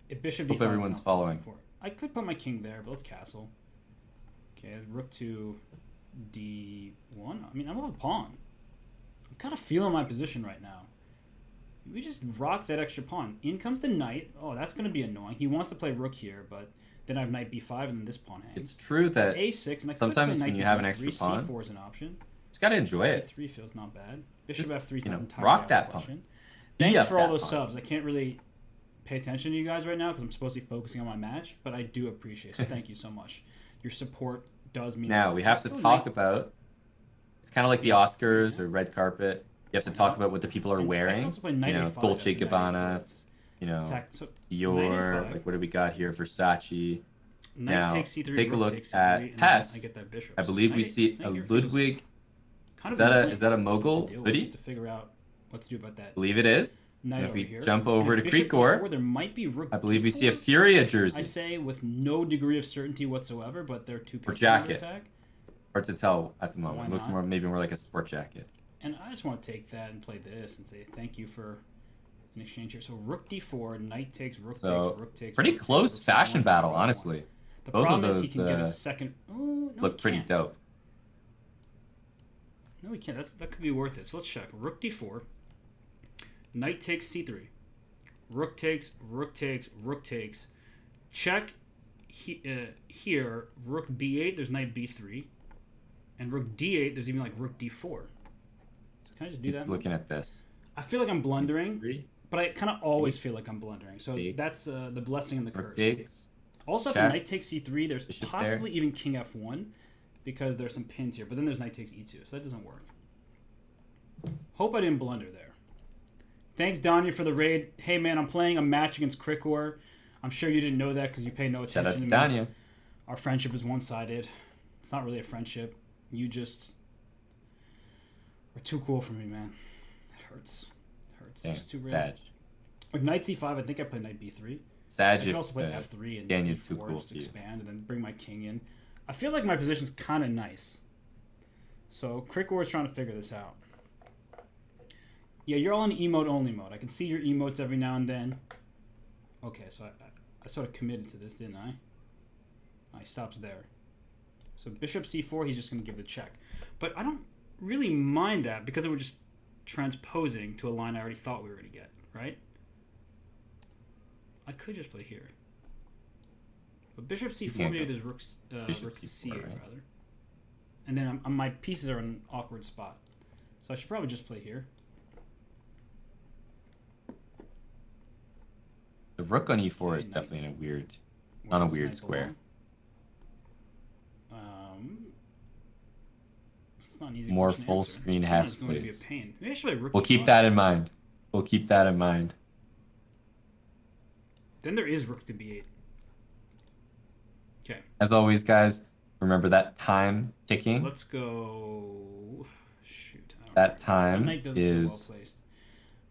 If bishop d5, hope everyone's following. C4. I could put my king there, but let's castle. Okay, rook to d1. I mean, I love a pawn. I'm kind of feeling my position right now. We just rock that extra pawn. In comes the knight. Oh, that's going to be annoying. He wants to play rook here, but then I have knight b5 and then this pawn hangs. It's true that a6, and I sometimes when you have an extra pawn, c4 is an option. Just got to enjoy it. a3 feels not bad. Bishop Just, f3 is not entirely rock out of that the pawn. question. Thanks for all those pawn. subs. I can't really pay attention to you guys right now because I'm supposed to be focusing on my match, but I do appreciate it. So thank you so much. Your support does mean. Now we have to talk about. It's kind of like the Oscars or red carpet. You have to talk about what the people are wearing. Also play knight You know, a5 Dolce after knight Gabbana. a4. You know, Attack. So, Dior. knight a5. Like what do we got here? Versace. Knight Now takes c3, take a rook look takes at c3, and Hess. then I get that bishop. I So believe we knight- see knight a here feels Ludwig. kind Is of that a annoying mogul to deal with. hoodie? To figure out what to do about that. I believe it is. Knight And if over we here. jump And over to bishop Krikor, e4, there might be rook I believe we see a d4. Furia I jersey. say with no degree of certainty whatsoever, but they're two Or pieces jacket. of attack. Hard to tell at the So moment. why It looks not? maybe more like a sport jacket. And I just want to take that and play this and say thank you for an exchange here. So rook d4, knight takes, rook So takes, rook takes. pretty rook takes, close rook c1, fashion battle, rook c1. honestly. The Both of problem is those he can get a second. Oh, no, look he pretty can't. dope. No, he can't. That could be worth it. So let's check. Rook d4. Knight takes c3. Rook takes, rook takes, rook takes. Check here. Rook b8, there's knight b3. And rook d8, there's even like rook d4. So can I just do He's that? looking at this. I feel like I'm blundering, Three. but I kind of always feel like I'm blundering. So Takes. that's the blessing and the Rook curse. takes. Also, after Check. knight takes c3, there's Bishop possibly even king f1 because there's some pins here. But then there's knight takes e2, so that doesn't work. Hope I didn't blunder there. Thanks, Danya, for the raid. Hey, man, I'm playing a match against Krikor. I'm sure you didn't know that because you pay no Shout attention out to to me. Danya. Our friendship is one-sided. It's not really a friendship. You just are too cool for me, man. It hurts. It hurts. Damn, It's just too real. Sag. With knight c5, I think I play knight b3. I Sag could if also play f3 and Danya's d4, too cool just for you. expand and then bring my king in. I feel like my position's kind of nice. So Krikor is trying to figure this out. Yeah, you're all in emote-only mode. I can see your emotes every now and then. Okay, so I sort of committed to this, didn't I? Oh, he stops there. So bishop c4, he's just going to give the check. But I don't really mind that because we're just transposing to a line I already thought we were going to get, right? I could just play here. But bishop c4, can't maybe go. there's rook Bishop c8, C4, right? rather. And then my pieces are in an awkward spot. So I should probably just play here. The rook on e4 Okay, is knight. definitely in a weird, Where on a does this weird knight square. belong? It's not an easy More question to full answer. screen This pawn Hess, is going to be a please. pain. Maybe I should play rook We'll keep e5. that in mind. We'll keep that in mind. Then there is rook to b8. Okay, As always, guys, remember that time ticking. let's go. Shoot. I don't That know. time knight doesn't feel is well placed.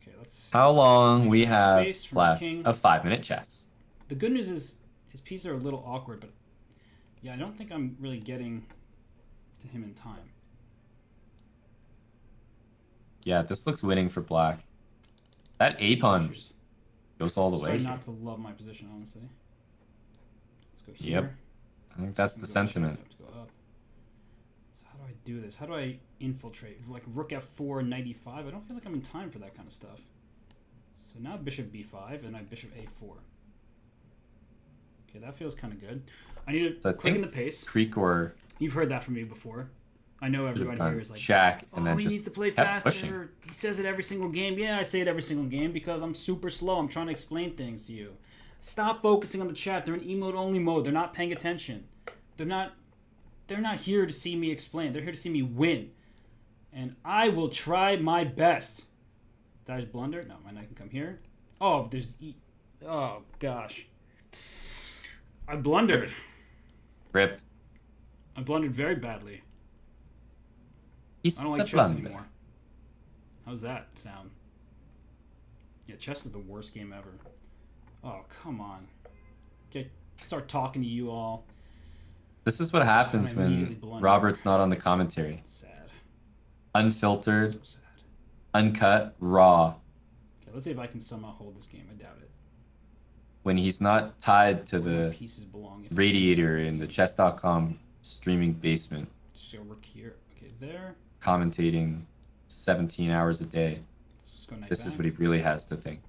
Okay, let's. how long we Make sure have space for my left king. of 5-minute chess. The good news is his pieces are a little awkward, but yeah, I don't think I'm really getting to him in time. Yeah, this looks winning for black. That A pawn Shoot. goes all the way. Sorry here. not to love my position, honestly. Let's go here. Yep. I think that's the Just gonna go sentiment. check, have to go up. So how do I do this? How do I infiltrate? Like rook f4, knight e5? I don't feel like I'm in time for that kind of stuff. So now bishop b5, and I bishop a4. Okay, that feels kind of good. I need So to I quicken the think pace. Krikor You've heard that from me before. I know should have everybody done here is like, check and oh, then he just needs to play kept faster. pushing. He says it every single game. Yeah, I say it every single game because I'm super slow. I'm trying to explain things to you. Stop focusing on the chat. They're in emote-only mode. They're not paying attention. They're not here to see me explain. They're here to see me win. And I will try my best. Did I just blunder? No, my knight can come here. Oh, oh, gosh. I blundered. Rip. I blundered very badly. It's I don't like a chess blunder. anymore. How's that sound? Yeah, chess is the worst game ever. Oh, come on. Okay, start talking to you all. This is what happens I immediately when blunder. Robert's not on the commentary. Sad. Unfiltered, So sad. uncut, raw. Okay, let's see if I can somehow hold this game. I doubt it. When he's not tied to Where my the pieces belong. If radiator in the Chess.com streaming basement, Just go rook here. Okay, there. commentating 17 hours a day. Just go knight This is back. what he really has to think.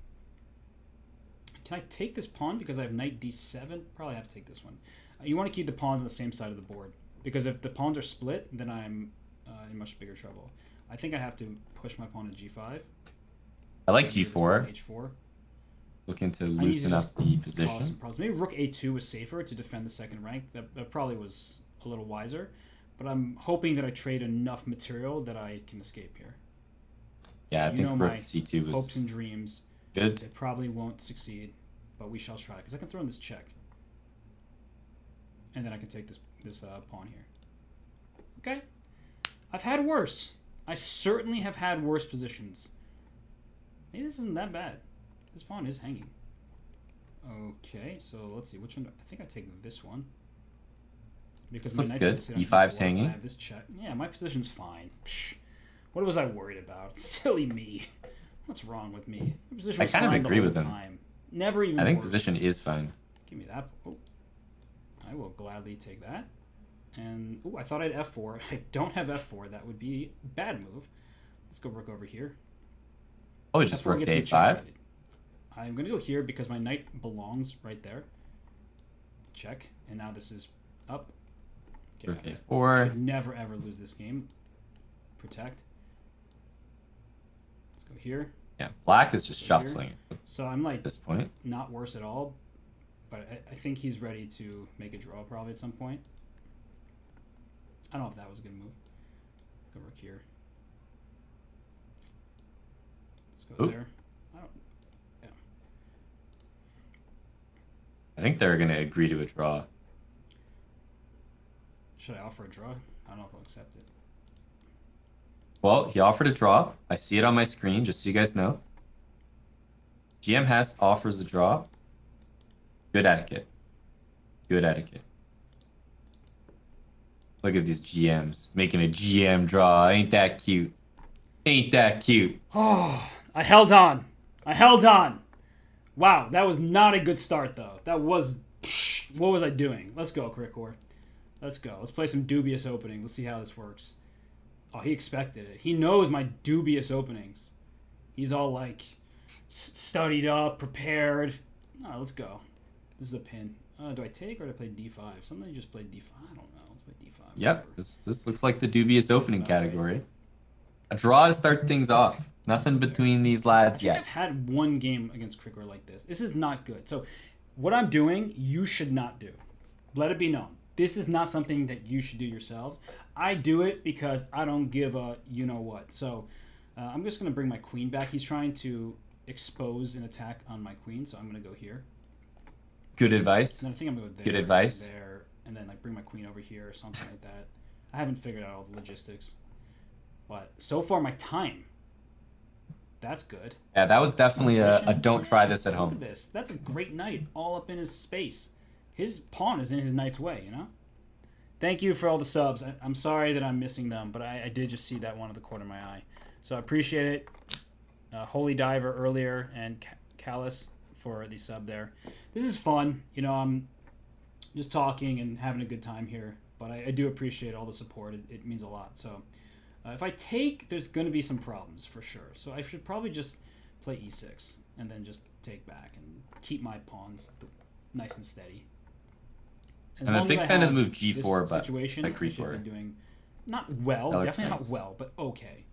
Can I take this pawn because I have knight d7? Probably have to take this one. You want to keep the pawns on the same side of the board because if the pawns are split, then I'm in much bigger trouble. I think I have to push my pawn to g5. I like g4. h4. Looking to loosen up the position. Some problems. Maybe rook a2 was safer to defend the second rank. That probably was a little wiser. But I'm hoping that I trade enough material that I can escape here. Yeah, I think rook c2 was hopes and dreams. Good. It probably won't succeed, but we shall try because I can throw in this check, and then I can take this pawn here. Okay, I've had worse. I certainly have had worse positions. Maybe this isn't that bad. This pawn is hanging. Okay, so let's see which one. I think I take this one because this looks good. E5's hanging. I have this check. Yeah, my position's fine. Psh, what was I worried about? Silly me. What's wrong with me? The position was I kind of fine agree the whole with him. time. Never even. I think worse. position is fine. Give me that. Oh, I will gladly take that. And oh, I thought I had f4. I don't have f4. That would be a bad move. Let's go rook over here. Oh, we just F4 rook to gets me a5. checkmated. I'm going to go here because my knight belongs right there. Check. And now this is up. Rook a4. Should never ever lose this game. Protect. Let's go here. Yeah, black is just shuffling So I'm like at this point. Not worse at all, but I think he's ready to make a draw probably at some point. I don't know if that was a good move. Go rook here. Let's go there. Yeah. I think they're going to agree to a draw. Should I offer a draw? I don't know if I'll accept it. Well, he offered a draw. I see it on my screen, just so you guys know. GM Hess offers a draw. Good etiquette. Good etiquette. Look at these GMs making a GM draw. Ain't that cute? Ain't that cute? Oh, I held on. I held on. Wow, that was not a good start, though. That was... What was I doing? Let's go, Krikor. Let's go. Let's play some dubious openings. Let's see how this works. Oh, he expected it. He knows my dubious openings. He's all like studied up, prepared. Oh, let's go. This is a pin. Do I take or do I play d5? Somebody just played d5. I don't know. Let's play d5. Yep, this looks like the dubious opening category. A draw to start things off. Nothing between these lads yet. I've had one game against Krikor like this. This is not good. So what I'm doing, you should not do. Let it be known. This is not something that you should do yourselves. I do it because I don't give a you-know-what. So I'm just going to bring my queen back. He's trying to expose an attack on my queen, so I'm going to go here. Good advice. And then I think I'm going to go there. Good advice. There, and then like bring my queen over here or something like that. I haven't figured out all the logistics. But so far, my time. That's good. Yeah, that was definitely a don't try this at home. Look at this. That's a great knight all up in his space. His pawn is in his knight's way, you know? Thank you for all the subs. I'm sorry that I'm missing them, but I did just see that one at the corner of my eye. So I appreciate it. Holy Diver earlier and Callus for the sub there. This is fun. You know, I'm just talking and having a good time here, but I do appreciate all the support. It means a lot. So if I take, there's going to be some problems for sure. So I should probably just play e6 and then just take back and keep my pawns nice and steady. I'm a big fan of the move g4, but situation, like I should be doing not well, definitely not well, but okay.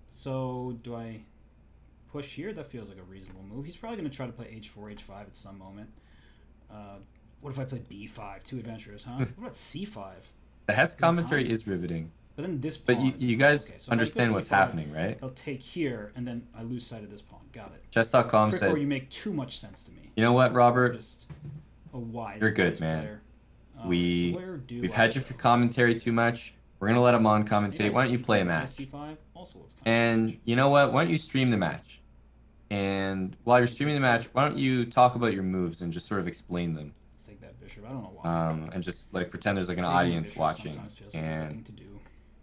So do I push here? That feels like a reasonable move. He's probably going to try to play h4, h5 at some moment. What if I play b5? Too adventurous, huh? What about c5? The Hess commentary is riveting. But then this pawn. But you guys understand what's happening, right? I'll take here, and then I lose sight of this pawn. Got it. Chess.com Krikor, said, you make too much sense to me. You know what, Robert? Just a wise You're good, man. Player. We've had you for commentary too much. We're going to let Aman commentate. Why don't you play a match? And you know what? Why don't you stream the match? And while you're streaming the match, why don't you talk about your moves and just sort of explain them? Let's take that bishop. I don't know why. And just like pretend there's like an audience watching.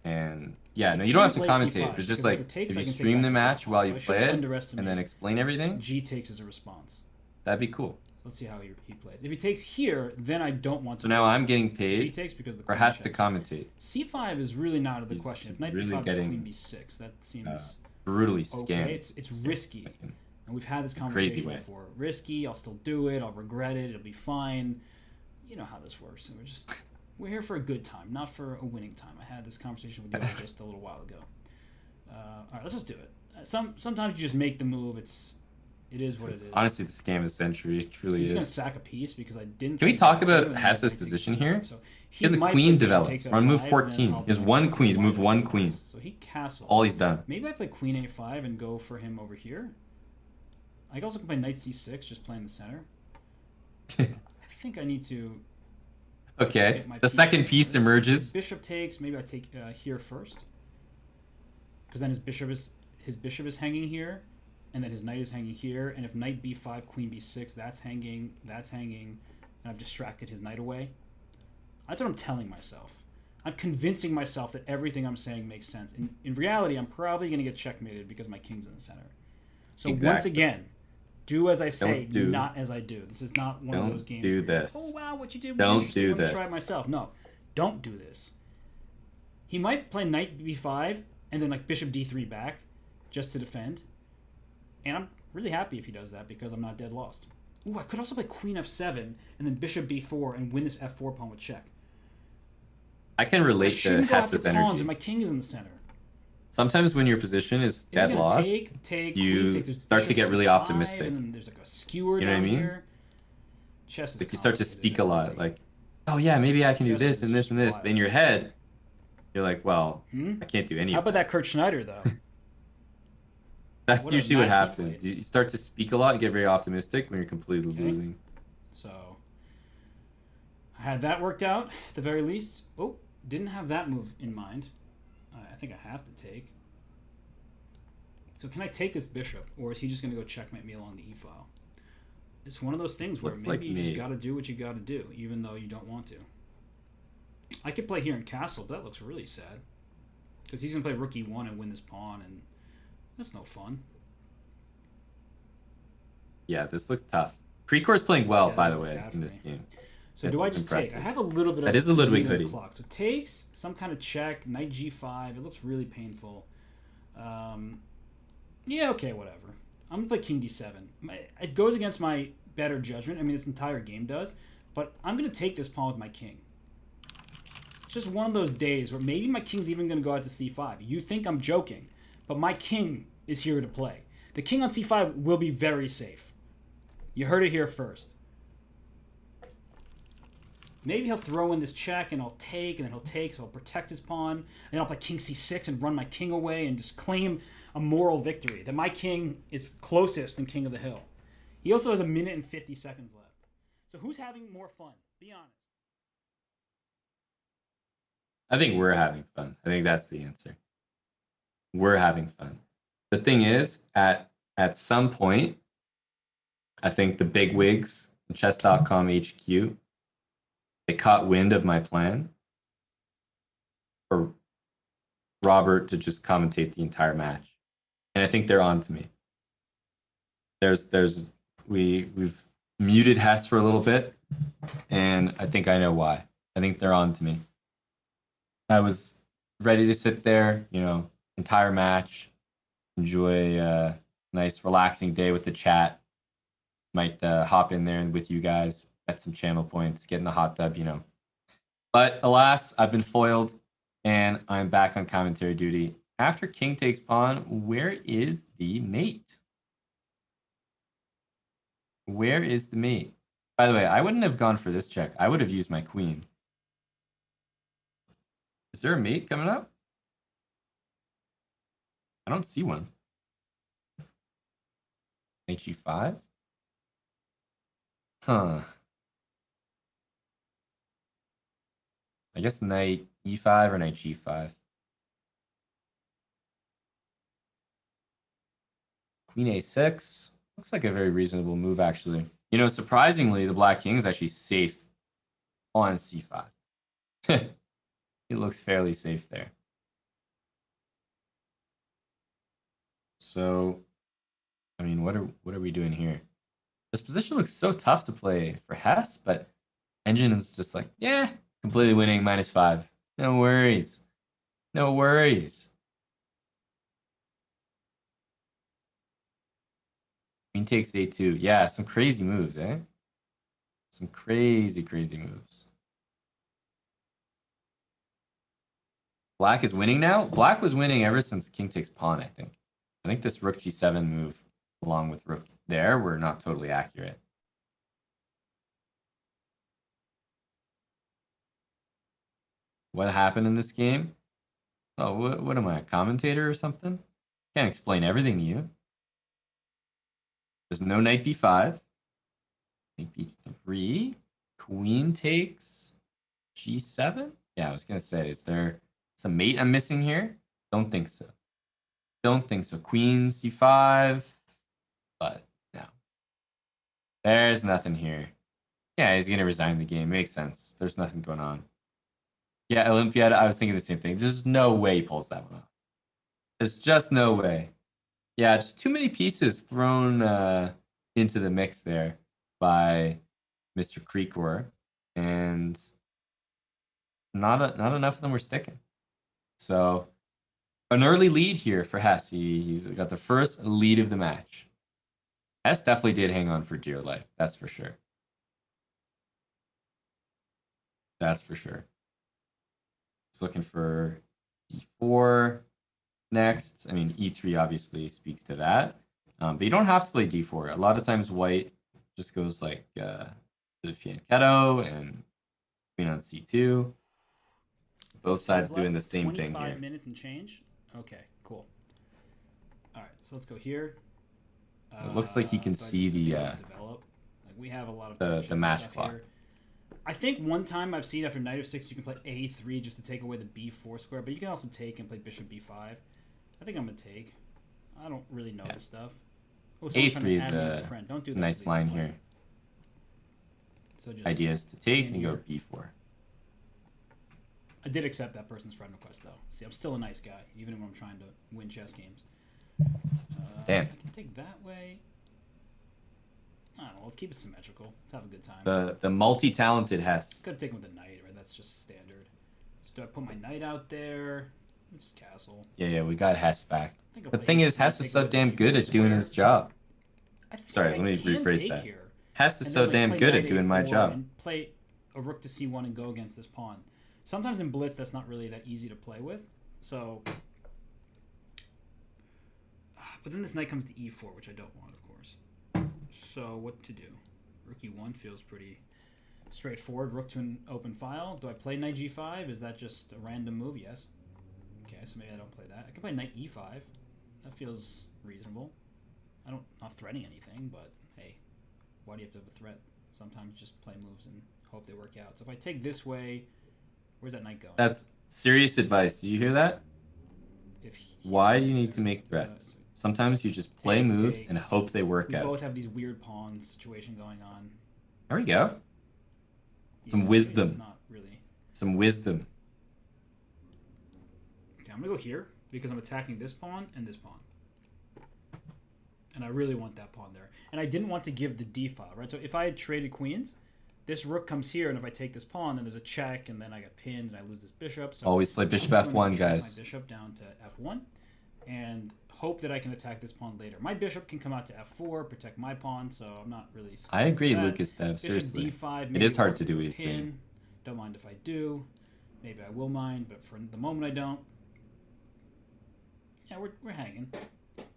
And yeah, no, you don't have to commentate. It's just like if you stream the match while you play it and then explain everything. G takes as a response. That'd be cool. So let's see how he plays. If he takes here, then I don't want to. So now I'm getting He paid takes because the for queen Hess to checks. commentate. C5 is really not out of the He's question. If knight really b5 getting, queen b6, that seems brutally okay. scammed. It's risky, and we've had this Crazy conversation way. before. Risky. I'll still do it. I'll regret it. It'll be fine. You know how this works. And we're here for a good time, not for a winning time. I had this conversation with you all just a little while ago. All right, let's just do it. Sometimes you just make the move. It is what it is. Honestly, the scam of the century. It truly He's gonna is. sack a piece because I didn't. Can we talk about Hess's position here? So He has a might queen play bishop developed. takes We're on move f5, and then 14. I'll He has play one queen. He's moved one queen. So he castles. All he's done. Maybe I play queen a5 and go for him over here. I can also play knight c6, just playing the center. I think I need to. Okay. get my The second piece first. emerges. Bishop takes. Maybe I take here first, because then his bishop is hanging here, and then his knight is hanging here. And if knight b5, queen b6, that's hanging, and I've distracted his knight away. That's what I'm telling myself. I'm convincing myself that everything I'm saying makes sense. In reality, I'm probably going to get checkmated because my king's in the center. So once Exactly. again, do as I say, Don't do. not as I do. This is not one of Don't those games. do where you're this. like, oh wow, what you did was Don't interesting. do Let me this. try it myself. No, don't do this. He might play knight b5 and then like bishop d3 back, just to defend. And I'm really happy if he does that because I'm not dead lost. Ooh, I could also play queen f7 and then bishop b4 and win this f4 pawn with check. I can I relate to shouldn't go after Hess's pawns energy. and my king is in the center. Sometimes when your position is Is he dead gonna lost, take, you queen takes, there's start to bishop get really c5, optimistic. And then there's like a skewer You know what I down mean? here. Chess is Like you start to complicated, speak a lot, everybody. like, oh yeah, maybe I can do Chess this is and this just and this. wild. But in your head, you're like, well, I can't do any How of about that. that Kurt Schneider though? That's What a usually what match he happens. played. You start to speak a lot, get very optimistic when you're completely Okay. losing. So I had that worked out at the very least. Oh, didn't have that move in mind. I think I have to take. So can I take this bishop, or is he just going to go checkmate me along the e file? It's one of those things This where looks maybe like you just me. got to do what you got to do, even though you don't want to. I could play here in castle, but that looks really sad. Because he's going to play rook e1 and win this pawn, and that's no fun. Yeah, this looks tough. Krikor's playing well, Yeah, by this the is way, bad in for this me. game. So This do I is just take? impressive. I have a little bit of That is a Ludwig lead on the hoodie. clock. So takes, some kind of check, knight g5. It looks really painful. Yeah, okay, whatever. I'm going to play king d7. It goes against my better judgment. I mean, this entire game does. But I'm going to take this pawn with my king. It's just one of those days where maybe my king's even going to go out to c5. You think I'm joking, but my king is here to play. The king on c5 will be very safe. You heard it here first. Maybe he'll throw in this check and I'll take, and then he'll take, so I'll protect his pawn. And then I'll play king c6 and run my king away and just claim a moral victory. That my king is closest than king of the hill. He also has 1 minute and 50 seconds left. So who's having more fun? Be honest. I think we're having fun. I think that's the answer. We're having fun. The thing is, at some point, I think the big wigs, Chess.com HQ, they caught wind of my plan for Robert to just commentate the entire match, and I think they're on to me. We've muted Hess for a little bit, and I think I know why. I think they're on to me. I was ready to sit there, entire match, enjoy a nice relaxing day with the chat. Might hop in there with you guys, get some channel points, get in the hot tub, But alas, I've been foiled, and I'm back on commentary duty. After king takes pawn, where is the mate? Where is the mate? By the way, I wouldn't have gone for this check. I would have used my queen. Is there a mate coming up? I don't see one. Knight g5? Huh. I guess knight e5 or knight g5. Queen a6. Looks like a very reasonable move, actually. Surprisingly, the black king is actually safe on c5. It looks fairly safe there. So, I mean, what are we doing here? This position looks so tough to play for Hess, but Engine is just like, yeah, completely winning -5. No worries. No worries. Queen takes A2. Yeah, some crazy moves, eh? Some crazy, crazy moves. Black is winning now? Black was winning ever since king takes pawn, I think. I think this rook g7 move, along with rook there, were not totally accurate. What happened in this game? Oh, what am I, a commentator or something? Can't explain everything to you. There's no knight d5. Knight b3. Queen takes g7? Yeah, I was going to say, is there some mate I'm missing here? Don't think so. Don't think so. Queen c5. But no. There's nothing here. Yeah, he's going to resign the game. Makes sense. There's nothing going on. Yeah, Olympiad, I was thinking the same thing. There's no way he pulls that one off. There's just no way. Yeah, just too many pieces thrown into the mix there by Mr. Krikor, and not enough of them were sticking. So an early lead here for Hess. He's got the first lead of the match. Hess definitely did hang on for dear life. That's for sure. That's for sure. Just looking for e4 next. I mean, e3 obviously speaks to that. But you don't have to play d4. A lot of times white just goes like the fianchetto and queen on c2. Both sides doing the same thing here. 25 minutes and change? Okay, cool. All right, so let's go here. It looks like he can see the develop. Like we have a lot of the match clock. Here. I think one time I've seen after knight f6 you can play a3 just to take away the b4 square, but you can also take and play bishop b5. I think I'm gonna take. I don't really know this stuff. Oh, a3 is a Don't do that, nice line here. So just idea is to take and go b4. I did accept that person's friend request though. See, I'm still a nice guy, even when I'm trying to win chess games. Damn. I can take that way. I don't know. Let's keep it symmetrical. Let's have a good time. The multi-talented Hess. Could have taken with the knight, right? That's just standard. So do I put my knight out there? Just castle. Yeah, we got Hess back. The thing is, Hess is so damn good at doing his job. Sorry, let me rephrase that. Hess is so damn good at doing my job. And play a rook to c1 and go against this pawn. Sometimes in blitz, that's not really that easy to play with. So, but then this knight comes to e4, which I don't want, of course. So what to do? Rook e1 feels pretty straightforward. Rook to an open file. Do I play knight g5? Is that just a random move? Yes. Okay, so maybe I don't play that. I can play knight e5. That feels reasonable. Not threatening anything, but hey, why do you have to have a threat? Sometimes just play moves and hope they work out. So if I take this way, where's that knight going? That's serious advice. Did you hear that? Why do you need to make threats? Sometimes you just play moves and hope they work out. We both have these weird pawns situation going on. There we go. Some wisdom. Not really. Some wisdom. Okay, I'm gonna go here because I'm attacking this pawn and this pawn. And I really want that pawn there. And I didn't want to give the d file, right? So if I had traded queens, this rook comes here, and if I take this pawn, then there's a check, and then I get pinned, and I lose this bishop. So always play bishop f1, guys. My bishop down to f1, and hope that I can attack this pawn later. My bishop can come out to f4, protect my pawn, so I'm not really... I agree, Lucas Dev, seriously. Bishop d5, it is hard to do what he's doing. Don't mind if I do. Maybe I will mind, but for the moment I don't. Yeah, we're hanging.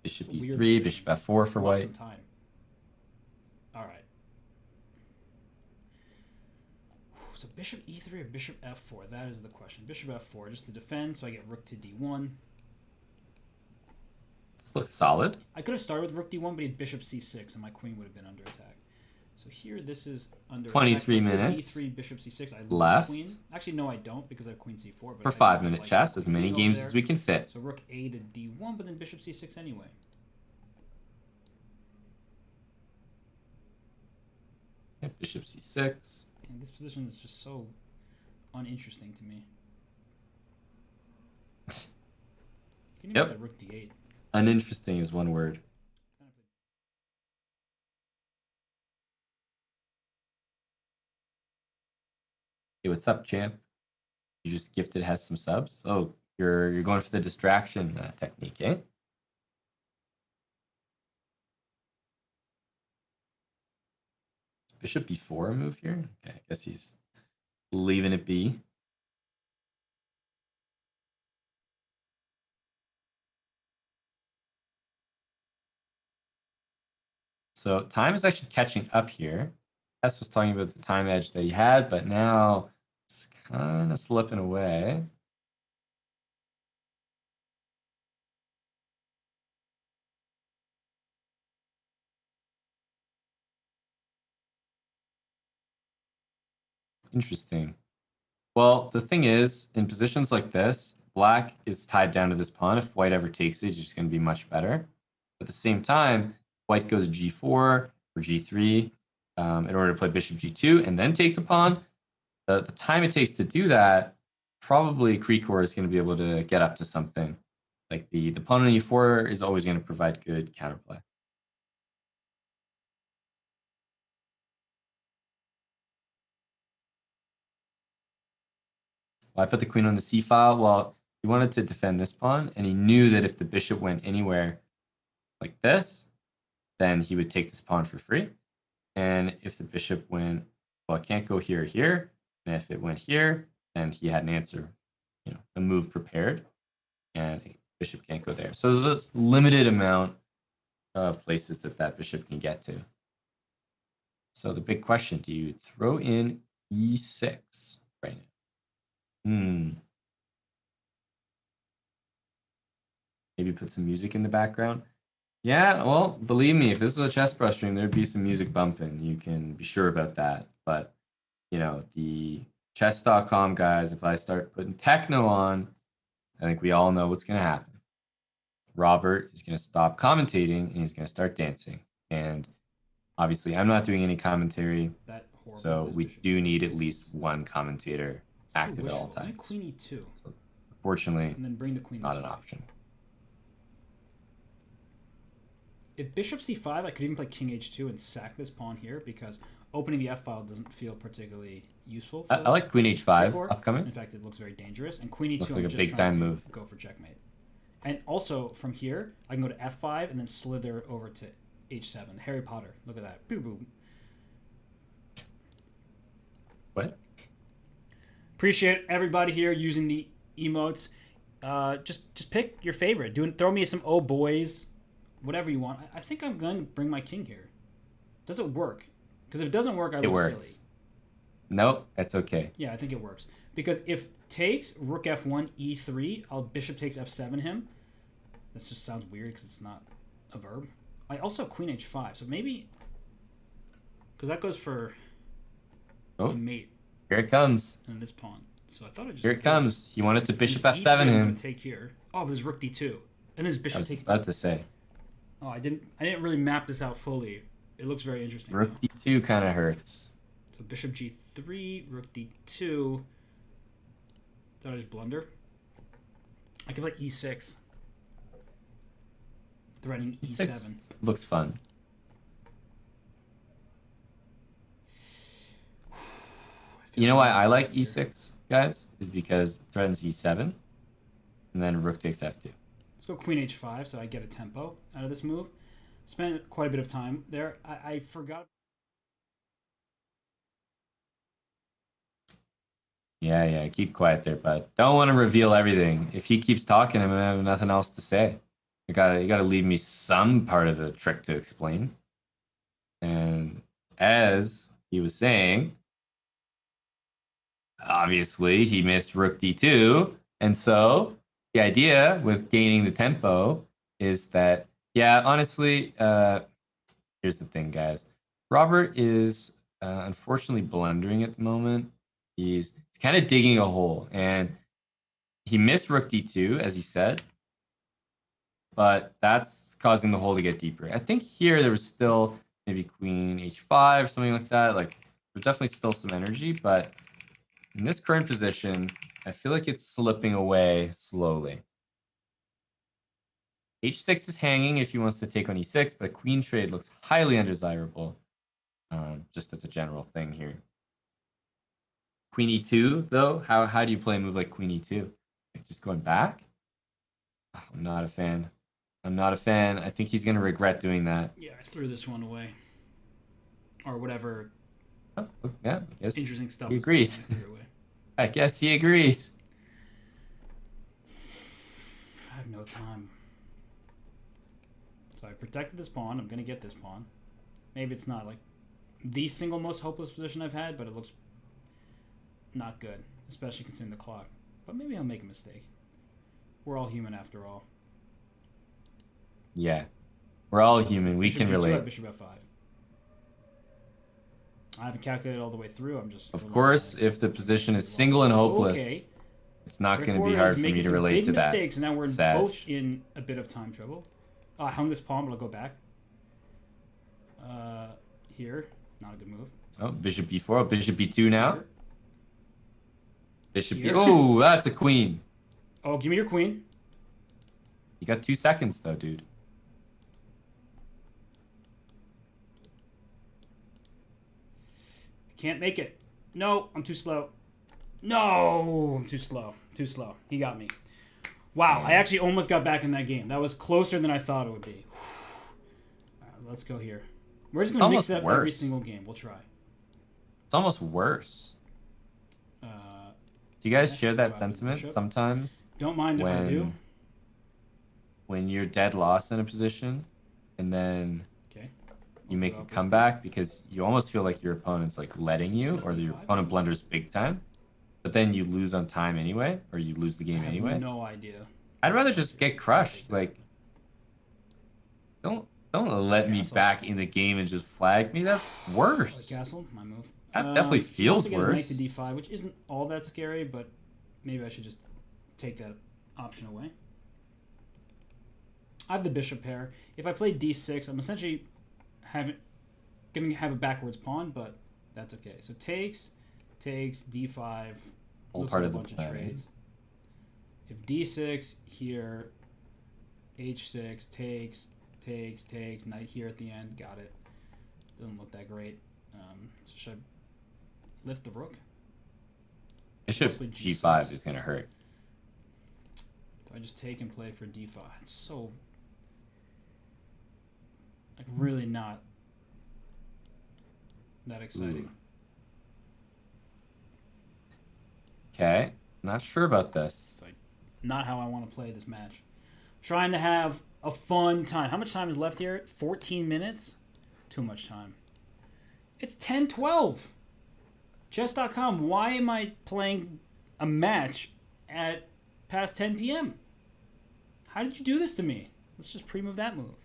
Bishop e3, bishop f4 for white. Some time. All right. So bishop e3 or bishop f4? That is the question. Bishop f4, just to defend, so I get rook to d1. This looks solid. I could have started with rook d1, but he had bishop c6, and my queen would have been under attack. So here, this is under 23 attack. minutes. E3, bishop c6. I lose left. Queen. Actually, no, I don't, because I have queen c4. But for 5-minute chess, as many games as we can fit. So rook a to d1, but then bishop c6 anyway. Yeah, bishop c6. And this position is just so uninteresting to me. You can even play rook d8. Uninteresting is one word. Hey, what's up, champ? You just gifted Hess some subs. Oh, you're going for the distraction technique, eh? Bishop b4 a move here? Okay, I guess he's leaving it be. So time is actually catching up here. Hess was talking about the time edge that he had, but now it's kind of slipping away. Interesting. Well, the thing is, in positions like this, black is tied down to this pawn. If white ever takes it, it's just going to be much better. At the same time, white goes g4 or g3 in order to play bishop g2 and then take the pawn. The time it takes to do that, probably Krikor is going to be able to get up to something. Like the pawn on e4 is always going to provide good counterplay. Well, I put the queen on the c file. Well, he wanted to defend this pawn, and he knew that if the bishop went anywhere like this, then he would take this pawn for free. And if the bishop went, well, it can't go here or here. And if it went here, then he had an answer, a move prepared, and bishop can't go there. So there's a limited amount of places that bishop can get to. So the big question, do you throw in e6 right now? Maybe put some music in the background. Yeah, well, believe me, if this was a chess press stream, there'd be some music bumping. You can be sure about that. But, the Chess.com guys, if I start putting techno on, I think we all know what's going to happen. Robert is going to stop commentating, and he's going to start dancing. And obviously, I'm not doing any commentary, so we do need at least one commentator active at all times. Queen e2. So, unfortunately, and then bring the queen it's not an option. If bishop c5, I could even play king h2 and sack this pawn here because opening the f-file doesn't feel particularly useful. I like queen h5 upcoming. In fact, it looks very dangerous. And queen e2 looks like I'm a just big time move. Go for checkmate. And also from here, I can go to f5 and then slither over to h7. Harry Potter. Look at that. Boom, boom. What? Appreciate everybody here using the emotes. Just pick your favorite. Throw me some oh boys. Whatever you want. I think I'm going to bring my king here. Does it work? Because if it doesn't work, I look silly. Nope, that's okay. Yeah, I think it works. Because if takes, rook f1, e3, bishop takes f7 him. This just sounds weird because it's not a verb. I also have queen h5, so maybe... Because that goes for a mate. Here it comes. And this pawn. So I thought I just... Here it comes. He wanted to bishop f7 him. I'm going to take here. Oh, but there's rook d2. And then bishop takes... I was about to say. Oh, I didn't really map this out fully. It looks very interesting. Rook d2 kind of hurts. So bishop g3, rook d2. Did I just blunder? I could play e6. Threatening e7. Looks fun. You know why I like e6, guys? Is because it threatens e7, and then rook takes f2. Let's go queen h5 so I get a tempo out of this move. Spent quite a bit of time there. I forgot. Yeah, keep quiet there, bud. Don't want to reveal everything. If he keeps talking, I'm gonna have nothing else to say. You gotta leave me some part of the trick to explain. And as he was saying, obviously he missed rook d2, and so the idea with gaining the tempo is that, yeah, honestly, here's the thing, guys. Robert is unfortunately blundering at the moment. He's kind of digging a hole, and he missed rook d2, as he said, but that's causing the hole to get deeper. I think here there was still maybe queen h5, something like that. Like, there's definitely still some energy, but in this current position, I feel like it's slipping away slowly. h6 is hanging if he wants to take on e6, but a queen trade looks highly undesirable, just as a general thing here. Queen e2 though. How do you play a move like Queen e2? Like, just going back? Oh, I'm not a fan. I'm not a fan. I think he's gonna regret doing that. Yeah, I threw this one away. Or whatever. Oh, yeah, I guess Interesting stuff. he agrees. I threw away. I guess he agrees. I have no time. So I protected this pawn. I'm gonna get this pawn. Maybe it's not like the single most hopeless position I've had, but it looks not good, especially considering the clock. But maybe I'll make a mistake. We're all human after all. Yeah, we're all human. We can relate. Bishop f5. I haven't calculated all the way through. I'm just. Of course, if the position is single and hopeless, it's not going to be hard for me to relate to that. Mistakes, and now we're both in a bit of time trouble. I hung this pawn, but I'll go back. Here, not a good move. Oh, bishop b4, bishop b2 now. Bishop b. Oh, that's a queen. Oh, give me your queen. You got 2 seconds though, dude. Can't make it. No, I'm too slow. No, I'm too slow. Too slow. He got me. Wow, I actually almost got back in that game. That was closer than I thought it would be. All right, let's go here. We're just going to mix it up every single game. We'll try. It's almost worse. Do you guys share that sentiment sometimes? Don't mind if I do. When you're dead lost in a position, and then you make a comeback because you almost feel like your opponent's like letting you, or your opponent blunders big time, but then you lose on time anyway, or you lose the game anyway. No idea. I'd rather just get crushed. Like, don't let me back in the game and just flag me. That's worse. Castle, my move. That definitely feels worse. Knight to d5, which isn't all that scary, but maybe I should just take that option away. I have the bishop pair. If I play d6, I'm essentially going to have a backwards pawn, but that's okay. So takes, d5. All part like of a bunch the plan. of trades. If d6 here, h6 takes, knight here at the end. Got it. Doesn't look that great. So should I lift the rook? Bishop g5 is going to hurt. Do I just take and play for d5? It's so like really not that exciting. Okay, not sure about this. It's like not how I want to play this match. I'm trying to have a fun time. How much time is left here? 14 minutes? Too much time. It's 10:12. Chess.com. Why am I playing a match at past 10 p.m.? How did you do this to me? Let's just pre-move that move.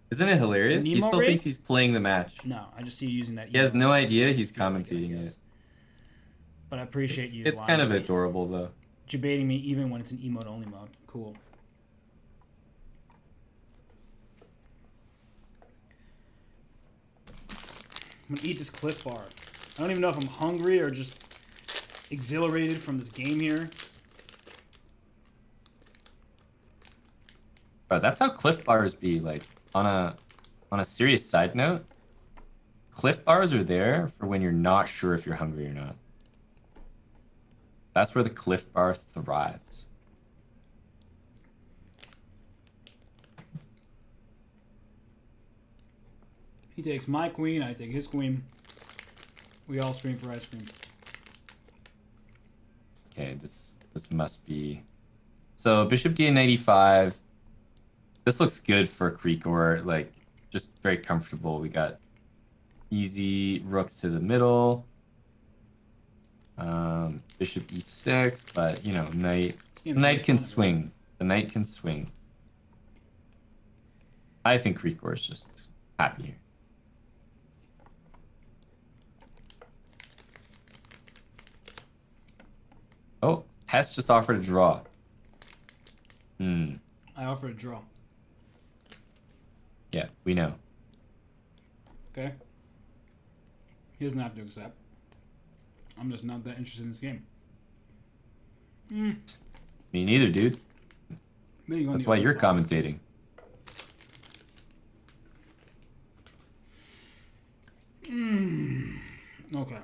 Isn't it hilarious? He still thinks he's playing the match. No, I just see you using that. He has no idea he's commentating it. But I appreciate you. It's kind of adorable, though. Debating me even when it's an emote-only mode. Cool. I'm going to eat this Cliff Bar. I don't even know if I'm hungry or just exhilarated from this game here. Bro, that's how Cliff Bars be. Like, on a serious side note, Cliff Bars are there for when you're not sure if you're hungry or not. That's where the Cliff Bar thrives. He takes my queen, I take his queen. We all scream for ice cream. Okay, this must be... So, bishop d95. This looks good for Krikor. Like, just very comfortable. We got easy rooks to the middle. Bishop e6, but, you know, knight can swing. The knight can swing. I think Krikor is just happy here. Oh, Hess just offered a draw. I offered a draw. Yeah, we know. Okay. He doesn't have to accept. I'm just not that interested in this game. Me neither, dude. That's why you're commentating. Okay.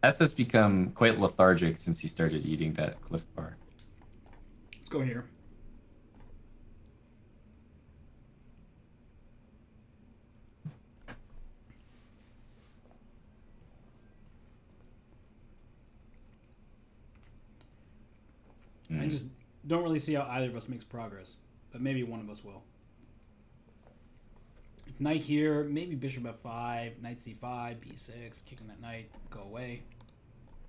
Hess has become quite lethargic since he started eating that Cliff Bar. Let's go here. I just don't really see how either of us makes progress, but maybe one of us will. Knight here, maybe bishop f5, knight c5, b6, kicking that knight, go away.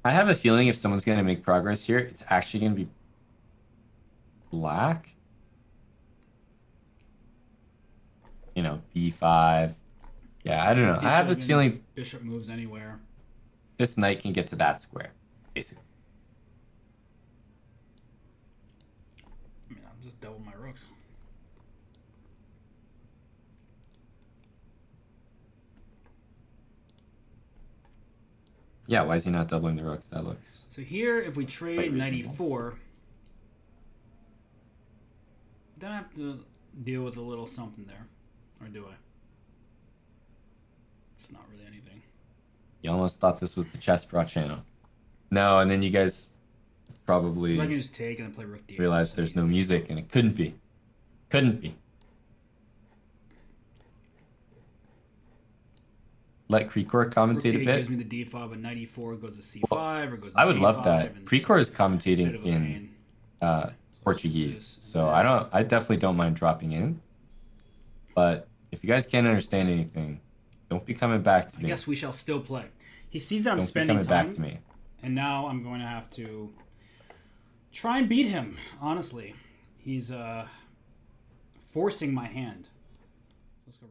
I have a feeling if someone's going to make progress here, it's actually going to be black. You know, b5. Yeah, I don't know. I have this feeling bishop moves anywhere. This knight can get to that square, basically. I mean, I'll just double my rooks. Yeah, why is he not doubling the rooks? That looks... So here, if we trade knight e4, then I have to deal with a little something there. Or do I? It's not really anything. You almost thought this was the Chess Bra channel. No, and then you guys probably I can just take and then play rook d8. realized there's no music, and it couldn't be. Couldn't be. Let Krikor commentate a bit. Gives me the d5, but knight e4 goes to c5 or goes to I would g5, love that. and Krikor is commentating in Portuguese, so I definitely don't mind dropping in. But if you guys can't understand anything, don't be coming back to me. I guess we shall still play. He sees that I'm Don't be spending coming time, back to me. and now I'm going to have to try and beat him. Honestly, he's forcing my hand. So let's go.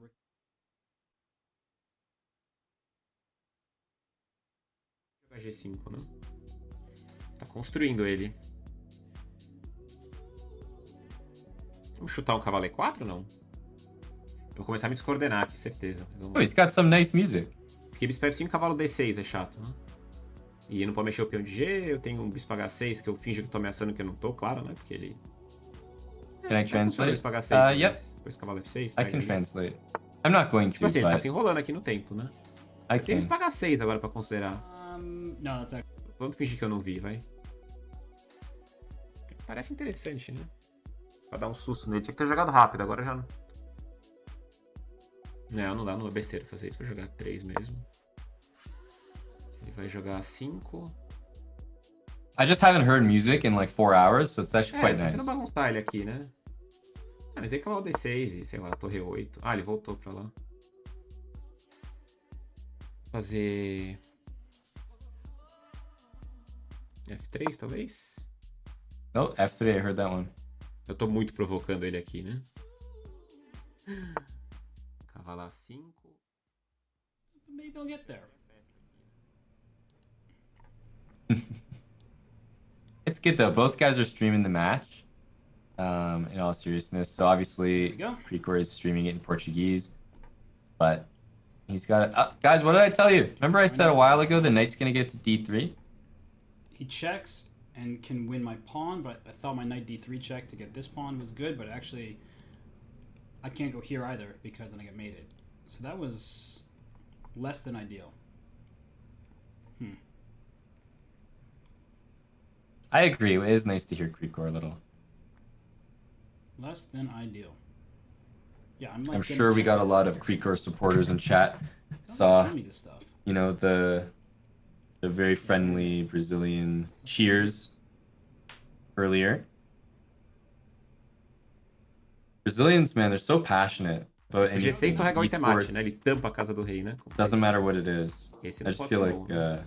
G5, né? Tá construindo ele. Vamos chutar um cavalo E4 ou não? Eu vou começar a me descoordenar aqui, certeza. Oh, he's got some nice music. Porque bispo F5 cavalo D6 é chato, né? E não pode mexer o peão de G, eu tenho um bispo H6 que eu finjo que tô ameaçando que eu não tô, claro, né? Porque ele... Can I translate? Bispo H6, yep. Depois cavalo F6. I can translate. I'm not going to, Tipo assim, ele tá but se enrolando aqui no tempo, né? I Tem can. bispo H6 agora pra considerar. No, that's actually... Vamos fingir que eu não vi, vai. Parece interessante, né? Pra dar um susto nele. Tinha que ter jogado rápido, agora já não... Não dá, não é besteira fazer isso. Vou jogar 3 mesmo. Ele vai jogar 5. I just haven't heard music in like 4 hours, so it's actually quite nice. Não bagunçar ele aqui, né? Ah, mas aí cavalo D6 e sei lá, torre 8. Ah, ele voltou pra lá. Fazer... F3, talvez? Oh, F3, I heard that one. Eu tô muito provocando ele aqui, né? Cavalo A5. Maybe I'll get there. It's good though. Both guys are streaming the match. In all seriousness, so obviously Krikor is streaming it in Portuguese, but he's got it. Guys, what did I tell you? Remember I said a while ago the knight's gonna get to D3? He checks and can win my pawn, but I thought my knight D3 check to get this pawn was good, but actually I can't go here either because then I get mated. So that was less than ideal. I agree. It is nice to hear Krikor a little. Less than ideal. Yeah, I'm sure we got a lot of Krikor supporters in chat. Saw, you know, the very friendly Brazilian cheers earlier. Brazilians, man, they're so passionate about O G6 torrega 8 é mate, né? Ele esports. tampa a casa do rei, né? Doesn't matter what it is. Esse I não just pode feel ser like bom.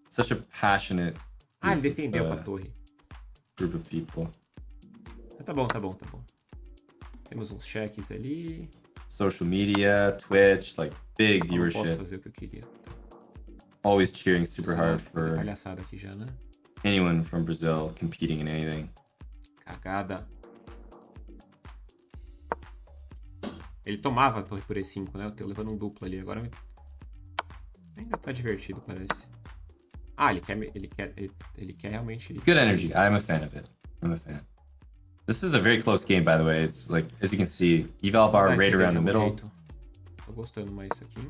such a passionate Ah, ele defendeu com a torre. group of people. Tá bom. Temos uns cheques ali. Social media, Twitch, like big Não posso viewership. fazer o que eu queria. Always cheering super hard for Palhaçada aqui já, né? anyone from Brazil competing in anything. Cagada. Ele tomava a torre por E5, né? Eu tô levando um duplo ali. Agora ainda tá divertido, parece. Ah, ele quer realmente... It's good energy. I'm a fan of it. I'm a fan. This is a very close game, by the way. It's like, as you can see, eval bar right around the middle. Tô gostando mais isso aqui.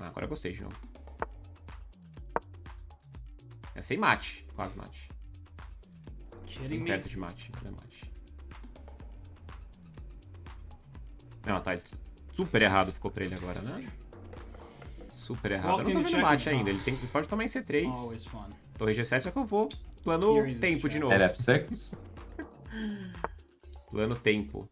Ah, agora eu gostei de novo. É sem mate. Quase mate. Bem perto de mate. Não é mate. Não, tá super errado ficou pra ele agora, né? Super errado. Eu não tô vendo mate ainda. Ele pode tomar em C3. Torre G7, só que eu vou. Plano tempo de novo. F6. Plano tempo.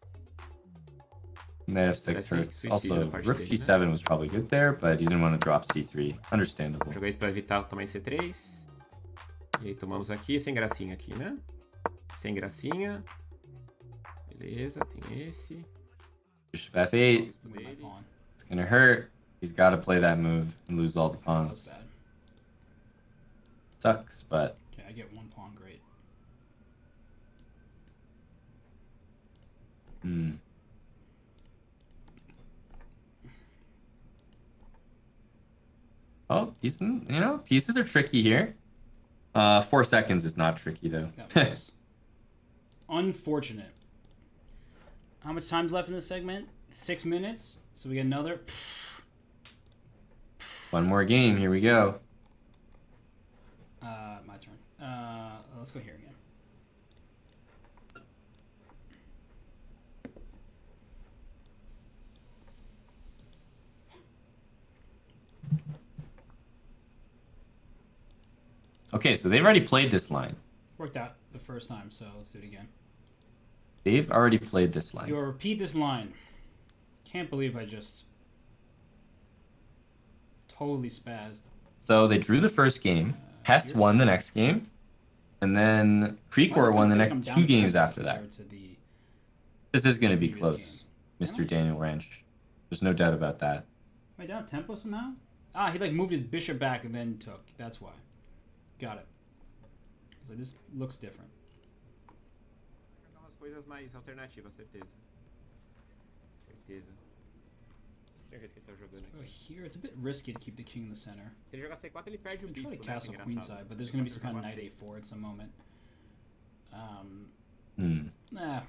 Knight F6 hurts. Also, Rook G7 was probably good there, but he didn't want to drop C3. Understandable. Joguei isso pra evitar tomar em C3. E aí tomamos aqui, sem gracinha aqui, né? Sem gracinha. Beleza, tem esse. Bishop F8. It's gonna hurt. He's got to play that move and lose all the pawns. Sucks, but... Okay, I get one pawn, great. Oh, decent. You know, pieces are tricky here. 4 seconds is not tricky, though. That was unfortunate. How much time's left in this segment? 6 minutes. So we get another. One more game. Here we go. My turn. Let's go here again. Okay, so they've already played this line. Worked out the first time, so let's do it again. They've already played this line. You'll repeat this line. Can't believe I just totally spazzed. So they drew the first game. Hess won the next game. And then Krikor won the next 2 games after that. This is going to be close, Mr. Daniel Ranch. There's no doubt about that. Am I down tempo somehow? Ah, he like moved his bishop back and then took. That's why. Got it. I was like, this looks different. Umas coisas mais alternativas, certeza. Certeza. Estranho o jeito que ele tá jogando aqui. Here, it's a bit risky to keep the king in the center. Se ele jogar C4, ele perde o bispo, né? Castle queenside, but there's going to be some kind of knight A4 at some moment. Nah,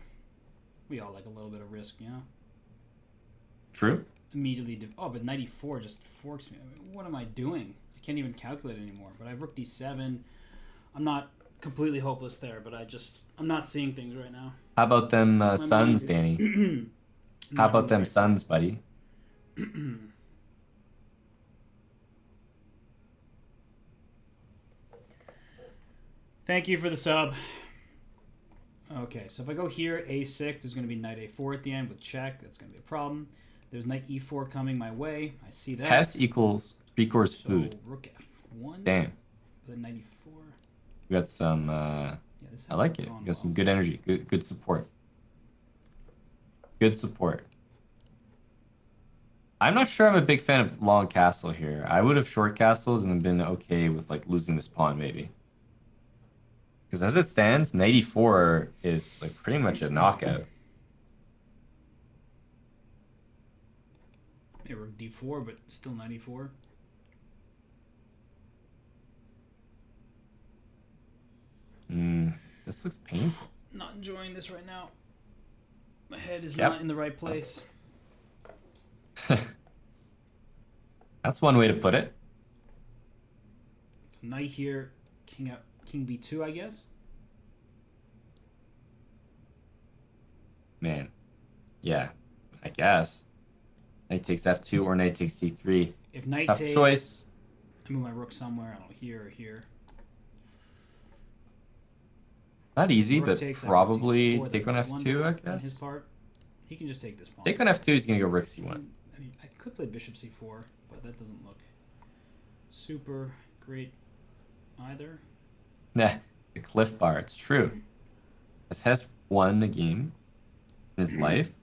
we all like a little bit of risk, you know? True. Immediately, oh, but knight E4 just forks me. I mean, what am I doing? I can't even calculate anymore. But I have rook D7. I'm not completely hopeless there, but I'm not seeing things right now. How about them sons, Danny? How about them sons, buddy? Thank you for the sub. Okay, so if I go here, A6, there's going to be knight A4 at the end with check. That's going to be a problem. There's knight E4 coming my way. I see that. Hess equals Krikor's food. So rook F1. Damn. With a knight E4. We got some... I like it. We got some good energy. Good support. Good support. I'm not sure I'm a big fan of long castle here. I would have short castles and been okay with like losing this pawn maybe. Because as it stands, knight e4 is like pretty much a knockout. Yeah, rook D4, but still knight E4. This looks painful. Not enjoying this right now. My head is not in the right place. That's one way to put it. Knight here, king B2, I guess. Man, yeah, I guess. Knight takes F2 or knight takes C3. If knight Tough takes, choice. I move my rook somewhere. I don't know, here or here. Not easy, Rook but takes, probably F4, take on F2, I on guess. his part, he can just take this pawn. Take on F2, he's gonna go rook C1. I mean, I could play bishop C4, but that doesn't look super great either. Nah, the cliff bar, it's true. As Hess won the game in his life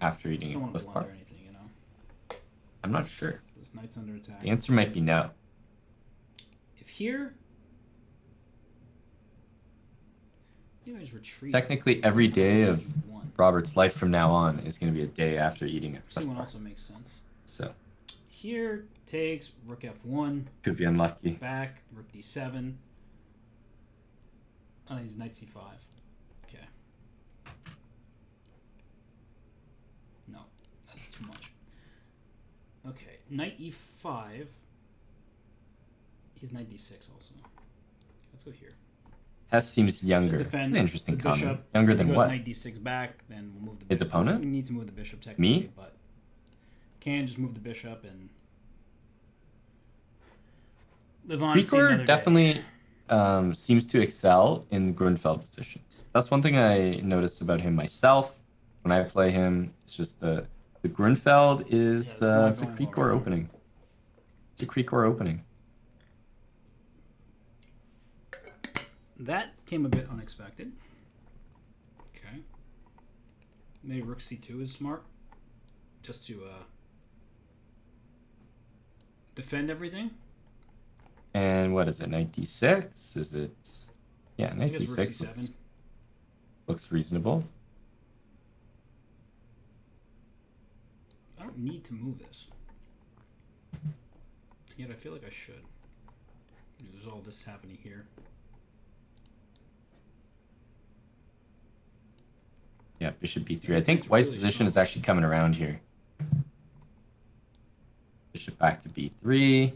after eating a cliff bar? Anything, you know? I'm not sure. So this knight's under attack. The answer might be no. If here, maybe I just retreat. Technically, every day of Robert's life from now on is going to be a day after eating a cliff C1 bar. also makes sense. So here takes rook F1. could be unlucky. Back rook D7. Oh, he's knight C5. Okay. No, that's too much. Okay, Knight e5 is knight d6 also. Let's go here. Hess seems younger. Defend an interesting the comment. bishop. Younger If he than goes what? Knight d6 back, then we'll move the His bishop. opponent? We need to move the bishop technically, Me? but can just move the bishop and live on. Krikor definitely seems to excel in Grunfeld positions. That's one thing I noticed about him myself. When I play him, it's just the Grunfeld is it's a Krikor opening. It's a Krikor opening. That came a bit unexpected. Okay. Maybe rook c2 is smart. Just to defend everything. And what is it? Knight d6? Is it? Yeah, knight d6 looks reasonable. I don't need to move this. Yet I feel like I should. There's all this happening here. Yeah, bishop b3. I think White's position is actually coming around here. Bishop back to b3.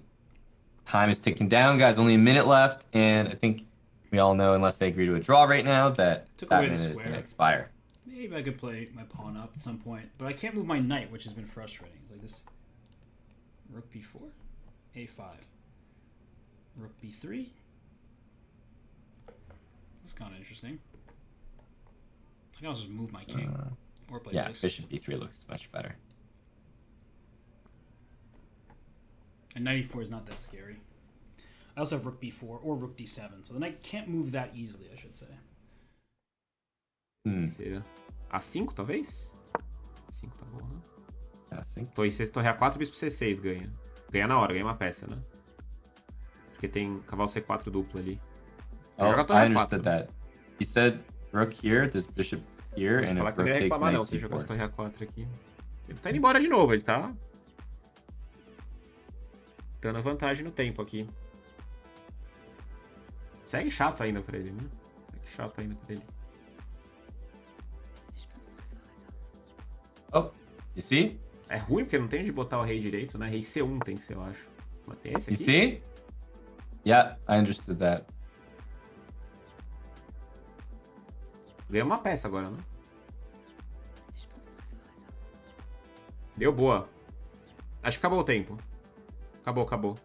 Time is ticking down, guys. Only a minute left, and I think we all know, unless they agree to a draw right now, that that minute is going to expire. Maybe I could play my pawn up at some point, but I can't move my knight, which has been frustrating. It's like this. Rook b4, a5, rook b3. That's kind of interesting. I can also just move my king or play yeah, this. bishop b3 looks much better. And knight e4 is not that scary. I also have rook b4 or rook d7, so the knight can't move that easily, I should say. A5, talvez? A5 tá bom, né? A5. Torre E6, torre A4, bispo C6 ganha. Ganha na hora, ganha uma peça, né? Porque tem cavalo C4 duplo ali. Oh, I understood that. He said rook here, this bishop here, and if rook takes knight não, c4. se jogar essa torre A4 aqui. Ele tá indo embora de novo, ele tá dando a vantagem no tempo aqui. Segue chato ainda pra ele, né? Segue chato ainda pra ele. Oh, you see? É ruim porque não tem onde botar o rei direito, né? Rei C1 tem que ser, eu acho. Mas tem esse You aqui. see? Yeah, I understood that. Ganhou uma peça agora, né? Deu boa. Acho que acabou o tempo. Acabou.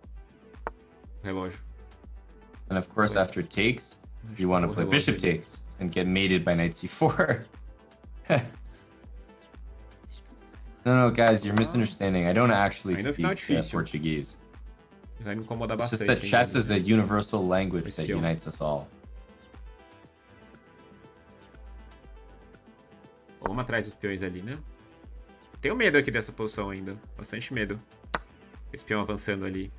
O relógio. And of course, after takes, you want to play bishop takes and get mated by knight c4. No, guys, you're misunderstanding. I don't actually speak Portuguese. Vai me incomodar It's bastante. just that chess is a universal language that unites us all. Vamos atrás dos peões ali, né? Tenho medo aqui dessa posição ainda. Bastante medo. Esse peão avançando ali.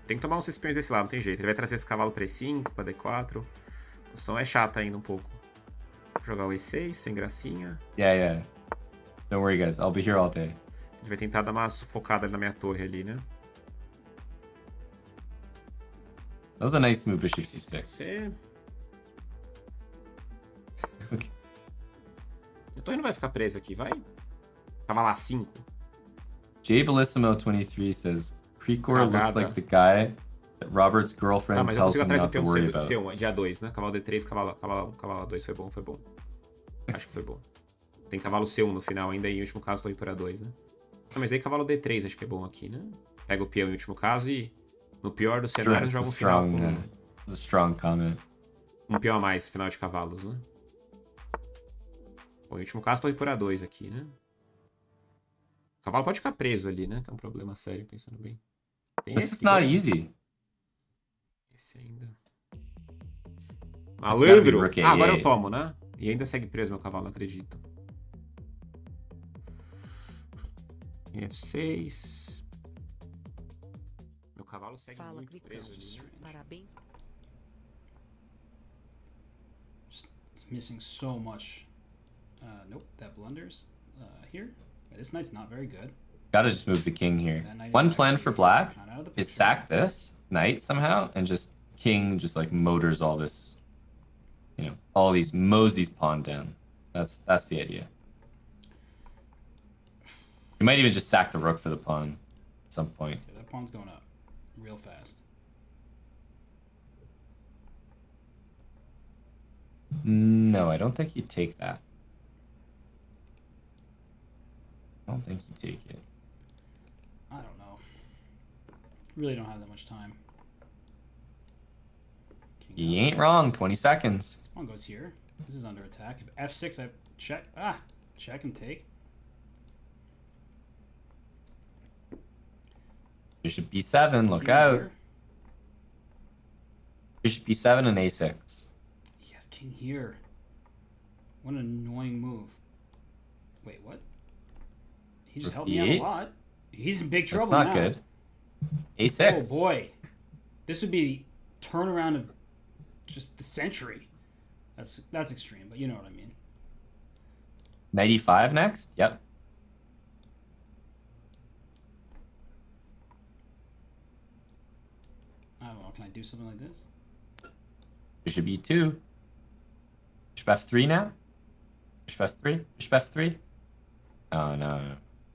Tem que tomar uns peões desse lado, não tem jeito. Ele vai trazer esse cavalo para E5, para D4. A posição é chata ainda um pouco. Vou jogar o E6, sem gracinha. Yeah. Don't worry, guys. I'll be here all day. A gente vai tentar dar uma sufocada na minha torre ali, né? That was a nice move, bishop c6. Você... Okay. A torre não vai ficar presa aqui, vai? Cavalo A5. J Bellissimo 23 says Krikor looks like the guy that Robert's girlfriend tells him not to worry about. C1, de A2, né? Cavalo D3, cavalo A2 foi bom. Acho que foi bom. Tem cavalo C1 no final ainda, e em último caso torre por A2, né? Ah, mas aí cavalo D3 acho que é bom aqui, né? Pega o peão em último caso e no pior dos cenários joga um final com... It's a strong comment. Um peão a mais, final de cavalos, né? Bom, em último caso torre por A2 aqui, né? O cavalo pode ficar preso ali, né? Que é um problema sério, pensando bem. Tem This is not easy. Esse ainda. Malandro! Ah, agora eu tomo, né? E ainda segue preso meu cavalo, não acredito. F6. Meu cavalo segue muito preso ali. Parabéns. Just missing so much. Nope, that blunders here. This knight's not very good. Gotta just move the king here. One plan for black is sack this knight somehow and just king just like motors all this, you know, all these mows these pawn down. That's the idea. You might even just sack the rook for the pawn. at some point. Okay, that pawn's going up real fast. No, I don't think you take that. I don't think you take it. I don't know. Really don't have that much time. You ain't wrong. 20 seconds. This pawn goes here. This is under attack. If f6, I check. Check and take. Bishop b7. Look out. Here. Bishop b7 and a6. He has king here. What an annoying move. Wait, what? He just helped me out a lot. He's in big trouble now. That's not good. a6. Oh boy. This would be turnaround of just the century. That's extreme, but you know what I mean. Knight e5 next? Yep. I don't know. Can I do something like this? Bishop e2. Bishop f3 now? Bishop f3? Bishop f3? Oh, no.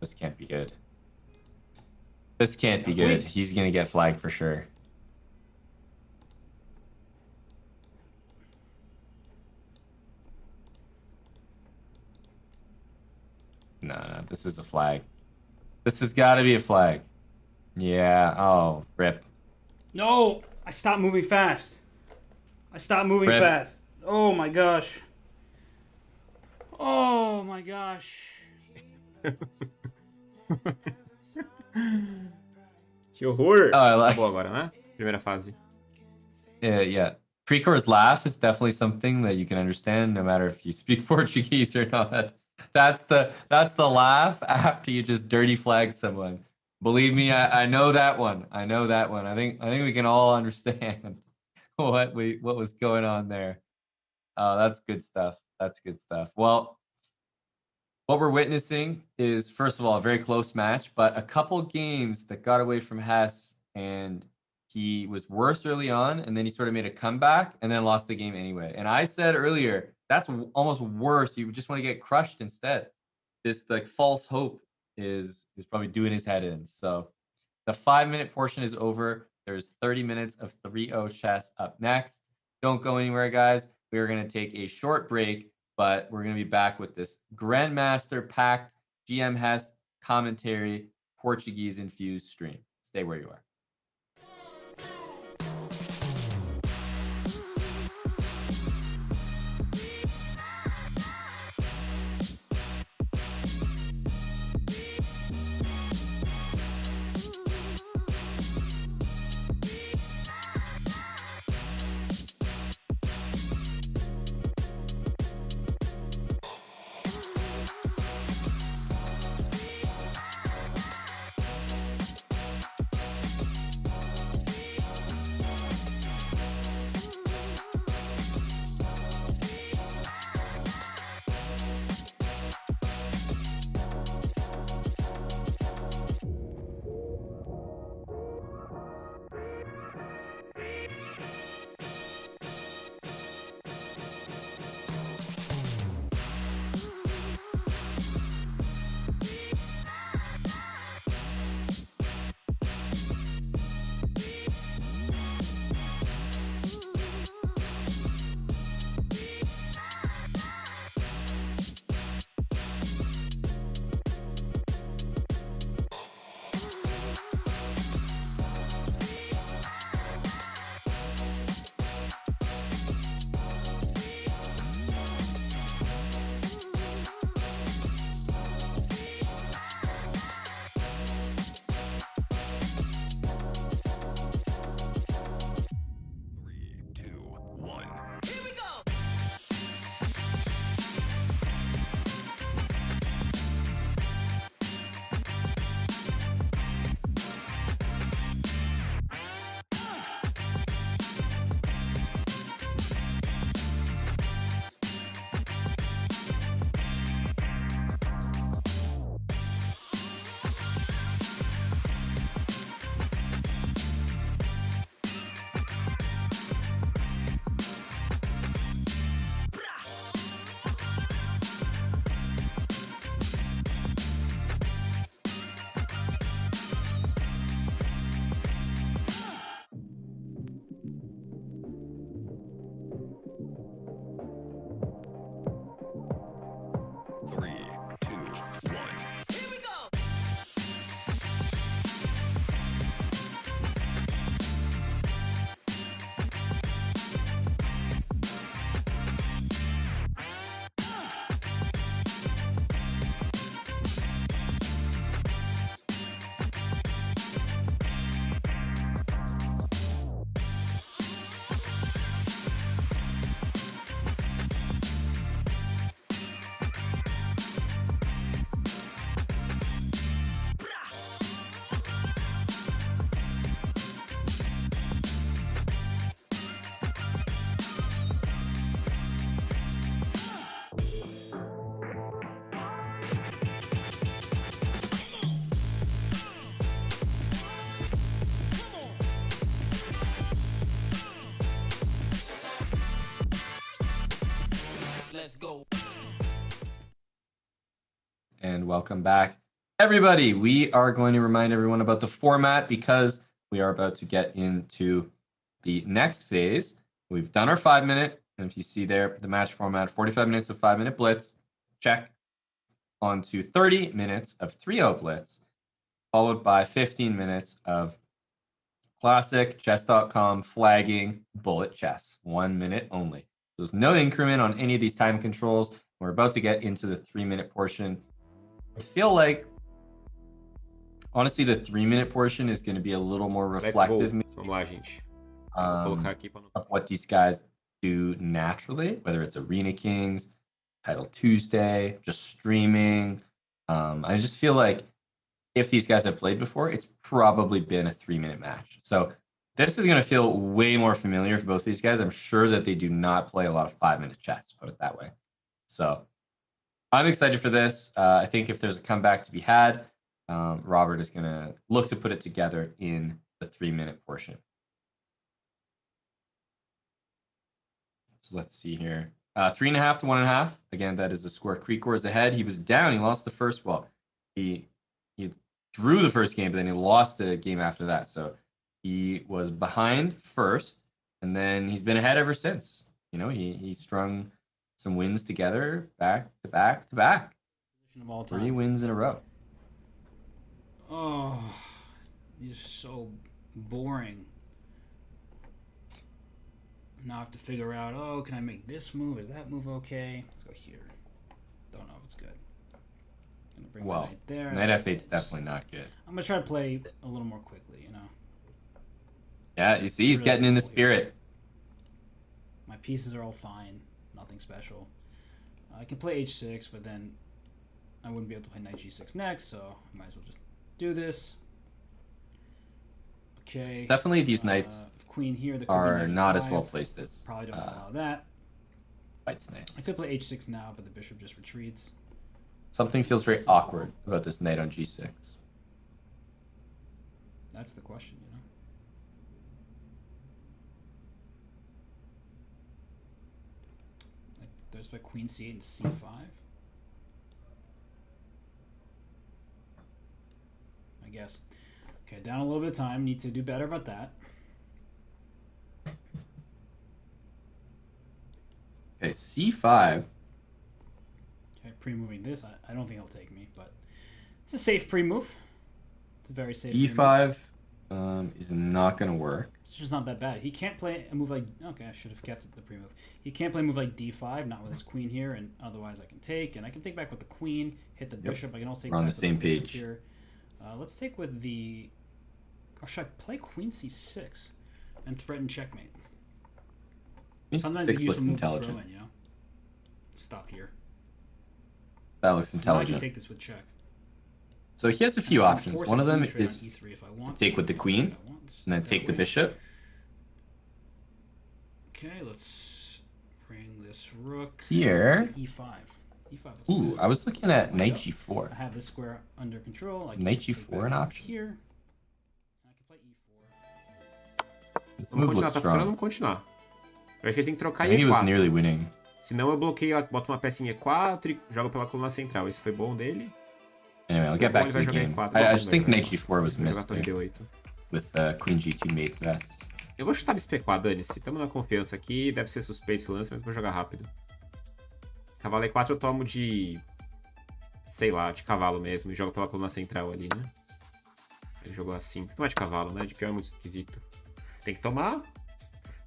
This can't be good. This can't be good. He's going to get flagged for sure. No, this is a flag. This has got to be a flag. Yeah. Oh, rip. No! I stopped moving fast. Rip. Fast. Oh my gosh. Oh my gosh. Que horror! Like... Acabou agora, né? Primeira fase. Yeah. Krikor's laugh is definitely something that you can understand, no matter if you speak Portuguese or not. That's the laugh after you just dirty flag someone. Believe me, I know that one. I think we can all understand what was going on there. Oh, that's good stuff. Well, what we're witnessing is, first of all, a very close match, but a couple games that got away from Hess, and he was worse early on, and then he sort of made a comeback and then lost the game anyway. And I said earlier, that's almost worse. You just want to get crushed instead. This like false hope is probably doing his head in. So the 5-minute portion is over. There's 30 minutes of 3-0 chess up next. Don't go anywhere, guys. We're going to take a short break, but we're going to be back with this Grandmaster packed GM Hess commentary Portuguese infused stream. Stay where you are. 3, 2, 1. Here we go. Let's go. And welcome back. Everybody, we are going to remind everyone about the format because we are about to get into the next phase. We've done our 5-minute, and if you see there, the match format, 45 minutes of 5-minute blitz, check, onto 30 minutes of 3-0 blitz, followed by 15 minutes of classic Chess.com flagging bullet chess, 1 minute only. There's no increment on any of these time controls. We're about to get into the 3-minute portion. I feel like, honestly, the 3-minute portion is going to be a little more reflective Vamos lá, gente. Of what these guys do naturally, whether it's Arena Kings, Title Tuesday, just streaming. I just feel like if these guys have played before, it's probably been a 3-minute match. So this is going to feel way more familiar for both these guys. I'm sure that they do not play a lot of 5-minute chess, put it that way. So I'm excited for this. I think if there's a comeback to be had, Robert is going to look to put it together in the 3-minute portion. So let's see here. 3.5 to 1.5. Again, that is the score. Krikor is ahead. He was down. He lost the first. Well, he drew the first game, but then he lost the game after that. So he was behind first, and then he's been ahead ever since. You know, he strung some wins together, back to back to back. 3 wins in a row. Oh, he's so boring. Now I have to figure out, oh, can I make this move? Is that move okay? Let's go here. Don't know if it's good. Gonna bring Well, knight there. Knight F8's definitely not good. I'm gonna try to play a little more quickly, you know. Yeah, you see, he's really getting in the cool spirit. here. My pieces are all fine. Nothing special. I can play h6, but then I wouldn't be able to play knight g6 next, so I might as well just do this. Okay. So definitely these knights queen here are not as well placed as probably don't allow that. White's knight. I could play h6 now, but the bishop just retreats. Something feels very awkward about this knight on g6. That's the question, you know. There's my queen c8 and c5. I guess. Okay, down a little bit of time. Need to do better about that. Okay, c5. Okay, pre-moving this. I don't think he'll take me, but it's a safe pre-move. It's a very safe e5 is not going to work. It's just not that bad. He can't play a move like... Okay, I should have kept the pre-move. He can't play a move like d5, not with his queen here, and otherwise I can take, and I can take back with the queen, hit the bishop. I can also take We're on back the same with the page here. Let's take with the... Or should I play queen c6 and threaten checkmate? Sometimes Queen c6 you use looks a move intelligent. to throw in, you know? Stop here. That looks Now I intelligent. can take this with check. So he has a few And I can options. force One a of them queen trade on is e3 if I to want, take with the queen, and then take the bishop. Okay, let's bring this rook. Here. E5. E5 looks Ooh, good. I was looking at knight I g4. have this square under control. I Knight can take g4 that an option. Here. I can play e4. This Vamos move continuar, looks tá funcionando, strong. vamos continuar. Eu acho que ele tem que trocar I think he was e4. nearly winning. Senão eu bloqueio, boto uma peça em e4 e jogo pela coluna central. Isso foi bom dele. Anyway, I'll get back to the game. I just think knight g4 was missed there with queen g2 mate threats. Eu vou chutar bispo e4, dane-se. Tamo na confiança aqui. Deve ser suspeito esse lance, mas vou jogar rápido. Cavalo e4 eu tomo de sei lá, de cavalo mesmo, e joga pela coluna central ali, né? Ele jogou assim. Tem que tomar de cavalo, né? De peão é muito esquisito. Tem que tomar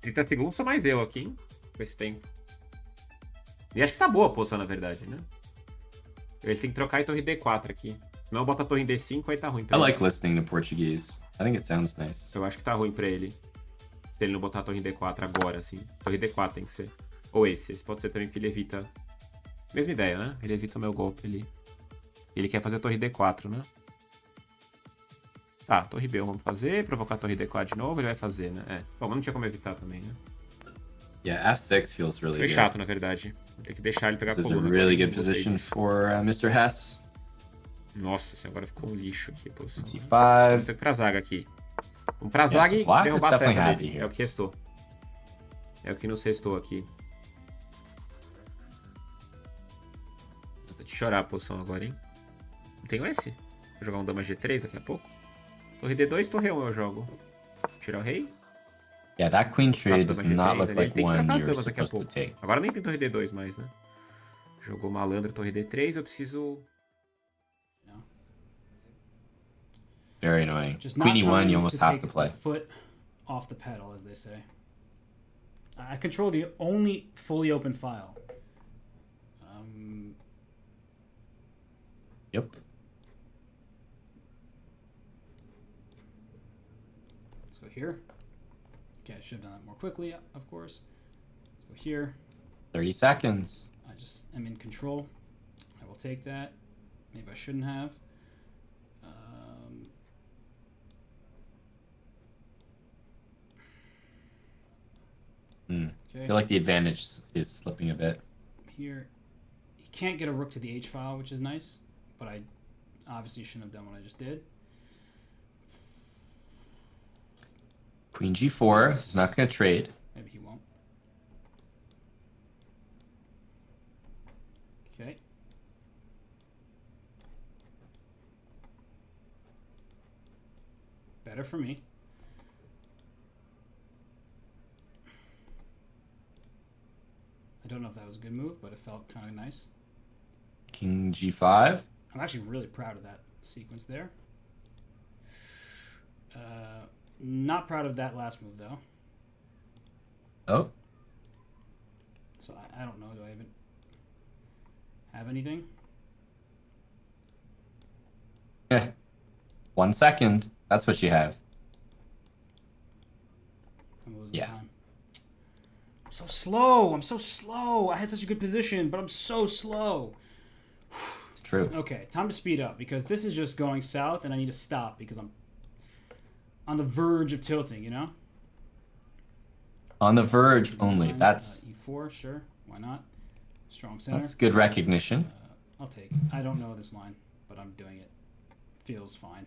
30 segundos, sou mais eu aqui, hein? Com esse tempo. E acho que tá boa a posição, na verdade, né? Ele tem que trocar em torre D4 aqui. Não bota a torre em D5, aí tá ruim pra I ele. like listening to Portuguese. I think it sounds nice. Eu acho que tá ruim pra ele. Se ele não botar a torre em D4 agora, assim. Torre D4 tem que ser. Ou esse. Esse pode ser também porque ele evita... Mesma ideia, né? Ele evita o meu golpe ali. Ele quer fazer a torre D4, né? Tá, torre B1 vamos fazer. Provocar a torre D4 de novo, ele vai fazer, né? É. Bom, mas não tinha como evitar também, né? Yeah, F6 feels really Isso foi good. chato, na verdade. Vou ter que deixar ele pegar This a is a coluna. really good position for Mr. Hess. Nossa, assim, agora ficou um lixo aqui a posição. C5. Vamos ter que ir pra zaga aqui. Vamos pra zaga e black is derrubar a definitely seta happy dele. here. É o que restou. É o que nos restou aqui. Vou te chorar a posição agora, hein? Não tenho S? Vou jogar um dama G3 daqui a pouco. Torre D2, torre 1 eu jogo. Tirar o rei. Yeah, that queen trade Dama does not G3, look ele like tem que one trocar as you're damas daqui a supposed to pouco. take. Agora nem tem torre D2 mais, né? Jogou malandro, torre D3, eu preciso... Very annoying. Just Queen not E1, time you almost to have take to play. the foot off the pedal, as they say. I control the only fully open file. Yep. Let's go here. Okay, I should have done that more quickly, of course. Let's go here. 30 seconds. I just am in control. I will take that. Maybe I shouldn't have. I feel like the advantage is slipping a bit. Here, he can't get a rook to the H file, which is nice, but I obviously shouldn't have done what I just did. Queen G4 is not going to trade. Maybe he won't. Okay. Better for me. I don't know if that was a good move, but it felt kind of nice. King G5. I'm actually really proud of that sequence there. Not proud of that last move, though. Oh. So I don't know. Do I even have anything? Yeah. 1 second. That's what you have. Yeah. Time. I'm so slow. I'm so slow. I had such a good position, but I'm so slow. It's true. Okay, time to speed up because this is just going south and I need to stop because I'm on the verge of tilting, you know? On the verge only. That's E4, sure. Why not? Strong center. that's good recognition. I'll take it. I don't know this line, but I'm doing it. Feels fine.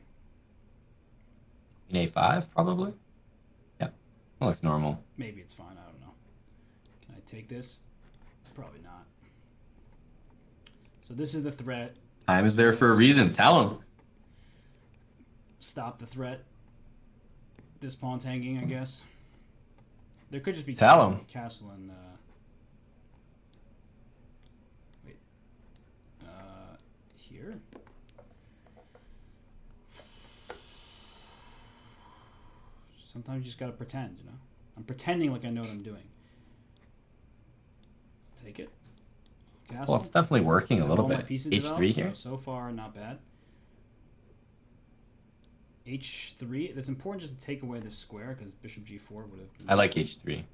In A5, probably? Yeah. That looks normal. Maybe it's fine. I don't know. Can I take this? Probably not. So this is the threat. Time is there for a reason. Tell him. Stop the threat. This pawn's hanging, I guess. There could just be Tell him. castle and wait. Here. Sometimes you just gotta pretend, you know. I'm pretending like I know what I'm doing. I'll take it. Castle. Well, it's definitely working a little All my bit. pieces H3 developed, here. So far, not bad. H3. That's important just to take away this square because bishop G4 would have. I like H3.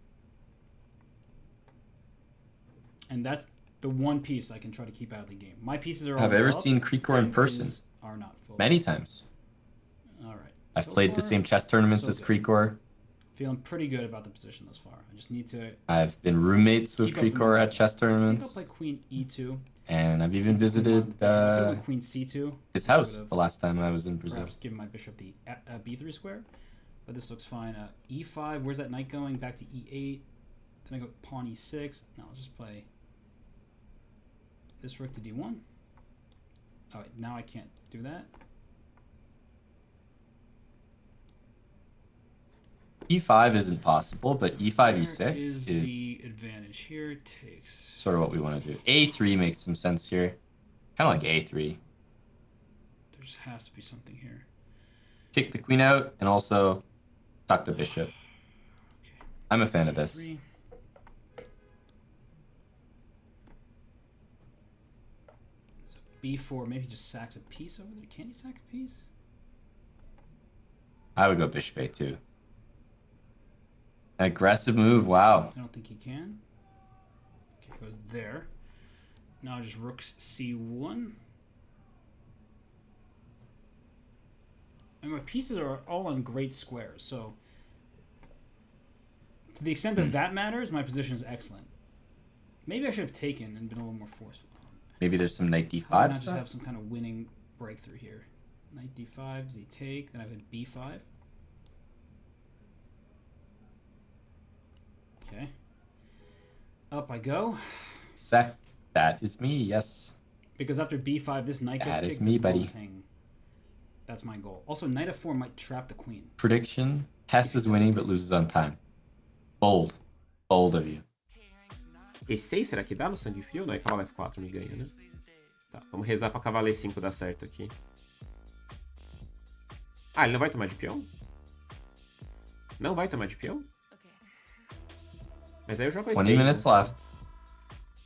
And that's the one piece I can try to keep out of the game. My pieces are all Have I ever developed, seen Krikor in my person? pieces Are not full. Many times. All right. I've So played the far, same chess tournaments so as good. Krikor. Feeling pretty good about the position thus far. I just need to I've been roommates with keep up the Krikor at momentum. chess I think tournaments. I'll play Queen E2. And I've even visited Queen C2. his house the last time I was in Brazil. Perhaps give my bishop the B3 square, but this looks fine. E5. Where's that knight going? Back to E8. Then I go pawn E6. No, I'll just play this rook to D1. Oh wait, now I can't do that. E5 isn't possible, but E5, Where E6 is is the advantage here. Takes. sort of what we want to do. A3 makes some sense here. Kind of like A3. There just has to be something here. Kick the queen out and also tuck the bishop. Okay. I'm a fan of this. A3. So B4, maybe he just sacks a piece over there. Can he sack a piece? I would go bishop A2. An aggressive move, wow. I don't think he can. Okay, goes there. Now just rooks C1. And my pieces are all on great squares, so to the extent that that matters, my position is excellent. Maybe I should have taken and been a little more forceful. Maybe there's some knight D5 Why not stuff? just have some kind of winning breakthrough here? Knight D5, does he take? Then I have a B5. Okay. Up I go. Sec. That is me, yes. Because after B5, this knight gets That is kicked, me, this pawn buddy. is hanging. That's my goal. Also, knight F4 might trap the queen. Prediction. Hess is winning but loses on time. Bold. Bold of you. E6 será que dá no sangue frio? Não, é cavalo F4 me ganha, né? Tá, vamos rezar pra cavalo E5 dar certo aqui. Ah, ele não vai tomar de peão? Não vai tomar de peão? Mas aí eu jogo E6. 20 minutes left.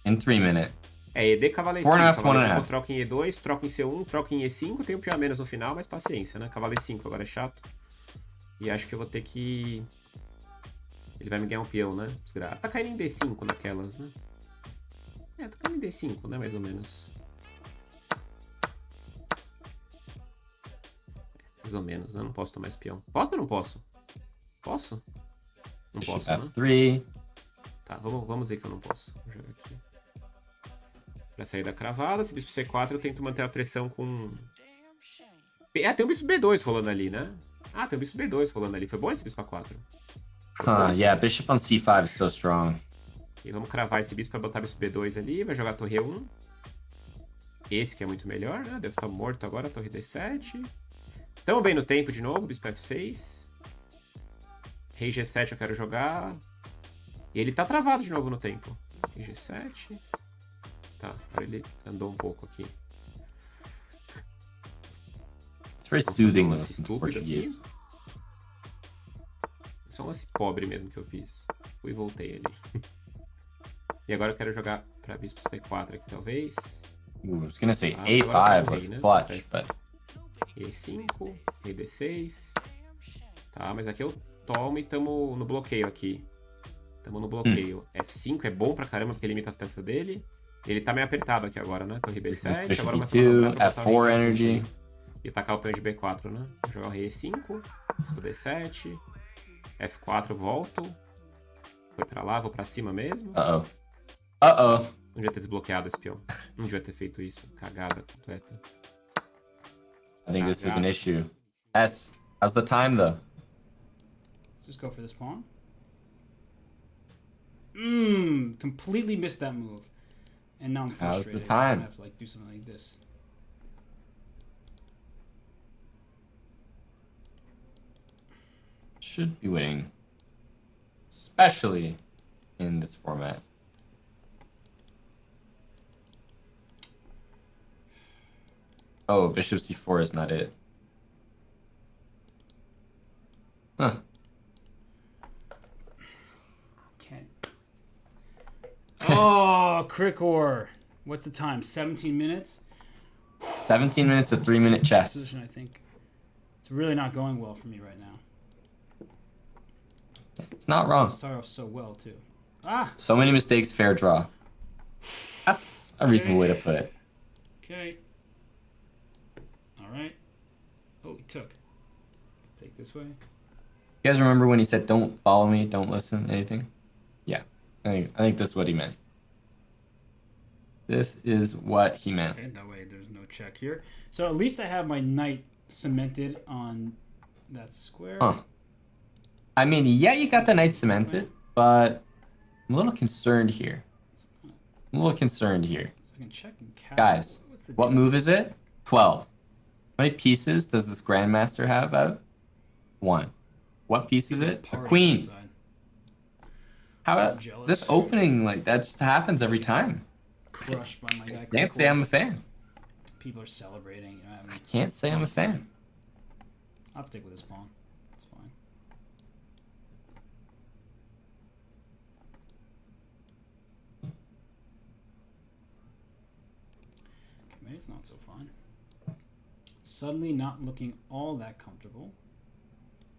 In 3 minutes. É, ED cavalo E5. 4.5, Cavalo 1.5. E5 troca em E2, troca em C1, troca em E5. Tem um peão a menos no final, mas paciência, né? Cavalo E5 agora é chato. E acho que eu vou ter que... Ele vai me ganhar um peão, né? Tá caindo em D5 naquelas, né? É, tá caindo em D5, né? Mais ou menos. Mais ou menos, né? Não posso tomar esse peão. Posso ou não posso? Posso? Não Bishop posso, né? F3. Tá, vamos dizer que eu não posso. Vou jogar aqui. Pra sair da cravada, se bispo C4 eu tento manter a pressão com... Ah, tem um bispo B2 rolando ali, né? Ah, tem um bispo B2 rolando ali. Foi bom esse bispo A4? Yeah, bishop on C5 is so strong. E vamos cravar esse bispo pra botar bispo B2 ali. Vai jogar torre E1. Esse que é muito melhor, né? Deve estar morto agora, torre D7. Tamo bem no tempo de novo, bispo F6. Rei G7 eu quero jogar. E ele tá travado de novo no tempo. Rei G7. Tá, agora ele andou um pouco aqui. It's very soothing to listen to Portuguese. É só um lance pobre mesmo que eu fiz. Fui e voltei ali. E agora eu quero jogar pra bispo C4 aqui, talvez. Ooh, I was gonna say Ah, A5 agora eu looks né? clutch, but... E5, rei D6. Tá, mas aqui eu tomo e tamo no bloqueio aqui. Tamo no bloqueio. F5 é bom pra caramba porque limita as peças dele. Ele tá meio apertado aqui agora, né? Torre B7, Bishop agora mais E2, F4 energy. E tacar o peão de B4, né? Vou jogar o rei E5, bispo D7, F4 volto. Foi pra lá, vou pra cima mesmo. Uh-oh. Uh-oh. Não devia ter desbloqueado esse peão. Não devia ter feito isso. Cagada completa. I think this is an issue. S, how's the time though? Let's just go for this pawn. Completely missed that move. And now I'm How's frustrated. the time? I have to like do something like this. Should be winning. Especially in this format. Oh, bishop c4 is not it. Huh. Can't. Oh, Krikor. What's the time? 17 minutes? 17 minutes of 3-minute chess. Position, I think. It's really not going well for me right now. It's not wrong. I start off so well, too. Ah! So many mistakes, fair draw. That's a reasonable way to put it. Okay. Alright. Oh, he took. Let's take this way. You guys remember when he said, don't follow me, don't listen, anything? Yeah, I think this is what he meant. This is what he meant. Okay, that way there's no check here. So at least I have my knight cemented on that square. Huh. I mean, yeah, you got the knight cemented, but I'm a little concerned here. I'm a little concerned here. So I can check and castle. Guys, What's the what move is it? 12. How many pieces does this grandmaster have out? 1. What piece is it? A queen. How about this opening? Like, that just happens every time. Crushed by my guy. Can't say I'm a fan. People are celebrating. You know, I can't say I'm a fan. I'll stick with this pawn. It's fine. Okay, maybe it's not so fun. Suddenly not looking all that comfortable.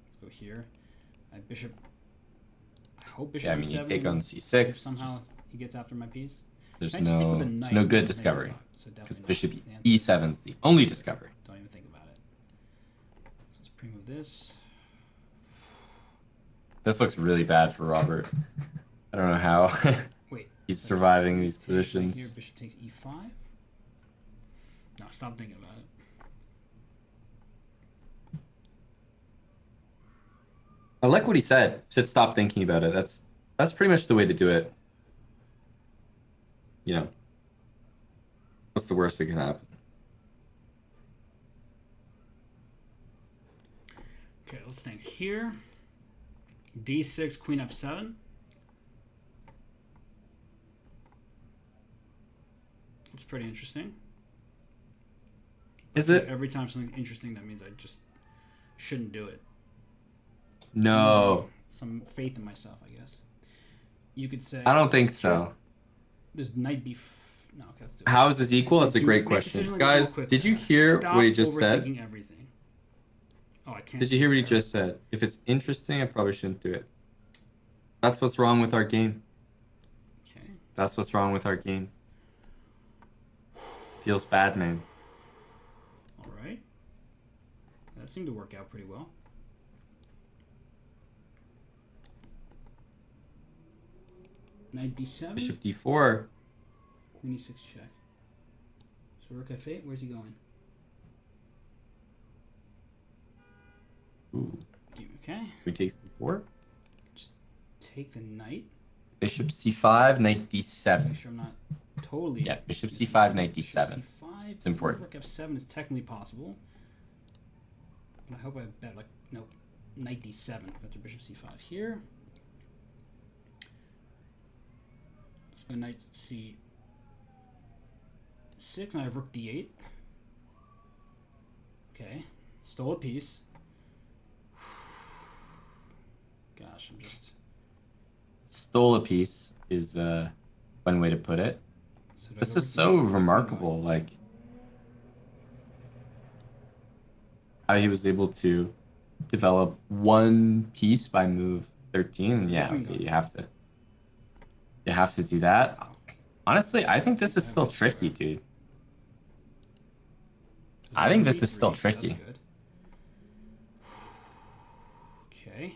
Let's go here. Bishop. I hope bishop Yeah, I mean, d7. you take on c6. If somehow he gets after my piece. There's no good discovery. So Because definitely bishop not the answer. e7 is the only discovery. Don't even think about it. So let's pre-move this. This looks really bad for Robert. I don't know how Wait. he's surviving these Take right here, positions. bishop takes e5. No, stop thinking about it. I like what he said. He said stop thinking about it. That's pretty much the way to do it. You know, what's the worst that can happen? Okay, let's think here. d6, queen f7. It's pretty interesting. Is it? Every time something's interesting, that means I just shouldn't do it. No. Some faith in myself, I guess. You could say. I don't think so. There's knight b. No, okay, let's do it. How is this equal? That's a great question. Guys, did you hear what he just said? Everything. Oh, I can't. Did you hear what he just said? If it's interesting, I probably shouldn't do it. That's what's wrong with our game. Okay. That's what's wrong with our game. Feels bad, man. All right. That seemed to work out pretty well. Knight d7. Bishop d4. Queen e6 check. So rook f8. Where's he going? Ooh. Okay. We take d4. Just take the knight. Bishop c5, knight d7. Make sure I'm not totally. Yeah, bishop c5, knight d7. Bishop c5. It's important. Rook f7 is technically possible. But I hope I bet like no, knight d7 after bishop c5 here. Let's go knight c6. Now I have rook d8. Okay, stole a piece. Gosh, I'm just. Stole a piece is one way to put it. So This is so remarkable, like how he was able to develop one piece by move 13. Yeah, okay, you have to do that. Honestly, I think this is still tricky, dude. I think this is still tricky. Okay.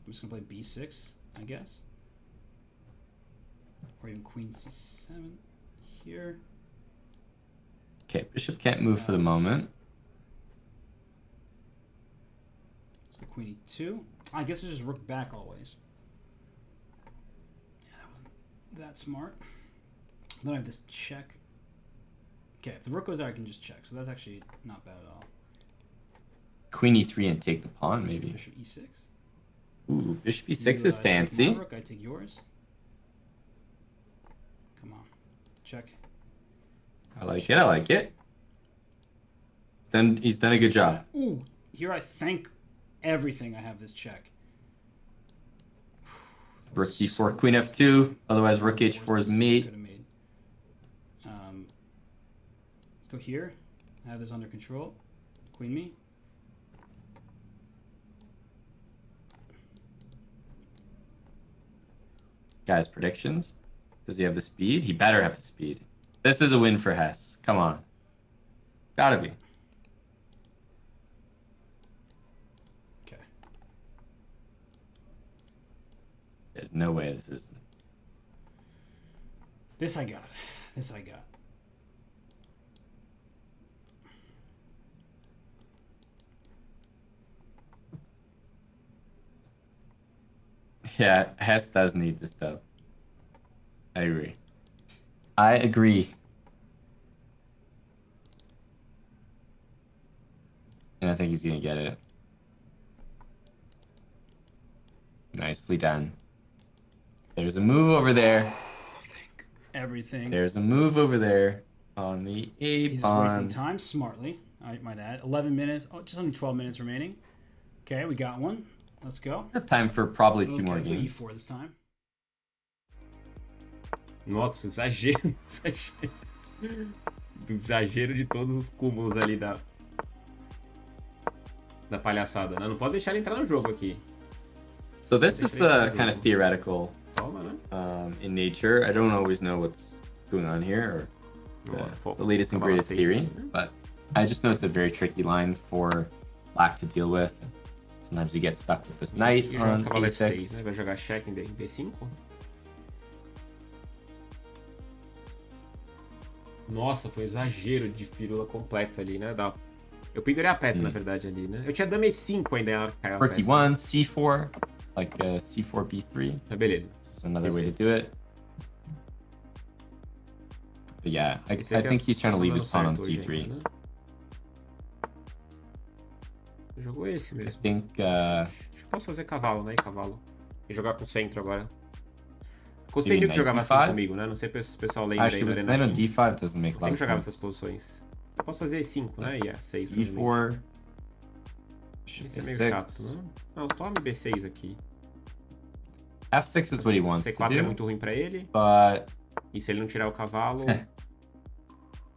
I'm just gonna play b6, I guess. Or even queen c7 here. Okay, bishop can't move for the moment. So queen e2. I guess it's just rook back always. Yeah, that wasn't that smart. Then I have this check. Okay, if the rook goes there, I can just check. So that's actually not bad at all. Queen e3 and take the pawn, maybe. Bishop e6. Ooh, bishop e6 is fancy. Take my rook, I take yours. Come on, check. I like it. I like it. He's done a good job. Ooh, here I thank everything I have this check. Rook d4, queen f2. Otherwise, rook h4 is mate. Let's go here. I have this under control. Queen me. Guys, predictions? Does he have the speed? He better have the speed. This is a win for Hess. Come on. Gotta be. Okay. There's no way this isn't. This I got. This I got. Yeah, Hess does need this dub. I agree. I agree. And I think he's gonna get it. Nicely done. There's a move over there. Everything. There's a move over there. On the A He's pawn. wasting time smartly, I might add. 11 minutes. Oh, just only 12 minutes remaining. Okay, we got one. Let's go. Got time for probably 2 more Let's go games. E4 this time. Nossa, exagero. Do exagero de todos os cúmulos ali da palhaçada, né? Não pode deixar ele entrar no jogo aqui. So this is kind of theoretical Toma, né? in nature. I don't always know what's going on here or the latest and greatest theory, but I just know it's a very tricky line for black to deal with. Sometimes you get stuck with this knight on A6. Né? Vai jogar check em B5. Nossa, foi um exagero de firula completo ali, né? Eu pendurei a peça, na verdade, ali, né? Eu tinha dama E5 ainda na hora que caiu a Rook peça. E1, C4, like C4, B3. Beleza. This is another way to do it. But yeah, I think he's trying to leave his pawn on C3. Ainda, né? Jogou esse mesmo. I think... Acho que posso fazer cavalo, né? Cavalo. E jogar com centro agora. Gostei muito que jogava assim comigo, né? Não sei se o pessoal lembra aí do Arena. Knight on D5 doesn't make a lot Sempre of jogava sense. essas posições. Posso fazer E5, né? E A6. E4. Esse é meio chato, né? Não, tome B6 aqui. F6 is what he wants C4 to do. é muito ruim pra ele. But... E se ele não tirar o cavalo...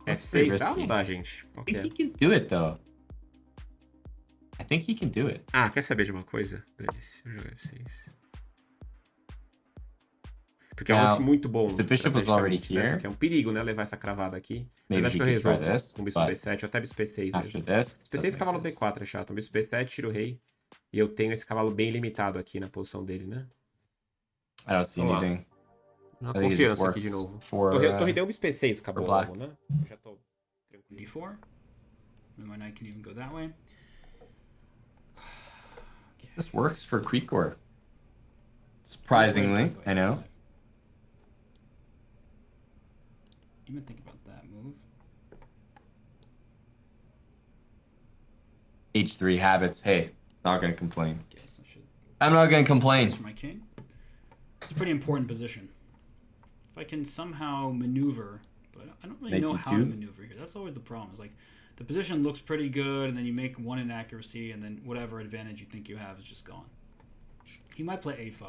F6 dá ou não dá, gente? I think he can do it, though. I think he can do it. Ah, quer saber de uma coisa? Dane-se, vou jogar F6. Porque é um lance muito bom. The bishop was already here. Que é um perigo, né? Levar essa cravada aqui. Maybe Mas acho que eu he could resolvo try this, com bispo B7 ou até bispo B6 after mesmo. this, Bispo B6 cavalo D4 é chato. Bispo B7 tira o rei. E eu tenho esse cavalo bem limitado aqui na posição dele, né? I don't see anything. Uma I think it just confiança aqui de works novo. for, Torre deu um bispo B6, acabou black. logo, né? Já tô tranquilo. D4. And my knight can even go that way. This works for Krikor. Surprisingly, I know. Even think about that move. H3 habits. Hey, not gonna complain. Guess I should. I'm not gonna complain. For my king. It's a pretty important position. If I can somehow maneuver, but I don't really know how to maneuver here. That's always the problem. It's like the position looks pretty good, and then you make one inaccuracy, and then whatever advantage you think you have is just gone. He might play A5.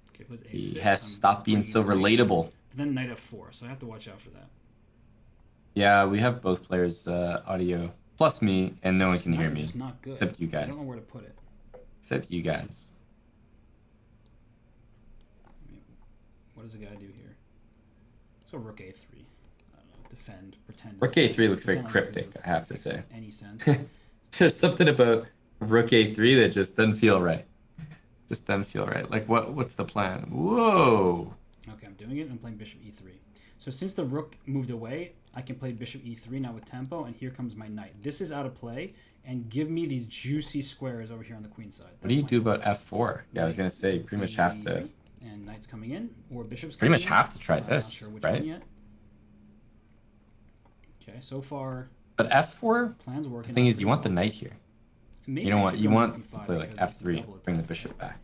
Okay, it was A6. Hess, stop being so relatable. Then knight F4, so I have to watch out for that. Yeah, we have both players' audio, plus me, and no one can hear me. Just not good. Except you guys. I don't know where to put it. Except you guys. I mean, what does the guy do here? So Rook A3. I don't know. Defend, pretend. Rook A3 looks very cryptic, I have to say. Any sense? There's something about Rook A3 that just doesn't feel right. Just doesn't feel right. Like, what's the plan? Whoa! Okay, I'm doing it, and I'm playing Bishop E3. So since the Rook moved away, I can play Bishop E3 now with tempo, and here comes my Knight. This is out of play, and give me these juicy squares over here on the queen side. What do you do about F4? Yeah, I was going to say, you pretty much have to... And Knight's coming in, or Bishop's pretty coming in. much have to try I'm this, not sure which right? one yet. Okay, so far... But F4, plans working. the thing is, you want the Knight here. Maybe you don't I want, should you go want knight to C5 play like because it's F3, double bring the attack. bishop back.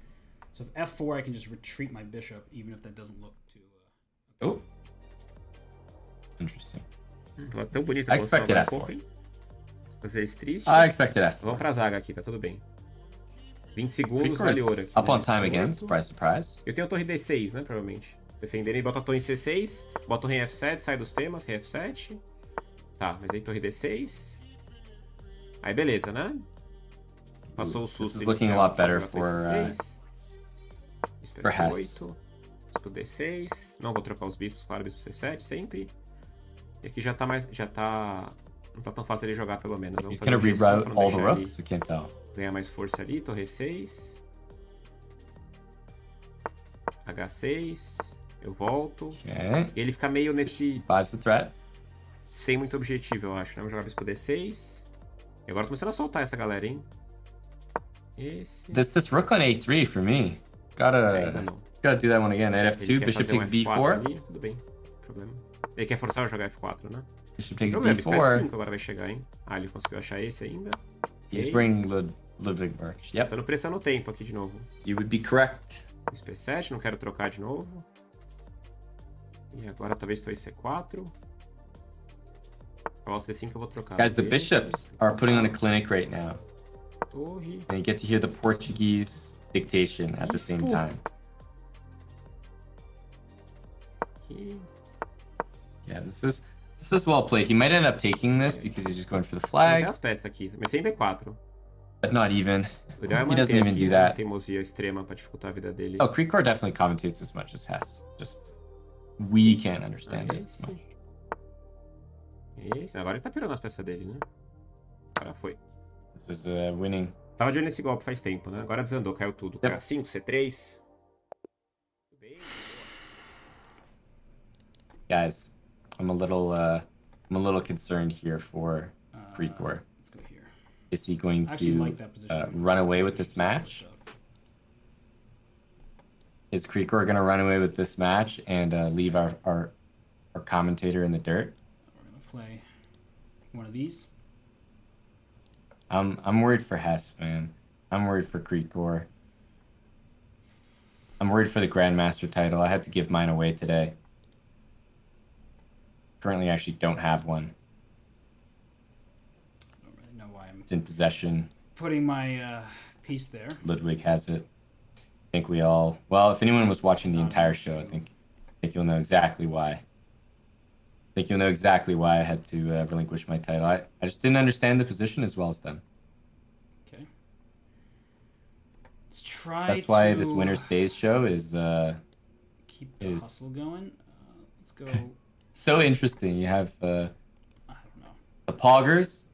So if F4, I can just retreat my bishop, even if that doesn't look too... Oh. Interesting. Tão bonita I a posição expected agora, F4. pouco, hein? Às vezes triste. I expected F4. Vamos pra zaga aqui, tá tudo bem. 20 segundos, vale ouro aqui. Up né? on time again, 18. surprise, surprise. Eu tenho a torre D6, né, provavelmente. Defendendo e bota a torre em C6, bota o rei em F7, sai dos temas, rei F7. Tá, mas aí torre D6. Aí beleza, né? Passou o susto. This is looking a lot better for Hess. Bispo D6. Não vou trocar os bispos, claro, bispo C7 sempre. E aqui já tá mais... já tá... não tá tão fácil ele jogar, pelo menos. He's gonna reroute all the rooks, you can't tell. Ganhar mais força ali, torre 6. H6. Eu volto. Okay. E ele fica meio nesse... Buys the threat. sem muito objetivo, eu acho, né? Vamos jogar bispo D6. E agora tô começando a soltar essa galera, hein? Esse... This rook on A3 for me. Gotta do that one again. Knight F2, bishop takes B4. Ali, tudo bem, problema. Ele quer forçar eu jogar F4, né? Bishop takes Bispo B4. F5 agora vai chegar, hein? Ah, ele conseguiu achar esse ainda. He's bringing Ludwig merge. Yep. Tô no pressão no tempo aqui de novo. You would be correct. Bispo E7, não quero trocar de novo. E agora talvez torre C4. C5 que eu vou trocar. Guys, the bishops are putting on a clinic right now. Torre. And you get to hear the Portuguese dictation at the same time. Aqui. Yeah, this is well played. He might end up taking this because he's just going for the Tem flag, as peças aqui. Comecei em B4. but not even. O ideal é He manter doesn't even aqui do uma that. teimosia extrema pra dificultar a vida dele. Oh, Krikor definitely commentates as much as Hess. Just we can't understand it as much. Esse. Agora ele tá pirando as peças dele, né? Agora foi. This is winning. Tava de olho nesse golpe faz tempo, né? Agora desandou, caiu tudo. Yep. K5, C3. Guys, I'm a little concerned here for Krikor. Let's go here. Is he going I actually to like that position. run away with this match? Is Krikor going to run away with this match and leave our commentator in the dirt? We're gonna play one of these. I'm worried for Hess, man. I'm worried for Krikor. I'm worried for the Grandmaster title. I had to give mine away today. Currently, I actually don't have one. I don't really know why I'm It's in possession. putting my piece there. Ludwig has it. I think we all... Well, if anyone was watching the entire show, I think you'll know exactly why. I think you'll know exactly why I had to relinquish my title. I just didn't understand the position as well as them. Okay. Let's try. That's why this Winner Stays show is keep the hustle going. Let's go. So interesting. You have I don't know. the Poggers,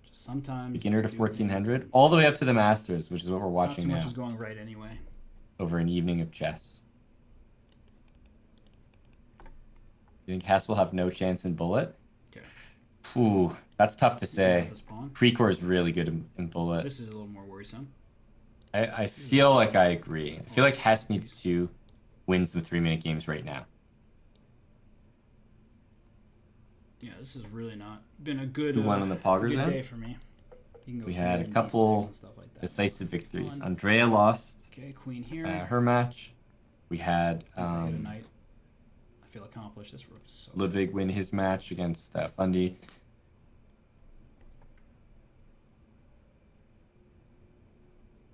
Just sometimes beginner to 1400, all the way up to the Masters, which is what we're watching Not too now. much is going right anyway. Over an evening of chess. You think Hess will have no chance in Bullet? Okay. Ooh, that's tough to say. This pawn. Krikor is really good in Bullet. This is a little more worrisome. I feel like I agree. I feel like Hess needs to win some 3-minute games right now. Yeah, this has really not been a good, Who won on the Poggers good end? day for me. You can go We here had a and couple D6 and stuff like that. decisive victories. Andrea lost Okay, queen here. her match. We had As I hit a knight, I feel accomplished. This rook is so Ludwig win his match against Fundy.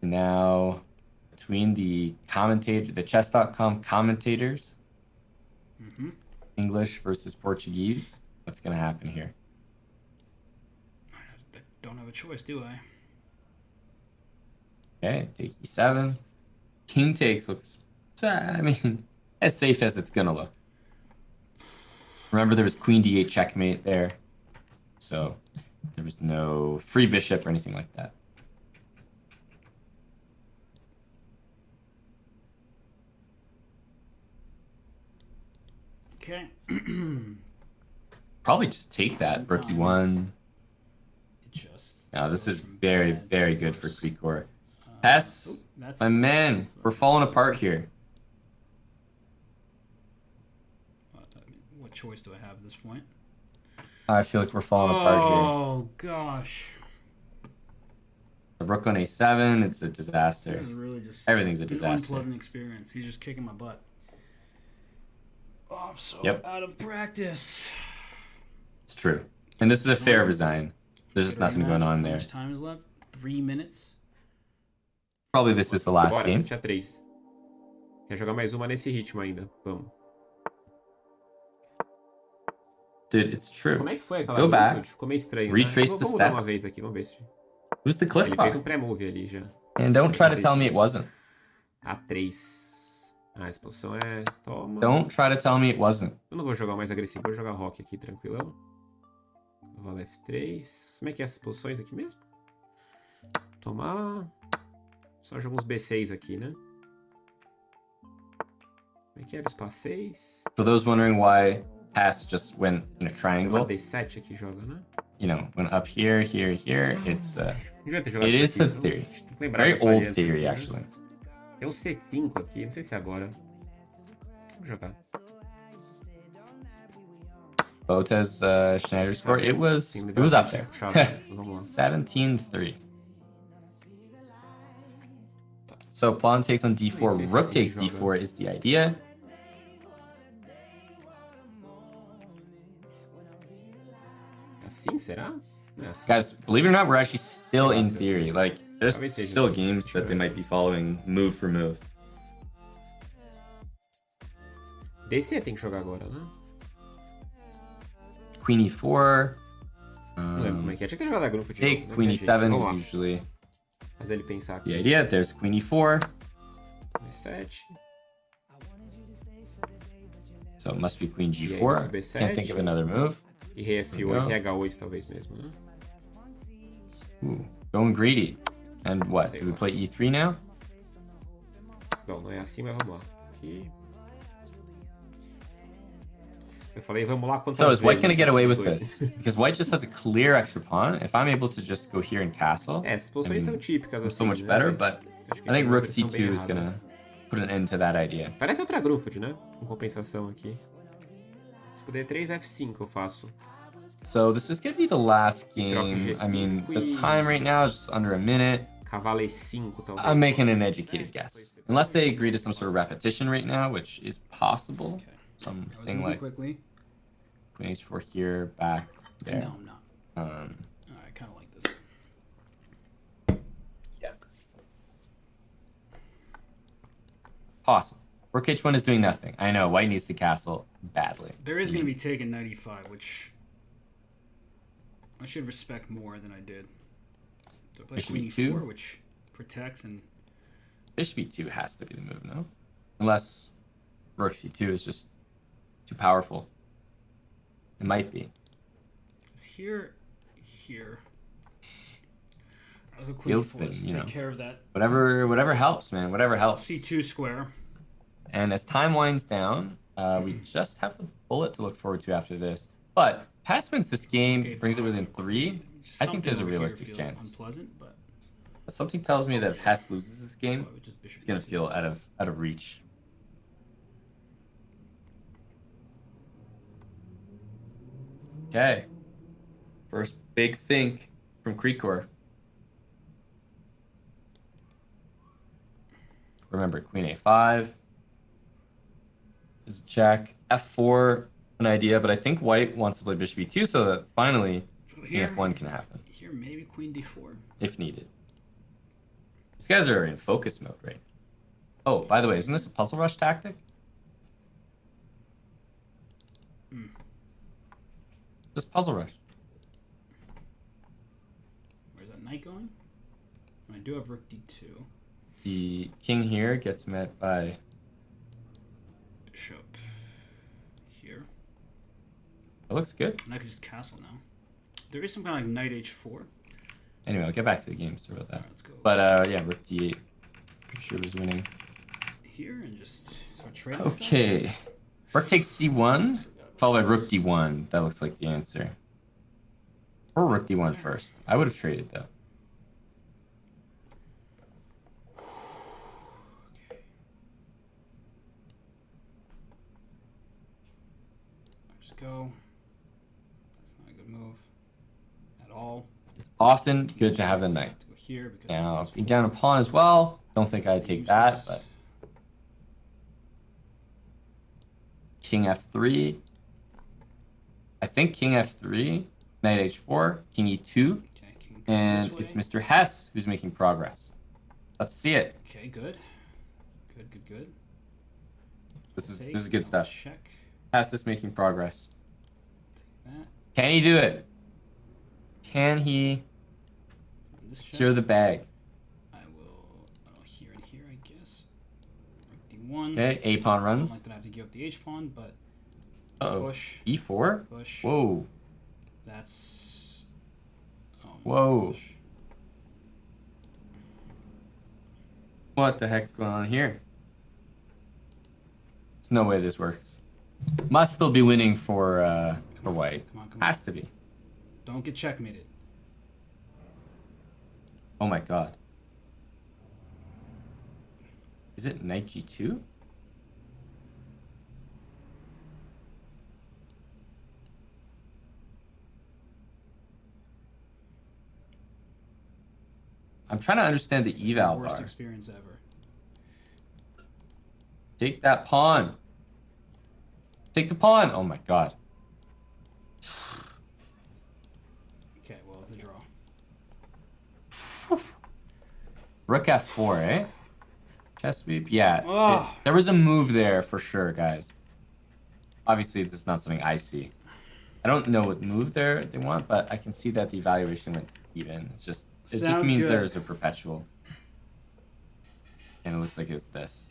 And now, between the Chess.com commentators, English versus Portuguese, what's going to happen here? I don't have a choice, do I? Okay, take e7. King takes looks, I mean, as safe as it's going to look. Remember, there was queen d8 checkmate there. So there was no free bishop or anything like that. Okay. Probably just take that. Rook e1. Now, this is very, very good for Krikor. Hess, my man, we're falling apart here. What choice do I have at this point? I feel like we're falling apart here. Oh, gosh. The rook on a7, it's a disaster. This is really just Everything's a an disaster. unpleasant experience. He's just kicking my butt. Oh, I'm so Yep. out of practice. It's true. And this is a fair resign. There's just nothing going on How there. much time is left? 3 minutes? Probably this is the last Bora, game. 7x3. Quer jogar mais uma nesse ritmo ainda. Vamos. Dude, it's true. Como é que foi aquela Go luta? back. Ficou meio estranho, Retrace né? the Vamos dar uma steps. vez aqui, vamos ver se... Who's the cliff Ele fez bar? pré-move ali já. And don't try to tell me it wasn't. A3. Ah, essa posição é... Toma. Don't try to tell me it wasn't. Eu não vou jogar o mais agressivo, vou jogar rock aqui, tranquilão. Cavalo F3. Como é que é essas posições aqui mesmo? Tomar. Só jogar uns B6 aqui, né? Como é que é? Bispo 6. For those wondering why Hess just went in a triangle, Uma D7 aqui joga, né? you know, went up here, here, here, it's Devia ter jogado it is isso a aqui. theory. Tem que lembrar Very dessa old variância theory, aqui, né? actually. Tem um C5 aqui, não sei se é agora. Vamos jogar. Botez Schneider score. It was up there. 17-3. So pawn takes on d4, rook takes d4 is the idea. Assim, será? Não é assim. Guys, believe it or not, we're actually still in theory. Like, there's still games that they might be following move for move. DC tem que jogar agora, né? Queen E4. Não lembro como é que é. Tinha que ter jogado a grupo de Take novo, né? Queen Que a gente- E7 Vamos is lá. usually Fazer ele pensar aqui. the idea. There's Queen E4. B7. So it must be Queen E aí, G4. B7. Can't think of another move. E rei F8, rei H8 talvez mesmo, né? Ooh, going greedy. And what? Sei Do we lá. play E3 now? Não, não é assim, mas vamos lá. Aqui. Eu falei, vamos lá quantas So is White vezes, gonna get né? away with Dois. this? Because White just has a clear extra pawn. If I'm able to just go here and castle, É, essas posições são típicas, assim, so much né? better, Mas but acho que I think a Rook versão bem C2 is errada. gonna put an end to that idea. Parece outra grupo, né? Com compensação aqui. Se puder 3 F5 eu faço. So this is gonna be the last Troca game. G5 I mean, the e- time right now is just under a minute. Cavalo E5 talvez. I'm making an educated guess. Unless they agree to some sort of repetition right now, which is possible. Okay. I was Something moving like quickly. Queen H4 here, back there. No, I'm not. I kind of like this. Yeah. Possible. Rook H1 is doing nothing. I know, White needs the castle badly. There is going to be taken 95, which I should respect more than I did. So I play Bishop Queen E2? E4, which protects and Bishop E2 has to be the move, no? Unless Rook C2 is just too powerful. It might be. here. I was Field Queen spin, E4 to you take know. care of that Whatever helps, man. Whatever helps. C2 square. And as time winds down, we just have the bullet to look forward to after this. But Pass wins this game, Okay, brings it fine. within 3. Just I think there's a something over here realistic feels chance. Unpleasant, but But something tells me that if Hess loses this game, I would just bishop it's gonna E2. feel out of reach. Okay. First big think from Krikor. Remember, Queen A5 is a check. F4, an idea, but I think White wants to play Bishop E2 so that finally So King here, F1 can happen, here maybe Queen D4. if needed. These guys are in focus mode right now. Oh, by the way, isn't this a puzzle rush tactic? Just puzzle rush. Where's that knight going? I do have Rook D2. The king here gets met by Bishop here. it looks good. And I could just castle now. There is some kind of like knight H4. Anyway, I'll get back to the game. Sorry about that. Alright, let's go But yeah, Rook D8. Pretty sure was winning. here and just start trading. Okay. Rook takes C1, followed by Rook D1. That looks like the answer. Or Rook D1 first. I would have traded though. Just go. That's not a good move at all. It's often good to have the knight. Go here because Now, being down a pawn as well. Don't think I'd take that, but King F3. I think King F3, Knight H4, King E2, okay, king and this it's way. Mr. Hess who's making progress. Let's see it. Okay, good. Good. This is Take, good I'll stuff. Check Hess is making progress. that. Can he do it? Can he This check. secure the bag? I will. Oh, here and here, I guess. Rook D1. Okay, A pawn I don't runs. like that I have to give up the H pawn, but Uh-oh. push. E4? Push. Whoa. That's. Oh my Whoa. gosh. What the heck's going on here? There's no way this works. Must still be winning for White. Come on. Has to be. Don't get checkmated. Oh my god. Is it Knight G2? I'm trying to understand the eval Worst bar. experience ever. Take that pawn. Take the pawn. Oh my god. the draw. Rook f4, eh? Chess sweep? Yeah. There was a move there for sure, guys. Obviously, this is not something I see. I don't know what move they want, but I can see that the evaluation went even. It just means good. there's a perpetual. And it looks like it's this.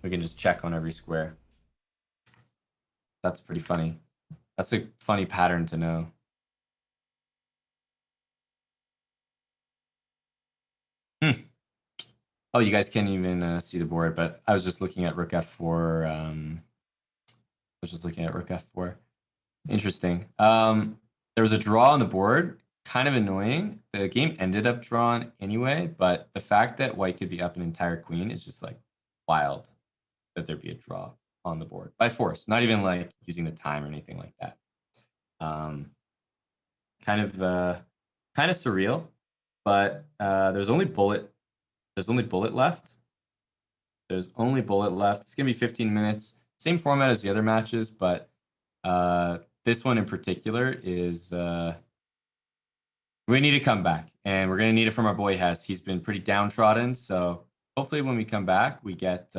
We can just check on every square. That's pretty funny. That's a funny pattern to know. Oh, you guys can't even see the board, but I was just looking at Rook f4. Interesting. There was a draw on the board. Kind of annoying. The game ended up drawn anyway, but the fact that white could be up an entire queen is just like wild that there'd be a draw on the board by force, not even like using the time or anything like that. Kind of surreal, but there's only bullet left. It's gonna be 15 minutes. Same format as the other matches, but this one in particular is we need to come back, and we're gonna need it from our boy Hess. He's been pretty downtrodden, so hopefully when we come back, we get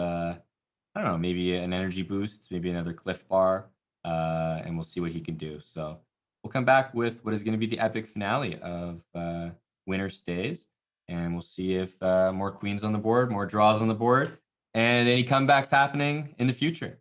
I don't know, maybe an energy boost, maybe another cliff bar, and we'll see what he can do. So we'll come back with what is going to be the epic finale of Winner Stays, and we'll see if more queens on the board, more draws on the board, and any comebacks happening in the future.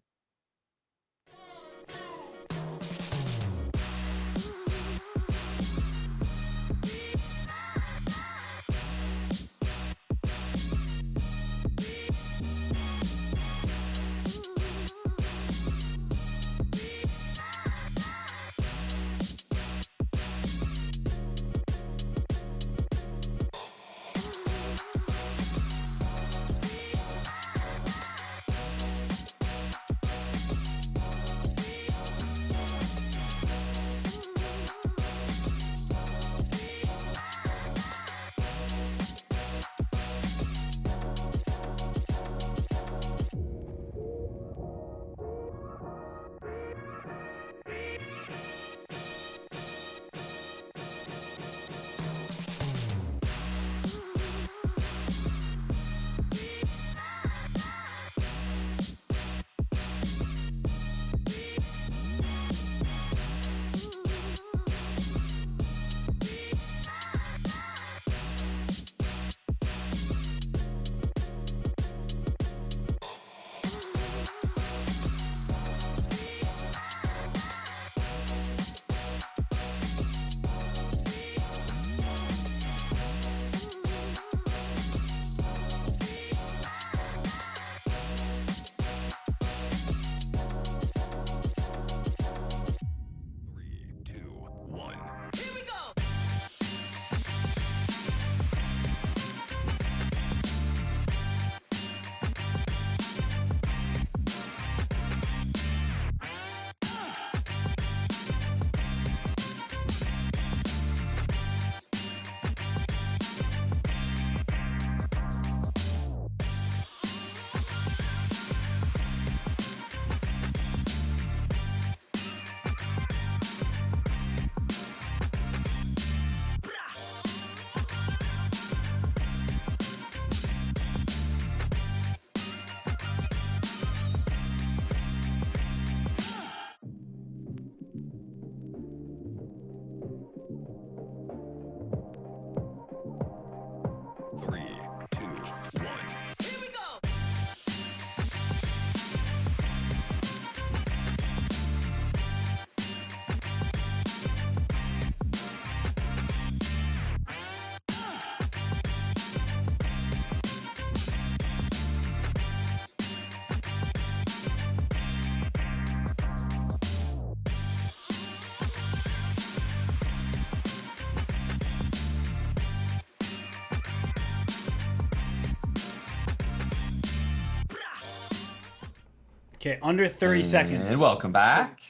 Okay, under 30 seconds. And welcome back.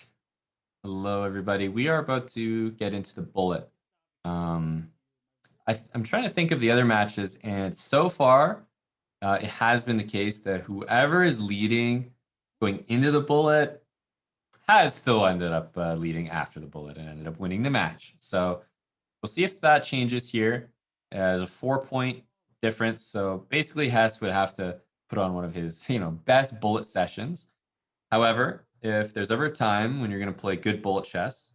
Hello, everybody. We are about to get into the bullet. I'm trying to think of the other matches, and so far, it has been the case that whoever is leading going into the bullet Has still ended up leading after the bullet and ended up winning the match. So we'll see if that changes here. There's a 4-point difference. So basically, Hess would have to put on one of his, best bullet sessions. However, if there's ever a time when you're going to play good bullet chess,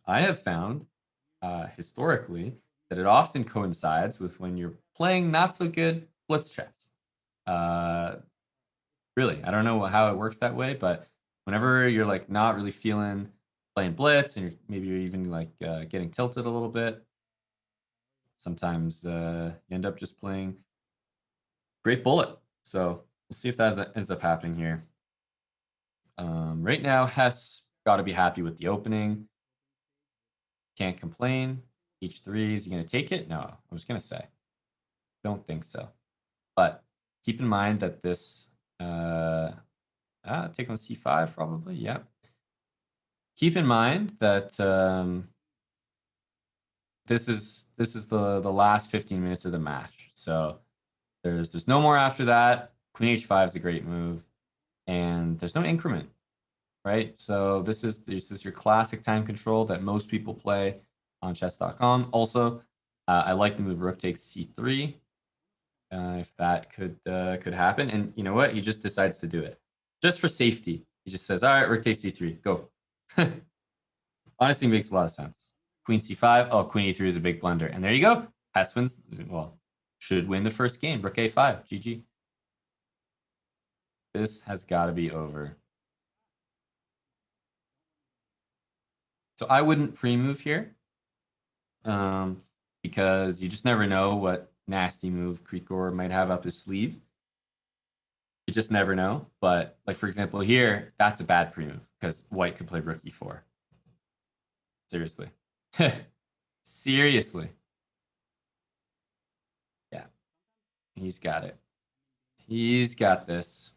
I have found historically that it often coincides with when you're playing not so good blitz chess. Really, I don't know how it works that way, but whenever you're like not really feeling playing blitz and maybe you're even like getting tilted a little bit, sometimes you end up just playing great bullet. So we'll see if that ends up happening here. Right now, Hess got to be happy with the opening. Can't complain. H3, is he going to take it? No, I was going to say. Don't think so. But keep in mind that this... take on C5 probably, yep. Keep in mind that this is the last 15 minutes of the match. So there's no more after that. Queen H5 is a great move. And there's no increment, right? So this is your classic time control that most people play on Chess.com. Also, I like the move Rook takes C3. If that could happen. And you know what? He just decides to do it. Just for safety. He just says, all right, Rook takes C3. Go. Honestly, makes a lot of sense. Queen C5. Oh, Queen E3 is a big blunder. And there you go. Hess wins. Well, should win the first game. Rook A5. GG. This has got to be over. So I wouldn't pre-move here. Because you just never know what nasty move Krikor might have up his sleeve. You just never know. But like for example here, that's a bad pre-move because white could play Rook E4. Seriously. Seriously. Yeah. He's got it. He's got this.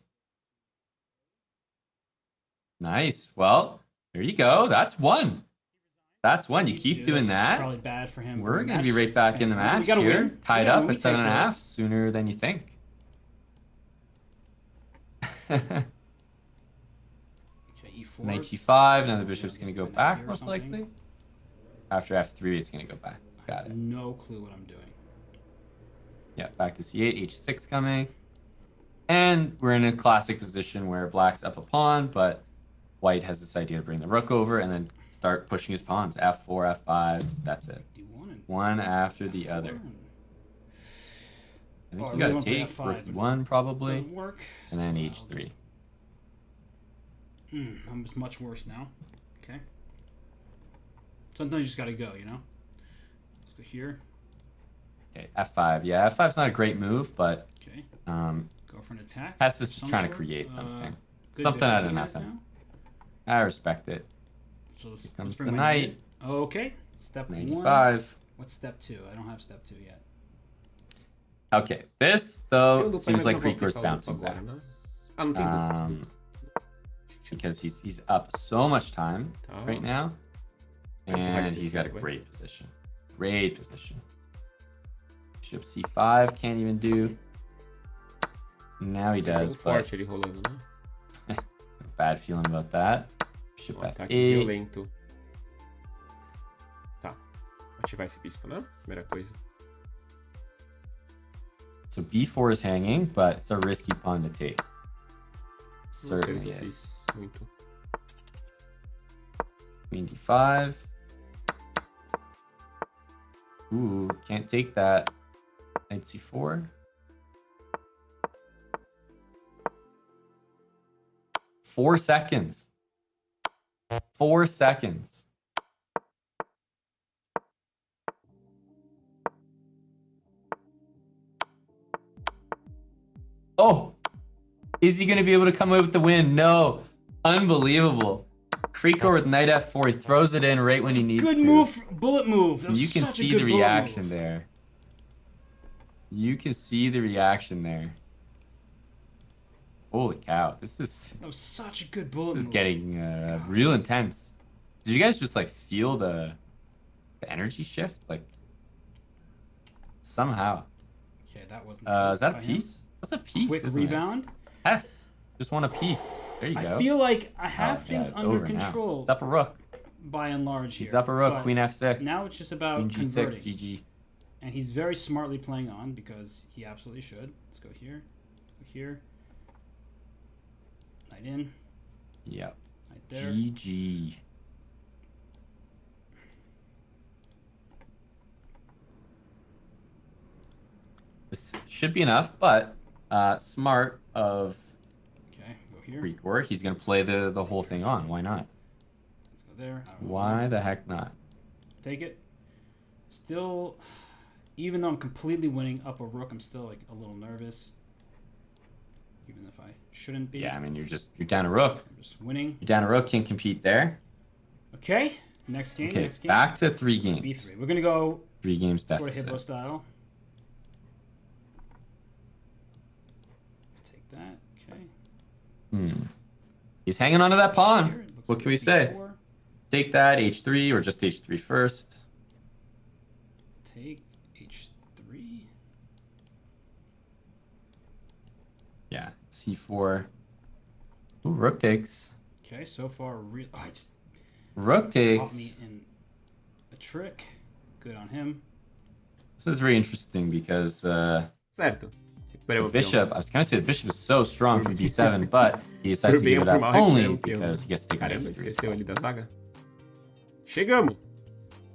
Nice. Well, there you go. That's one. That's one. You keep doing that. Probably bad for him. We're going to be right back in the match here. Win. Tied up at 7.5 sooner than you think. Knight G5. Now the bishop's going to go back most likely. After F3, it's going to go back. Got it. No clue what I'm doing. Yeah, back to C8. H6 coming. And we're in a classic position where black's up a pawn, but white has this idea to bring the rook over and then start pushing his pawns. F4, F5. That's it. One after the other. I think you got to take rook E1 probably. And then H3. I'm much worse now. Okay. Sometimes you just got to go, Let's go here. Okay, F5. Yeah, F5's not a great move, but... Okay. Go for an attack. Hess is just trying to create something. Something out of nothing. I respect it. So here comes the knight. Okay. Step 95. 1. What's step 2? I don't have step 2 yet. Okay. This, though, seems like Krikor's bouncing back. Because he's up so much time right now. And he's got a great position. Great position. Bishop C5 can't even do. Now he does, but... Bad feeling about that. Bishop F8. Tá. Ativar esse bispo, né? Primeira coisa. So B4 is hanging, but it's a risky pawn to take. Certainly is. Muito. Queen D5. Ooh, can't take that. Knight C4. 4 seconds. 4 seconds. Oh! Is he going to be able to come away with the win? No. Unbelievable. Krikor with knight F4. He throws it in right when he needs to. Good move. Bullet move. That was you can see the reaction there. You can see the reaction there. Holy cow. That was such a good bullet move. This is getting real intense. Did you guys just like feel the energy shift? Like somehow. Okay, that wasn't is that a piece? That's a piece. Quick rebound. Hess. Just want a piece. There you go. I feel like I have things it's under over control. Now. It's up a rook. By and large here. He's up a rook, queen f6. Now it's just about queen g6, converting. GG. And he's very smartly playing on because he absolutely should. Let's go here. Go here. Knight in. Yep. Right there. GG. This should be enough, but smart of Krikor. He's going to play the whole thing on. Why not? Let's go there. Why the heck not? Let's take it. Still, even though I'm completely winning up a rook, I'm still like a little nervous. Even if I shouldn't be. Yeah, I mean, you're down a rook. I'm just winning. You're down a rook, can't compete there. Okay, next game. Okay, next game. back to 3 games. B3. We're going to go 3 games sort deficit. of Hippo style. Take that. Okay. He's hanging on to that pawn. What can we say? Take that, h3, or just h3 first. Take h3. Yeah, c4. Ooh, rook takes. Okay, so far, rook caught takes. me in a trick. Good on him. This is very interesting because Certo. the bishop, I was going to say the bishop is so strong from b7, but he decides to give it up only because he gets to take on Caramba, h3. esqueceu ali da zaga. Chegamos!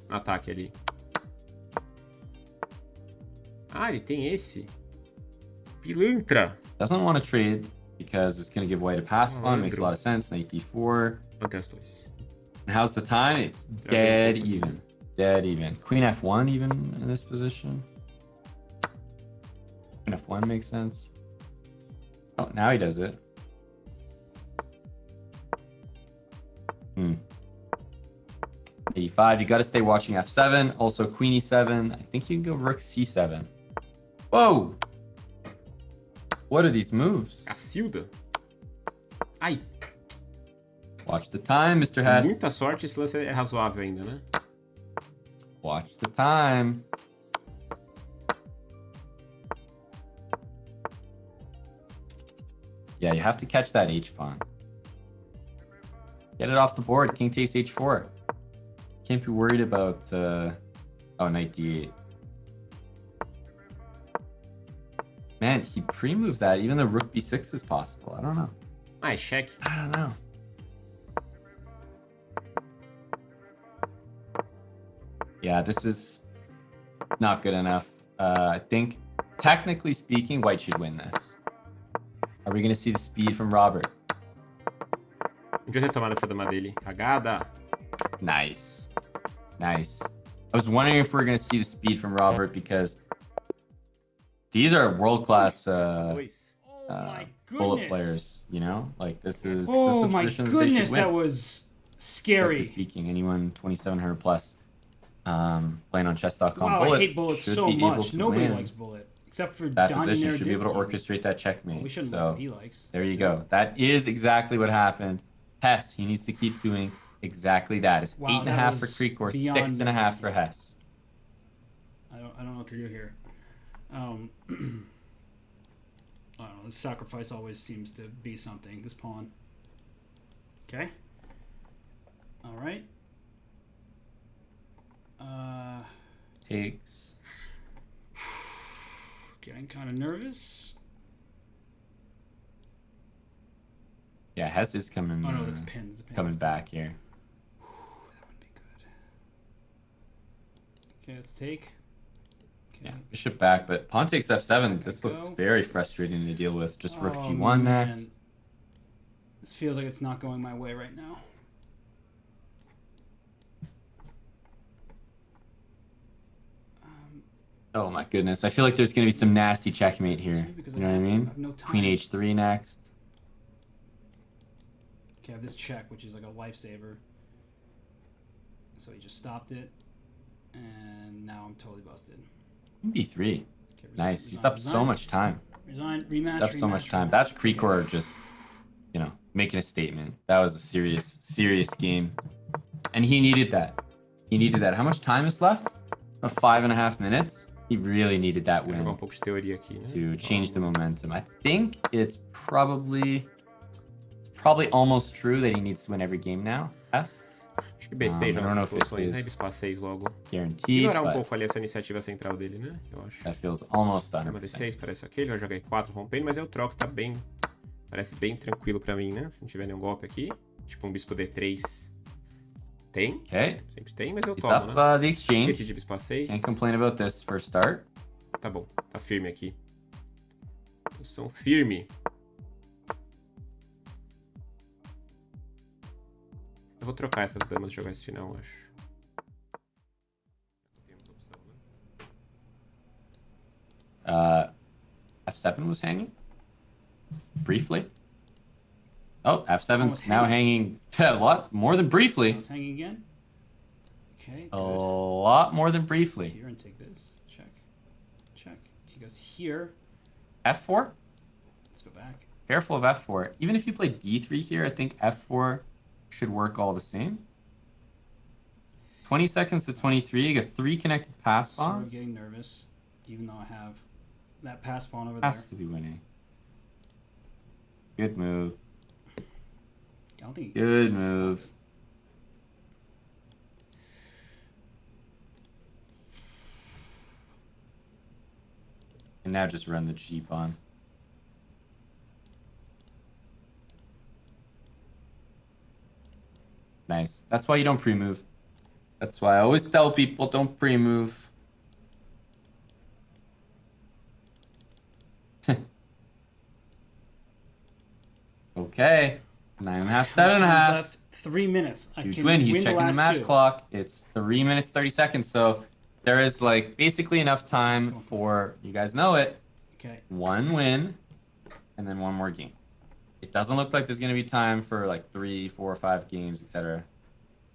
No ataque ali. Ah, ele tem esse. Pilantra. Doesn't want to trade because it's going to give white a pass pawn. Makes a lot of sense. Knight d4. And how's the time? It's dead even. Dead even. Queen f1 even in this position. Queen f1 makes sense. Oh, now he does it. e5. You got to stay watching f7. Also queen e7. I think you can go rook c7. Whoa! What are these moves? Cacilda. Ai. Watch the time, Mr. Hess. Muita sorte, esse lance é razoável ainda, né? Watch the time. Yeah, you have to catch that h-pawn. Get it off the board. King takes h4. Can't be worried about... Oh, knight d8. Man, he pre-moved that. Even the rook b6 is possible. I don't know. Ah, check. I don't know. Yeah, this is not good enough. I think, technically speaking, white should win this. Are we going to see the speed from Robert? Podia ter tomado essa dama dele. Cagada. Nice. Nice. I was wondering if we were going to see the speed from Robert because these are world-class bullet players, you know? Like, this is Oh this my position goodness, that, that was scary. Speaking, anyone 2,700 plus playing on Chess.com. Wow, Bullet I hate Bullet so much. Nobody likes Bullet. Except for that Donnie position should be able to Naroditsky. orchestrate that checkmate. Well, we shouldn't so let what he likes. there you go. That is exactly what happened. Hess, he needs to keep doing exactly that. It's 8.5 for Krikor, 6.5 for Hess. I don't know what to do here. I don't know. The sacrifice always seems to be something. This pawn. Okay. All right. Takes. Getting kind of nervous. Yeah, Hess is coming. Oh no, that's a pin. That's a pin. Coming back here. That would be good. Okay, let's take. Okay. Yeah, bishop back, but pawn takes f7. This looks very frustrating to deal with. Just rook g1 next. This feels like it's not going my way right now. Oh my goodness. I feel like there's going to be some nasty checkmate here. You know what I mean? Queen h3 next. Okay, I have this check, which is like a lifesaver. So he just stopped it. And now I'm totally busted. b3. Okay, nice. He's up so much time. Resign, rematch, He's up so much time. That's Krikor just, you know, making a statement. That was a serious game. And he needed that. He needed that. How much time is left? 5.5 minutes. He really needed that win Jogar um pouco de teoria aqui, né? to change the momentum. I think it's probably probably almost true that he needs to win every game now. Hess. Acho que B6 já nas posições, né? Bispo A6 logo. Guaranteed. Ignorar um pouco ali essa iniciativa central dele, né? Eu acho. That feels almost done. Chama D6, parece ok. Ele vai jogar E4 rompendo, mas eu troco, tá bem... Parece bem tranquilo pra mim, né? Se não tiver nenhum golpe aqui. Tipo um bispo D3. Tem. Ok. Sempre tem, mas eu He's tomo, up, né? the exchange. Esqueci de bispo A6. Can't complain about this for start. Tá bom, tá firme aqui. Posição firme. Eu vou trocar essas damas e jogar esse final, eu acho. F7 was hanging? Briefly? Oh, F7's now hanging a lot more than briefly. It's hanging again. Okay. A lot more than briefly. Here and take this. Check. Check. He goes here. F4? Let's go back. Careful of F4. Even if you play D3 here, I think F4 should work all the same. 20 seconds to 23. You got 3 connected pass Sort pawns. of getting nervous, even though I have that pass pawn over there. Has to be winning. Good move. I don't think Good move. And now just run the G pawn. Nice. That's why you don't pre-move. That's why I always tell people don't pre-move. Okay. 9.5, 7.5. Left 3 minutes. Huge win. He's checking the match clock. It's 3 minutes, 30 seconds. So there is like basically enough time for, you guys know it, Okay. 1 win and then 1 more game. It doesn't look like there's going to be time for like 3, 4, 5 games, etc.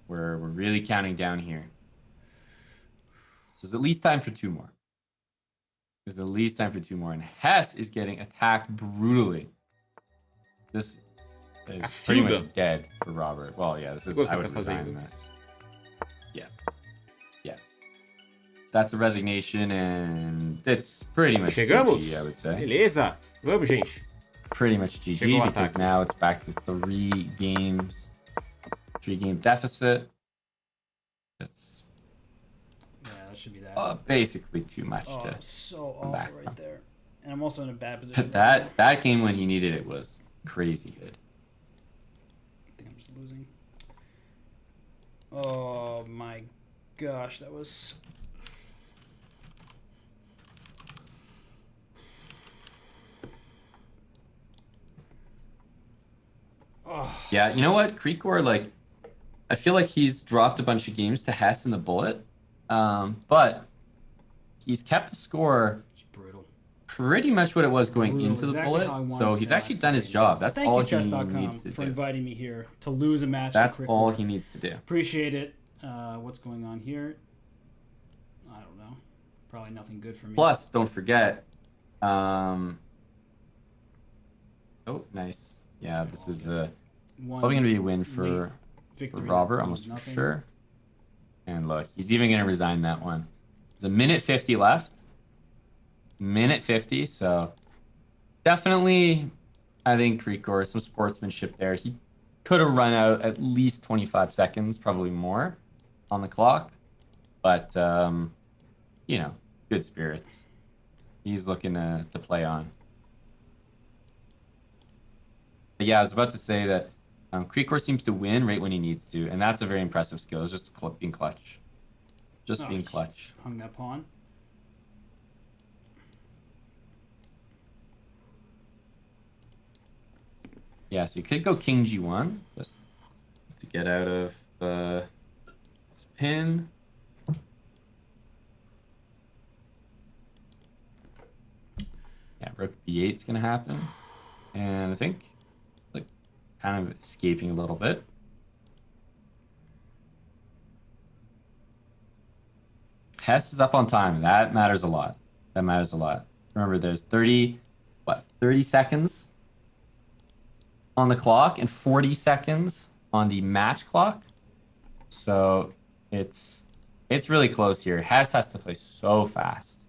We're really counting down here. So there's at least time for 2 more. There's at least time for 2 more. And Hess is getting attacked brutally. This is pretty much dead for Robert. Well, yeah, this is, I would resign this. Yeah. Yeah. That's a resignation, and it's pretty much GG, I would say. Beleza. Vamos, gente. Pretty much GG, because now it's back to 3 games. 3-game deficit. It's should be that. Basically too much to I'm so awful right from. there. And I'm also in a bad position. But that game when he needed it was crazy good. I think I'm just losing. Oh my gosh, that was... Oh. Yeah, you know what? Krikor, like, I feel like he's dropped a bunch of games to Hess in the bullet. But he's kept the score pretty much what it was going into the bullet. So he's actually done his job. That's all he needs to do. For inviting me here to lose a match. That's all he needs to do. Appreciate it. What's going on here? I don't know. Probably nothing good for me. Plus, don't forget. Oh, nice. Yeah, this is probably going to be a win for Robert, almost for sure. And look, he's even going to resign that one. There's a minute 50 left. Minute 50, so definitely, I think Krikor, some sportsmanship there. He could have run out at least 25 seconds, probably more, on the clock. But, you know, good spirits. He's looking to play on. But yeah, I was about to say that Krikor seems to win right when he needs to, and that's a very impressive skill. It's just being clutch. Just being clutch. Hung that pawn. Yeah, so you could go king g1 just to get out of this pin. Yeah, rook b8 is going to happen. And I think, like, kind of escaping a little bit. Hess is up on time. That matters a lot. That matters a lot. Remember, there's 30 seconds on the clock and 40 seconds on the match clock. So it's really close here. Hess has to play so fast.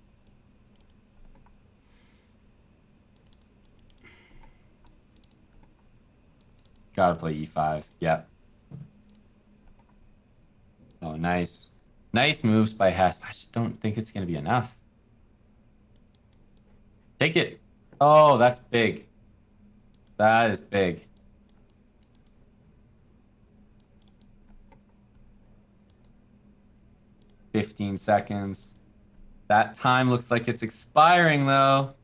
Gotta play e5. Yep. Oh, nice. Nice moves by Hess. I just don't think it's going to be enough. Take it. Oh, that's big. That is big. $15 seconds. That time looks like it's expiring, though.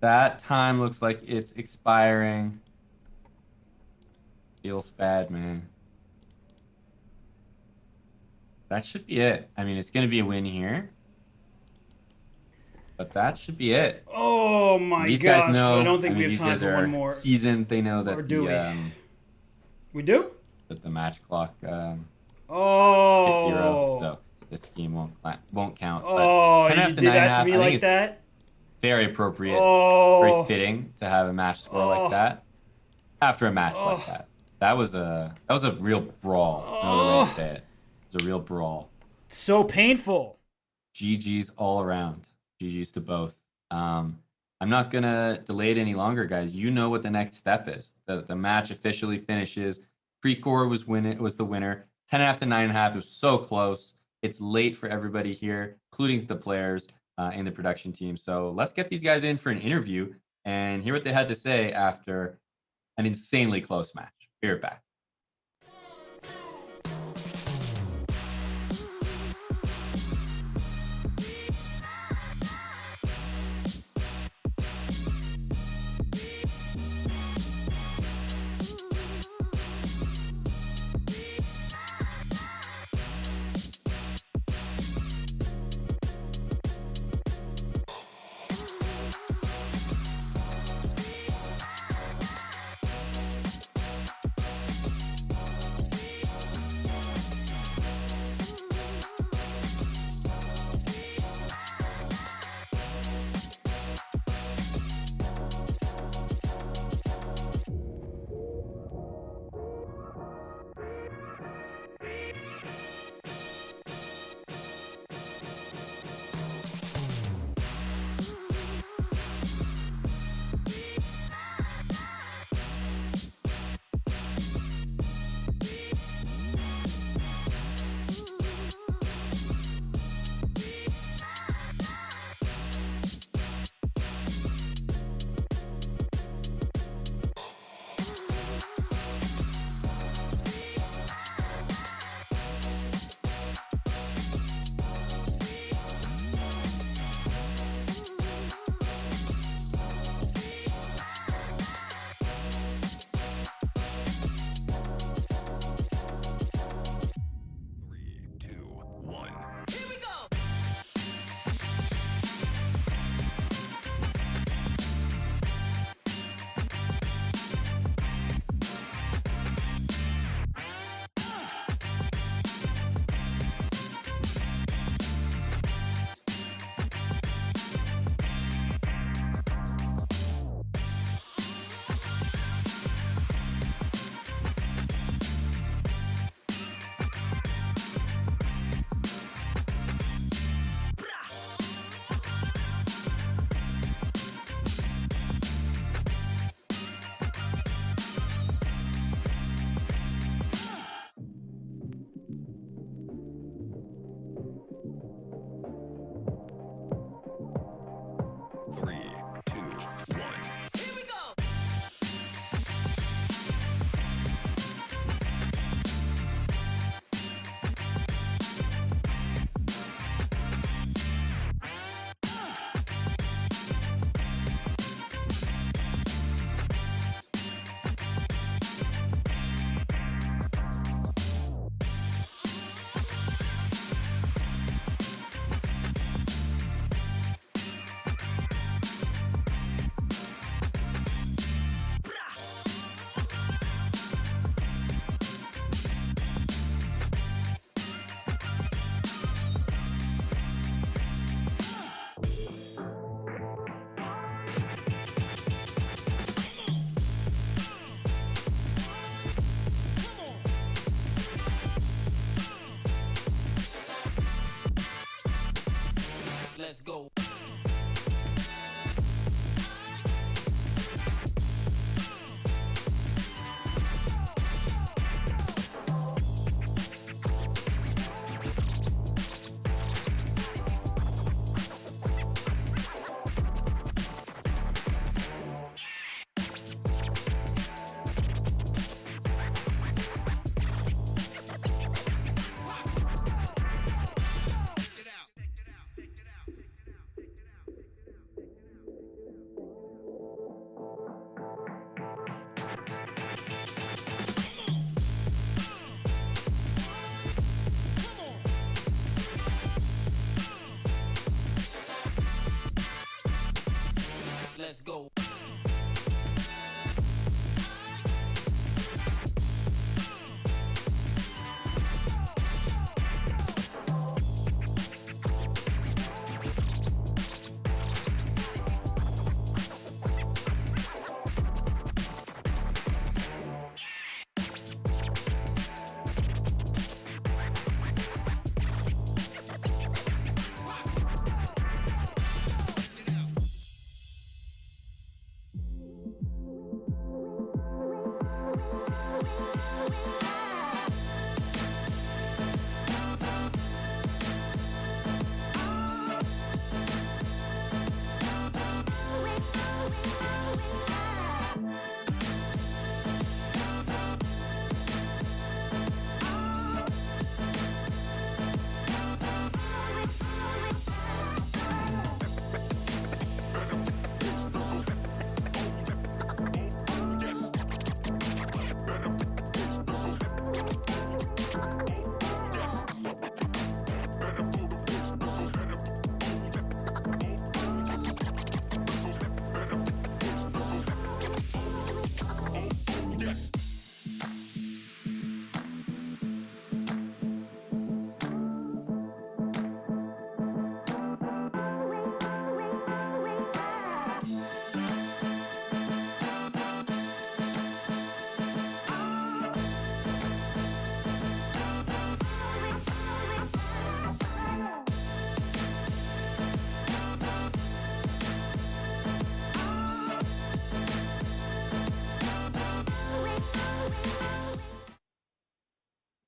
That time looks like it's expiring. Feels bad, man. That should be it. I mean, it's going to be a win here. But that should be it. Oh my these gosh, guys know, I don't think we have these time guys for are one more. Seasoned. They know that Or do we do? That the match clock hits Oh. 0, so this scheme won't count. Oh, but 10 you did that to me like that? Very appropriate, Oh. very fitting to have a match score like that after a match like that. That was a real brawl. No other way to say it. It was a real brawl. So painful. GG's all around. GG's to both. I'm not gonna delay it any longer, guys. You know what the next step is. The match officially finishes. Krikor was the winner. 10.5 to 9.5. It was so close. It's late for everybody here, including the players in the production team. So let's get these guys in for an interview and hear what they had to say after an insanely close match. Be right back. Let's go. Let's go.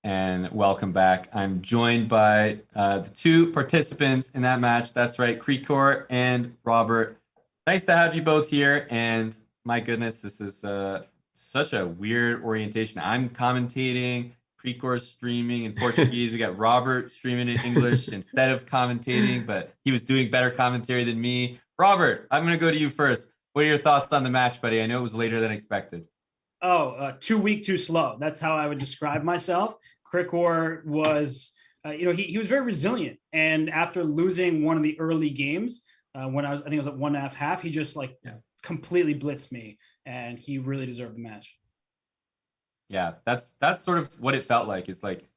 And welcome back. I'm joined by the two participants in that match. That's right, Krikor and Robert. Nice to have you both here. And my goodness, this is such a weird orientation. I'm commentating, Krikor's streaming in Portuguese. We got Robert streaming in English instead of commentating, but he was doing better commentary than me. Robert, I'm going to go to you first. What are your thoughts on the match, buddy? I know it was later than expected. Too weak, too slow. That's how I would describe myself. Krikor was, he was very resilient. And after losing one of the early games, I think it was at 1.5, he just completely blitzed me, and he really deserved the match. Yeah, that's sort of what it felt like. It's like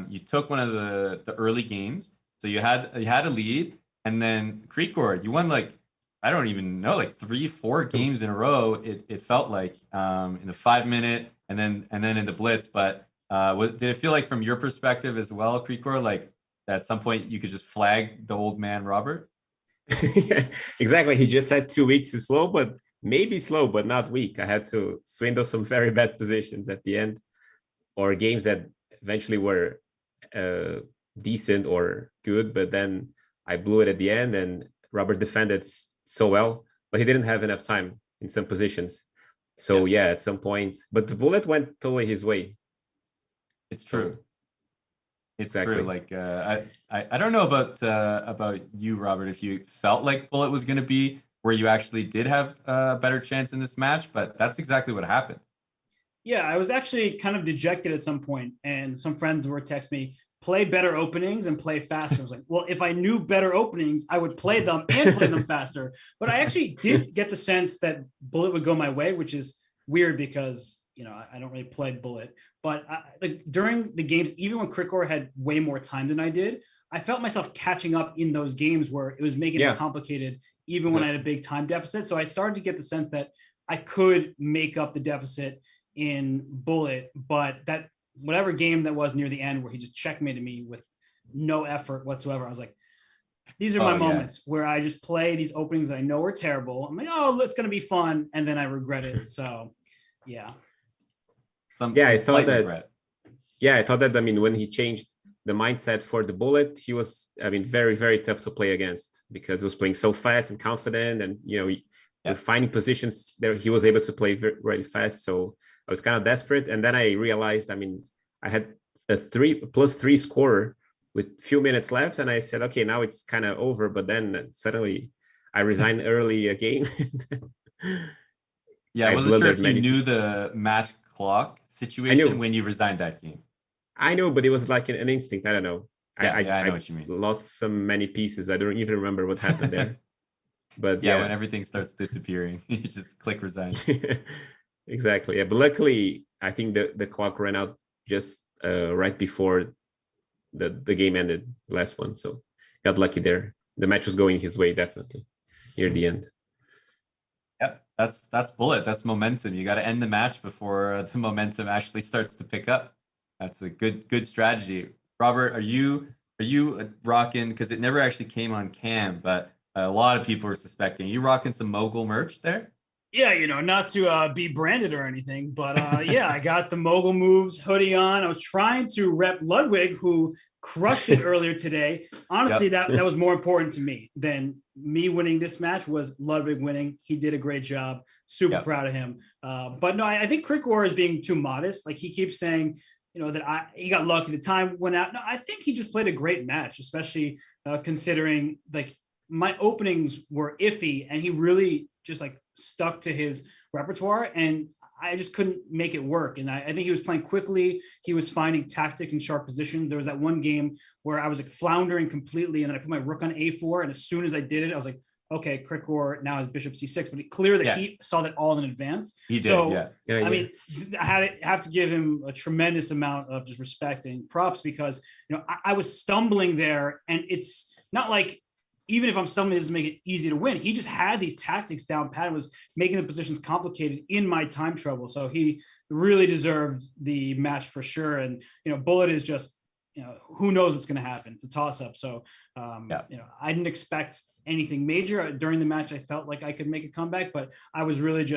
you took one of the early games, so you had a lead, and then Krikor, you won I don't even know, 3-4 games in a row. It felt like in the 5-minute and then in the blitz. But did it feel like from your perspective as well, Krikor, at some point you could just flag the old man Robert? Yeah, exactly. He just said too weak, too slow, but maybe slow, but not weak. I had to swindle some very bad positions at the end, or games that eventually were decent or good, but then I blew it at the end, and Robert defended so well, but he didn't have enough time in some positions. So yeah, at some point, but the bullet went totally his way. It's true. It's true. I don't know about you, Robert, if you felt like bullet was going to be where you actually did have a better chance in this match, but that's exactly what happened. Yeah, I was actually kind of dejected at some point, and some friends were texting me, play better openings and play faster. I was like, well, if I knew better openings, I would play them and play them faster. But I actually did get the sense that bullet would go my way, which is weird because, I don't really play bullet. But during the games, even when Krikor had way more time than I did, I felt myself catching up in those games where it was making it complicated, even when I had a big time deficit. So I started to get the sense that I could make up the deficit in bullet, but that whatever game that was near the end where he just checkmated me with no effort whatsoever, I was like, these are my moments where I just play these openings that I know are terrible. I'm like, oh, it's going to be fun. And then I regret it. So, yeah. I thought that, when he changed the mindset for the bullet, he was, very, very tough to play against because he was playing so fast and confident, and, finding positions there, he was able to play very, really fast. So I was kind of desperate. And then I realized, I had a 3+3 scorer with few minutes left. And I said, okay, now it's kind of over. But then suddenly I resigned early again. Yeah, I wasn't sure if you knew the match clock situation when you resigned that game. I know, but it was like an instinct. I don't know. I know what you mean. Lost so many pieces. I don't even remember what happened there. But yeah, when everything starts disappearing, you just click resign. Exactly. Yeah, but luckily, I think the clock ran out just right before the game ended, last one. So got lucky there. The match was going his way definitely near the end. Yep, that's bullet. That's momentum. You got to end the match before the momentum actually starts to pick up. That's a good strategy. Robert, are you rocking? Because it never actually came on cam, but a lot of people are suspecting. Are you rocking some mogul merch there? Yeah, not to be branded or anything, but yeah, I got the mogul moves hoodie on. I was trying to rep Ludwig, who crushed it earlier today. Honestly, that was more important to me than me winning this match. Was Ludwig winning. He did a great job. Super proud of him. But no, I think Krikor is being too modest. Like, he keeps saying, that he got lucky. The time went out. No, I think he just played a great match, especially considering like my openings were iffy, and he really just like stuck to his repertoire, and I just couldn't make it work. And I think he was playing quickly. He was finding tactics and sharp positions. There was that one game where I was like floundering completely, and then I put my rook on a4, and as soon as I did it, I was like, okay, Krikor now has bishop c6, but it's clear that he saw that all in advance. He did, so, I mean, I have to give him a tremendous amount of just respect and props, because I was stumbling there, and it's not like, even if I'm stumbling, it doesn't make it easy to win. He just had these tactics down pat and was making the positions complicated in my time trouble. So he really deserved the match for sure. And, Bullet is just, who knows what's going to happen. It's a toss up. So, I didn't expect anything major during the match. I felt like I could make a comeback, but I was really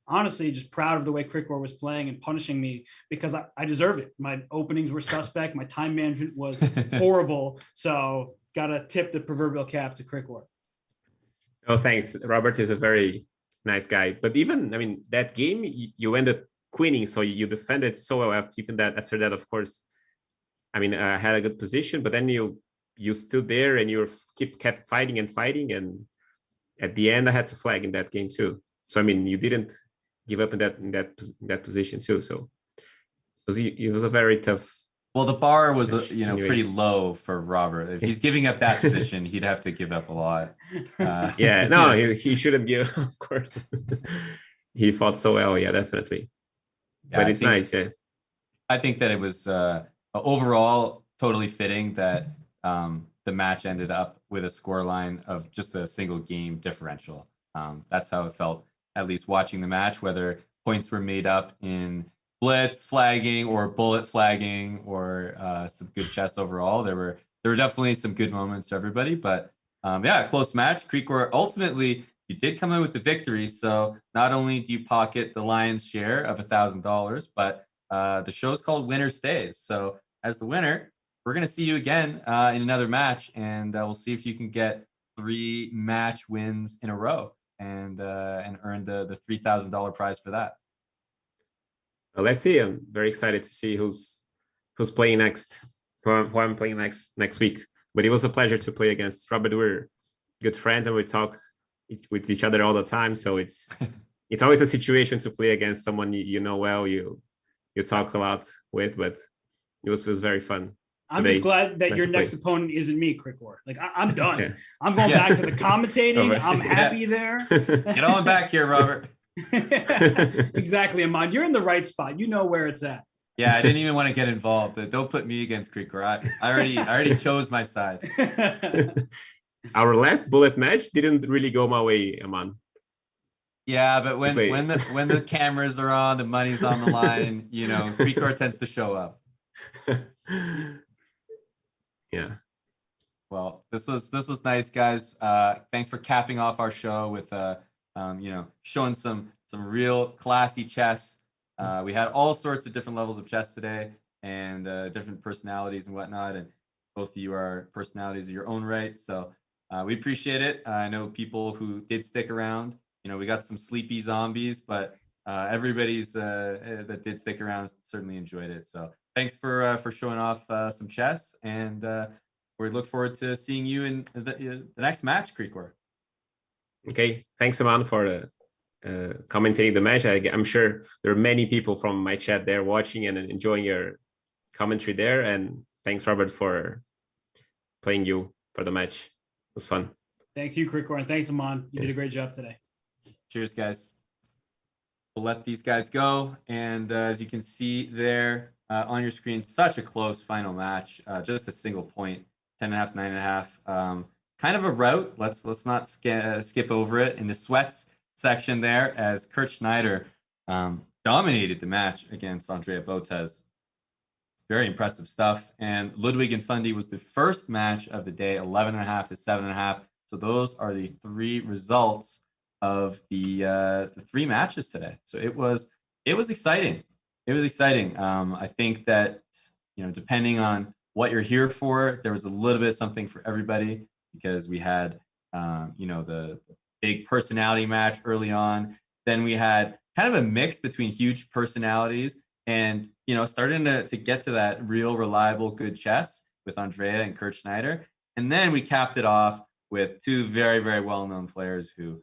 honestly proud of the way Krikor was playing and punishing me, because I deserved it. My openings were suspect. My time management was horrible. So, got to tip the proverbial cap to Krikor. Oh, thanks. Robert is a very nice guy. But even, that game, you ended up queening, so you defended so well after that, of course. I had a good position, but then you stood there and you kept fighting, and at the end I had to flag in that game too. So you didn't give up in that position too. So it was a very tough. Well, the bar was pretty low for Robert. If he's giving up that position, he'd have to give up a lot. He shouldn't give, of course. He fought so well, definitely. Yeah, but it's nice, I think that it was overall totally fitting that the match ended up with a scoreline of just a single game differential. That's how it felt, at least watching the match, whether points were made up in blitz flagging or bullet flagging or some good chess overall. There were definitely some good moments to everybody, but close match. Krikor, ultimately, you did come in with the victory. So not only do you pocket the lion's share of $1,000, but the show's called Winner Stays. So as the winner, we're going to see you again in another match, and we'll see if you can get 3 match wins in a row and earn the $3,000 prize for that. Well, let's see. I'm very excited to see who's playing next, who I'm playing next week. But it was a pleasure to play against Robert. We're good friends and we talk with each other all the time. So it's always a situation to play against someone you know well, you talk a lot with. But it was very fun. I'm just glad that your next opponent isn't me, Krikor. Like, I'm done. I'm going back to the commentating. I'm happy there. Get on back here, Robert. Exactly, Aman. You're in the right spot. You know where it's at. Yeah, I didn't even want to get involved. Don't put me against Krikor. I already chose my side. Our last bullet match didn't really go my way, Aman. Yeah, but when the cameras are on, the money's on the line, Krikor tends to show up. Yeah. Well, this was nice, guys. Thanks for capping off our show with showing some real classy chess. We had all sorts of different levels of chess today, and different personalities and whatnot. And both of you are personalities of your own right. So we appreciate it. I know people who did stick around. We got some sleepy zombies, but everybody's that did stick around certainly enjoyed it. So thanks for showing off some chess, and we look forward to seeing you in the next match, Krikor. Okay, thanks, Aman, for commentating the match. I'm sure there are many people from my chat there watching and enjoying your commentary there. And thanks, Robert, for playing you for the match. It was fun. Thanks you, Krikor, and thanks, Aman. You did a great job today. Cheers, guys. We'll let these guys go. And as you can see there on your screen, such a close final match. Just a single point, 10.5, 9.5. Kind of a rout. Let's not skip over it. In the sweats section there, as Kurt Schneider dominated the match against Andrea Botez. Very impressive stuff. And Ludwig and Fundy was the first match of the day, 11.5 to 7.5. So those are the three results of the 3 matches today. So it was exciting. It was exciting. I think that, depending on what you're here for, there was a little bit of something for everybody, because we had, the big personality match early on. Then we had kind of a mix between huge personalities and, starting to get to that real, reliable, good chess with Andrea and Kurt Schneider. And then we capped it off with 2 very, very well-known players who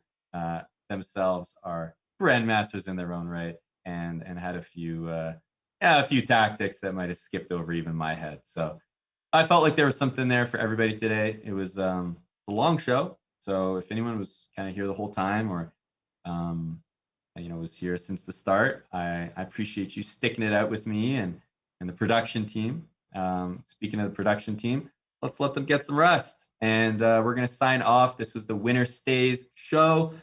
themselves are grandmasters in their own right, and had a few tactics that might have skipped over even my head. So I felt like there was something there for everybody today. It was a long show, so if anyone was kind of here the whole time, or was here since the start, I appreciate you sticking it out with me and the production team. Speaking of the production team, let's let them get some rest. And we're going to sign off. This is the Winner Stays show.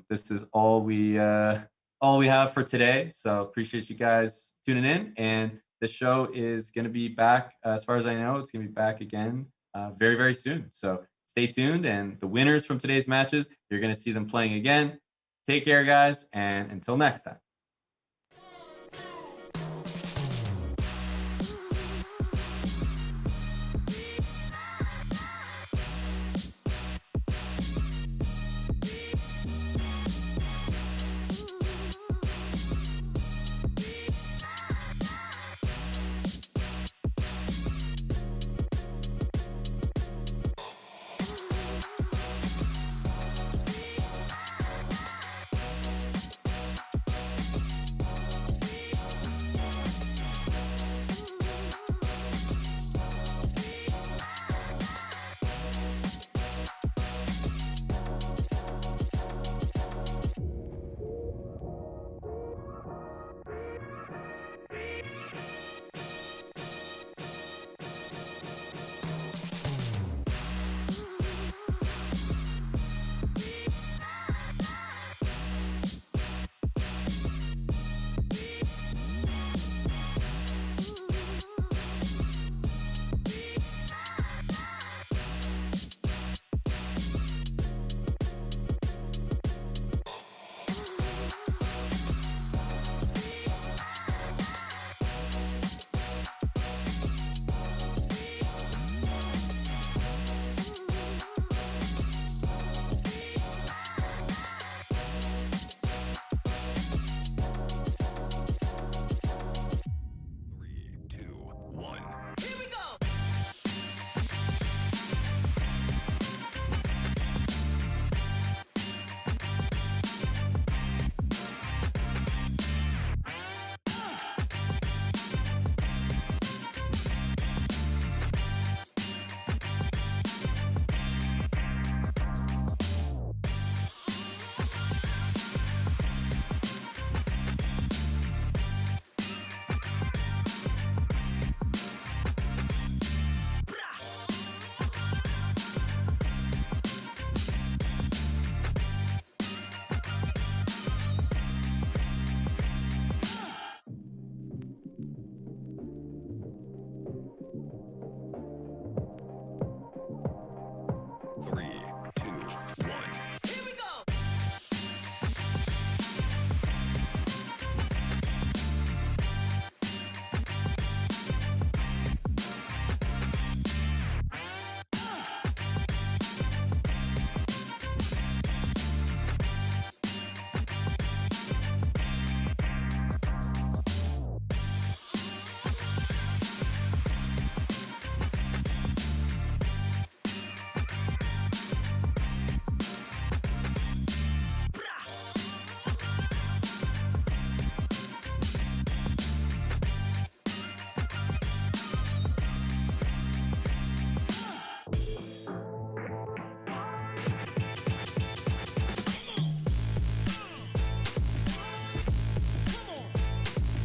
This is all we have for today. So appreciate you guys tuning in. And the show is going to be back, as far as I know, it's going to be back again very, very soon. So stay tuned. And the winners from today's matches, you're going to see them playing again. Take care, guys. And until next time.